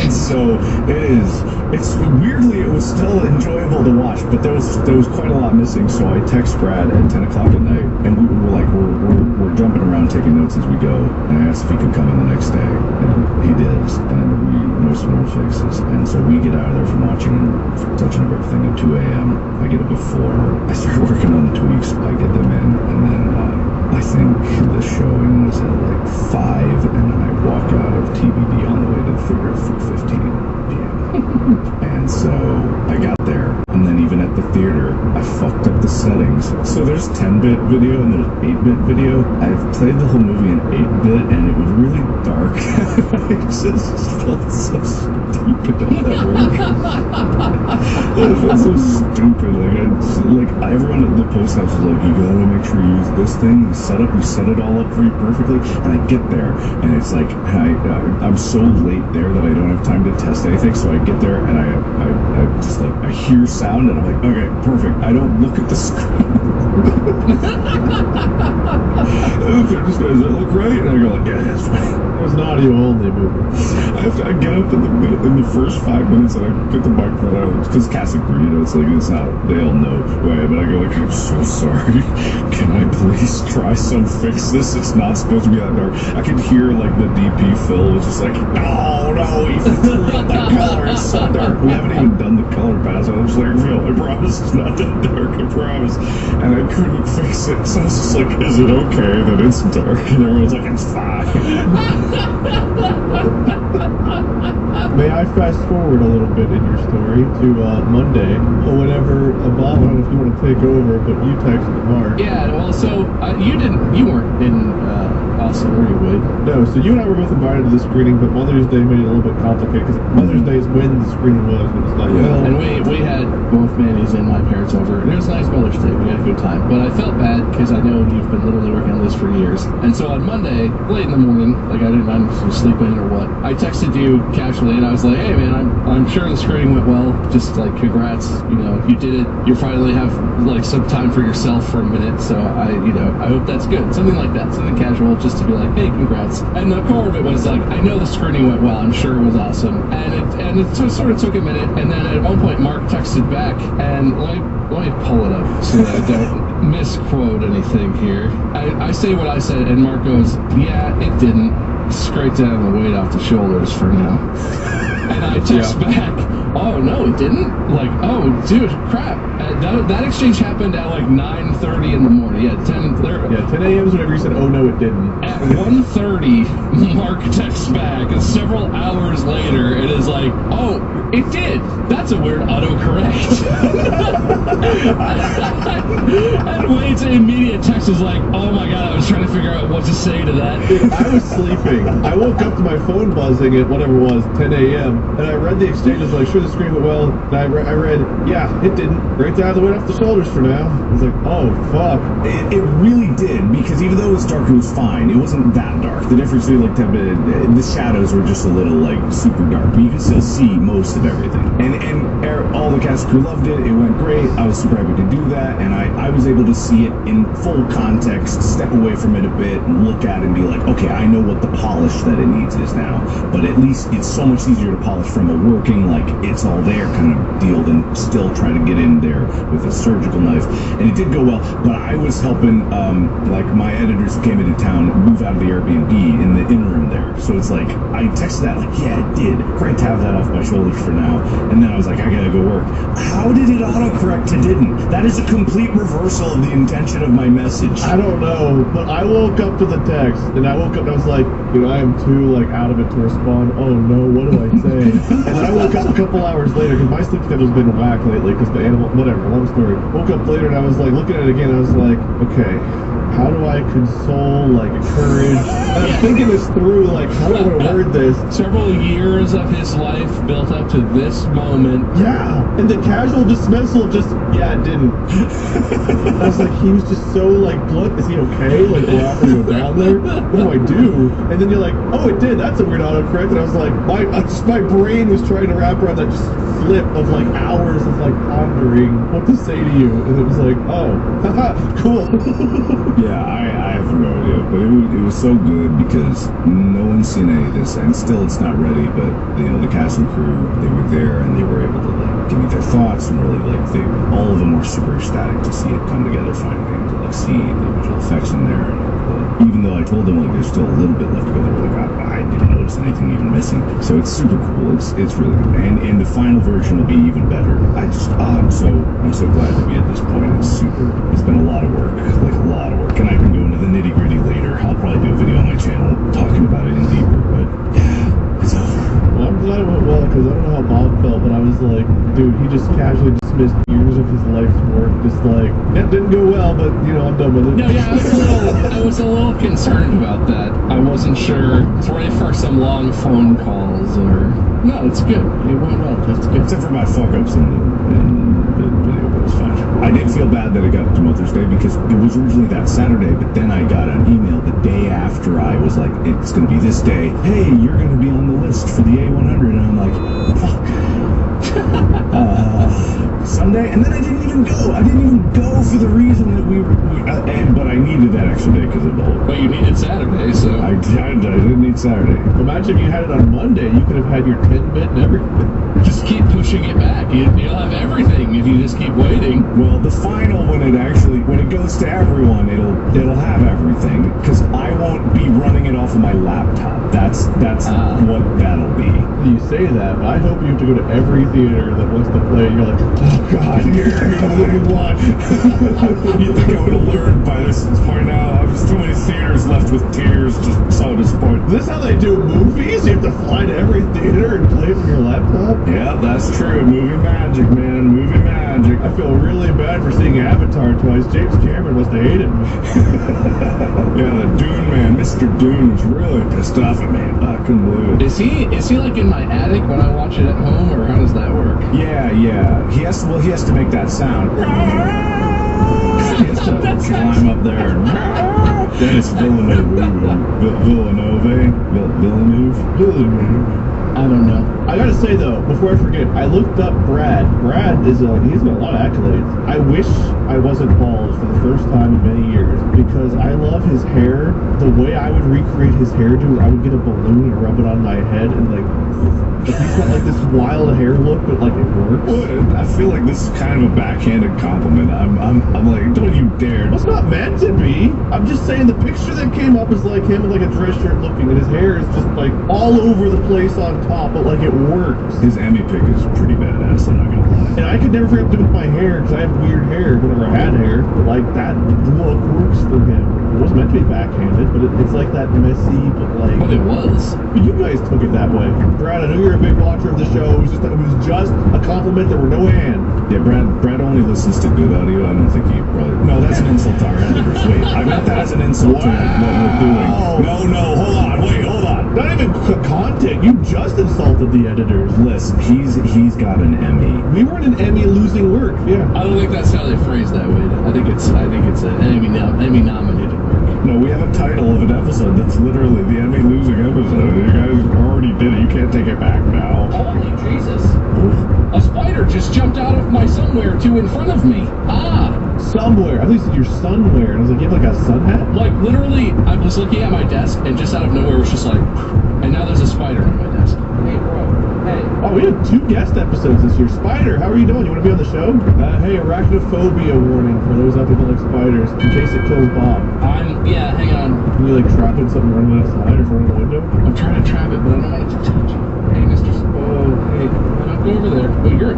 And so it was still enjoyable to watch, but there was quite a lot missing. So I text Brad at 10 o'clock at night, and we were like, we're jumping around taking notes as we go, and I asked if he could come in the next day, and he did, and we know some more fixes. And so we get out of there from watching and touching up everything at 2 a.m. I get up at 4, I start working on the tweaks, I get them in, and then I think the showing was at like 5, and then I walk out of TBD on the way to the theater at 4:15 p.m. And so I got there, and then even at the theater, I fucked up the settings. So there's 10-bit video and there's 8-bit video. I've played the whole movie in 8-bit, and it was really dark. I just felt so stupid at that work. I felt so stupid. Everyone at the post house was like, you gotta make sure you use this thing. You set it all up for you perfectly. And I get there, and it's like, I'm so late there that I don't have time to test anything. So I get there, and I just like, I hear sound, and I'm like, okay, perfect. I don't look at the screen. They're just, does it look right? And I go, like, yeah, that's right. It was an audio only movie. I get up in the first 5 minutes and I get the microphone out because Catholic crew, it's like it's not, they all know who I am, but I go like, I'm so sorry. Can I please try some fix this? It's not supposed to be that dark. I could hear like the DP Phil was just like, no, he threw out that color. It's so dark. We haven't even done the color pass. I was like, Phil, I promise it's not that dark. I promise. And I couldn't fix it. So I was just like, is it okay that it's dark? And everyone's like, it's fine. May I fast forward a little bit in your story to Monday, or whenever, Bob, I don't know if you want to take over, but you texted Mark. Yeah, well, so you weren't in Austin, were you, Wade? No, so you and I were both invited to the screening, but Mother's Day made it a little bit complicated, because Mother's Day is when the screening was, but it's like, well... And we had both Manny's and my parents over, and it was a nice Mother's Day, we had a good time, but I felt bad, because I know you've been literally working on this for years, and so on Monday, late in the morning, like I was sleeping or what, I texted you casually, and I was like, hey man, I'm sure the screening went well, just like congrats, you did it, you finally have like some time for yourself for a minute, so I hope that's good, something like that, something casual, just to be like, hey, congrats. And the core of it was like, I know the screening went well, I'm sure it was awesome, and it sort of took a minute, and then at one point Mark texted back, and let me pull it up so that I don't misquote anything here. I say what I said, and Mark goes, yeah, it didn't. Scrape down the weight off the shoulders for now. And I text back, oh no, it didn't? Like, oh dude, crap. That exchange happened at like 9:30 in the morning. Yeah, 10 a.m. is whenever you said, oh no, it didn't. At 1:30, Mark texts back, and several hours later, it is like, oh, it did. That's a weird autocorrect. And Wade's immediate text was like, oh my god, I was trying to figure out what to say to that. I was sleeping. I woke up to my phone buzzing at whatever it was, 10 a.m. And I read the exchange. I was like, sure, the screen went well. And I read, yeah, it didn't. Right down the weight off the shoulders for now. I was like, oh, fuck. It really did, because even though it was dark, it was fine. It wasn't that dark. The difference between like the shadows were just a little like super dark, but you could still see most of everything. And all the cast crew loved it. It went great. I was super happy to do that, and I was able to see it in full context, step away from it a bit, and look at it and be like, okay, I know what the polish that it needs is now, but at least it's so much easier to polish from a working, like it's all there kind of deal than still try to get in there with a surgical knife. And it did go well, but I was helping like my editors who came into town move out of the Airbnb in the interim there. So it's like I texted that like, yeah, it did. Great to have that off my shoulders for now. And then I was like, I gotta go work. How did it autocorrect to didn't? That is a complete reversal of the intention of my message. I don't know, but I woke up to the text, and I woke up and I was like, I am too like out of it to respond. Oh no, what do I say? And then I woke up a couple hours later, because my sleep schedule's been whack lately, because the animal, whatever, long story. Woke up later and I was like, looking at it again, I was like, okay, how do I console, like, encourage? And I'm thinking this through, like, how do I want to word this? Several years of his life built up to this moment. Yeah, and the casual dismissal of just, yeah, it didn't. I was like, he was just so, like, blunt. Is he okay? Like, do I have to go down there? What do I do? And then you're like, oh, it did. That's a weird autocorrect. And I was like, my brain was trying to wrap around that just flip of, like, hours of, like, pondering what to say to you. And it was like, oh, haha, cool. Yeah, I have no idea, but it was so good because no one's seen any of this, and still it's not ready. But the cast and crew, they were there and they were able to like give me their thoughts, and really like all of them were super ecstatic to see it come together finally, and to like see the visual effects in there. And even though I told them like there's still a little bit left to go, they were like, I didn't notice anything even missing. So it's super cool. It's really good, and the final version will be even better. I'm so glad to be at this point. It's been a lot of work, like a lot of work. And I can go into the nitty gritty later. I'll probably do a video on my channel talking about it in deeper, but yeah, it's over. Well, I'm glad it went well, because I don't know how Bob felt, but I was like, dude, he just casually dismissed years of his life's work, just like, it didn't go well, but, I'm done with it. No, yeah, I was a little concerned about that. I wasn't sure. It's ready for some long phone calls, or... No, it's good. It went well. That's good. Except for my fuck-ups in the video, but it's fine. I did feel bad that it got to Mother's Day, because it was originally that Saturday, but then I got an email the day after I was like, it's going to be this day. Hey, you're going to be on the list for the A100. And I'm like, fuck. Sunday? And then I didn't even go. I didn't even go for the reason that but I needed that extra day because of the whole. But you needed Saturday, so. I didn't need Saturday. Imagine if you had it on Monday, you could have had your 10-bit and everything. Just keep pushing it back. You'll have everything if you just keep waiting. Well, the final, when it goes to everyone, it'll have everything because I won't be running it off of my laptop. That's what that'll be. You say that, but I hope you have to go to every theater that wants to play. And you're like, oh god, what do you want? You think I would have learned by this point now? There's too many theaters left with tears, just so disappointed. Is this how they do movies? You have to fly to every theater and play it from your laptop? Yeah, that's true. Movie magic, man. Movie magic. I feel really bad for seeing Avatar twice. James Cameron must have hated me. Yeah, the Dune man, Mr. Dune, was really pissed off at me. I couldn't believe it. Is he like in my attic when I watch it at home, or how does that work? Yeah. He has to make that sound. He has to climb up there and Dennis Villeneuve. I don't know. I gotta say though, before I forget, I looked up Brad. Brad he's got a lot of accolades. I wish I wasn't bald for the first time in many years because I love his hair. The way I would recreate his hairdo, I would get a balloon and rub it on my head and he's got like this wild hair look, but like it works. Well, I feel like this is kind of a backhanded compliment. I'm like, don't you dare. Well, it's not meant to be. I'm just saying the picture that came up is like him with like a dress shirt looking, and his hair is just like all over the place on top, but like it works. His Emmy pick is pretty badass, I'm not gonna lie. And I could never figure out what to do with my hair because I have weird hair whenever I had hair. But like that look works for him. It wasn't meant to be backhanded, but it's like that messy, but like. But it was. But you guys took it that way. Brad, I know you're a big watcher of the show. It was just a compliment. There were no hands. Yeah, Brad only listens to good audio. I don't think he probably. No, that's an insult to our editors. Wait, I meant that as an insult to what we're doing. No, hold on. Not even content. You just insulted the editors. Listen, he's got an Emmy. We weren't an Emmy losing work. Yeah. I don't think that's how they phrase that way. I think it's an Emmy nominated work. No, we have a title of an episode that's literally the Emmy losing episode. You guys already did it. You can't take it back now. Holy Jesus! A spider just jumped out of my somewhere to in front of me. Somewhere. I think you said your sunwear. And I was like, you have like a sun hat? Like literally, I was looking at my desk and just out of nowhere it was just like, and now there's a spider on my desk. Hey, bro. Hey. Oh, we had 2 guest episodes this year. Spider, how are you doing? You want to be on the show? Hey, arachnophobia warning for those out there that like spiders, in case it kills Bob. Yeah, hang on. Can you like trap it something running outside or from the window? I'm trying to trap it, but I don't want it to touch. Hey, Mr. Oh, hey, don't go over there. Oh, you're a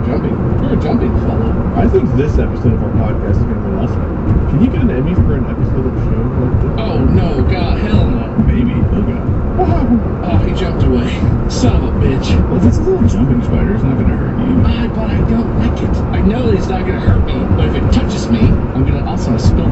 jumping fellow. I think this episode of our podcast is going to win Oscar. Can you get an Emmy for an episode of the show like this? Oh, no, God, hell no. Maybe. Oh, God. Oh, he jumped away. Son of a bitch. Well, if it's a little jumping spider, it's not going to hurt you. But I don't like it. I know that it's not going to hurt me, but if it touches me, I'm going to also spill.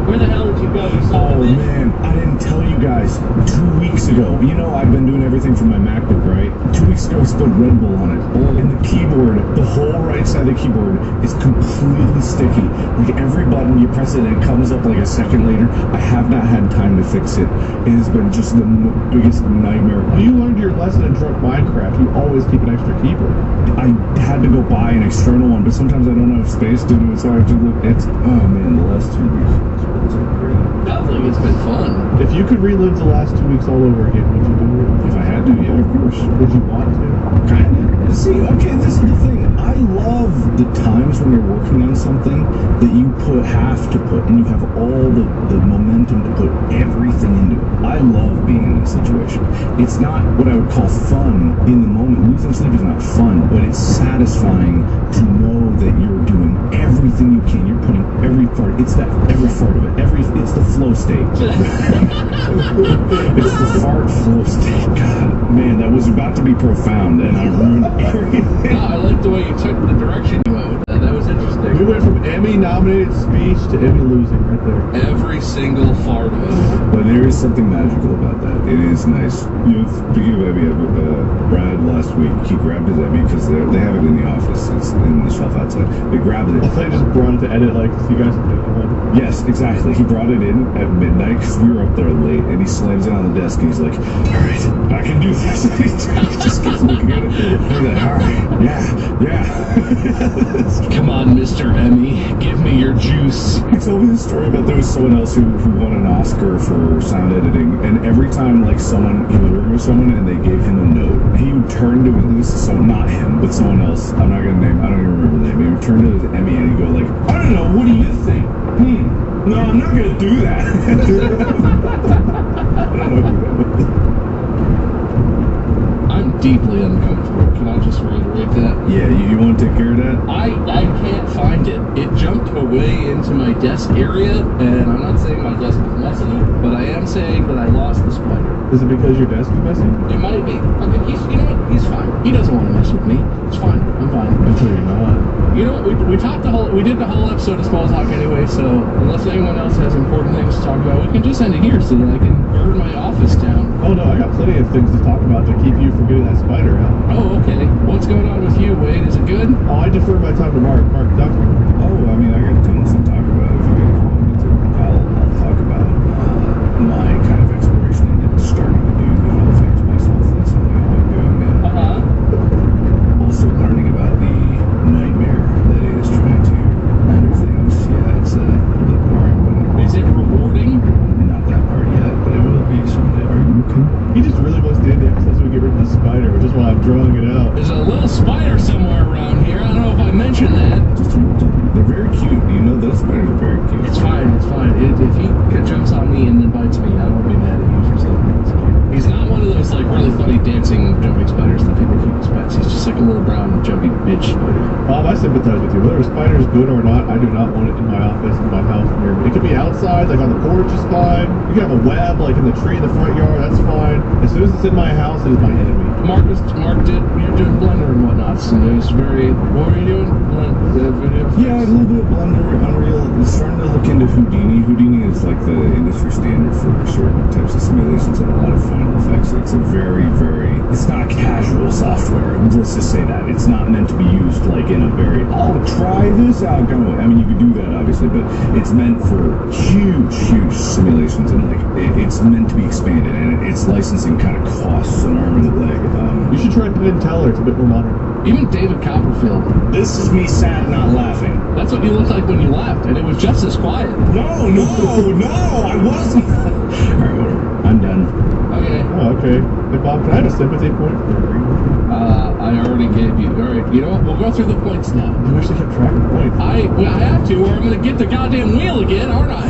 Where the hell did you go? Oh, man, I didn't tell you guys. 2 weeks ago, you know I've been doing everything from my MacBook, right? 2 weeks ago, I spilled Red Bull on it. And the keyboard, the whole right side of the keyboard is completely sticky. Like every button you press it and it comes up like a second later. I have not had time to fix it. It has been just the biggest nightmare. You learned your lesson in Drunk Minecraft. You always keep an extra keyboard. I had to go buy an external one, but sometimes I don't have space to do it, so I have to look. Oh man, the last 2 weeks. Definitely, it's been fun. If you could relive the last 2 weeks all over again, would you do it? If I had to, yeah, of course. Would you want to? Kind of. See, okay, this is the thing. I love the times when you're working on something that you have to put, and you have all the momentum to put everything into it. I love being in this situation. It's not what I would call fun in the moment. Losing sleep is not fun, but it's satisfying to know that you're doing everything you can. You're putting every part. It's that every part of it. It's the flow state. It's the fart flow state. God, man, that was about to be profound, and I ruined everything. I like the way you took the direction you went with that. That was interesting. We went from Emmy-nominated speech to Emmy losing right there. Every single fart of it. But there is something magical about that. It is nice. You know, speaking of Emmy, Brad last week, he grabbed his Emmy because they have it in the office. It's in the shelf outside. They grabbed it. I thought you just brought it to edit, like, so you guys can do one. Yes, exactly. He brought it in at midnight because we were up there late, and he slams it on the desk, and he's like, all right, back can do this. He just keeps looking at it. He's like, all right, yeah. Come on, Mr. Emmy, give me your juice. He told me this story about there was someone else who won an Oscar for sound editing, and every time like someone he would work with someone and they gave him a note, he would turn to this is someone, not him, but someone else. I'm not gonna name. I don't even remember the name. He would turn to his Emmy and he'd go like, I don't know. What do you think? No, I'm not gonna do that. I don't know who that was. I'm deeply uncomfortable. Can I just reiterate that? Yeah, you want to take care of that? I can't find it. It jumped away into my desk area, and I'm not saying my desk is messy, but I am saying that I lost the spider. Is it because your desk is messy? It might be. Okay, you know what? He's fine. He doesn't want to mess with me. It's fine. I'm fine. Until you're not. You know what? We did the whole episode of Small Talk anyway, so unless anyone else has important things to talk about, we can just end it here so that I can burn my office down. Oh no, I got plenty of things to talk about to keep you from getting that spider out. Oh, okay. What's going on with you, Wade? Is it good? Oh, I defer my time to Mark. Mark, talk to me. Oh, I mean, I got tons to talk about if you guys want me to. I'll talk about my kind of exploration into starting to do all things myself. That's something I've been doing. Also learning about the nightmare that is trying to undo things. Yeah, it's a little boring, but Is it rewarding? not that part yet, but it will be someday. Are you okay? He just really wants to end the episode so we get rid of the spider, which is why I'm drawing it out. There's a little spider somewhere around here. I don't know if I mentioned that. Just they're very cute. You know, those spiders are very cute. It's fine. It's fine. If he jumps on me and then bites me, I won't be mad at you for something. It's cute. He's not one of those like really funny dancing jumping spiders that people keep as pets. He's just like a little brown jumpy bitch spider. Bob, I sympathize with you. Whether a spider is good or not, I do not want it in my office, in my house, near me. It could be outside, like on the porch is fine. You can have a web, like in the tree in the front yard, that's fine. As soon as it's in my house, it is my enemy. You're doing Blender and whatnot, so it was very. What were you doing? Yeah, a little bit of Blender, Unreal. I'm starting to look into Houdini. Houdini is like the industry standard for certain types of simulations and a lot of Final Effects. It's a very, it's not casual software. Let's just say that. It's not meant to be used like in a very, try this out. I mean, you could do that obviously, but it's meant for huge simulations and like, it's meant to be expanded and its licensing kind of costs an arm and a leg. You should try Penn and Teller, it's a bit more modern. Even David Copperfield. This is me sad, not laughing. That's what you looked like when you laughed, and it was just as quiet. No, I wasn't. Alright, whatever. I'm done. Okay. Oh, okay. Hey, Bob, can I have a sympathy point for agreeing with you? I already gave you. Alright, you know what? We'll go through the points now. You actually kept track of points. I have to, or I'm going to get the goddamn wheel again, aren't I? I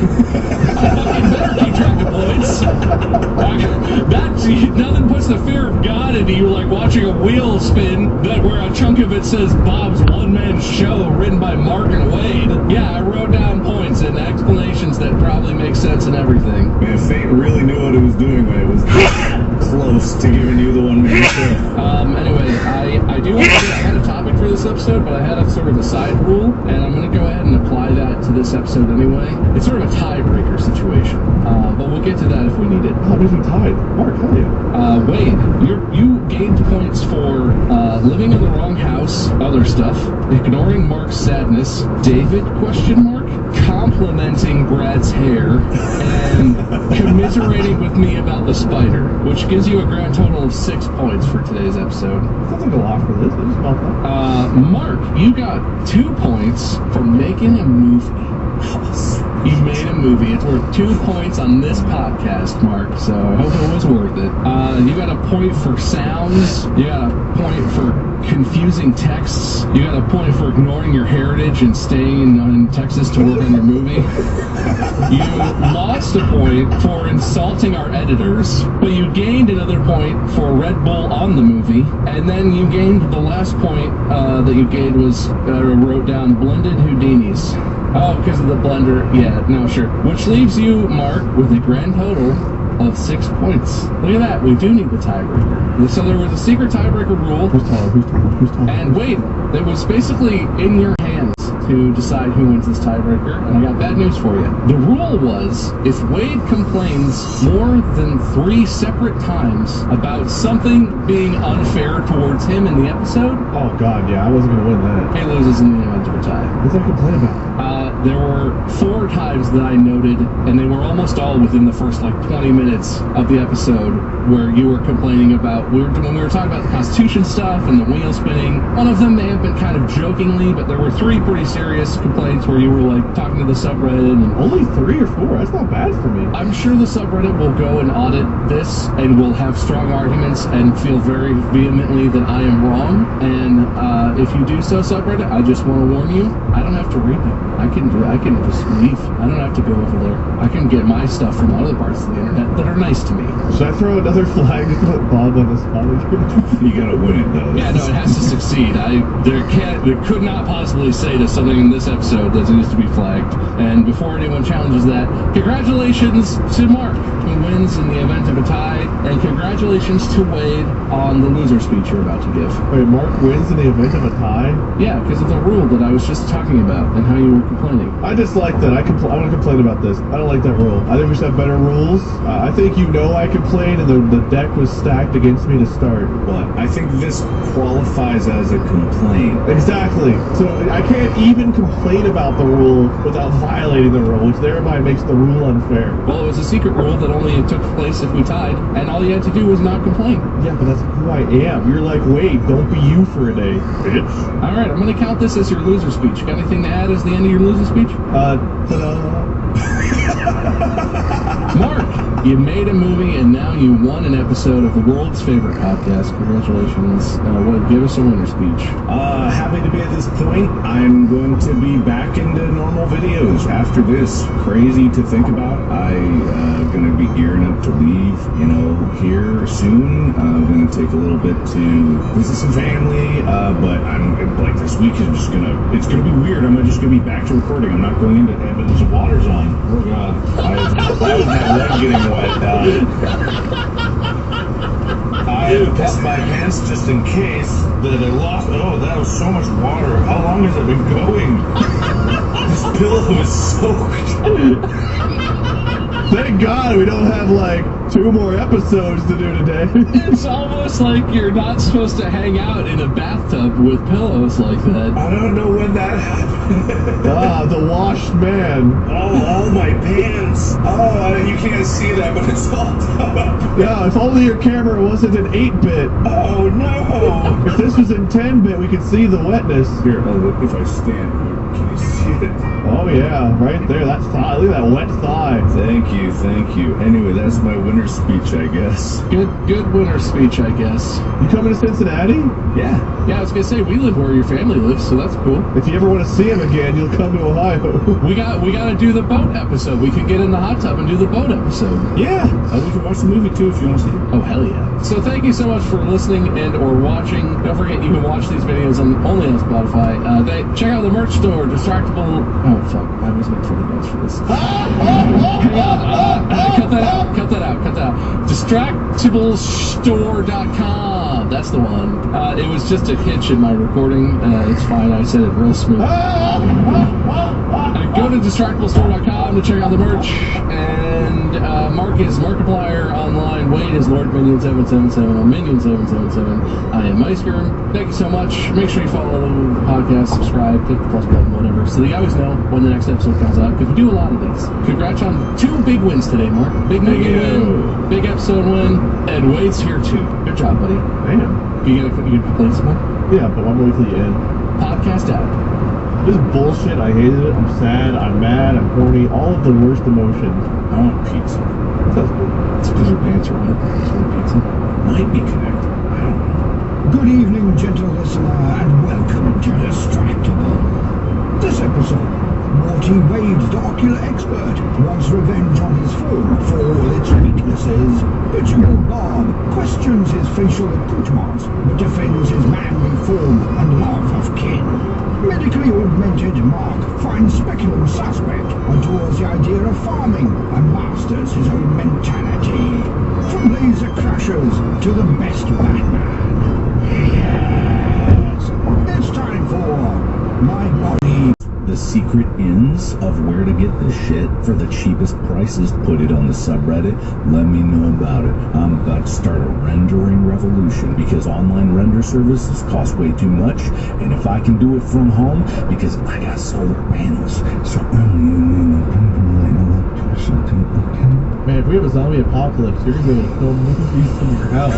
fucking better keep track of points. Nothing puts the fear of God into you like watching a wheel spin where a chunk of it says Bob's one-man show written by Mark and Wade. Yeah, I wrote down points and explanations that probably make sense and everything. Man, Fate really knew what it was doing when it was close to giving you the one-man show. Anyway, I do want to get a topic for this episode, but I had a sort of a side rule, and I'm going to go ahead and apply that to this episode anyway. It's sort of a tiebreaker situation, but we'll get to that if we need it. Oh, maybe tied. Mark, hell yeah. Wade, you gained points for living in the wrong house, other stuff, ignoring Mark's sadness, David, complimenting Brad's hair, and commiserating with me about the spider, which gives you a grand total of 6 points for today's episode. Sounds like a lot for this. I just felt that. Mark, you got 2 points for making a movie. You made a movie. It's worth 2 points on this podcast, Mark, so I hope it was worth it. You got a point for sounds. You got a point for confusing texts. You got a point for ignoring your heritage and staying in Texas to work on your movie. You lost a point for insulting our editors, but you gained another point for Red Bull on the movie, and then you gained the last point that you gained was wrote down blended Houdinis. Oh, because of the blender. Yeah, no, sure. Which leaves you, Mark, with a grand total of 6 points. Look at that. We do need the tiebreaker. So there was a secret tiebreaker rule. Who's taller? And wait, it was basically in your hands to decide who wins this tiebreaker. And I got bad news for you. The rule was, if Wade complains more than 3 separate times about something being unfair towards him in the episode, Oh, God, yeah, I wasn't going to win that. he loses in the event of a tie. What's I complain about? there were 4 times that I noted, and they were almost all within the first like 20 minutes of the episode, where you were complaining about when we were talking about the Constitution stuff and the wheel spinning. One of them may have been kind of jokingly, but there were 3 pretty serious complaints where you were like talking to the subreddit. And only 3 or 4? That's not bad for me. I'm sure the subreddit will go and audit this and will have strong arguments and feel very vehemently that I am wrong. And if you do so, subreddit, I just want to warn you, I don't have to read them. I can just leave. I don't have to go over there. I can get my stuff from other parts of the internet that are nice to me. Should I throw another flag to put Bob on the spot again? You gotta win it though. Yeah, no, it has to succeed. There could not possibly say to something in this episode that needs to be flagged. And before anyone challenges that, congratulations to Mark, who wins in the event of a tie, and congratulations to Wade on the loser speech you're about to give. Wait, Mark wins in the event of a tie? Yeah, because of the rule that I was just talking about and how you were complaining. I dislike that. I want to complain about this. I don't like that rule. I think we should have better rules. I think I complained and the deck was stacked against me to start. But I think this qualifies as a complaint. Exactly. So I can't even complain about the rule without violating the rule, which thereby makes the rule unfair. Well, it was a secret rule that only took place if we tied, and all you had to do was not complain. Yeah, but that's who I am. You're like, wait, don't be you for a day, bitch. All right, I'm going to count this as your loser speech. Got anything to add as the end of your loser speech? Mark, you made a movie and now you won an episode of the world's favorite podcast. Congratulations. Give us a winner speech. Happy to be at this point. I'm going to be back into normal videos after this. Crazy to think about. I'm going to be gearing up to leave, here soon. I'm going to take a little bit to visit some family, but I'm like this week is just it's going to be weird. I'm just going to be back to recording. I'm not going into evidence of water zone. Oh God. I was my leg getting wet. I pissed my pants just in case that I lost. Oh, that was so much water. How long has it been going? This pillow is soaked. Thank God we don't have like 2 more episodes to do today. It's almost like you're not supposed to hang out in a bathtub with pillows like that. I don't know when that happened. The washed man. Oh, all my pants. Oh, you can't see that, but it's all up. Yeah, if only your camera wasn't an 8-bit. Oh, no. If this was in 10-bit, we could see the wetness. Here, if I stand, can you see it? Oh, yeah, right there. That's thigh. Look at that wet thigh. Thank you. Anyway, that's my winner speech, I guess. Good winner speech, I guess. You coming to Cincinnati? Yeah. Yeah, I was gonna say we live where your family lives, so that's cool. If you ever want to see him again, you'll come to Ohio. We gotta do the boat episode. We can get in the hot tub and do the boat episode. Yeah. We can watch the movie too if you want to see it. Oh hell yeah! So thank you so much for listening and or watching. Don't forget you can watch these videos only on Spotify. Check out the merch store. Distractable. Oh fuck! I was meant for the notes for this. Hang on. Cut that out. Distractiblestore.com. That's the one. It was just a hitch in my recording. It's fine. I said it real smooth. Go to distractiblestore.com to check out the merch. And Mark is Markiplier online. Wade is Lord Minion 777 on Minion 777. I am Meisker. Thank you so much. Make sure you follow the podcast, subscribe, click the plus button, whatever, so that you always know when the next episode comes out. Because we do a lot of these. Congrats on 2 big wins today, Mark. Big movie win, big episode win, and Wade's here too. Good job, buddy. Damn. You gonna play some more? Yeah, but I'm waiting till you end. Podcast app. This is bullshit. I hated it. I'm sad. I'm mad. I'm horny. All of the worst emotions. I want pizza. That's good. It's because your pants are wet. Just want pizza. Might be connected. I don't know. Good evening, gentle listener, and welcome to Distractable. This episode, Morty Wade, the ocular expert, wants revenge on his phone for all its weaknesses. Pigeonhole Bob questions his facial accoutrements, but defends his manly form and love of kin. Medically augmented Mark finds speculum suspect, adores the idea of farming, and masters his own mentality. From laser crashers to the best Batman. Yes, it's time for My Body. The secret ins of where to get this shit for the cheapest prices, put it on the subreddit. Let me know about it. I'm about to start a rendering revolution because online render services cost way too much. And if I can do it from home, because I got solar panels, so I don't even need electricity. Man, if we have a zombie apocalypse, you're gonna be able to film movies from your house.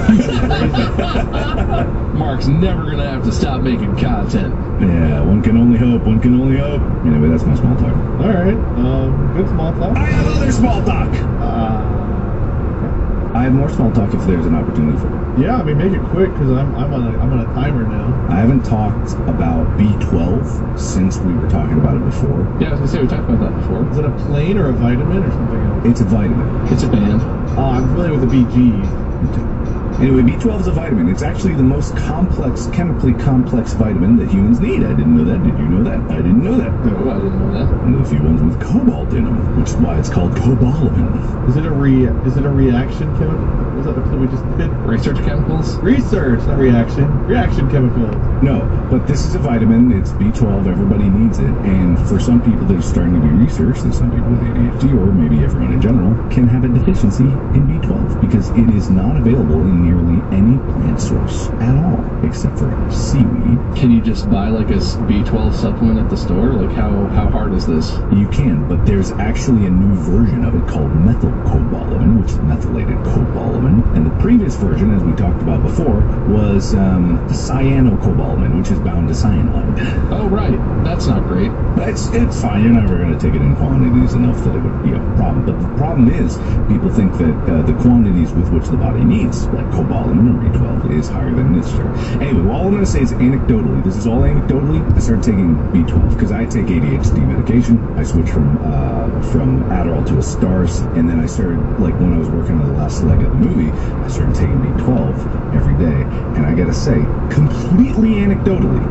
Mark's never gonna have to stop making content. Yeah, one can only hope. One can only hope. Anyway, that's my small talk. All right, good small talk. I have other small talk. I have more small talk if there's an opportunity for it. Yeah, I mean, make it quick because I'm on a timer now. I haven't talked about B12 since we were talking about it before. Yeah, I was gonna say we talked about that before. Is it a plane or a vitamin or something else? It's a vitamin. It's a band. I'm familiar with the BG. Anyway, B12 is a vitamin. It's actually the most complex, chemically complex vitamin that humans need. I didn't know that. Did you know that? I didn't know that. No, I didn't know that. And a few ones with cobalt in them, which is why it's called cobalamin. Is it a reaction chemical? Was that what we just did? Research chemicals? Research, not reaction. Reaction chemicals. No, but this is a vitamin. It's B12. Everybody needs it. And for some people that are starting to be researched, and some people with ADHD, or maybe everyone in general, can have a deficiency in B12 because it is not available in nearly any plant source at all, except for seaweed. Can you just buy like a B12 supplement at the store? Like how hard is this? You can, but there's actually a new version of it called methylcobalamin, which is methylated cobalamin. And the previous version, as we talked about before, was cyanocobalamin, which is bound to cyanide. Oh, right. That's not great. But it's fine. You're never going to take it in quantities enough that it would be a problem. But the problem is, people think that the quantities with which the body needs, like cobalamin or B12, is higher than necessary. Anyway, all I'm going to say is anecdotally, this is all anecdotally, I started taking B12 because I take ADHD medication. I switched from Adderall to a Stars, and then I started, like when I was working on the last leg of the movie, I started taking B12 every day. And I got to say, completely anecdotally,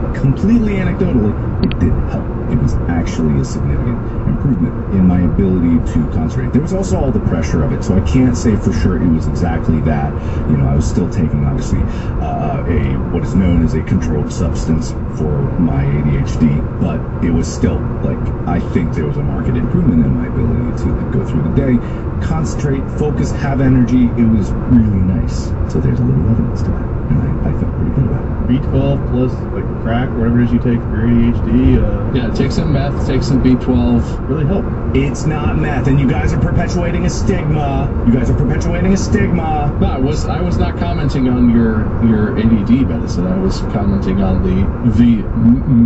it did help. It was actually a significant improvement in my ability to concentrate. There was also all the pressure of it, so I can't say for sure it was exactly that. You know, I was still taking, obviously, what is known as a controlled substance for my ADHD, but it was still, like, I think there was a marked improvement in my ability to go through the day, concentrate, focus, have energy. It was really nice. So there's a little evidence to that, and I felt pretty good about it. B12 plus like crack or whatever it is you take for your ADHD. Yeah, take some meth, take some B12. Really help. It's not meth, and you guys are perpetuating a stigma. No, I was not commenting on your ADD medicine. I was commenting on the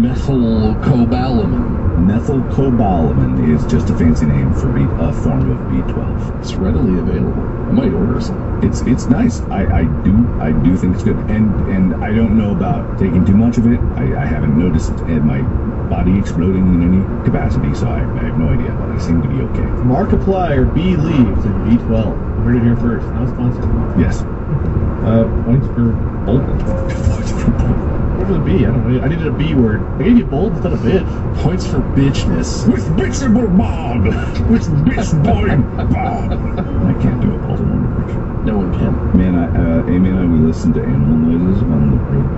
methylcobalamin. Methylcobalamin is just a fancy name for a form of B12. It's readily available. I might order some. It's nice. I do think it's good, and I don't know about taking too much of it. I haven't noticed my body exploding in any capacity, so I have no idea, but I seem to be okay. Markiplier B leaves in B12. Heard it here first. Not sponsored. Yes. Points for Bolton. What was the B? I don't know. I needed a B word. I gave you bold instead of bitch. Points for bitchness. With bitchable Bob. With bitch boy Bob. I can't do a Baltimore impression. No one can. Man, Amy and I, we listened to animal noises on the road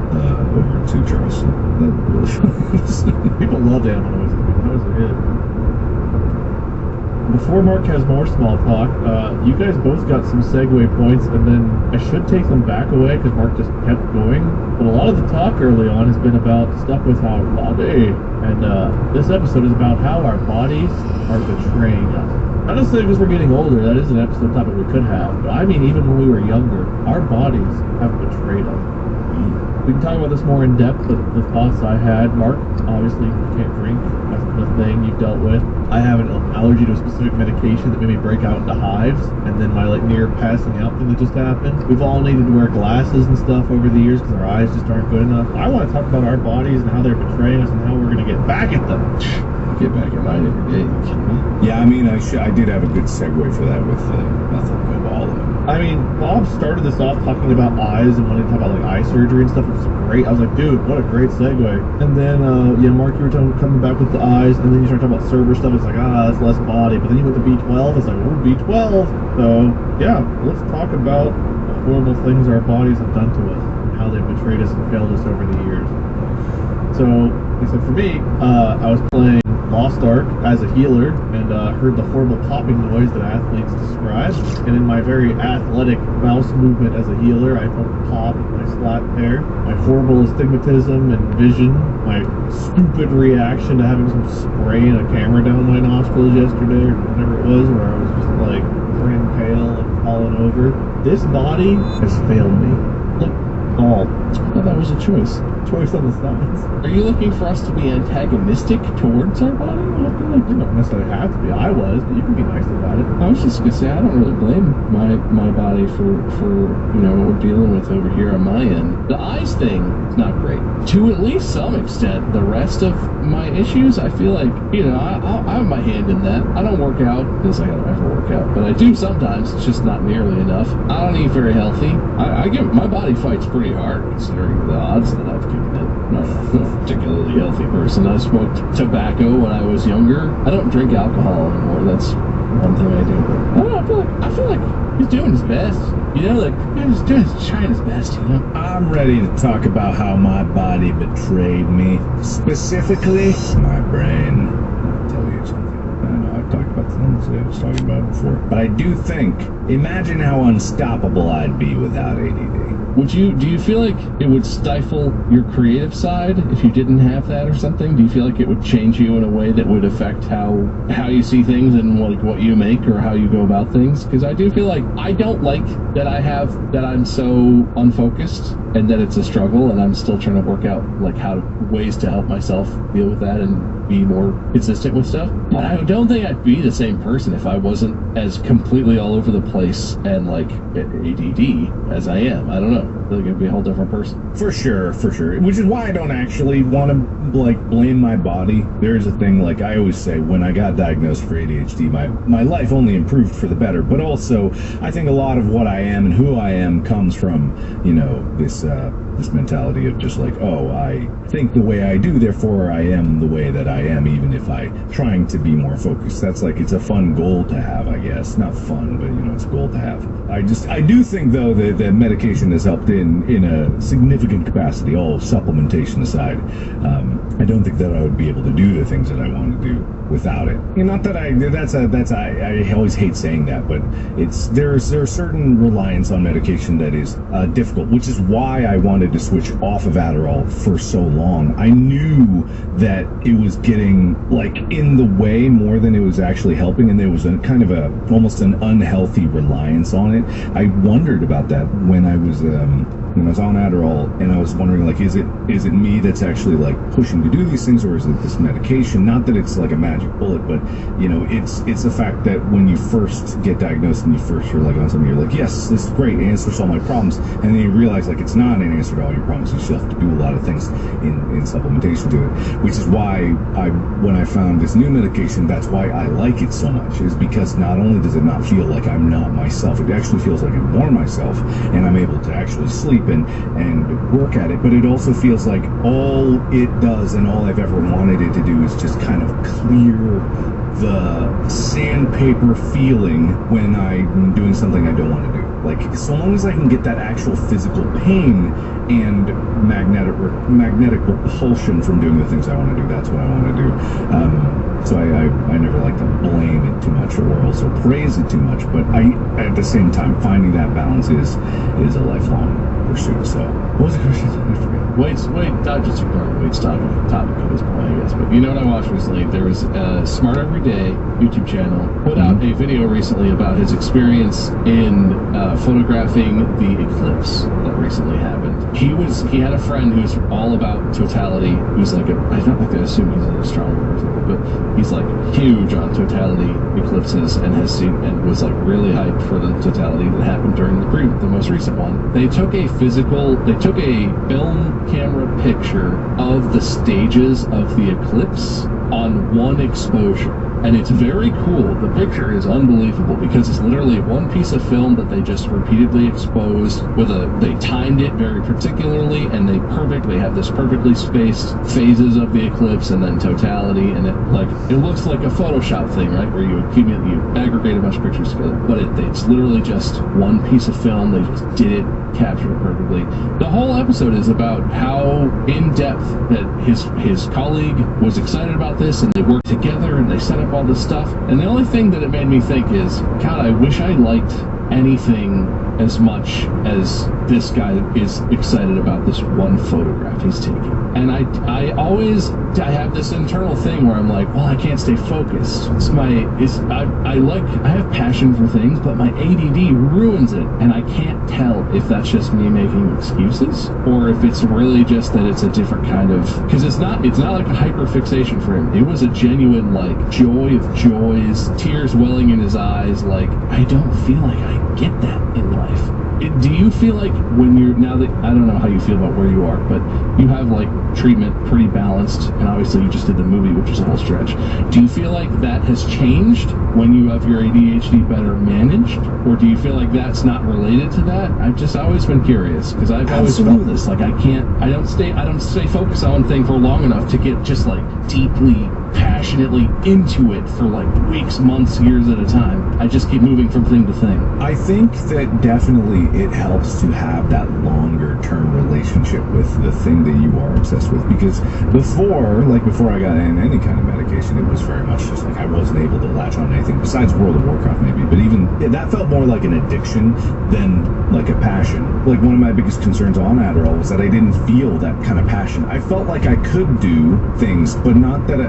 over to Charleston. That really funny. People loved animal noises. That was a hit. Before Mark has more small talk, you guys both got some segue points, and then I should take them back away because Mark just kept going. But a lot of the talk early on has been about stuff with our body, and this episode is about how our bodies are betraying us. Not necessarily because we're getting older, that is an episode topic we could have, but I mean even when we were younger, our bodies have betrayed us. We can talk about this more in depth, but the thoughts I had, Mark, obviously you can't drink, that's the thing you've dealt with. I have an allergy to a specific medication that made me break out into hives, and then my near passing out thing that just happened. We've all needed to wear glasses and stuff over the years because our eyes just aren't good enough. I want to talk about our bodies and how they're betraying us and how we're going to get back at them. Get back at mine every day. You kidding me? Yeah, I mean, I did have a good segue for that with methylcobalamin. I mean, Bob started this off talking about eyes and wanting to talk about eye surgery and stuff. It was great. I was like, dude, what a great segue. And then, Mark, you were coming back with the eyes, and then you started talking about server stuff. It's like, that's less body. But then you went to B12. It's like, oh, B12. So, yeah, let's talk about the horrible things our bodies have done to us and how they've betrayed us and failed us over the years. So, except for me, I was playing Lost Ark as a healer and heard the horrible popping noise that athletes describe. And in my very athletic mouse movement as a healer, I felt pop in my slat there. My horrible astigmatism and vision, my stupid reaction to having some spray and a camera down my nostrils yesterday or whatever it was, where I was just like turning pale and falling over. This body has failed me. Look, all. Well, that was a choice. Choice on the sides. Are you looking for us to be antagonistic towards our body? You don't necessarily have to be. I was, but you can be nice about it. I was just gonna say I don't really blame my body for what we're dealing with over here on my end. The eyes thing is not great. To at least some extent, the rest of my issues, I feel like I have my hand in that. I don't work out because I don't ever work out, but I do sometimes. It's just not nearly enough. I don't eat very healthy. My body fights pretty hard considering the odds that I've given it. I'm not a particularly healthy person. I smoked tobacco when I was younger. I don't drink alcohol anymore. That's one thing I do. But I don't know. I feel like he's doing his best. He's trying his best. I'm ready to talk about how my body betrayed me. Specifically, my brain. I'll tell you something. I know I've talked about this I was talking about it before. But I do think, imagine how unstoppable I'd be without ADD. Do you feel like it would stifle your creative side if you didn't have that or something? Do you feel like it would change you in a way that would affect how you see things and like what you make or how you go about things? Because I do feel like I don't like that I'm so unfocused and that it's a struggle and I'm still trying to work out like ways to help myself deal with that and be more consistent with stuff. But I don't think I'd be the same person if I wasn't as completely all over the place and like ADD as I am. I don't know. I feel like I'd be a whole different person. For sure. Which is why I don't actually want to like blame my body. There is a thing, like I always say, when I got diagnosed for ADHD, my life only improved for the better. But also, I think a lot of what I am and who I am comes from, this mentality of just like, oh, I think the way I do, therefore I am the way that I am, even if I'm trying to be more focused. That's like, it's a fun goal to have, I guess. Not fun, but it's a goal to have. I do think though that medication has helped in a significant capacity, all supplementation aside. I don't think that I would be able to do the things that I want to do without it. Not that I always hate saying that, but there's a certain reliance on medication that is difficult, which is why I wanted to switch off of Adderall for so long. I knew that it was getting like in the way more than it was actually helping, and there was a kind of almost an unhealthy reliance on it. I wondered about that when I was on Adderall, and I was wondering, like, is it me that's actually like pushing to do these things, or is it this medication? Not that it's like a magic bullet, but it's the fact that when you first get diagnosed and you first are like on something, you're like, yes, this is great, it answers all my problems, and then you realize like it's not an answer to all your problems. You still have to do a lot of things in supplementation to it, which is why when I found this new medication, that's why I like it so much, is because not only does it not feel like I'm not myself, it actually feels like I'm more myself, and I'm able to actually sleep and work at it, but it also feels like all it does and all I've ever wanted it to do is just kind of clear the sandpaper feeling when I'm doing something I don't want to do. Like, so long as I can get that actual physical pain and magnetic repulsion from doing the things I want to do, that's what I want to do. So I never like to blame it too much or also praise it too much, but at the same time, finding that balance is a lifelong pursuit. So what was the question? I forget. Not just ignoring Wade's topic at this point, I guess. But you know what I watched recently? There was a Smart Everyday YouTube channel put out a video recently about his experience in photographing the eclipse that recently happened. He had a friend who's all about totality, who's like I don't like to assume he's an astronomer or something, but he's like huge on totality eclipses and has seen and was like really hyped for the totality that happened during the most recent one. They took a film camera picture of the stages of the eclipse on one exposure. And it's very cool. The picture is unbelievable because it's literally one piece of film that they just repeatedly exposed they timed it very particularly, and they have this perfectly spaced phases of the eclipse and then totality, and it looks like a Photoshop thing, right? Where you aggregate a bunch of pictures together. But it's literally just one piece of film. They just did it captured it perfectly. The whole episode is about how in depth that his colleague was excited about this, and they worked together and they set up all this stuff. And the only thing that it made me think is, God, I wish I liked anything as much as this guy is excited about this one photograph he's taking. And I have this internal thing where I'm like, well, I can't stay focused. I have passion for things, but my ADD ruins it, and I can't tell if that's just me making excuses or if it's really just that it's a different kind of, because it's not like a hyperfixation for him. It was a genuine like joy of joys, tears welling in his eyes. Like, I don't feel like I get that in life. Do you feel like when you're, now that, I don't know how you feel about where you are, but you have like treatment pretty balanced, and obviously you just did the movie, which is a whole stretch. Do you feel like that has changed when you have your ADHD better managed? Or do you feel like that's not related to that? I've always been curious, because I've always felt this, like I don't stay focused on one thing for long enough to get just like deeply, passionately into it for like weeks, months, years at a time. I just keep moving from thing to thing. I think that definitely it helps to have that longer term relationship with the thing that you are obsessed with, because before I got in any kind of medication, it was very much just like I wasn't able to latch on to anything besides World of Warcraft maybe, but even that felt more like an addiction than like a passion. Like, one of my biggest concerns on Adderall was that I didn't feel that kind of passion. I felt like I could do things, but not that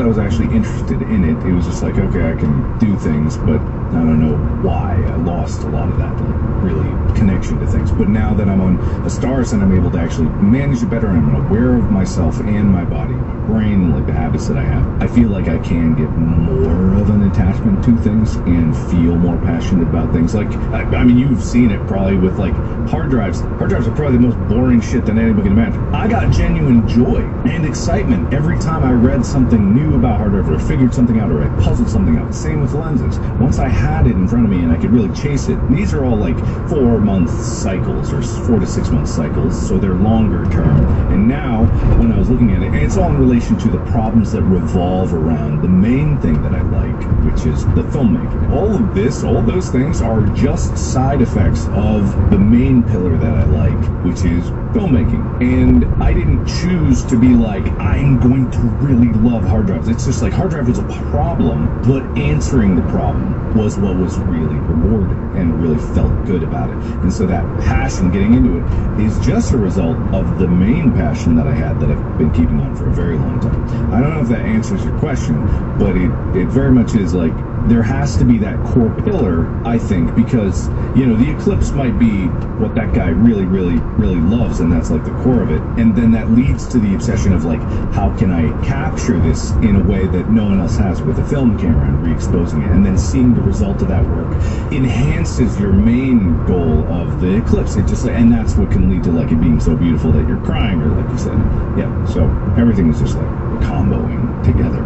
I was actually interested in it. It was just like, okay, I can do things, but I don't know why. I lost a lot of that really connection to things. But now that I'm on a stars and I'm able to actually manage it better, and I'm aware of myself and my body, my brain, like the habits that I have, I feel like I can get more of an attachment to things and feel more passionate about things. Like, I mean, you've seen it probably with like hard drives. Hard drives are probably the most boring shit that anybody can imagine. I got genuine joy and excitement every time I read something new about hard drive, or figured something out, or I puzzled something out. Same with lenses. Once I had it in front of me and I could really chase it, these are all like 4-month cycles or 4 to 6 month cycles, so they're longer term. And now, when I was looking at it, and it's all in relation to the problems that revolve around the main thing that I like, which is the filmmaking. All of this, all of those things are just side effects of the main pillar that I like, which is filmmaking. And I didn't choose to be like, I'm going to really love hard drives. It's just like, hard drive was a problem, but answering the problem was what was really rewarding and really felt good about it. And so that passion getting into it is just a result of the main passion that I had that I've been keeping on for a very long time. I don't know if that answers your question, but it very much is like, there has to be that core pillar, I think, because, you know, the Eclipse might be what that guy really, really, really loves, and that's like the core of it. And then that leads to the obsession of like, how can I capture this in a way that no one else has with a film camera, and re-exposing it, and then seeing the result of that work enhances your main goal of the Eclipse. It just, and that's what can lead to like it being so beautiful that you're crying, or like you said. Yeah, so everything is just like comboing together,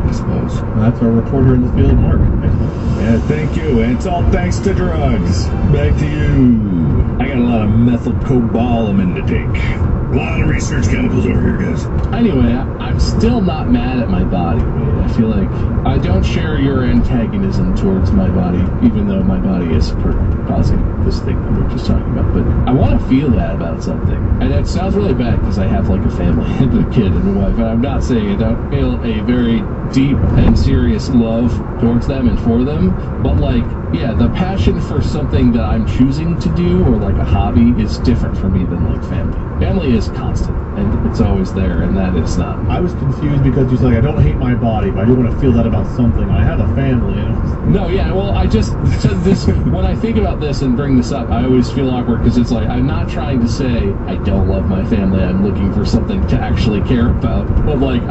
I suppose. And that's our reporter in the field, Mark. Yeah, thank you. And it's all thanks to drugs. Back to you. I got a lot of methylcobalamin to take. A lot of research chemicals over here, guys. Anyway, I'm still not mad at my body, Wade. I feel like I don't share your antagonism towards my body, even though my body is causing this thing that we were just talking about. But I want to feel that about something. And it sounds really bad because I have like a family and a kid and a wife, and I'm not saying I don't feel a very deep and serious love towards them and for them, but like, yeah, the passion for something that I'm choosing to do, or like a hobby, is different for me than like family. Family is constant, and it's always there, and that is not. I was confused because you said, like, I don't hate my body, but I do want to feel that about something. I have a family, you know? No, yeah, well, I just said this, when I think about this and bring this up, I always feel awkward, because it's like, I'm not trying to say I don't love my family, I'm looking for something to actually care about, but like,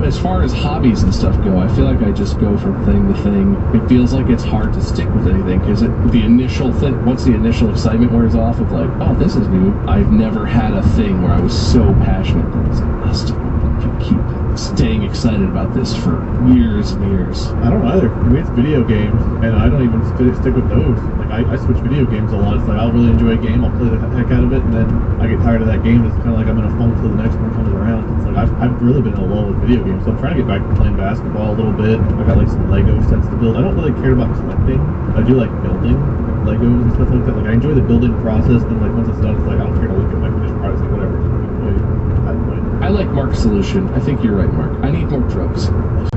as far as hobbies and stuff go, I feel like I just go from thing to thing. It feels like it's hard to stick with anything, because the initial thing, once the initial excitement wears off of like, oh, this is new, I've never had a thing where I was so passionate that I was like, I still can keep staying excited about this for years and years. I don't either. I mean, it's video games, and I don't even stick with those. Like, I switch video games a lot. It's like, I'll really enjoy a game, I'll play the heck out of it, and then I get tired of that game. It's kind of like I'm in a funk till the next one comes around. It's like, I've really been in a lull with video games, so I'm trying to get back to playing basketball a little bit. I got like some Lego sets to build. I don't really care about collecting. I do like building. Legos and stuff like that. Like I enjoy the building process, then like once it's done, it's like I don't care to look at my finished product, like whatever. I like Mark's solution. I think you're right, Mark. I need more drugs.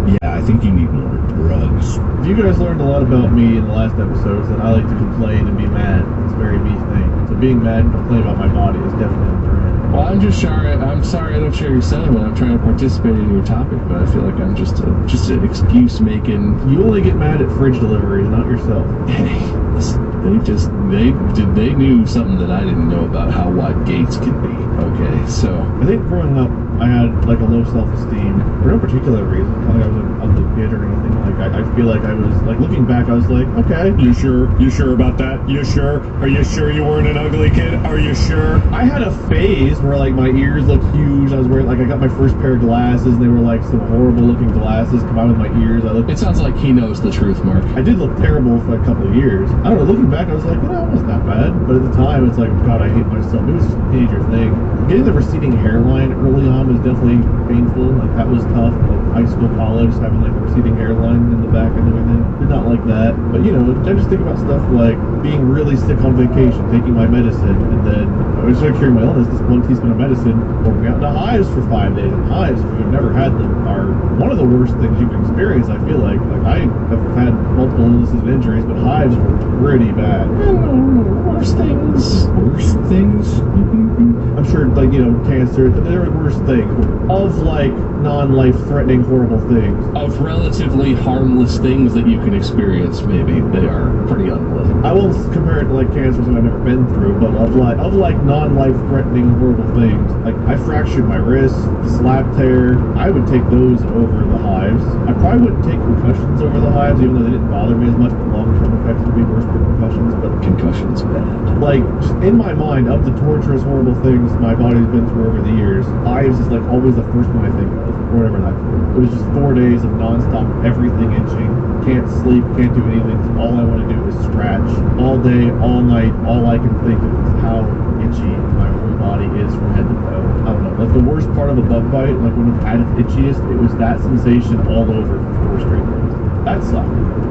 Yeah, I think you need more drugs. If you guys learned a lot about me in the last episodes, that I like to complain and be mad. It's a very me thing. So being mad and complaining about my body is definitely a brand. Well, I'm sorry I don't share your sentiment. I'm trying to participate in your topic, but I feel like I'm just an excuse making. You only get mad at fridge deliveries, not yourself. Hey, listen, they knew something that I didn't know about how wide gates can be. Okay, so I think growing up, I had like a low self-esteem for no particular reason. Not like I was an ugly kid or anything. Like I feel like I was like looking back, I was like, okay. You sure? You sure about that? You sure? Are you sure you weren't an ugly kid? Are you sure? I had a phase where like my ears looked huge. I was wearing like I got my first pair of glasses, and they were like some horrible looking glasses come out of my ears. It sounds like he knows the truth, Mark. I did look terrible for a couple of years. I don't know. Looking back, I was like, it wasn't that bad. But at the time, it's like, God, I hate myself. It was just a teenager thing. Getting the receding hairline early on was definitely painful. Like that was tough. Like high school, college, having like a receding hairline in the back and everything. Did not like that. But you know, I just think about stuff like being really sick on vacation, taking my medicine, and then I was trying to cure my illness. This 1 teaspoon of medicine, going out to hives for 5 days. And hives, if you've never had them, are one of the worst things you can experience. I feel like I have had multiple illnesses and injuries, but hives were pretty bad. Worst things. Worst things? I'm sure, like, you know, cancer, there are worse things. Of, like, non-life threatening, horrible things. Of relatively harmless things that you can experience, maybe, they are pretty unpleasant. I won't compare it to, like, cancer, something I've never been through, but of non-life threatening, horrible things. Like, I fractured my wrist, slap tear. I would take those over the hives. I probably wouldn't take concussions over the hives, even though they didn't bother me as much, but long-term effects would be worse than concussions. But Concussion's bad. like, in my mind, of the torturous, horrible things my body's been through over the years, hives is like always the first one I think of, or whatever that's for. It was just 4 days of nonstop everything itching. Can't sleep, can't do anything. All I want to do is scratch. All day, all night, all I can think of is how itchy my whole body is from head to toe. I don't know. Like the worst part of a bug bite, like when it's at its itchiest, it was that sensation all over for 4 straight days. That sucked.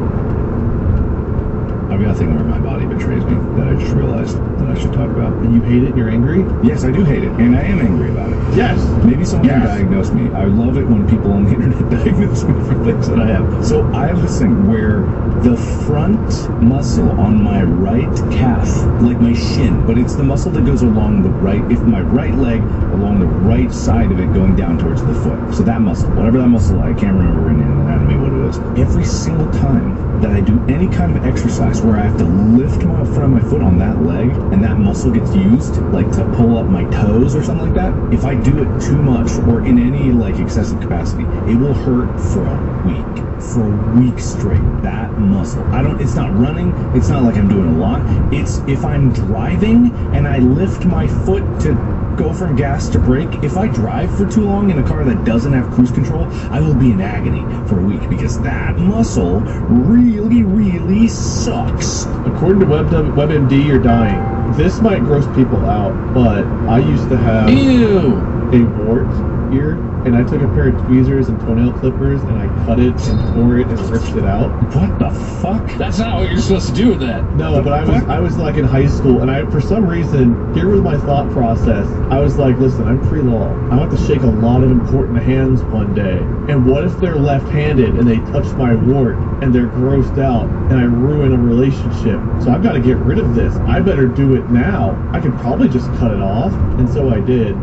I've got a thing where my body betrays me that I just realized that I should talk about. And you hate it and you're angry? Yes, I do hate it, and I am angry about it. Yes! Maybe someone can diagnose me. I love it when people on the internet diagnose me for things that I have. So I have this thing where the front muscle on my right calf, like my shin, but it's the muscle that goes along the right, if my right leg, along the right side of it going down towards the foot. So that muscle, whatever that muscle, I can't remember in anatomy what it is. Every single time that I do any kind of exercise where I have to lift my front of my foot on that leg and that muscle gets used, like to pull up my toes or something like that, if I do it too much or in any like excessive capacity, it will hurt for a week. For a week straight. That muscle. It's not running, it's not like I'm doing a lot. It's if I'm driving and I lift my foot to go from gas to brake, if I drive for too long in a car that doesn't have cruise control, I will be in agony for a week because that muscle really sucks. According to WebMD, you're dying. This might gross people out, but I used to have a wart here, and I took a pair of tweezers and toenail clippers and I cut it and tore it and ripped it out. What the fuck? That's not what you're supposed to do with that. No, but I was like in high school, and for some reason, here was my thought process. I was like, listen, I'm pre-law. I want to shake a lot of important hands one day. And what if they're left-handed and they touch my wart and they're grossed out and I ruin a relationship? So I've got to get rid of this. I better do it now. I could probably just cut it off. And so I did.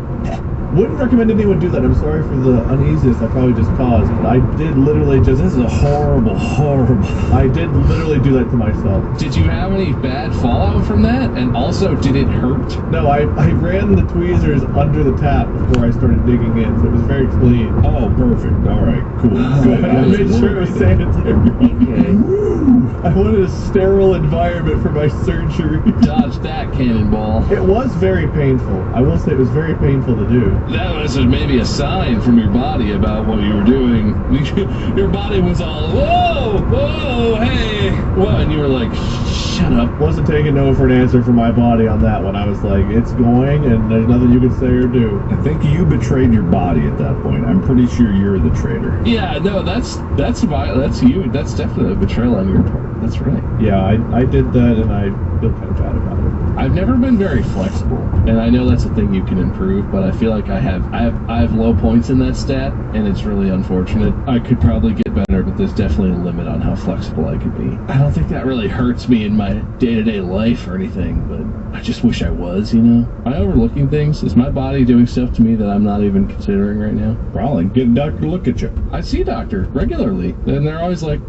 Wouldn't recommend anyone do that. I'm sorry for the uneasiness I probably just caused, but I did literally just... This is a horrible... I did literally do that to myself. Did you have any bad fallout from that? And also, did it hurt? No, I ran the tweezers under the tap before I started digging in, so it was very clean. Oh, perfect. All right, cool. Good. I made sure it was sanitary. Okay. I wanted a sterile environment for my surgery. Dodge that cannonball. It was very painful. I will say it was very painful to do. That was maybe a sign from your body about what you were doing. Your body was all, whoa, hey. What? And you were like, shut up. Wasn't taking no for an answer from my body on that one. I was like, it's going, and there's nothing you can say or do. I think you betrayed your body at that point. I'm pretty sure you're the traitor. Yeah, no, that's you. That's definitely a betrayal on your part. That's right. Yeah, I did that, and I feel kind of bad about it. I've never been very flexible, and I know that's a thing you can improve, but I feel like I have low points in that stat, and it's really unfortunate. I could probably get better, but there's definitely a limit on how flexible I could be. I don't think that really hurts me in my day-to-day life or anything, but I just wish I was, you know? Am I overlooking things? Is my body doing stuff to me that I'm not even considering right now? Probably. Get a doctor to look at you. I see a doctor regularly, and they're always like,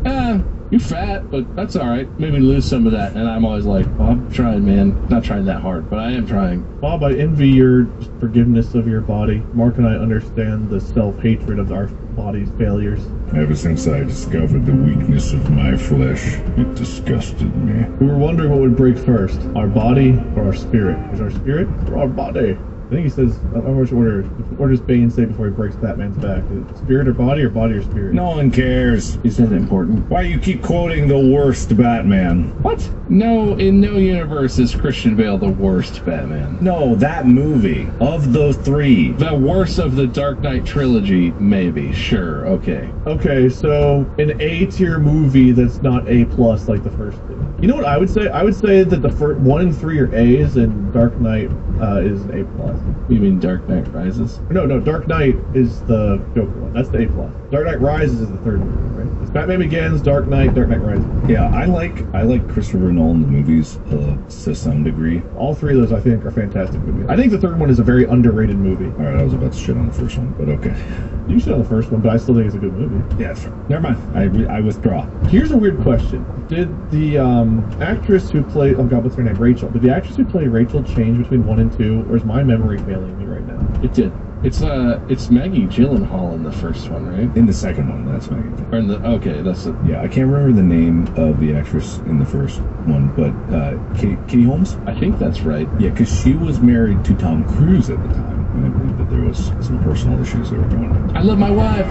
you're fat, but that's all right. Maybe lose some of that. And I'm always like, well, I'm trying, man. Not trying that hard, but I am trying. Bob, I envy your forgiveness of your body. Mark and I understand the self-hatred of our body's failures. Ever since I discovered the weakness of my flesh, it disgusted me. We were wondering what would break first, our body or our spirit. Is our spirit or our body? I think he says, I don't know which order. What does Bane say before he breaks Batman's back? Is it spirit or body or spirit? No one cares. Is that important? Why you keep quoting the worst Batman? What? No, in no universe is Christian Bale the worst Batman. No, that movie. Of the three. The worst of the Dark Knight trilogy, maybe. Sure, okay. Okay, so an A-tier movie that's not A+ like the first two. You know what I would say? I would say that the first 1 and 3 are A's and Dark Knight is an A+. You mean Dark Knight Rises? No, Dark Knight is the Joker one. That's the A+. Dark Knight Rises is the third movie, right? It's Batman Begins, Dark Knight Rises. Yeah, I like Christopher Nolan's movies to some degree. All three of those, I think, are fantastic movies. I think the third one is a very underrated movie. All right, I was about to shit on the first one, but okay. You shit on the first one, but I still think it's a good movie. Yeah, sure. Never mind. I withdraw. Here's a weird question. Did the actress who played, oh god, what's her name? Rachel. Did the actress who played Rachel change between 1 and 2, or is my memory failing me right now? It did. It's Maggie Gyllenhaal in the first one, right? In the second one, that's Maggie. Or in the that's it. Yeah, I can't remember the name of the actress in the first one, but Katie Holmes? I think that's right. Yeah, because she was married to Tom Cruise at the time, and I believe that there was some personal issues that were going on. I love my wife.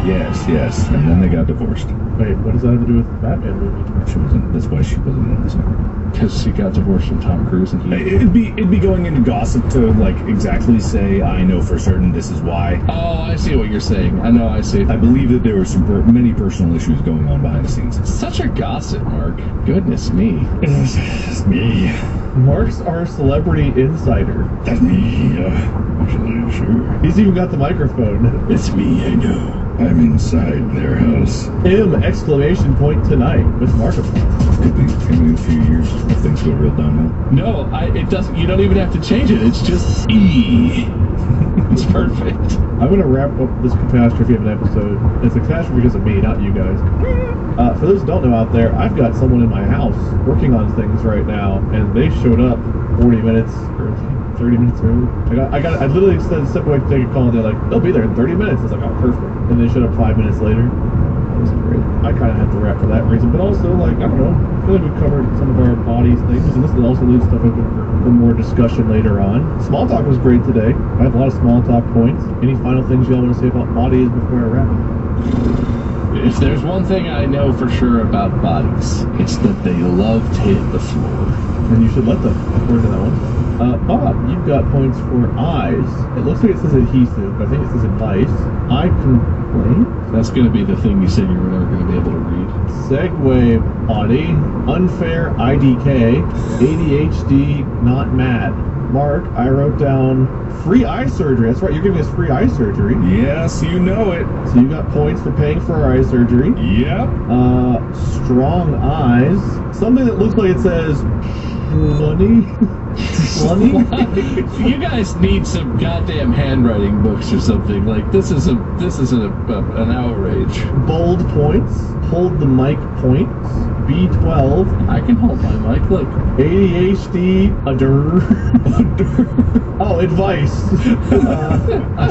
Yes, and then they got divorced. Wait, what does that have to do with the Batman movie? She wasn't. That's why she wasn't in the second. Because she got divorced from Tom Cruise, and it'd be going into gossip to like exactly say I know for certain this is why. Oh, I see what you're saying. I see. I believe that there were many personal issues going on behind the scenes. Such a gossip, Mark. Goodness me. It's me. Mark's our celebrity insider. That's me. Actually, sure. He's even got the microphone. It's me. I know. I'm inside their house. Exclamation point tonight with Markiplier. Could be in a few years if things go real downhill. No, it doesn't. You don't even have to change it. It's just E. It's perfect. I'm gonna wrap up this catastrophe of an episode. It's a catastrophe because of me, not you guys. For those who don't know out there, I've got someone in my house working on things right now, and they showed up 40 minutes early. 30 minutes early. I literally said step away to take a call, and they're like, they'll be there in 30 minutes. I was like, oh, perfect. And they showed up 5 minutes later. That was great. I kind of had to wrap for that reason, but also, like, I don't know. I feel like we've covered some of our bodies things, and this will also leave stuff open for more discussion later on. Small talk was great today. I have a lot of small talk points. Any final things y'all want to say about bodies before I wrap it? If there's one thing I know for sure about bodies, it's that they love to hit the floor. And you should let them, according to that one. Bob, you've got points for eyes. It looks like it says adhesive, but I think it says advice. Eye complaint. That's going to be the thing you said you were never going to be able to read. Segway body. Unfair IDK. ADHD not mad. Mark, I wrote down free eye surgery. That's right, you're giving us free eye surgery. Yes, you know it. So you got points for paying for our eye surgery. Yep. Strong eyes. Something that looks like it says money. You guys need some goddamn handwriting books or something. Like this is an outrage. Bold points. Hold the mic points. B12. I can hold my mic. Look. ADHD. Oh, advice.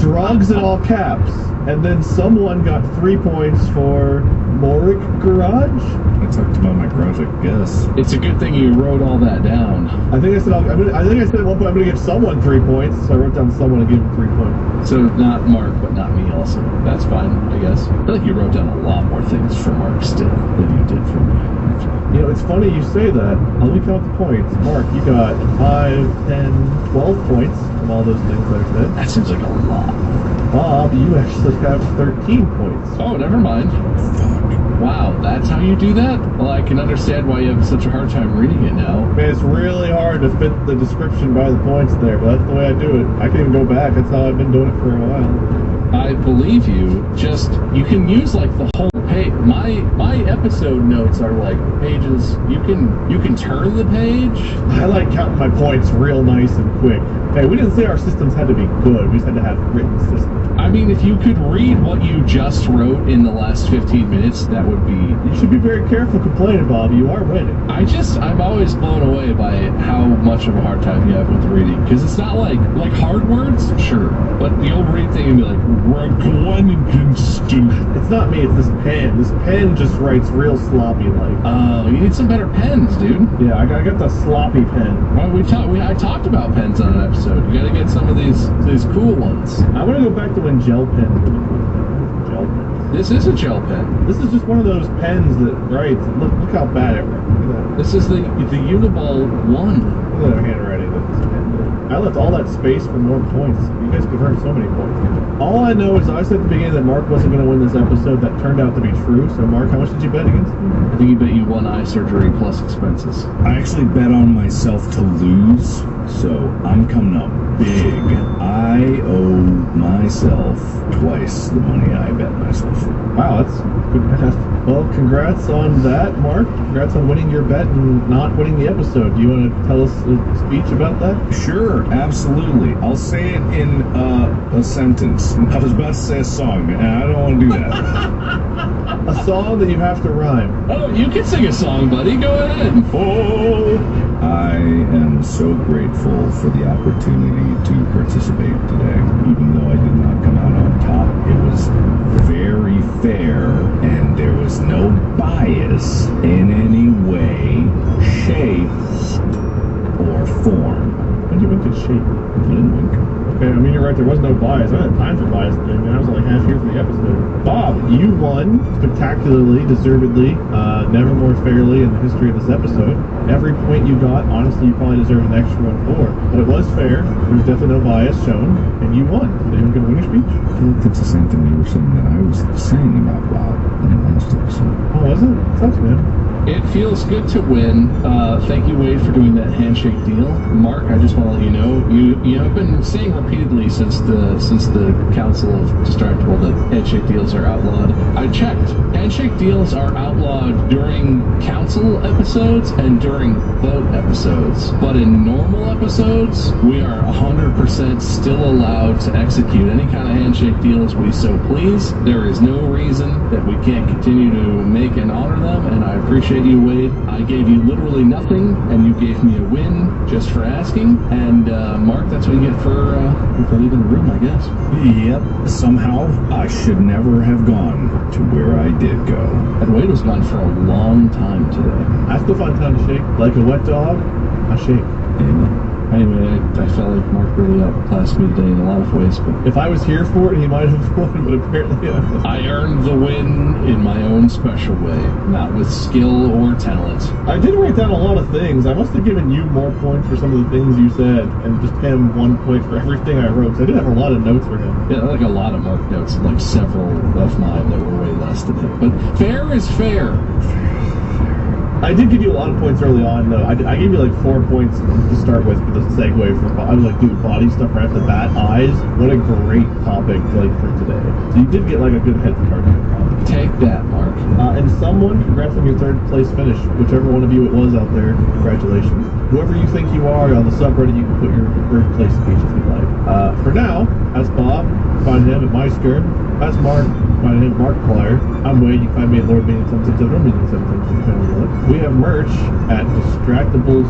Drugs in all caps. And then someone got 3 points for Moric Garage. I talked about my garage, I guess. It's a good thing you wrote all that down. I think I said at one point I'm going to give someone 3 points, so I wrote down someone and gave him 3 points. So not Mark, but not me also. That's fine, I guess. I feel like you wrote down a lot more things for Mark still than you did for me. You know, it's funny you say that. Let me count the points. Mark, you got 5, 10, 12 points from all those things that I said. That seems like a lot. Bob, you actually have 13 points. Oh, never mind. Fuck. Wow, that's how you do that? Well, I can understand why you have such a hard time reading it now. Man, it's really hard to fit the description by the points there, but that's the way I do it. I can even go back. That's how I've been doing it for a while. I believe you. Just, you can use like the whole page. My episode notes are like pages. You can turn the page. I like counting my points real nice and quick. Hey, we didn't say our systems had to be good. We just had to have written systems. I mean, if you could read what you just wrote in the last 15 minutes, that would be... You should be very careful complaining, Bob. You are winning. I'm always blown away by how much of a hard time you have with reading. Because it's not like hard words, sure. But you'll read things and be like, it's not me, it's this pen. This pen just writes real sloppy like. Oh, you need some better pens, dude. Yeah, I got the sloppy pen. Well, I talked about pens on an episode. You gotta get some of these cool ones. I want to go back to when gel pens were cool. Gel pens. This is a gel pen. This is just one of those pens that writes. Look how bad it writes. Look at that. This is the Uniball 1. Look at the handwriting with this pen. I left all that space for more points. You guys could earn so many points. All I know is I said at the beginning that Mark wasn't going to win this episode. That turned out to be true. So, Mark, how much did you bet against me? I think he bet you 1 eye surgery plus expenses. I actually bet on myself to lose, so I'm coming up big. I owe myself twice the money I bet myself. Wow, that's good math. Well, congrats on that, Mark. Congrats on winning your bet and not winning the episode. Do you want to tell us a speech about that? Sure, absolutely. I'll say it in a sentence. I was about to say a song, and I don't want to do that. A song that you have to rhyme. Oh, you can sing a song, buddy. Go ahead. Oh, I am so grateful for the opportunity to participate today. Even though I did not come out on top, it was very fair, and there was no bias in any way, shape, or form. When did you wink at shape? I didn't wink. Okay, I mean, you're right, there was no bias. I had time for bias today, man. I was only half here for the episode. Bob, you won spectacularly, deservedly, never more fairly in the history of this episode. Every point you got, honestly, you probably deserve an extra one for. But it was fair. There was definitely no bias shown, and you won. So you want to give a winner speech? I feel like that's the same thing you were saying that I was saying about Bob in the last episode. Oh, was it? Sucks, man. It feels good to win. Thank you, Wade, for doing that handshake deal. Mark, I just want to let you know, you have been saying repeatedly since the Council of Destructible that handshake deals are outlawed. I checked. Handshake deals are outlawed during Council episodes and during vote episodes. But in normal episodes, we are 100% still allowed to execute any kind of handshake deal as we so please. There is no reason that we can't continue to make and honor them, and I appreciate you, Wade. I gave you literally nothing, and you gave me a win just for asking. And Mark, that's what you get for leaving the room, I guess. Yep. Somehow, I should never have gone to where I did go. And Wade was gone for a long time today. I still find time to shake. Like a wet dog, I shake. Amen. Anyway, I felt like Mark really outclassed me today in a lot of ways, but if I was here for it, he might have won, but apparently I earned the win in my own special way, not with skill or talent. I did write down a lot of things. I must have given you more points for some of the things you said, and just him 1 point for everything I wrote. So I did have a lot of notes for him. Yeah, like a lot of Mark notes, and like several of mine that were way less than him. But fair is fair. I did give you a lot of points early on, though. I gave you like 4 points to start with for the segue for. I was like, dude, body stuff right off the bat. Eyes, what a great topic like for today. So you did get like a good head start. Take that, Mark. And someone, congrats on your 3rd place finish. Whichever one of you it was out there, congratulations. Whoever you think you are on the subreddit, you can put your 3rd place speech if you'd like. For now, that's Bob. Find him at my skirt. That's Mark. Find him at Markiplier. I'm Wade. You can find me at Lord Bean 767 or Bean 767. We have merch at Distractables.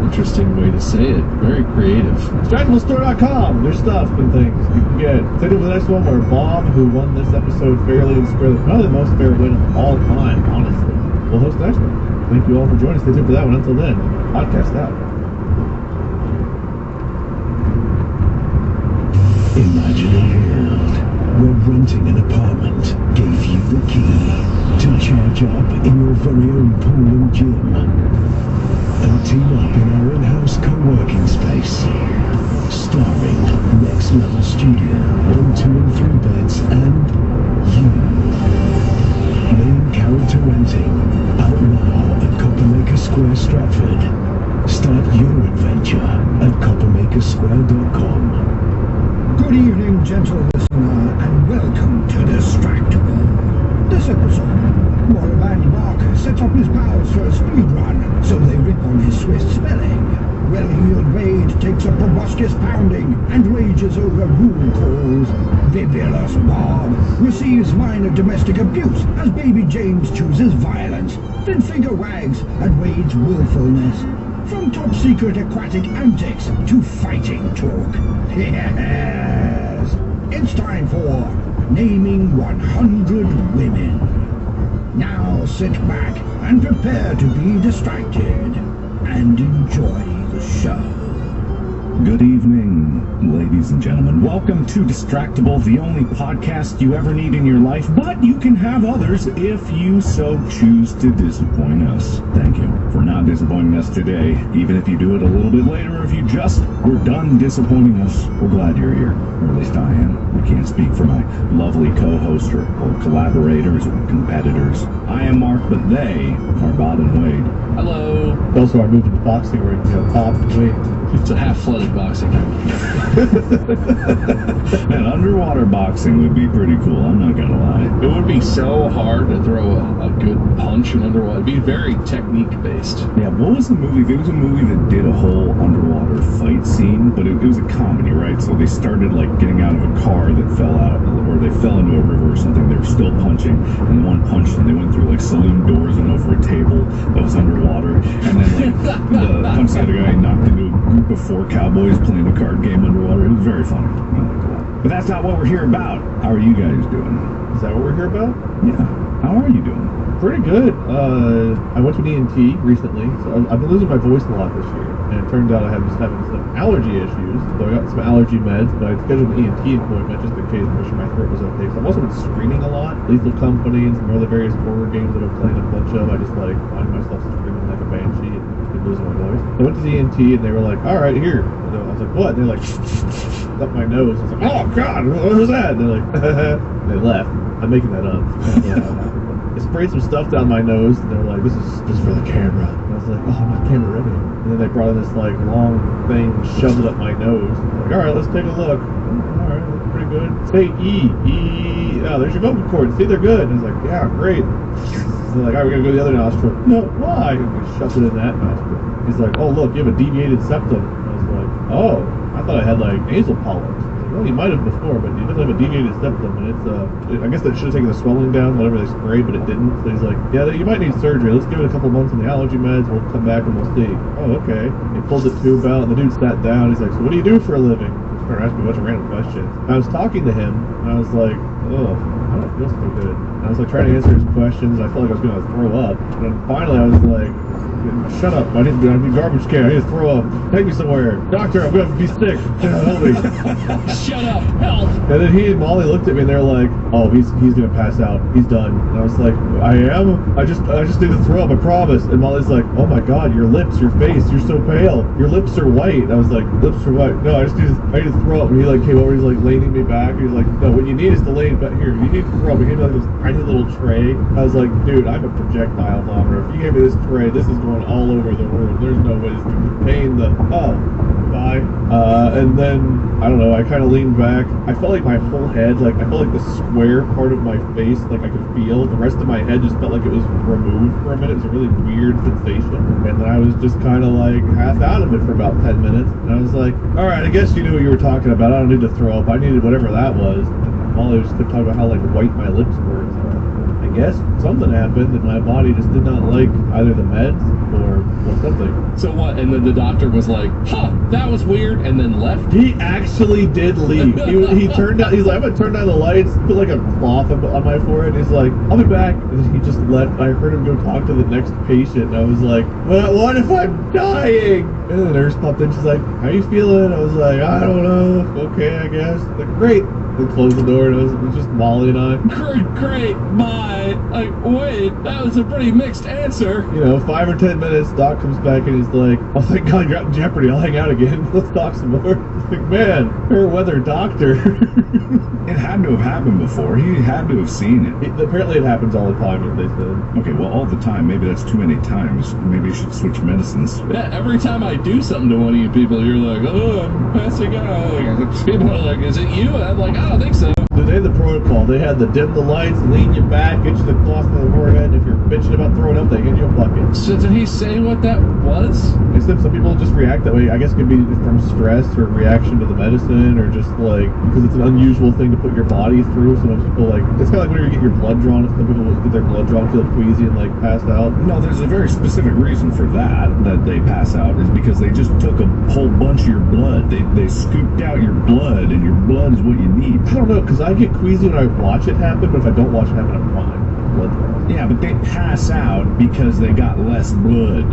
Interesting way to say it. Very creative. DistractableStore.com. There's stuff and things you can get. Stay tuned for the next one where Bob, who won this episode fairly and squarely, probably the most fair win of all time, honestly, will host the next one. Thank you all for joining us. Stay tuned for that one. Until then, podcast out. Imagine a world where renting an apartment gave you the key to charge up in your very own pool and gym. And team up in our in-house co-working space. Starring next level studio, 1, 2 and 3 beds feature at coppermakersquare.com. Good evening, gentle listener, and welcome to Distractable. This episode, Moriband Mark sets up his pals for a speed run, so they rip on his swift spelling. Well-heeled Wade takes a proboscis pounding and rages over rule calls. Bibulous Bob receives minor domestic abuse as baby James chooses violence, then finger wags at Wade's willfulness. From top-secret aquatic antics to fighting talk. Yes! It's time for Naming 100 Women. Now sit back and prepare to be distracted and enjoy the show. Good evening, ladies and gentlemen. Welcome to Distractable, the only podcast you ever need in your life, but you can have others if you so choose to disappoint us. Thank you for not disappointing us today, even if you do it a little bit later, or if you just were done disappointing us. We're glad you're here, or at least I am. I can't speak for my lovely co-hosts or collaborators or competitors. I am Mark, but they are Bob and Wade. Hello. Also, I moved into boxing where Bob and Wade. It's a half-flooded boxing. And underwater boxing would be pretty cool, I'm not gonna lie. It would be so hard to throw a good punch in underwater. It'd be very technique-based. Yeah, what was the movie? There was a movie that did a whole underwater fight scene, but it was a comedy, right? So they started like getting out of a car that fell out, or they fell into a river or something. They were still punching, and the one punched and they went through like saloon doors and over a table that was underwater, and then like the punched the other guy and knocked into a group of 4 cowboys playing a card game underwater. It was very funny. I liked it a lot. But that's not what we're here about. How are you guys doing? Is that what we're here about? Yeah. How are you doing? Pretty good. I went to an ENT recently, so I've been losing my voice a lot this year, and it turned out I was having some allergy issues, so I got some allergy meds, but I scheduled an ENT appointment just in case to make sure my throat was okay. So I've also been screaming a lot. Lethal Company and some other various horror games that I'm playing a bunch of. I just like find myself screaming like a banshee and losing my voice. I went to the ENT and they were like, all right, here. And I was like, what? And they're like, up my nose. I was like, oh God, what was that? And they're like, and they left. I'm making that up. They sprayed some stuff down my nose, and they were like, this is just for the camera. And I was like, oh, I'm not camera ready. And then they brought in this like long thing, shoved it up my nose. Like, all right, let's take a look. All right, looks pretty good. Say E. Oh, there's your vocal cords. See, they're good. And I was like, yeah, great. And they're like, all right, we're gonna go to the other nostril. No, why? And we shoved it in that nostril. He's like, oh, look, you have a deviated septum. And I was like, oh, I thought I had like nasal polyps. Well, you might have before, but you definitely have a deviated septum, and it's, I guess that should have taken the swelling down, whatever they sprayed, but it didn't. So he's like, yeah, you might need surgery. Let's give it a couple months on the allergy meds. We'll come back and we'll see. Oh, okay. He pulled the tube out, and the dude sat down. He's like, so what do you do for a living? He started asking me a bunch of random questions. I was talking to him, and I was like, oh, I don't feel so good. And I was like trying to answer his questions. I felt like I was going to throw up. And then finally I was like, shut up, I need garbage can. I need to throw up. Take me somewhere. Doctor, I'm going to be sick. Help me. Shut up, help! And then he and Molly looked at me and they're like, oh, he's going to pass out. He's done. And I was like, I am? I just need to throw up, I promise. And Molly's like, oh my God, your lips, your face, you're so pale. Your lips are white. And I was like, lips are white. No, I need to throw up. And he like came over, he's like leaning me back. He's like, no, what you need is to lean back here. You need to throw up. He gave me like this tiny little tray. I was like, dude, I'm a projectile vomiter. If you gave me this tray, this is going all over the room. There's no way this can contain the, bye. And then, I don't know, I kind of leaned back. I felt like my whole head, like, I felt like the square part of my face, like I could feel. The rest of my head just felt like it was removed for a minute. It was a really weird sensation. And then I was just kind of like half out of it for about 10 minutes. And I was like, all right, I guess you knew what you were talking about. I don't need to throw up. I needed whatever that was. And Molly was just talking about how, like, white my lips were. I guess something happened and my body just did not like either the meds or something. So what? And then the doctor was like, huh, that was weird, and then left? He actually did leave. He turned down, he's like, I'm gonna turn down the lights, put like a cloth on my forehead. He's like, I'll be back. And then he just left. I heard him go talk to the next patient, and I was like, what if I'm dying? And the nurse popped in, she's like, how you feeling? I was like, I don't know. Okay, I guess. Like, great. They closed the door and it was just Molly and I. Great, bye. Like, wait, that was a pretty mixed answer. You know, 5 or 10 minutes, Doc comes back and he's like, oh, thank God you're out in jeopardy. I'll hang out again. Let's talk some more. It's like, man, fair weather doctor. It had to have happened before. He had to have seen it. Apparently it happens all the time, they said. Okay, well, all the time. Maybe that's too many times. Maybe you should switch medicines. Yeah, every time I do something to one of you people, you're like, oh, I'm passing out. People are like, is it you? And I'm like, I don't think so. Dude, they had the protocol. They had the dim the lights, lean you back, get you the cloth to the forehead. If you're bitching about throwing up, they hand you a bucket. So did he say what that was? They said some people just react that way. I guess it could be from stress or reaction to the medicine or just like, because it's an unusual thing to put your body through. So most people like, it's kind of like when you get your blood drawn. Some people get their blood drawn, feel queasy and like pass out. No, there's a very specific reason for that they pass out, is because they just took a whole bunch of your blood. They scooped out your blood, and your blood is what you need. I don't know, because I get queasy when I watch it happen, but if I don't watch it happen, I'm fine. Blood draw. Yeah, but they pass out because they got less blood.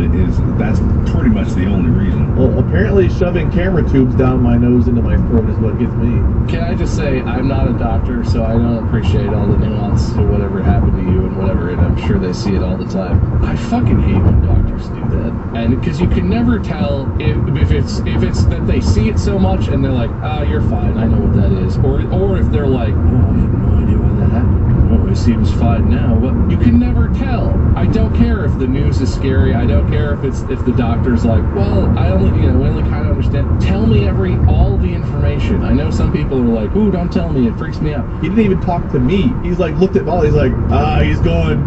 That's pretty much the only reason. Well, apparently shoving camera tubes down my nose into my throat is what gets me. Can I just say, I'm not a doctor, so I don't appreciate all the nuance to whatever happened to you and whatever, and I'm sure they see it all the time. I fucking hate when doctors do that. And because you can never tell if it's that they see it so much and they're like, ah, you're fine, I know what that is. Or if they're like, oh, I have no idea when that happened. Oh, he seems fine now. But you can never tell. I don't care if the news is scary. I don't care if the doctor's like, well, we only kind of understand. Tell me all the information. I know some people are like, ooh, don't tell me. It freaks me out. He didn't even talk to me. He's like, looked at Molly. He's like, he's going.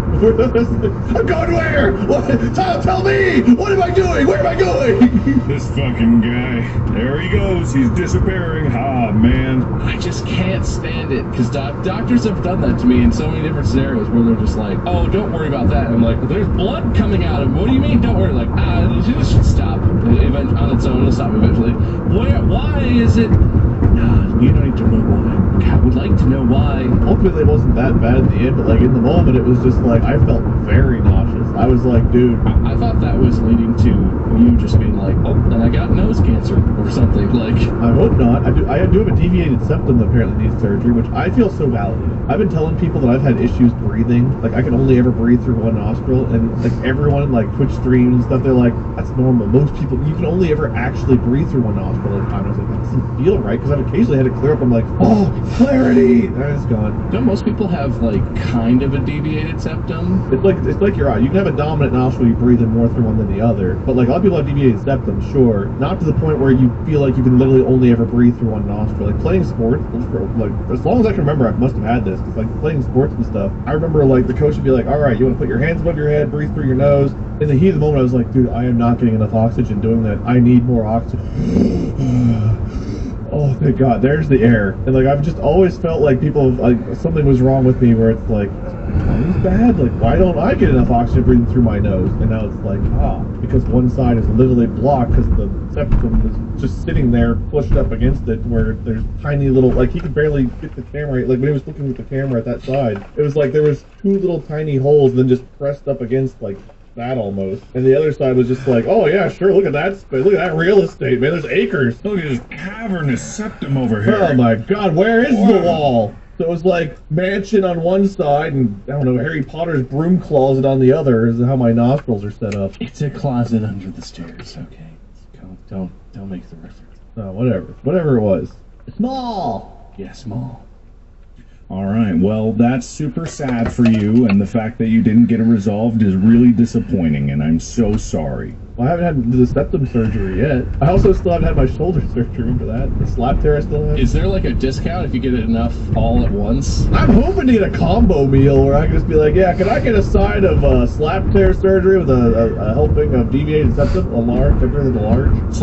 I'm going where? What? Tell me. What am I doing? Where am I going? This fucking guy. There he goes. He's disappearing. Ah, man. I just can't stand it because doctors have done that to me in so many different scenarios where they're just like, oh, don't worry about that. I'm like, there's blood coming out of him. What do you mean? Don't worry. Like, this should stop. On its own, it'll stop eventually. Why is it? You don't need to know why. I would like to know why. Ultimately, it wasn't that bad at the end, but like in the moment, it was just like I felt very nauseous. I was like, dude. I thought that was leading to you just being like, oh, and I got nose cancer or something. Like, I hope not. I do have a deviated septum that apparently needs surgery, which I feel so validated. I've been telling people that I've had issues breathing. Like I can only ever breathe through one nostril, and like everyone like Twitch streams and stuff, they're like, that's normal. Most people, you can only ever actually breathe through one nostril at a time. I was like, that doesn't feel right, because I've occasionally had to clear up. I'm like, oh, clarity. And it's gone. Don't most people have like kind of a deviated septum? It's like your eye. You can have a dominant nostril, you breathe in more through one than the other. But like a lot of people have deviated septum, sure. Not to the point where you feel like you can literally only ever breathe through one nostril. Like playing sports, like as long as I can remember, I must have had this. Cause like playing sports and stuff, I remember like the coach would be like, all right, you want to put your hands above your head, breathe through your nose. In the heat of the moment, I was like, dude, I am not getting enough oxygen doing that. I need more oxygen. Oh, thank God, there's the air. And like I've just always felt like people like something was wrong with me, where it's like, is bad? Like, why don't I get enough oxygen breathing through my nose? And now it's like, because one side is literally blocked because the septum is just sitting there pushed up against it, where there's tiny little, like he could barely get the camera, like when he was looking at the camera at that side, it was like there was two little tiny holes and then just pressed up against like that almost. And the other side was just like, oh yeah, sure, look at that space, look at that real estate, man, there's acres. Look at this cavernous septum over here. Oh my God, where is the wall? So it was like mansion on one side and, I don't know, Harry Potter's broom closet on the other is how my nostrils are set up. It's a closet under the stairs, okay? Don't make the reference. Oh, whatever it was. Small! Yeah, small. All right, well, that's super sad for you, and the fact that you didn't get it resolved is really disappointing, and I'm so sorry. Well, I haven't had the septum surgery yet. I also still haven't had my shoulder surgery. Remember that? The slap tear I still have? Is there like a discount if you get it enough all at once? I'm hoping to get a combo meal where I can just be like, yeah, can I get a side of slap tear surgery with a helping of deviated septum? A large, compared to the large? It's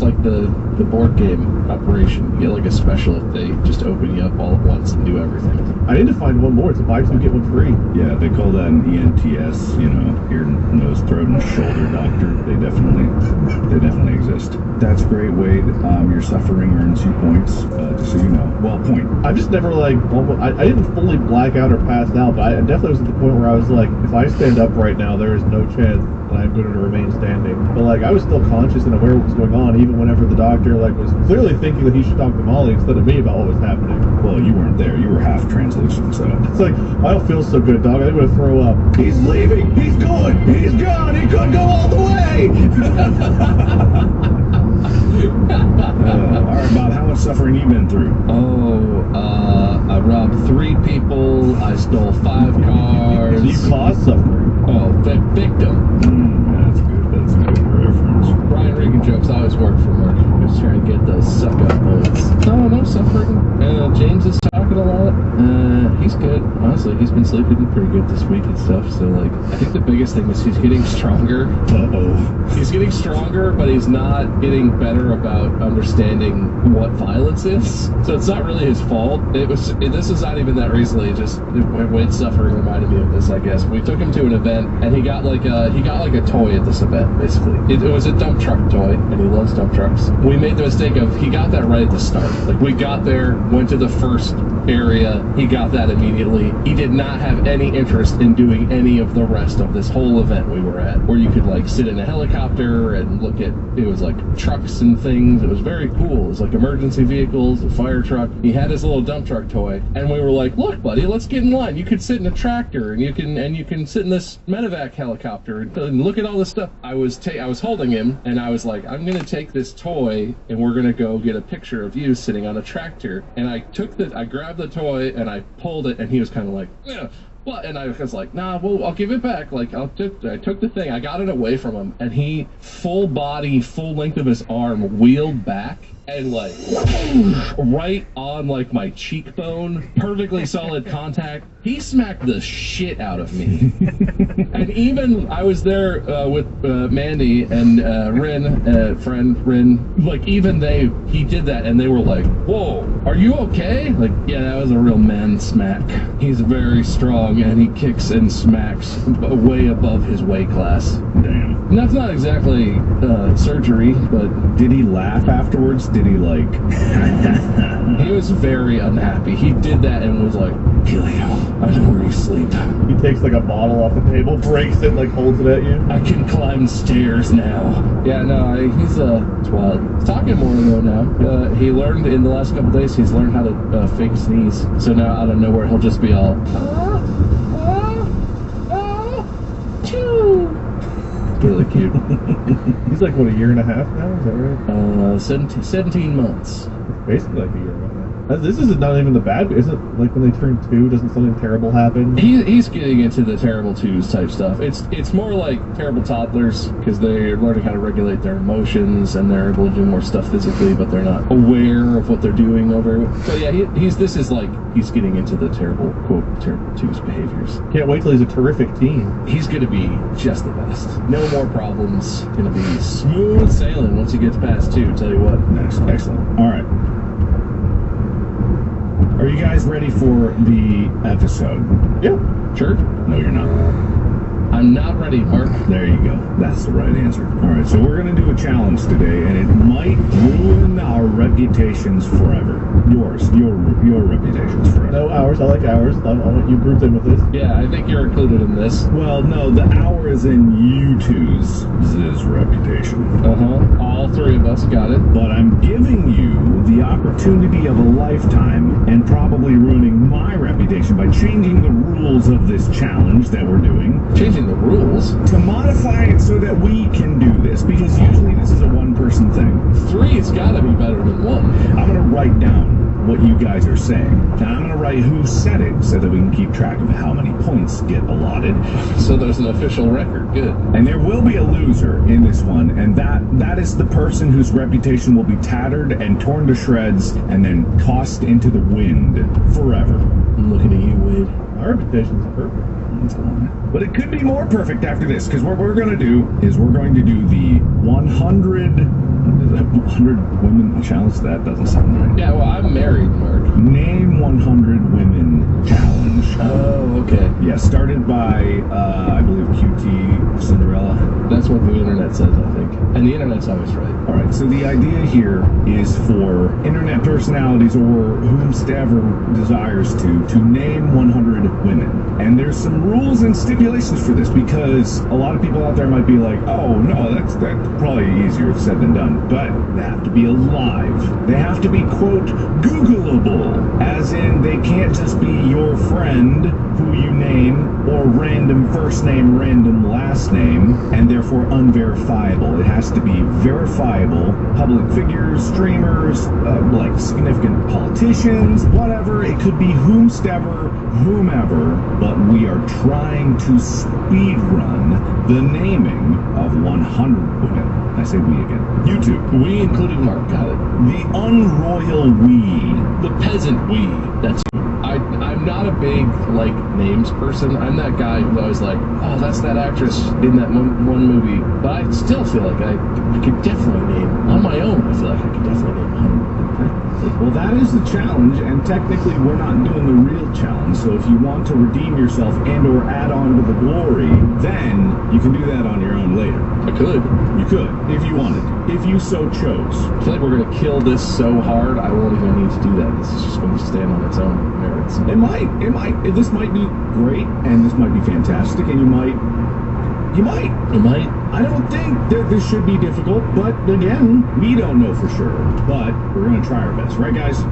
like the board game operation. You get like a special if they just open you up all at once and do everything. I need to find one more. It's a buy two, get one free. Yeah, they call that an ENTS, ear, nose, throat, and shoulder doctor. They definitely exist. That's great, Wade. Your suffering earns you points, just so you know. Well, point. I've just never I didn't fully black out or pass out, but I definitely was at the point where I was like, if I stand up right now, there is no chance and I'm going to remain standing. But like, I was still conscious and aware of what was going on, even whenever the doctor like was clearly thinking that he should talk to Molly instead of me about what was happening. Well, you weren't there. You were half translucent, so. It's like, I don't feel so good, dog. I think I'm gonna throw up. He's leaving. He's going. He's gone. He could go all the way. All right, Bob. How much suffering you been through? I robbed 3 people. I stole 5 cars. You caused suffering. Oh, victim. That's good. That's a good reference. Brian Regan jokes always work for Mark. Just trying to get those suck-up points. No suffering. James is talking a lot. He's good. Honestly, he's been sleeping pretty good this week and stuff. So, like, I think the biggest thing is he's getting stronger. He's getting stronger, but he's not getting better about understanding what violence is. So it's not really his fault. This is not even that recently. Just weight suffering reminded me of this, I guess. We took him to an event, and he got like a toy at this event. Basically, it was a dump truck toy, and he loves dump trucks. We made the mistake of he got that right at the start. Like, we got there, went to the first area, he got that immediately. He did not have any interest in doing any of the rest of this whole event we were at, where you could like sit in a helicopter and look at, it was like trucks and things. It was very cool. It was like emergency vehicles, a fire truck. He had his little dump truck toy, and we were like, look buddy, let's get in line. You could sit in a tractor, and you can sit in this medevac helicopter and look at all this stuff. I was holding him, and I was like, I'm gonna take this toy and we're gonna go get a picture of you sitting on a tractor. And I grabbed the toy and I pulled it, and he was kind of like, yeah. Well, and I was like, nah, well, I'll give it back. Like, I took the thing, I got it away from him, and he, full body, full length of his arm, wheeled back, and like, right on like my cheekbone, perfectly solid contact. He smacked the shit out of me. And even, I was there with Mandy and friend Rin, like, even he did that, and they were like, whoa, are you okay? Like, yeah, that was a real man smack. He's very strong, and he kicks and smacks way above his weight class. Damn. And that's not exactly surgery, but... Did he laugh afterwards? Did he like... He was very unhappy. He did that and was like, Helio, I know where you sleep. He takes like a bottle off the table, breaks it, like holds it at you. I can climb stairs now. Yeah, no, he's wild. He's talking more though now. He learned in the last couple days, he's learned how to fake sneeze. So now out of nowhere, he'll just be all, choo. Really cute. He's like, what, a year and a half now? Is that right? 17 months. Basically like a year and a half. This is not even the bad. Isn't like when they turn 2, doesn't something terrible happen? He's getting into the terrible 2s type stuff. It's more like terrible toddlers, because they're learning how to regulate their emotions, and they're able to do more stuff physically, but they're not aware of what they're doing over. So yeah, he's getting into the terrible 2s behaviors. Can't wait till he's a terrific teen. He's gonna be just the best. No more problems. Gonna be smooth sailing once he gets past 2. Tell you what. Nice, excellent. All right. Are you guys ready for the episode? Yeah. Sure. No, you're not. I'm not ready, Mark. There you go. That's the right answer. All right, so we're going to do a challenge today, and it might ruin our reputations forever. Your reputations forever. No, ours. I like ours. I want you grouped in with this. Yeah, I think you're included in this. Well, no, the hour is in you two's reputation. All 3 of us got it. But I'm giving you the opportunity of a lifetime, and probably ruining my reputation by changing the rules of this challenge that we're doing. Changing the rules? To modify it so that we can do this, because usually this is a one-person thing. 3's gotta be better than 1. I'm gonna write down what you guys are saying. And I'm gonna write who said it so that we can keep track of how many points get allotted. So there's an official record. Good. And there will be a loser in this one, and that is the person whose reputation will be tattered and torn to shreds and then tossed into the wind forever. I'm looking at you, Wade. Our reputation's perfect. That's a lie. But it could be more perfect after this, because what we're going to do is we're going to do the 100 women challenge. That doesn't sound right. Yeah, well, I'm married, Mark. Name 100 women challenge. challenge. Oh, okay. Yeah, started by, I believe, QT Cinderella. That's what the internet says, I think. And the internet's always right. All right, so the idea here is for internet personalities or whomsoever desires to name 100 women. And there's some rules and stipulations for this because a lot of people out there might be like, oh, no, that's probably easier said than done. But they have to be alive. They have to be, quote, Googleable, as in they can't just be your friend who you name or random first name, random last name, and therefore unverifiable. It has to be verifiable public figures, streamers, like significant politicians, whatever. It could be whomever, but we are trying to speed run the naming of 100 women. I say we again. You two. We, including Mark, got it. The unroyal we. The peasant we. That's I'm not a big, like, names person. I'm that guy who's always like, oh, that's that actress in that one movie. But I still feel like I could definitely name, on my own, I feel like I could definitely name 100. Well, that is the challenge, and technically we're not doing the real challenge. So if you want to redeem yourself and or add on to the glory, then you can do that on your own later. I could. You could, if you wanted to, if you so chose. I feel like we're going to kill this so hard, I won't even need to do that. This is just going to stand on its own merits. It might. This might be great, and this might be fantastic, and you might. I don't think that this should be difficult, but again, we don't know for sure. But we're going to try our best, right, guys?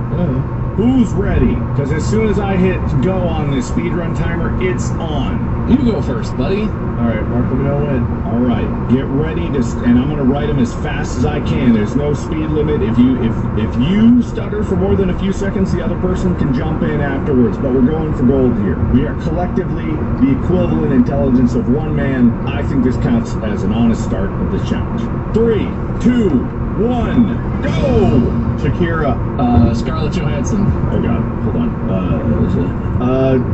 Who's ready? Because as soon as I hit go on this speedrun timer, it's on. You go first, buddy. All right, Mark, let me know when. All right, get ready to, and I'm going to write them as fast as I can. There's no speed limit. If you stutter for more than a few seconds, the other person can jump in afterwards. But we're going for gold here. We are collectively the equivalent intelligence of one man. I think this counts as an honest start of this challenge. 3, 2, 1, go! Shakira. Scarlett Johansson. Oh God, hold on.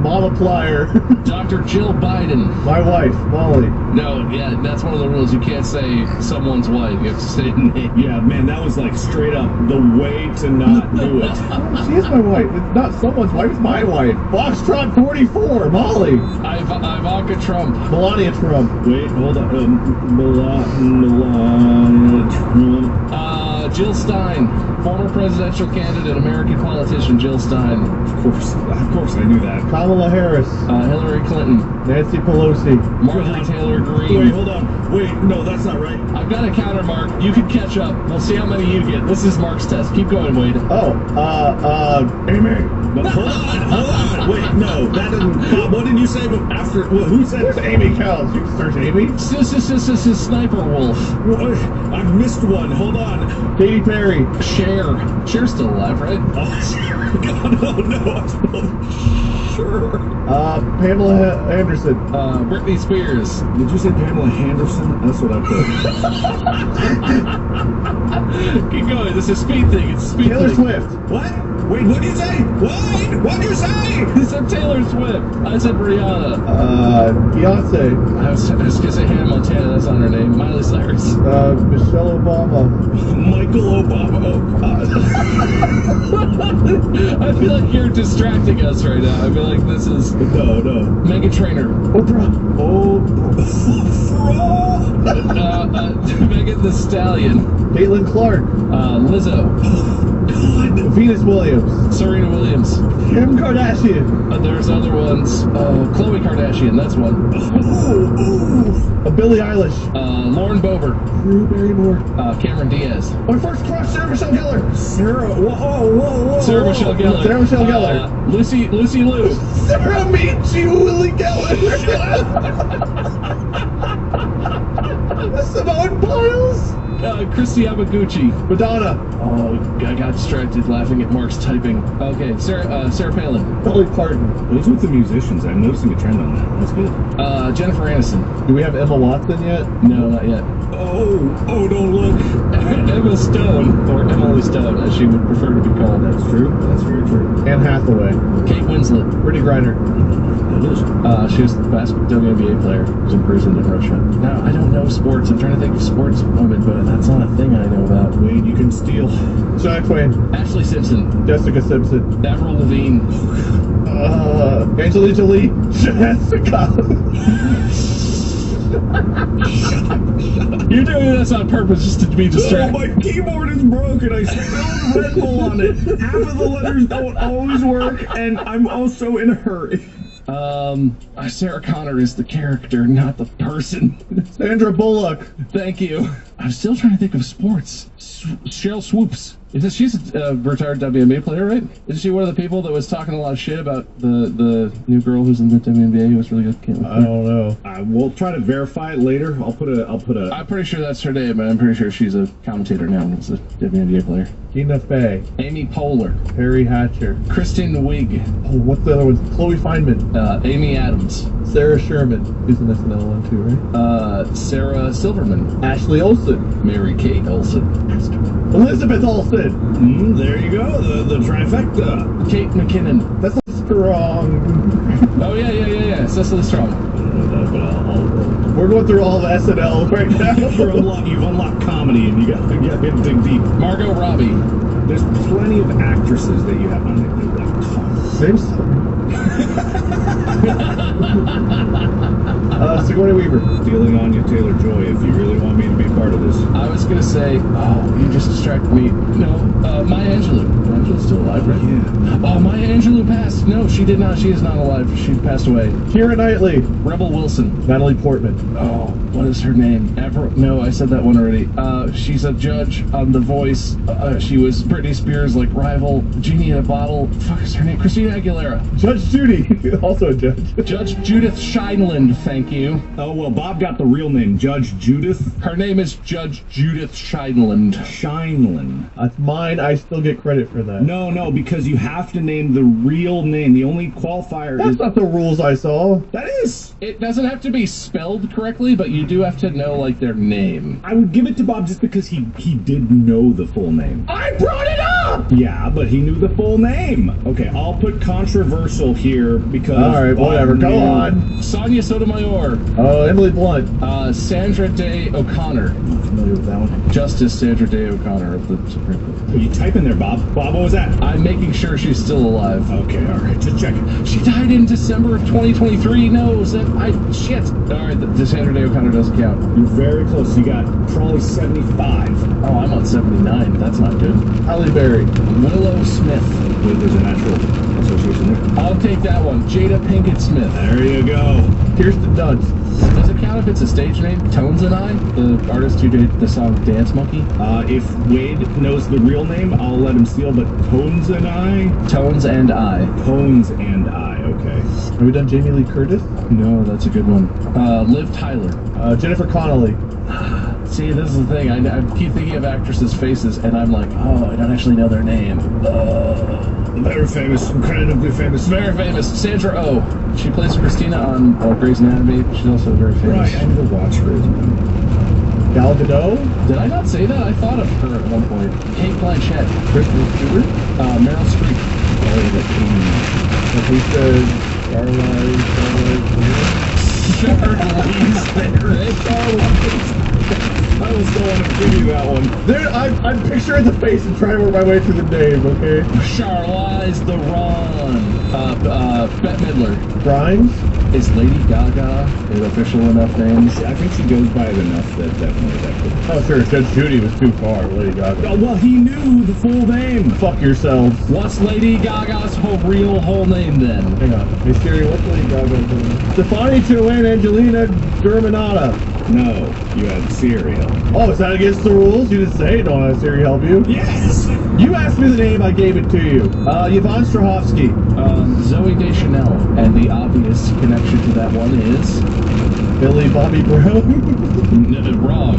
Mama Plier. Dr. Jill Biden. My wife, Molly. No, yeah, that's one of the rules. You can't say someone's wife. You have to say the name. Yeah, man, that was like straight up the way to not do it. She is my wife. It's not someone's wife. It's my wife. Foxtrot 44, Molly. Ivanka Trump. Melania Trump. Wait, hold on. Melania Trump. Jill Stein, former presidential candidate, American politician Jill Stein. Of course, I knew that. Kamala Harris. Hillary Clinton. Nancy Pelosi. Marjorie Taylor Greene. Wait, hold on. Wait, no, that's not right. I've got a counter, Mark. You can catch up. We'll see how many you get. This is Mark's test. Keep going, Wade. Amy. No, hold on. Wait, no, that didn't. Bob, what did you say after? Who said? There's Amy counts. You can search Amy. Sniper Wolf. What? I've missed one. Hold on. Katy Perry. Cher's still alive, right? Oh, no. Sure. Pamela Anderson. Britney Spears. Did you say Pamela Henderson? That's what I put. Keep going. This is a speed thing. It's a speed Taylor thing. Swift. What? Wait, what did you say? What did you say? I said Taylor Swift. I said Rihanna. Beyonce. I was gonna say Hannah Montana. That's not her name. Miley Cyrus. Michelle Obama. Michael Obama. Oh, God. I feel like you're distracting us right now. I feel like this is No. Meghan Trainor. Oprah. Megan the Stallion. Caitlin Clark. Lizzo. Venus Williams. Serena Williams. Kim Kardashian. There's other ones. Khloe Kardashian. That's one. Billie Eilish. Lauren Boebert. Drew Barrymore. Cameron Diaz. My first crush, Sarah Michelle Gellar. Whoa. Sarah Michelle Gellar. Sarah Michelle Gellar. Lucy Liu. Sarah Michelle Gellar. Simone Biles. Christy Yamaguchi. Madonna. Oh, I got distracted laughing at Mark's typing. Okay, Sarah Palin. Dolly Parton. What's with the musicians? I'm noticing a trend on that. That's good. Jennifer Aniston. Do we have Emma Watson yet? No, not yet. Oh, don't look. Emma Stone, or Emily Stone, as she would prefer to be called. That's true. That's very true. Anne Hathaway. Kate Winslet. Brittany Griner. She was the WNBA player who's imprisoned in Russia. Now, I don't know sports. I'm trying to think of sports women, but that's not a thing I know about. Wade, you can steal. Shania Twain. Ashley Simpson. Jessica Simpson. Avril Lavigne. Angelina Jolie, Jessica. You're doing this on purpose just to be Oh, distracted. my keyboard is broken. I spilled Red Bull on it. Half of the letters don't always work, and I'm also in a hurry. Sarah Connor is the character, not the person. Sandra Bullock. Thank you. I'm still trying to think of sports. Cheryl Swoops. She's a retired WNBA player, right? Isn't she one of the people that was talking a lot of shit about the new girl who's in the WNBA who was really good? I don't know. We'll try to verify it later. I'll put a. I'm pretty sure that's her name, but I'm pretty sure she's a commentator now and is a WNBA player. Tina Fey. Amy Poehler. Perry Hatcher. Kristen Wiig. Oh, what's the other one? Chloe Feynman. Amy Adams. Sarah Sherman. Who's in SNL one too, right? Sarah Silverman. Ashley Olsen. Mary Kate Olsen. Elizabeth Olsen. There you go. The trifecta. Kate McKinnon. That's strong. Oh yeah. Cecily Strong. I don't know that, but I'll roll. We're going through all of SNL right now. You've unlocked comedy, and you got to dig deep. Margot Robbie. There's plenty of actresses that you have on there. Like tons. Sigourney Weaver. Feeling on you, Taylor Joy. If you really want me to be part of this. I was gonna say, you just distracted me. No, Maya Angelou. Maya Angelou's still alive, right? Yeah. Oh, Maya Angelou passed. No, she did not. She is not alive. She passed away. Keira Knightley. Rebel Wilson. Natalie Portman. Oh, what is her name? No, I said that one already. She's a judge on The Voice. She was Britney Spears' rival. Genie in a Bottle. Fuck is her name? Christina Aguilera. Judge Judy. Also a judge. Judge Judith Shineland. Thank you. Oh, well, Bob got the real name. Judge Judith Her name is Judge Judith Shineland. Shineland. That's mine. I still get credit for that. No, because you have to name the real name. The only qualifier That's is... not the rules I saw. That is! It doesn't have to be spelled correctly, but you do have to know, their name. I would give it to Bob just because he did know the full name. I brought it up! Yeah, but he knew the full name. Okay, I'll put controversial here because... Alright, whatever. Go knew- on. Sonia Sotomayor. Emily Blunt. Sandra Day O'Connor. I'm familiar with that one. Justice Sandra Day O'Connor of the Supreme Court. What are you typing there, Bob? Bob, what was that? I'm making sure she's still alive. Okay, alright, just checking. She died in December of 2023. No, shit. Alright, the Sandra Day O'Connor doesn't count. You're very close. You got probably 75. Oh, I'm on 79. That's not good. Halle Berry. Willow Smith. There's a natural association there. I'll take that one. Jada Pinkett Smith. There you go. Kirsten Dunst. Does it count if it's a stage name? Tones and I, the artist who did the song Dance Monkey. If Wade knows the real name, I'll let him steal, but Tones and I? Tones and I. Tones and I, okay. Have we done Jamie Lee Curtis? No, that's a good one. Liv Tyler. Jennifer Connelly. See, this is the thing. I keep thinking of actresses' faces, and I'm like, I don't actually know their name. Very famous, incredibly famous. Very famous. Sandra Oh. She plays Christina on Grey's Anatomy. She's also very famous. Right, I never watched Grey's Anatomy. Gal Gadot. Did I not say that? I thought of her at one point. Kate Blanchett. Kristen Stewart. Meryl Streep. Lisa Charlize Charlize Theron. I was going to give you that one. I'm picturing the face and trying to work my way through the name, okay? Charlize Theron. Bette Midler. Grimes? Is Lady Gaga an official enough name? I think she goes by it enough that definitely that could. Oh, sure. Judge Judy was too far. Lady Gaga. Oh, well, he knew the full name. Fuck yourselves. What's Lady Gaga's whole name then? Hang on. Hey Siri, what's Lady Gaga's name? Stefani Joanne Angelina Germanata. No, you had Siri. Oh, is that against the rules? You didn't say it. Don't have Siri help you? Yes! You asked me the name, I gave it to you. Yvonne Strahovski. Zoe Deschanel. And the obvious connection to that one is... Billy Bobby Brown. Wrong.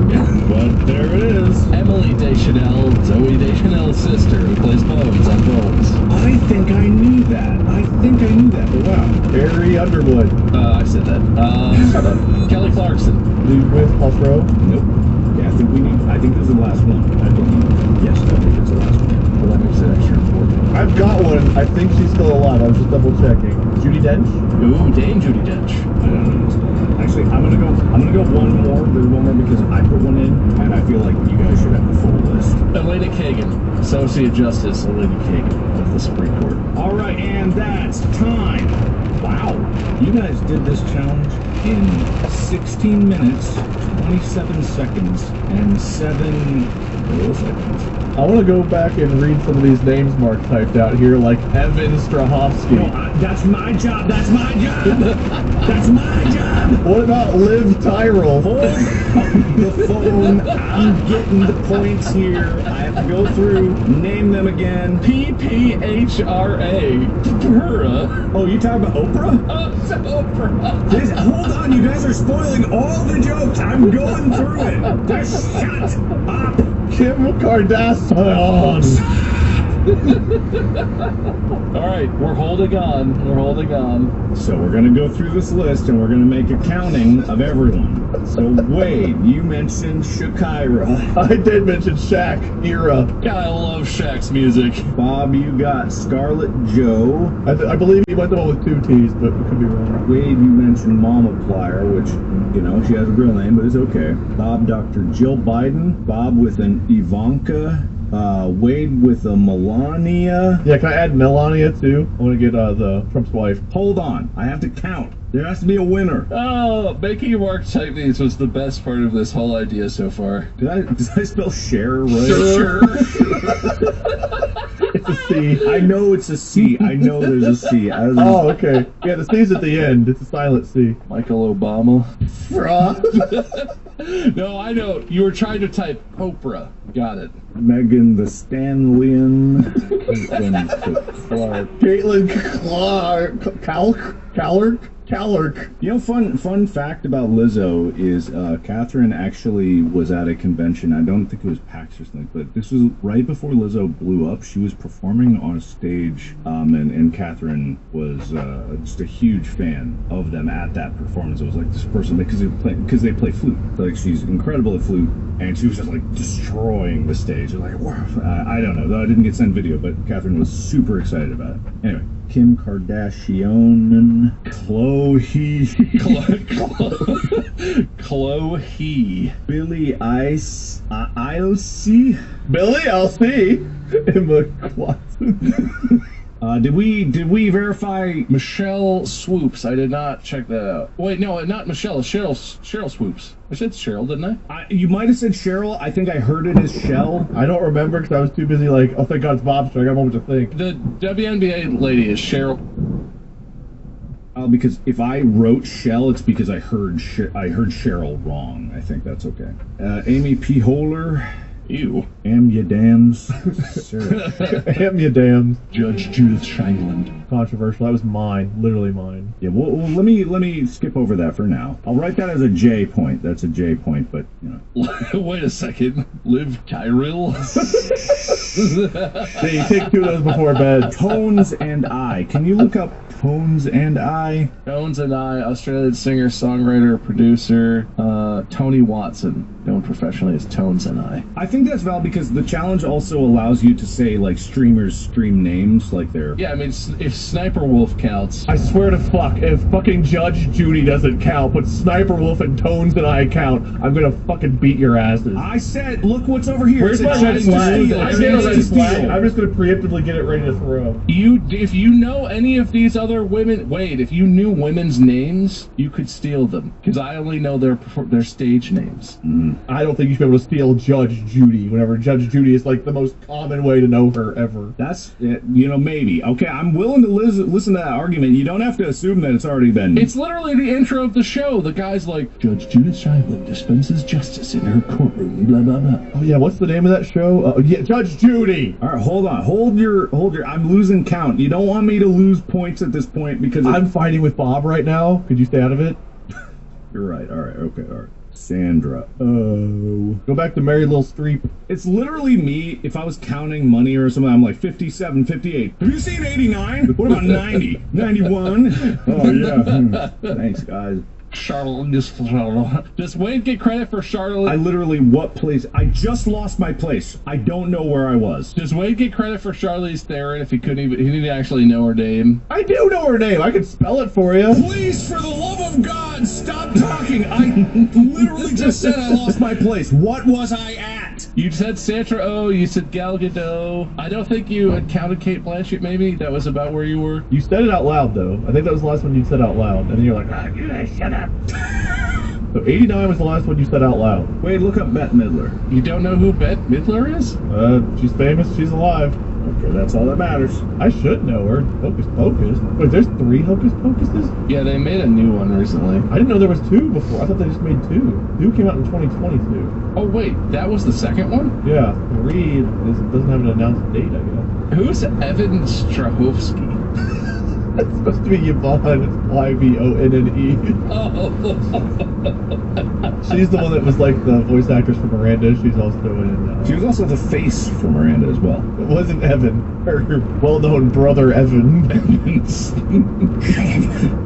But there it is. Emily Deschanel, Zoe Deschanel's sister, who plays Bones on Bones. I think I knew that. But wow. Barry Underwood. I said that. Kelly Clarkson. Lee With Paltrow. Nope. Yeah, I think this is the last one. I believe. Yes, I think it's the last one. Well, that makes it extra important. I've got one. I think she's still alive. I was just double checking. Judi Dench. Ooh, Dame Judi Dench. I don't know what's going on. Actually, I'm gonna go one more. There's one more because I put one in, and I feel like you guys should have the full list. Elena Kagan, Associate Justice Elena Kagan of the Supreme Court. All right, and that's time. Wow. You guys did this challenge in 16 minutes, 27 seconds, and 7 milliseconds. I want to go back and read some of these names Mark typed out here, like Evan Strahovski. No, that's my job. That's my job. That's my job. What about Liv Tyrell? Hold the phone. I'm getting the points here. I have to go through, name them again. PPHRA. Pura. Oh, you talking about Oprah? Oh, it's Oprah. Hold on, you guys are spoiling all the jokes. I'm going through it. Just shut up. Kim Kardashian. All right, we're holding on. We're holding on. So we're going to go through this list and we're going to make a counting of everyone. So Wade, you mentioned Shakira. I did mention Shaq era. God, I love Shaq's music. Bob, you got Scarlett Joe. I believe he went the one with 2 T's, but we could be wrong. Wade, you mentioned Mama Plier, which, you know, she has a real name, but it's okay. Bob, Dr. Jill Biden. Bob with an Ivanka. Wade with a Melania. Yeah, can I add Melania too? I want to get the Trump's wife. Hold on, I have to count. There has to be a winner. Oh, making Mark type these was the best part of this whole idea so far. Did I spell share right? Sure. It's a C. I know it's a C. I know there's a C. Oh, okay. Yeah, the C's at the end. It's a silent C. Michael Obama. Fraud. No, I know. You were trying to type Oprah. Got it. Megan the Stanleyan. Caitlin Clark. Caitlin Clark. You know, fun fact about Lizzo is Catherine actually was at a convention. I don't think it was PAX or something, but this was right before Lizzo blew up. She was performing on a stage, and Catherine was just a huge fan of them at that performance. It was like this person, because they play flute. Like, she's incredible at flute, and she was just like destroying the stage. Like, I don't know, though I didn't get sent video, but Catherine was super excited about it. Anyway. Kim Kardashian, Chloe, Billy Emma Watson. Did we verify Michelle Swoops? I did not check that out. Wait, no, not Michelle. Cheryl Swoops. I said Cheryl, didn't I? You might have said Cheryl. I think I heard it as Shell. I don't remember because I was too busy like, oh, thank God it's Bob's show. I got a moment to think. The WNBA lady is Cheryl. Because if I wrote Shell, it's because I heard Cheryl wrong. I think that's okay. Amy P. Holer. Ew. Am ya dams. Am ya dams. Judge Judith Sheindland. Controversial. That was mine. Literally mine. Yeah, well, let me skip over that for now. I'll write that as a J point. That's a J point, but, you know. Wait a second. Liv Tyrell? Yeah, you take 2 of those before bed. Tones and I. Can you look up Tones and I? Tones and I, Australian singer, songwriter, producer, Tony Watson, known professionally as Tones and I. I think that's valid because the challenge also allows you to say, like, streamers stream names, like they're... Yeah, I mean, if Sniper Wolf counts... I swear to fuck, if fucking Judge Judy doesn't count, but Sniper Wolf and Tones and I count, I'm gonna fucking beat your asses. I said, look what's over here. Where's my red flag? I get a red flag. I'm just gonna preemptively get it ready to throw. If you know any of these other women... Wait, if you knew women's names, you could steal them. Because I only know their stage names. I don't think you should be able to steal Judge Judy whenever Judge Judy is like the most common way to know her ever. That's, you know, maybe. Okay, I'm willing to listen to that argument. You don't have to assume that it's already been... It's literally the intro of the show. The guy's like, Judge Judith Sheindland dispenses justice in her courtroom, blah, blah, blah. Oh, yeah, what's the name of that show? Yeah, Judge Judy! All right, hold on. Hold your... I'm losing count. You don't want me to lose points at this point because... I'm fighting with Bob right now. Could you stay out of it? You're right. All right. Okay. All right. Sandra. Oh. Go back to Mary Lil Streep. It's literally me. If I was counting money or something, I'm like 57, 58. Have you seen 89? What about 90? 91? Oh, yeah. Thanks, guys. Charlotte, does Wade get credit for Charlotte? I literally, what place? I just lost my place. I don't know where I was. Does Wade get credit for Charlize Theron if he didn't actually know her name? I do know her name. I can spell it for you. Please, for the love of God, stop talking. I literally just said I lost my place. What was I at? What? You said Sandra Oh, you said Gal Gadot. I don't think you had counted Kate Blanchett, maybe? That was about where you were? You said it out loud, though. I think that was the last one you said out loud. And then you're like, you guys shut up. So 89 was the last one you said out loud. Wait, look up Bette Midler. You don't know who Bette Midler is? She's famous. She's alive. Okay, that's all that matters. I should know her. Hocus Pocus. Wait, there's 3 Hocus Pocuses? Yeah, they made a new one recently. I didn't know there was 2 before. I thought they just made 2. 2 came out in 2022. Oh, wait, that was the second one? Yeah, 3 doesn't have an announced date, I guess. Who's Evan Strahovski? It's supposed to be Yvonne. It's Yvonne. Oh. She's the one that was like the voice actress for Miranda. She's also in... She was also the face for Miranda as well. It wasn't Evan. Her well-known brother, Evan.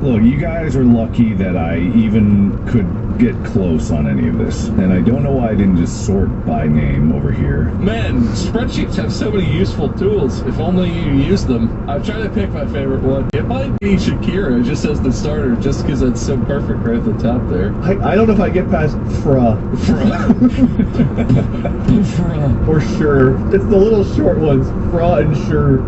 Look, you guys are lucky that I even could get close on any of this. And I don't know why I didn't just sort by name over here. Man, spreadsheets have so many useful tools. If only you use them. I'm trying to pick my favorite one. It might be Shakira, just as the starter, just because it's so perfect right at the top there. I don't know if I get past Fra. Fra. Or Sure. It's the little short ones. Fra and Sure.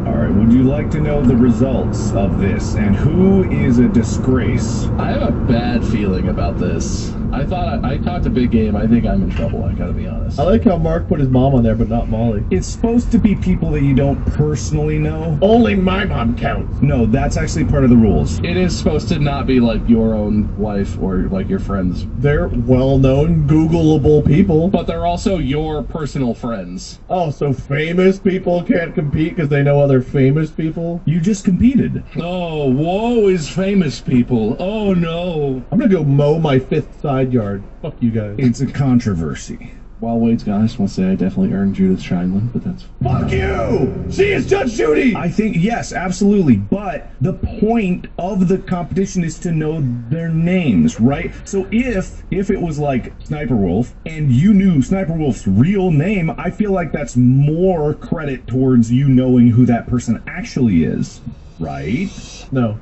Alright, would you like to know the results of this and who is a disgrace? I have a bad feeling about this. I thought I talked a big game. I think I'm in trouble. I gotta be honest. I like how Mark put his mom on there, but not Molly. It's supposed to be people that you don't personally know. Only my mom counts. No, that's actually part of the rules. It is supposed to not be like your own wife or like your friends, They're well-known, Googleable people. but they're also your personal friends. Oh, so famous people can't compete because they know other famous people? You just competed. Oh, woe is famous people. Oh no. I'm gonna go mow my 5th side yard. Fuck you guys. It's a controversy. While Wade's gone, I just want to say I definitely earned Judith Shineland, but that's... Fuck you! She is Judge Judy! I think, yes, absolutely. But the point of the competition is to know their names, right? So if it was like Sniper Wolf and you knew Sniper Wolf's real name, I feel like that's more credit towards you knowing who that person actually is, right? No.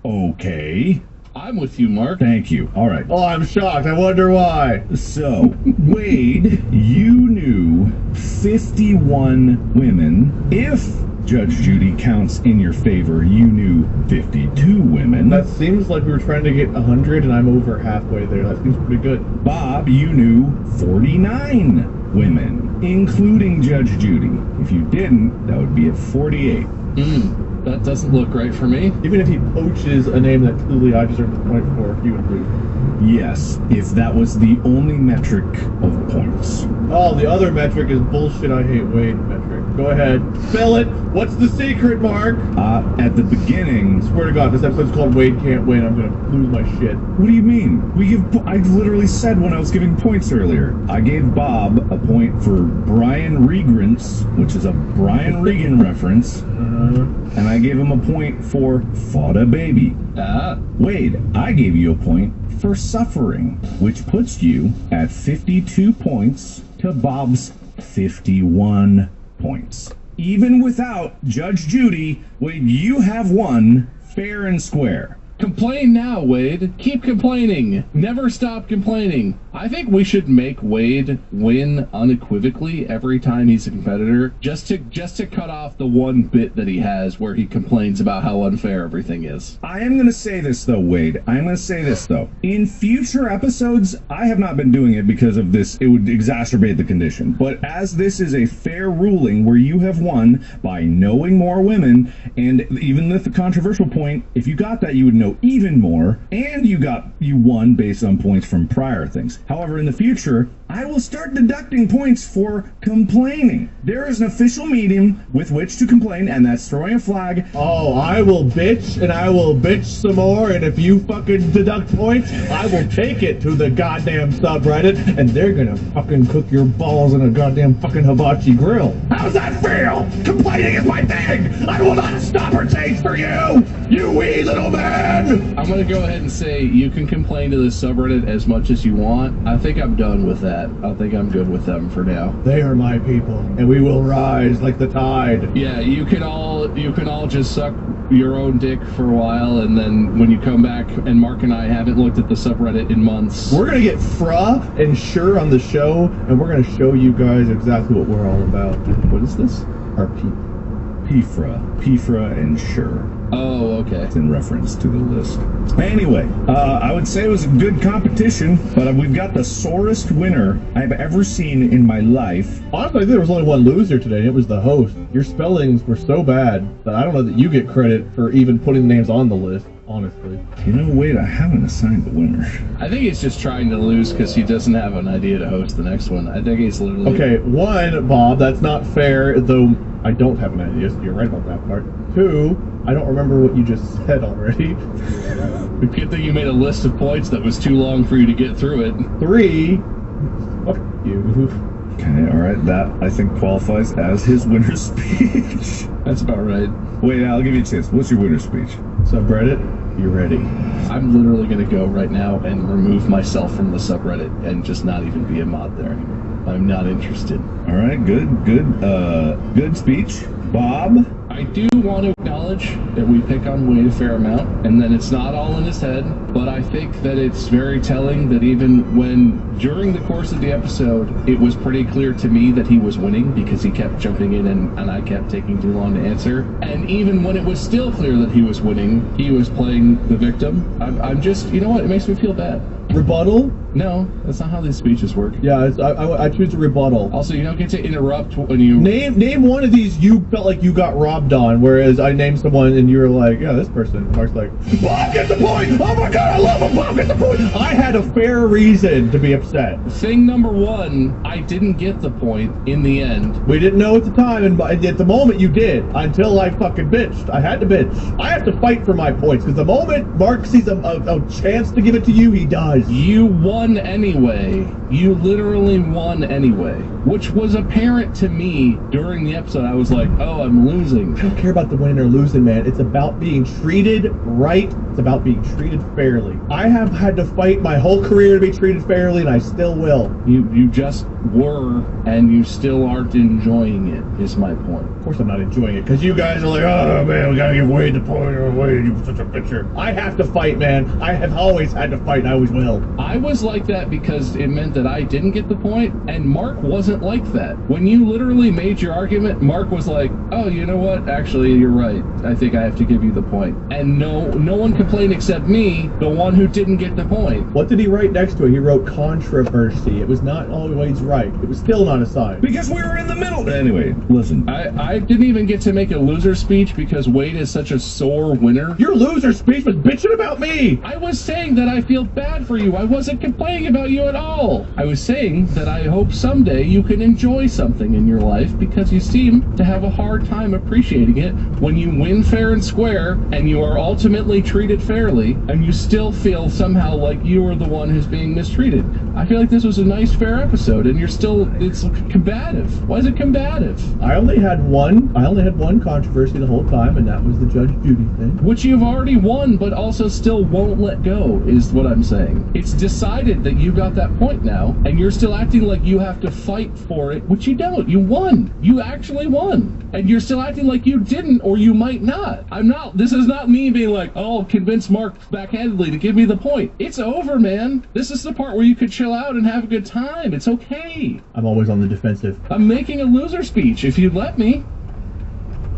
Okay. I'm with you, Mark. Thank you. All right. Oh, I'm shocked. I wonder why. So, Wade, you knew 51 women. If Judge Judy counts in your favor, you knew 52 women. That seems like we were trying to get 100 and I'm over halfway there. That seems pretty good. Bob, you knew 49 women, including Judge Judy. If you didn't, that would be at 48. That doesn't look great for me. Even if he poaches a name that clearly I deserve the point for, he would lose. Yes, if that was the only metric of points. Oh, the other metric is bullshit I hate Wade metric. Go ahead. Spell it. What's the secret, Mark? At the beginning... Swear to God, this episode's called Wade Can't Win. I'm gonna lose my shit. What do you mean? I literally said when I was giving points earlier. I gave Bob a point for Brian Regrants, which is a Brian Regan reference. And I gave him a point for Fought a Baby. Wade, I gave you a point for Suffering, which puts you at 52 points to Bob's 51 points. Even without Judge Judy, Wade, you have won fair and square. Complain now, Wade. Keep complaining. Never stop complaining. I think we should make Wade win unequivocally every time he's a competitor, just to cut off the one bit that he has where he complains about how unfair everything is. I am going to say this, though, Wade. I am going to say this, though. In future episodes, I have not been doing it because of this. It would exacerbate the condition. But as this is a fair ruling where you have won by knowing more women, and even with the controversial point, if you got that, you would know even more, and you won based on points from prior things. However, in the future, I will start deducting points for complaining. There is an official medium with which to complain, and that's throwing a flag. Oh, I will bitch, and I will bitch some more, and if you fucking deduct points, I will take it to the goddamn subreddit, and they're gonna fucking cook your balls in a goddamn fucking hibachi grill. How's that feel? Complaining is my thing! I will not stop or change for you! You wee little man! I'm gonna go ahead and say you can complain to the subreddit as much as you want. I think I'm done with that. I think I'm good with them for now. They are my people, and we will rise like the tide. Yeah, you can all just suck your own dick for a while, and then when you come back, and Mark and I haven't looked at the subreddit in months. We're gonna get Fra and Sure on the show, and we're gonna show you guys exactly what we're all about. What is this? Our people. Pifra and Sure. Oh, okay. It's in reference to the list. Anyway, I would say it was a good competition, but we've got the sorest winner I've ever seen in my life. Honestly, there was only one loser today, and it was the host. Your spellings were so bad that I don't know that you get credit for even putting names on the list, honestly. You know, wait, I haven't assigned the winner. I think he's just trying to lose because he doesn't have an idea to host the next one. I think he's literally... Okay, one, Bob, that's not fair, though I don't have an idea, so you're right about that part. Two, I don't remember what you just said already. Good thing you made a list of points that was too long for you to get through it. Three, fuck you. Okay, alright, that I think qualifies as his winner's speech. That's about right. Wait, I'll give you a chance. What's your winner's speech? Subreddit, you ready? I'm literally going to go right now and remove myself from the subreddit and just not even be a mod there anymore. I'm not interested. Alright, good speech. Bob? I do want to acknowledge that we pick on Wade a fair amount, and that it's not all in his head, but I think that it's very telling that even when, during the course of the episode, it was pretty clear to me that he was winning because he kept jumping in and I kept taking too long to answer. And even when it was still clear that he was winning, he was playing the victim. I'm just, you know what, it makes me feel bad. Rebuttal? No, that's not how these speeches work. Yeah, I choose a rebuttal. Also, you don't get to interrupt when you... Name one of these you felt like you got robbed on, whereas I named someone and you were like, yeah, this person. Mark's like, Bob, get the point! Oh my god, I love him! Bob, get the point! I had a fair reason to be upset. Thing number one, I didn't get the point in the end. We didn't know at the time, and at the moment you did, until I fucking bitched. I had to bitch. I have to fight for my points, because the moment Mark sees a chance to give it to you, he does. You won anyway. You literally won anyway. Which was apparent to me during the episode. I was like, oh, I'm losing. I don't care about the winning or losing, man. It's about being treated right. It's about being treated fairly. I have had to fight my whole career to be treated fairly, and I still will. You just were, and you still aren't enjoying it, is my point. Of course I'm not enjoying it, because you guys are like, oh, man, we gotta give Wade the point, or Wade, you're such a bitcher. I have to fight, man. I have always had to fight, and I always will. I was like that because it meant that I didn't get the point, and Mark wasn't like that. When you literally made your argument, Mark was like, oh, you know what? Actually, you're right. I think I have to give you the point. And no one complained except me, the one who didn't get the point. What did he write next to it? He wrote controversy. It was not always right. It was still not a sign. Because we were in the middle. Anyway, listen. I didn't even get to make a loser speech because Wade is such a sore winner. Your loser speech was bitching about me. I was saying that I feel bad for you. I wasn't complaining about you at all. I was saying that I hope someday you can enjoy something in your life because you seem to have a hard time appreciating it when you win fair and square and you are ultimately treated fairly and you still feel somehow like you are the one who's being mistreated. I feel like this was a nice fair episode and it's combative. Why is it combative? I only had one controversy the whole time, and that was the Judge Judy thing. Which you've already won, but also still won't let go, is what I'm saying. It's decided that you got that point now, and you're still acting like you have to fight for it, which you don't. You won. You actually won. And you're still acting like you didn't, or you might not. This is not me being like, oh, convince Mark backhandedly to give me the point. It's over, man. This is the part where you could chill out and have a good time. It's okay. I'm always on the defensive. I'm making a loser speech, if you'd let me.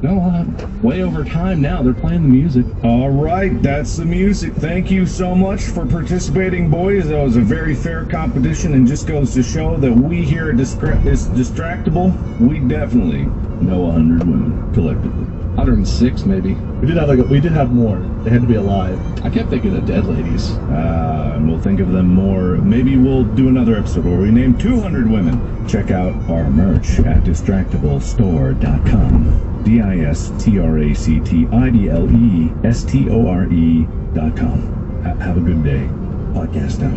No, I'm way over time now. They're playing the music. All right, that's the music. Thank you so much for participating, boys. That was a very fair competition and just goes to show that we here at Distractable, we definitely know 100 women collectively. 106, maybe. We did have more. They had to be alive. I kept thinking of dead ladies. And we'll think of them more. Maybe we'll do another episode where we name 200 women. Check out our merch at distractablestore.com. distractidlestore.com. Have a good day. Podcast out.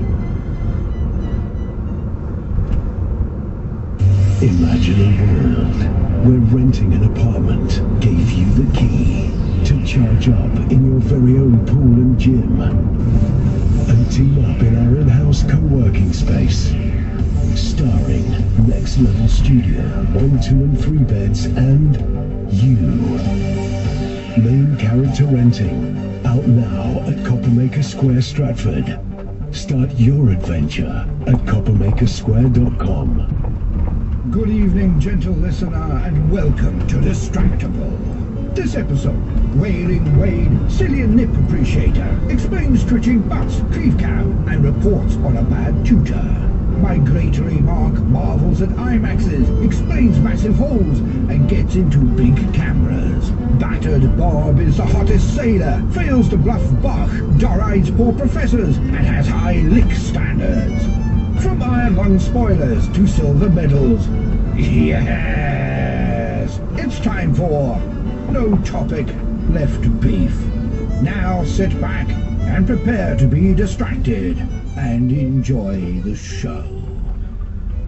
Imagine a world where renting an apartment gave you the key to charge up in your very own pool and gym. And team up in our in-house co-working space. Starring Next Level Studio, 1, 2 and 3 beds, and you. Main character renting, out now at Coppermaker Square, Stratford. Start your adventure at coppermakersquare.com. Good evening, gentle listener, and welcome to Distractable. This episode, Wailing Wade, Cillian Nip Appreciator, explains twitching butts, Cleve Cam, and reports on a bad tutor. Migratory Mark marvels at IMAXs, explains massive holes, and gets into big cameras. Battered Bob is the hottest sailor, fails to bluff Bach, dorides poor professors, and has high lick standards. From Iron Lung spoilers to silver medals. Yes! It's time for No Topic Left Beef. Now sit back and prepare to be distracted and enjoy the show.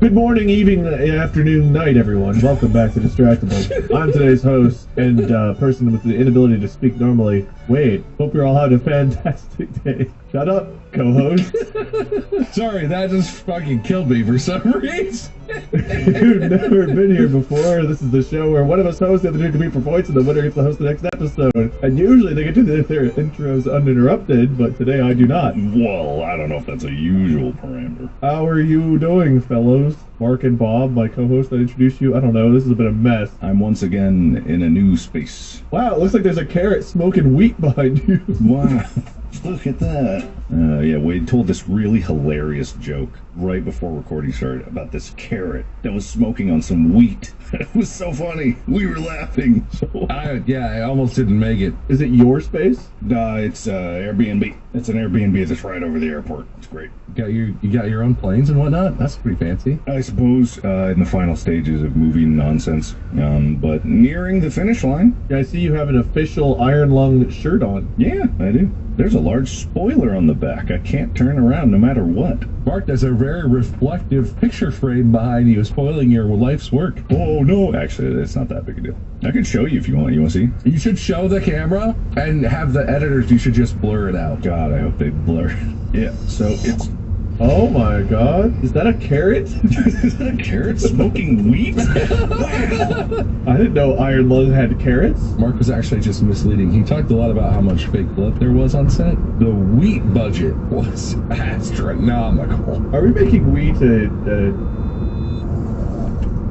Good morning, evening, afternoon, night, everyone. Welcome back to Distractable. I'm today's host and person with the inability to speak normally, Wade. Hope you're all having a fantastic day. Shut up, co-host. Sorry, that just fucking killed me for some reason. You've never been here before. This is the show where one of us hosts, the other two compete for points, and the winner gets to host the next episode. And usually they get to their intros uninterrupted, but today I do not. Well, I don't know if that's a usual parameter. How are you doing, fellows? Mark and Bob, my co-host that introduced you. I don't know, this has been a mess. I'm once again in a new space. Wow, it looks like there's a carrot smoking wheat behind you. Wow. Look at that. Yeah, Wade told this really hilarious joke right before recording started about this carrot that was smoking on some wheat. It was so funny. We were laughing. I almost didn't make it. Is it your space? It's Airbnb. It's an Airbnb that's right over the airport. It's great. You got your own planes and whatnot? That's pretty fancy. I suppose in the final stages of movie nonsense, but nearing the finish line. Yeah, I see you have an official Iron Lung shirt on. Yeah, I do. There's a large spoiler on the back. I can't turn around no matter what. Mark, there's a very reflective picture frame behind you spoiling your life's work. Oh, no. Actually, it's not that big a deal. I can show you if you want. You want to see? You should show the camera and have the editors, you should just blur it out. God, I hope they blur. Yeah, so it's... Oh my god. Is that a carrot? Is that a carrot smoking wheat? Wow. I didn't know Iron Lung had carrots. Mark was actually just misleading. He talked a lot about how much fake blood there was on set. The wheat budget was astronomical. Are we making wheat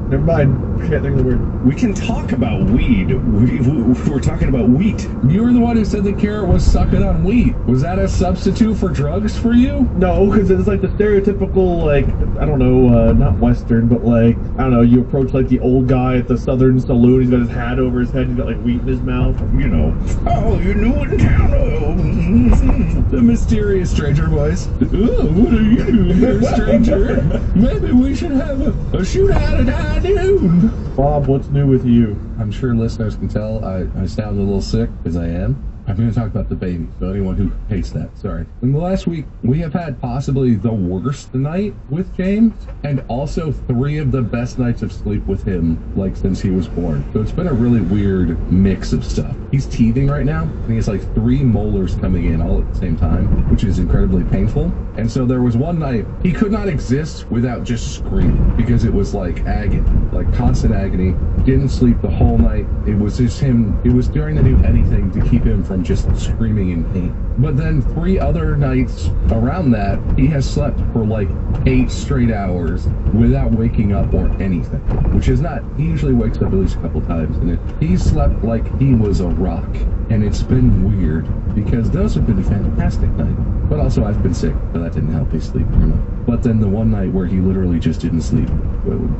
Never mind. I can't think of the word. We can talk about weed. We're talking about wheat. You were the one who said the carrot was sucking on wheat. Was that a substitute for drugs for you? No, because it's like the stereotypical, like, I don't know, not Western, but like, I don't know, you approach like the old guy at the Southern Saloon, he's got his hat over his head, he's got like wheat in his mouth. You know, oh, you're new in town. The mysterious stranger voice. Oh, what are you doing here, stranger? Maybe we should have a shootout at high noon. Bob, what's new with you? I'm sure listeners can tell I sound a little sick, because I am. I'm going to talk about the baby, so anyone who hates that, sorry. In the last week, we have had possibly the worst night with James, and also 3 of the best nights of sleep with him, like, since he was born. So it's been a really weird mix of stuff. He's teething right now, and he has like 3 molars coming in all at the same time, which is incredibly painful. And so there was one night, he could not exist without just screaming, because it was like agony, like constant agony. Didn't sleep the whole night. It was just him, it was trying to do anything to keep him from just screaming in pain. But then 3 other nights around that, he has slept for like 8 straight hours without waking up or anything, which is not, he usually wakes up at least a couple times, and he slept like he was a rock. And it's been weird, because those have been fantastic nights. But also I've been sick, so that didn't help his sleep very much. But then the one night where he literally just didn't sleep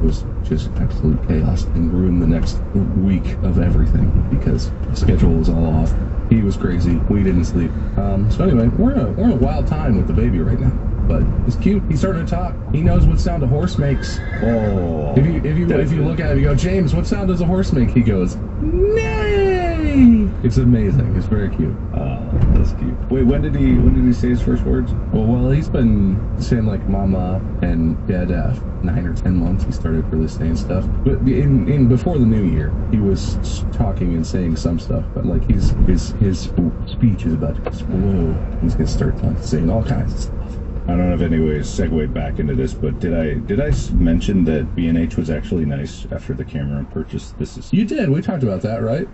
was just absolute chaos and ruined the next week of everything, because the schedule was all off. He was crazy. We didn't sleep. So anyway, we're in a wild time with the baby right now. But it's cute. He's starting to talk. He knows what sound a horse makes. Oh. If you look at him, you go, James, what sound does a horse make? He goes, neigh. It's amazing. It's very cute. That's cute. Wait, when did he say his first words? Well, he's been saying like mama and dad 9 or 10 months. He started really saying stuff. But in before the new year, he was talking and saying some stuff. But like his speech is about to explode. He's gonna start saying all kinds of stuff. I don't have any way to segue back into this, but did I mention that B&H was actually nice after the camera purchase? You did. We talked about that, right?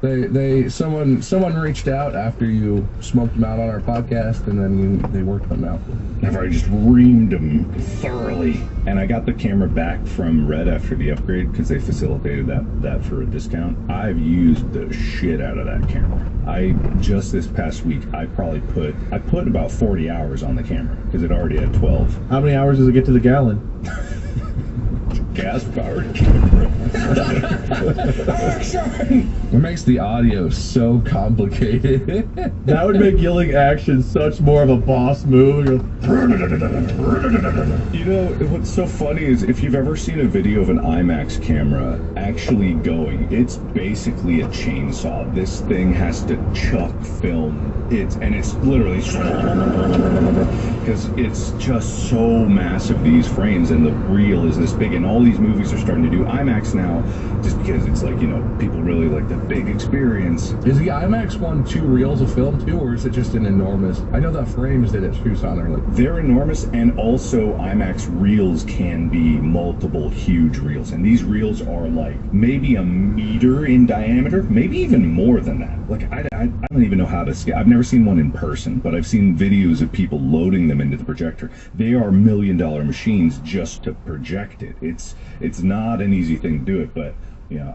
Someone reached out after you smoked them out on our podcast, and then they worked them out. I've already just reamed them thoroughly, and I got the camera back from Red after the upgrade because they facilitated that for a discount. I've used the shit out of that camera. Just this past week, I put about 40 hours on the camera because it already had 12. How many hours does it get to the gallon? Gas-powered camera. It makes the audio so complicated. That would make yelling action such more of a boss move. You know, what's so funny is if you've ever seen a video of an IMAX camera actually going, it's basically a chainsaw. This thing has to chuck film. It's literally because it's just so massive, these frames, and the reel is this big, and all these movies are starting to do IMAX now just because it's like, people really like the big experience. Is the IMAX one 2 reels of film too, or is it just an enormous? I know that frames that it shoots on are like they're enormous, and also IMAX reels can be multiple huge reels, and these reels are like maybe a meter in diameter, maybe even more than that. Like I don't even know how to scale. I've never seen one in person, but I've seen videos of people loading them into the projector. They are $1 million machines just to project it. It's not an easy thing to do it, but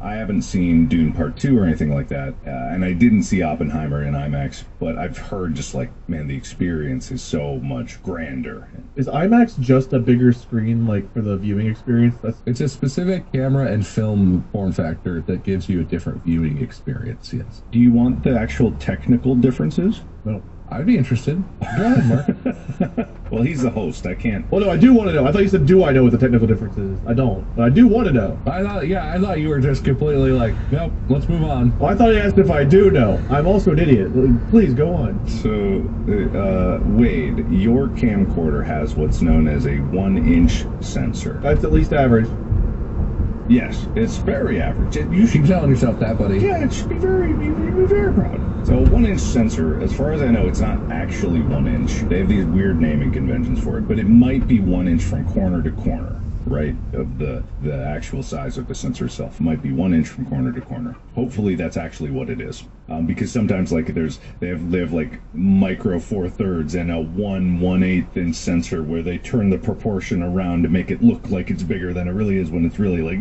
I haven't seen Dune Part 2 or anything like that, and I didn't see Oppenheimer in IMAX, but I've heard just like, man, the experience is so much grander. Is IMAX just a bigger screen, like, for the viewing experience? It's a specific camera and film form factor that gives you a different viewing experience, yes. Do you want the actual technical differences? No. I'd be interested. Go ahead, Mark. Well, he's the host. I can't. Well, no, I do want to know. I thought you said, do I know what the technical difference is? I don't. But I do want to know. I thought you were just completely like, nope, let's move on. Well, I thought he asked if I do know. I'm also an idiot. Please, go on. So, Wade, your camcorder has what's known as a 1-inch sensor. That's at least average. Yes, it's very average. You should be telling yourself that, buddy. Yeah, it should be very proud. So a 1-inch sensor, as far as I know, it's not actually 1 inch. They have these weird naming conventions for it, but it might be 1 inch from corner to corner, right? Of the actual size of the sensor itself. It might be 1 inch from corner to corner. Hopefully that's actually what it is. Because sometimes like they have like micro 4/3 and a 1/8 inch sensor where they turn the proportion around to make it look like it's bigger than it really is when it's really like.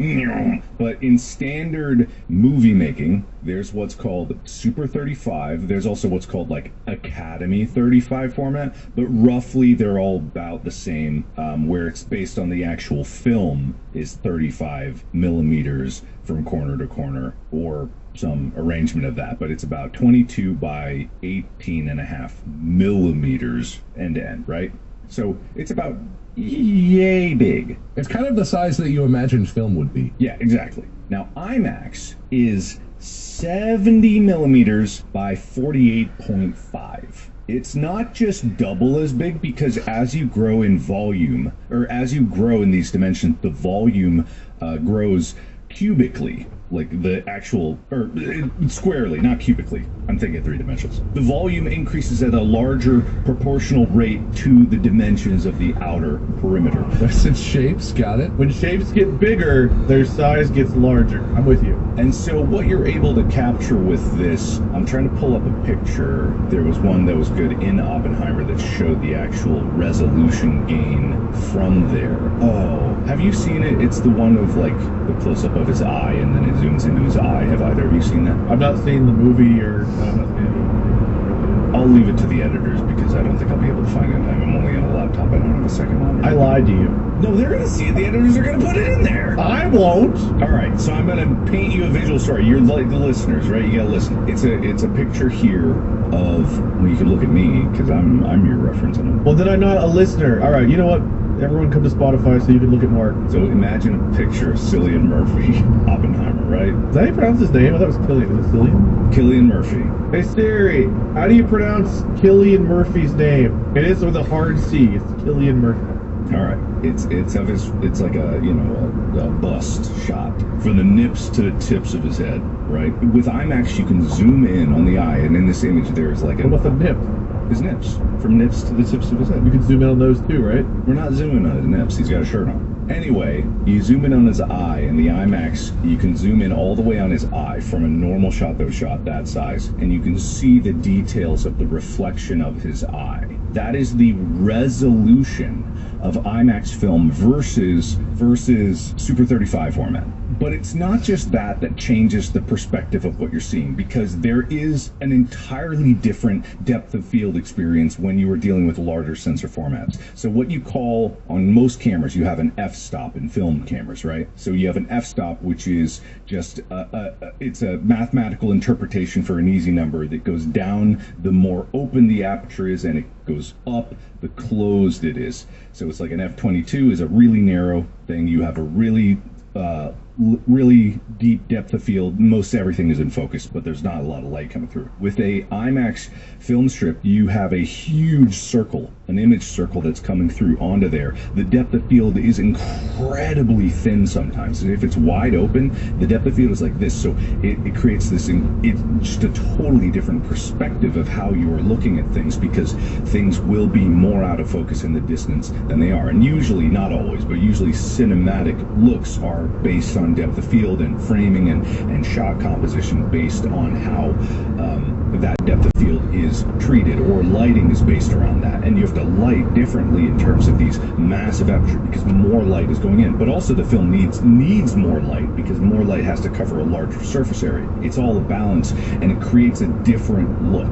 But in standard movie making, there's what's called Super 35. There's also what's called like Academy 35 format, but roughly they're all about the same. Where it's based on the actual film is 35 millimeters from corner to corner, or some arrangement of that, but it's about 22 by 18.5 millimeters end to end, right? So it's about yay big. It's kind of the size that you imagine film would be. Yeah, exactly. Now IMAX is 70 millimeters by 48.5. It's not just double as big, because as you grow in volume, or as you grow in these dimensions, the volume grows cubically, like the actual, or squarely, not cubically. I'm thinking 3 dimensions. The volume increases at a larger proportional rate to the dimensions of the outer perimeter. That's its shapes, got it? When shapes get bigger, their size gets larger. I'm with you. And so what you're able to capture with this, I'm trying to pull up a picture. There was one that was good in Oppenheimer that showed the actual resolution gain from there. Oh, have you seen it? It's the one of like the close-up of his eye and then it zooms into his eye. Have either of you seen that? I've not seen the movie, or no, I'm not seeing it. I'll leave it to the editors because I don't think I'll be able to find it in time. I'm only on a laptop. I don't have a second monitor. I lied to you. No, they're going to see it. The editors are going to put it in there. I won't. All right, so I'm going to paint you a visual story. You're like the listeners, right? You got to listen. It's a picture here of, well, you can look at me because I'm your reference. Well, then I'm not a listener. All right, you know what? everyone come to Spotify so you can look at Mark. So imagine a picture of Cillian Murphy, Oppenheimer, right? Is that how you pronounce his name? I thought it was Killian. Is it Cillian? Cillian Murphy. Hey Siri, how do you pronounce Cillian Murphy's name? It is with a hard C. It's Cillian Murphy. All right, it's like a a bust shot from the nips to the tips of his head, right? With IMAX, you can zoom in on the eye, and in this image, there's like What about the nip? his nips, from nips to the tips of his head. You can zoom in on those too, right? We're not zooming on his nips. He's got a shirt on. Anyway, you zoom in on his eye, and the IMAX, you can zoom in all the way on his eye from a normal shot that size, and you can see the details of the reflection of his eye. That is the resolution of IMAX film versus Super 35 format. But it's not just that changes the perspective of what you're seeing, because there is an entirely different depth of field experience when you are dealing with larger sensor formats. So what you call, on most cameras, you have an f-stop in film cameras, right? So you have an f-stop, which is just it's a mathematical interpretation for an easy number that goes down the more open the aperture is, and it goes up the closed it is. So it's like an f22 is a really narrow thing. You have a really deep depth of field. Most everything is in focus, but there's not a lot of light coming through. With a IMAX film strip, you have a huge circle, an image circle that's coming through onto there. The depth of field is incredibly thin sometimes. If it's wide open, the depth of field is like this, so it creates this, it's just a totally different perspective of how you are looking at things, because things will be more out of focus in the distance than they are. And usually, not always, but usually cinematic looks are based on depth of field and framing and shot composition based on how that depth of field is treated, or lighting is based around that. And you have to light differently in terms of these massive aperture, because more light is going in. But also the film needs more light, because more light has to cover a larger surface area. It's all a balance, and it creates a different look.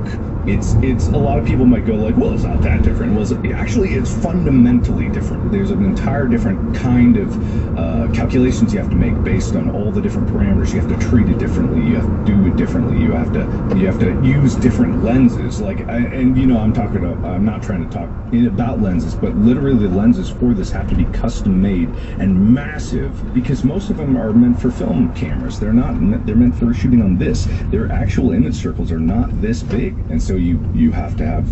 It's a lot of people might go like, well, it's not that different. Well, actually, it's fundamentally different. There's an entire different kind of calculations you have to make based on all the different parameters. You have to treat it differently. You have to do it differently. You have to use different lenses. I'm not trying to talk about lenses, but literally the lenses for this have to be custom made and massive, because most of them are meant for film cameras. They're meant for shooting on this. Their actual image circles are not this big, and so you have to have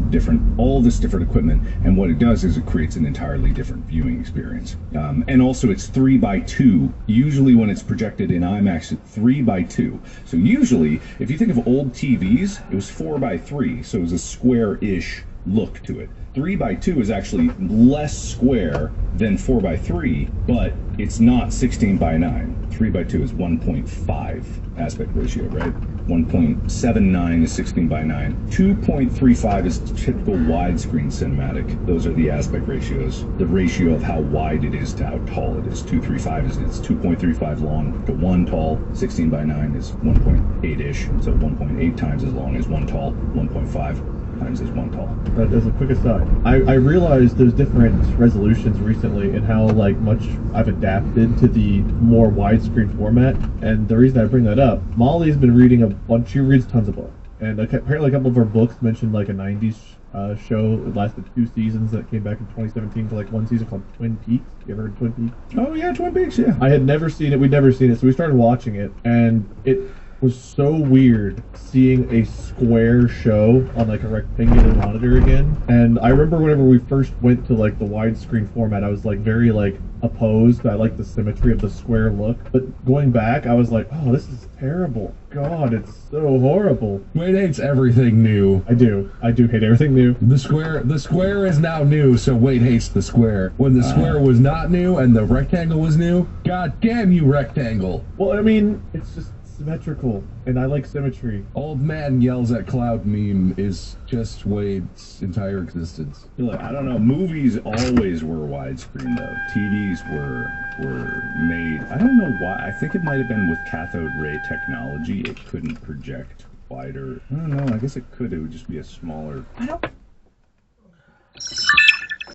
all this different equipment, and what it does is it creates an entirely different viewing experience. And also it's 3x2. Usually when it's projected in IMAX, it's 3x2. So usually, if you think of old TVs, it was 4x3, so it was a square-ish look to it. 3x2 is actually less square than 4x3, but it's not 16:9. 3x2 is 1.5 aspect ratio, right? 1.79 is 16:9. 2.35 is typical widescreen cinematic. Those are the aspect ratios. The ratio of how wide it is to how tall it is. 2.35 is 2.35 long to 1 tall. 16:9 is 1.8-ish, so 1.8 times as long as 1 tall. 1.5 times as 1 tall. As a quick aside, I realized there's different resolutions recently and how much I've adapted to the more widescreen format. And the reason I bring that up, Molly's been reading a bunch. She reads tons of books, and apparently a couple of her books mentioned like a '90s show. It lasted 2 seasons that came back in 2017 for one season called Twin Peaks. You ever heard of Twin Peaks? Oh yeah, Twin Peaks. Yeah. I had never seen it. We'd never seen it, so we started watching it, and it was so weird seeing a square show on a rectangular monitor again. And I remember whenever we first went to the widescreen format, I was very opposed. I like the symmetry of the square look, but going back, I was like, oh, this is terrible. God, it's so horrible. Wade hates everything new. I do hate everything new. The square is now new, so Wade hates the square. When the square was not new and the rectangle was new, god damn you, rectangle. Well, I mean, it's just symmetrical, and I like symmetry. Old man yells at cloud meme is just Wade's entire existence. Look, I don't know. Movies always were widescreen though. TVs were made. I don't know why. I think it might have been with cathode ray technology. It couldn't project wider. I don't know. I guess it could. It would just be a smaller.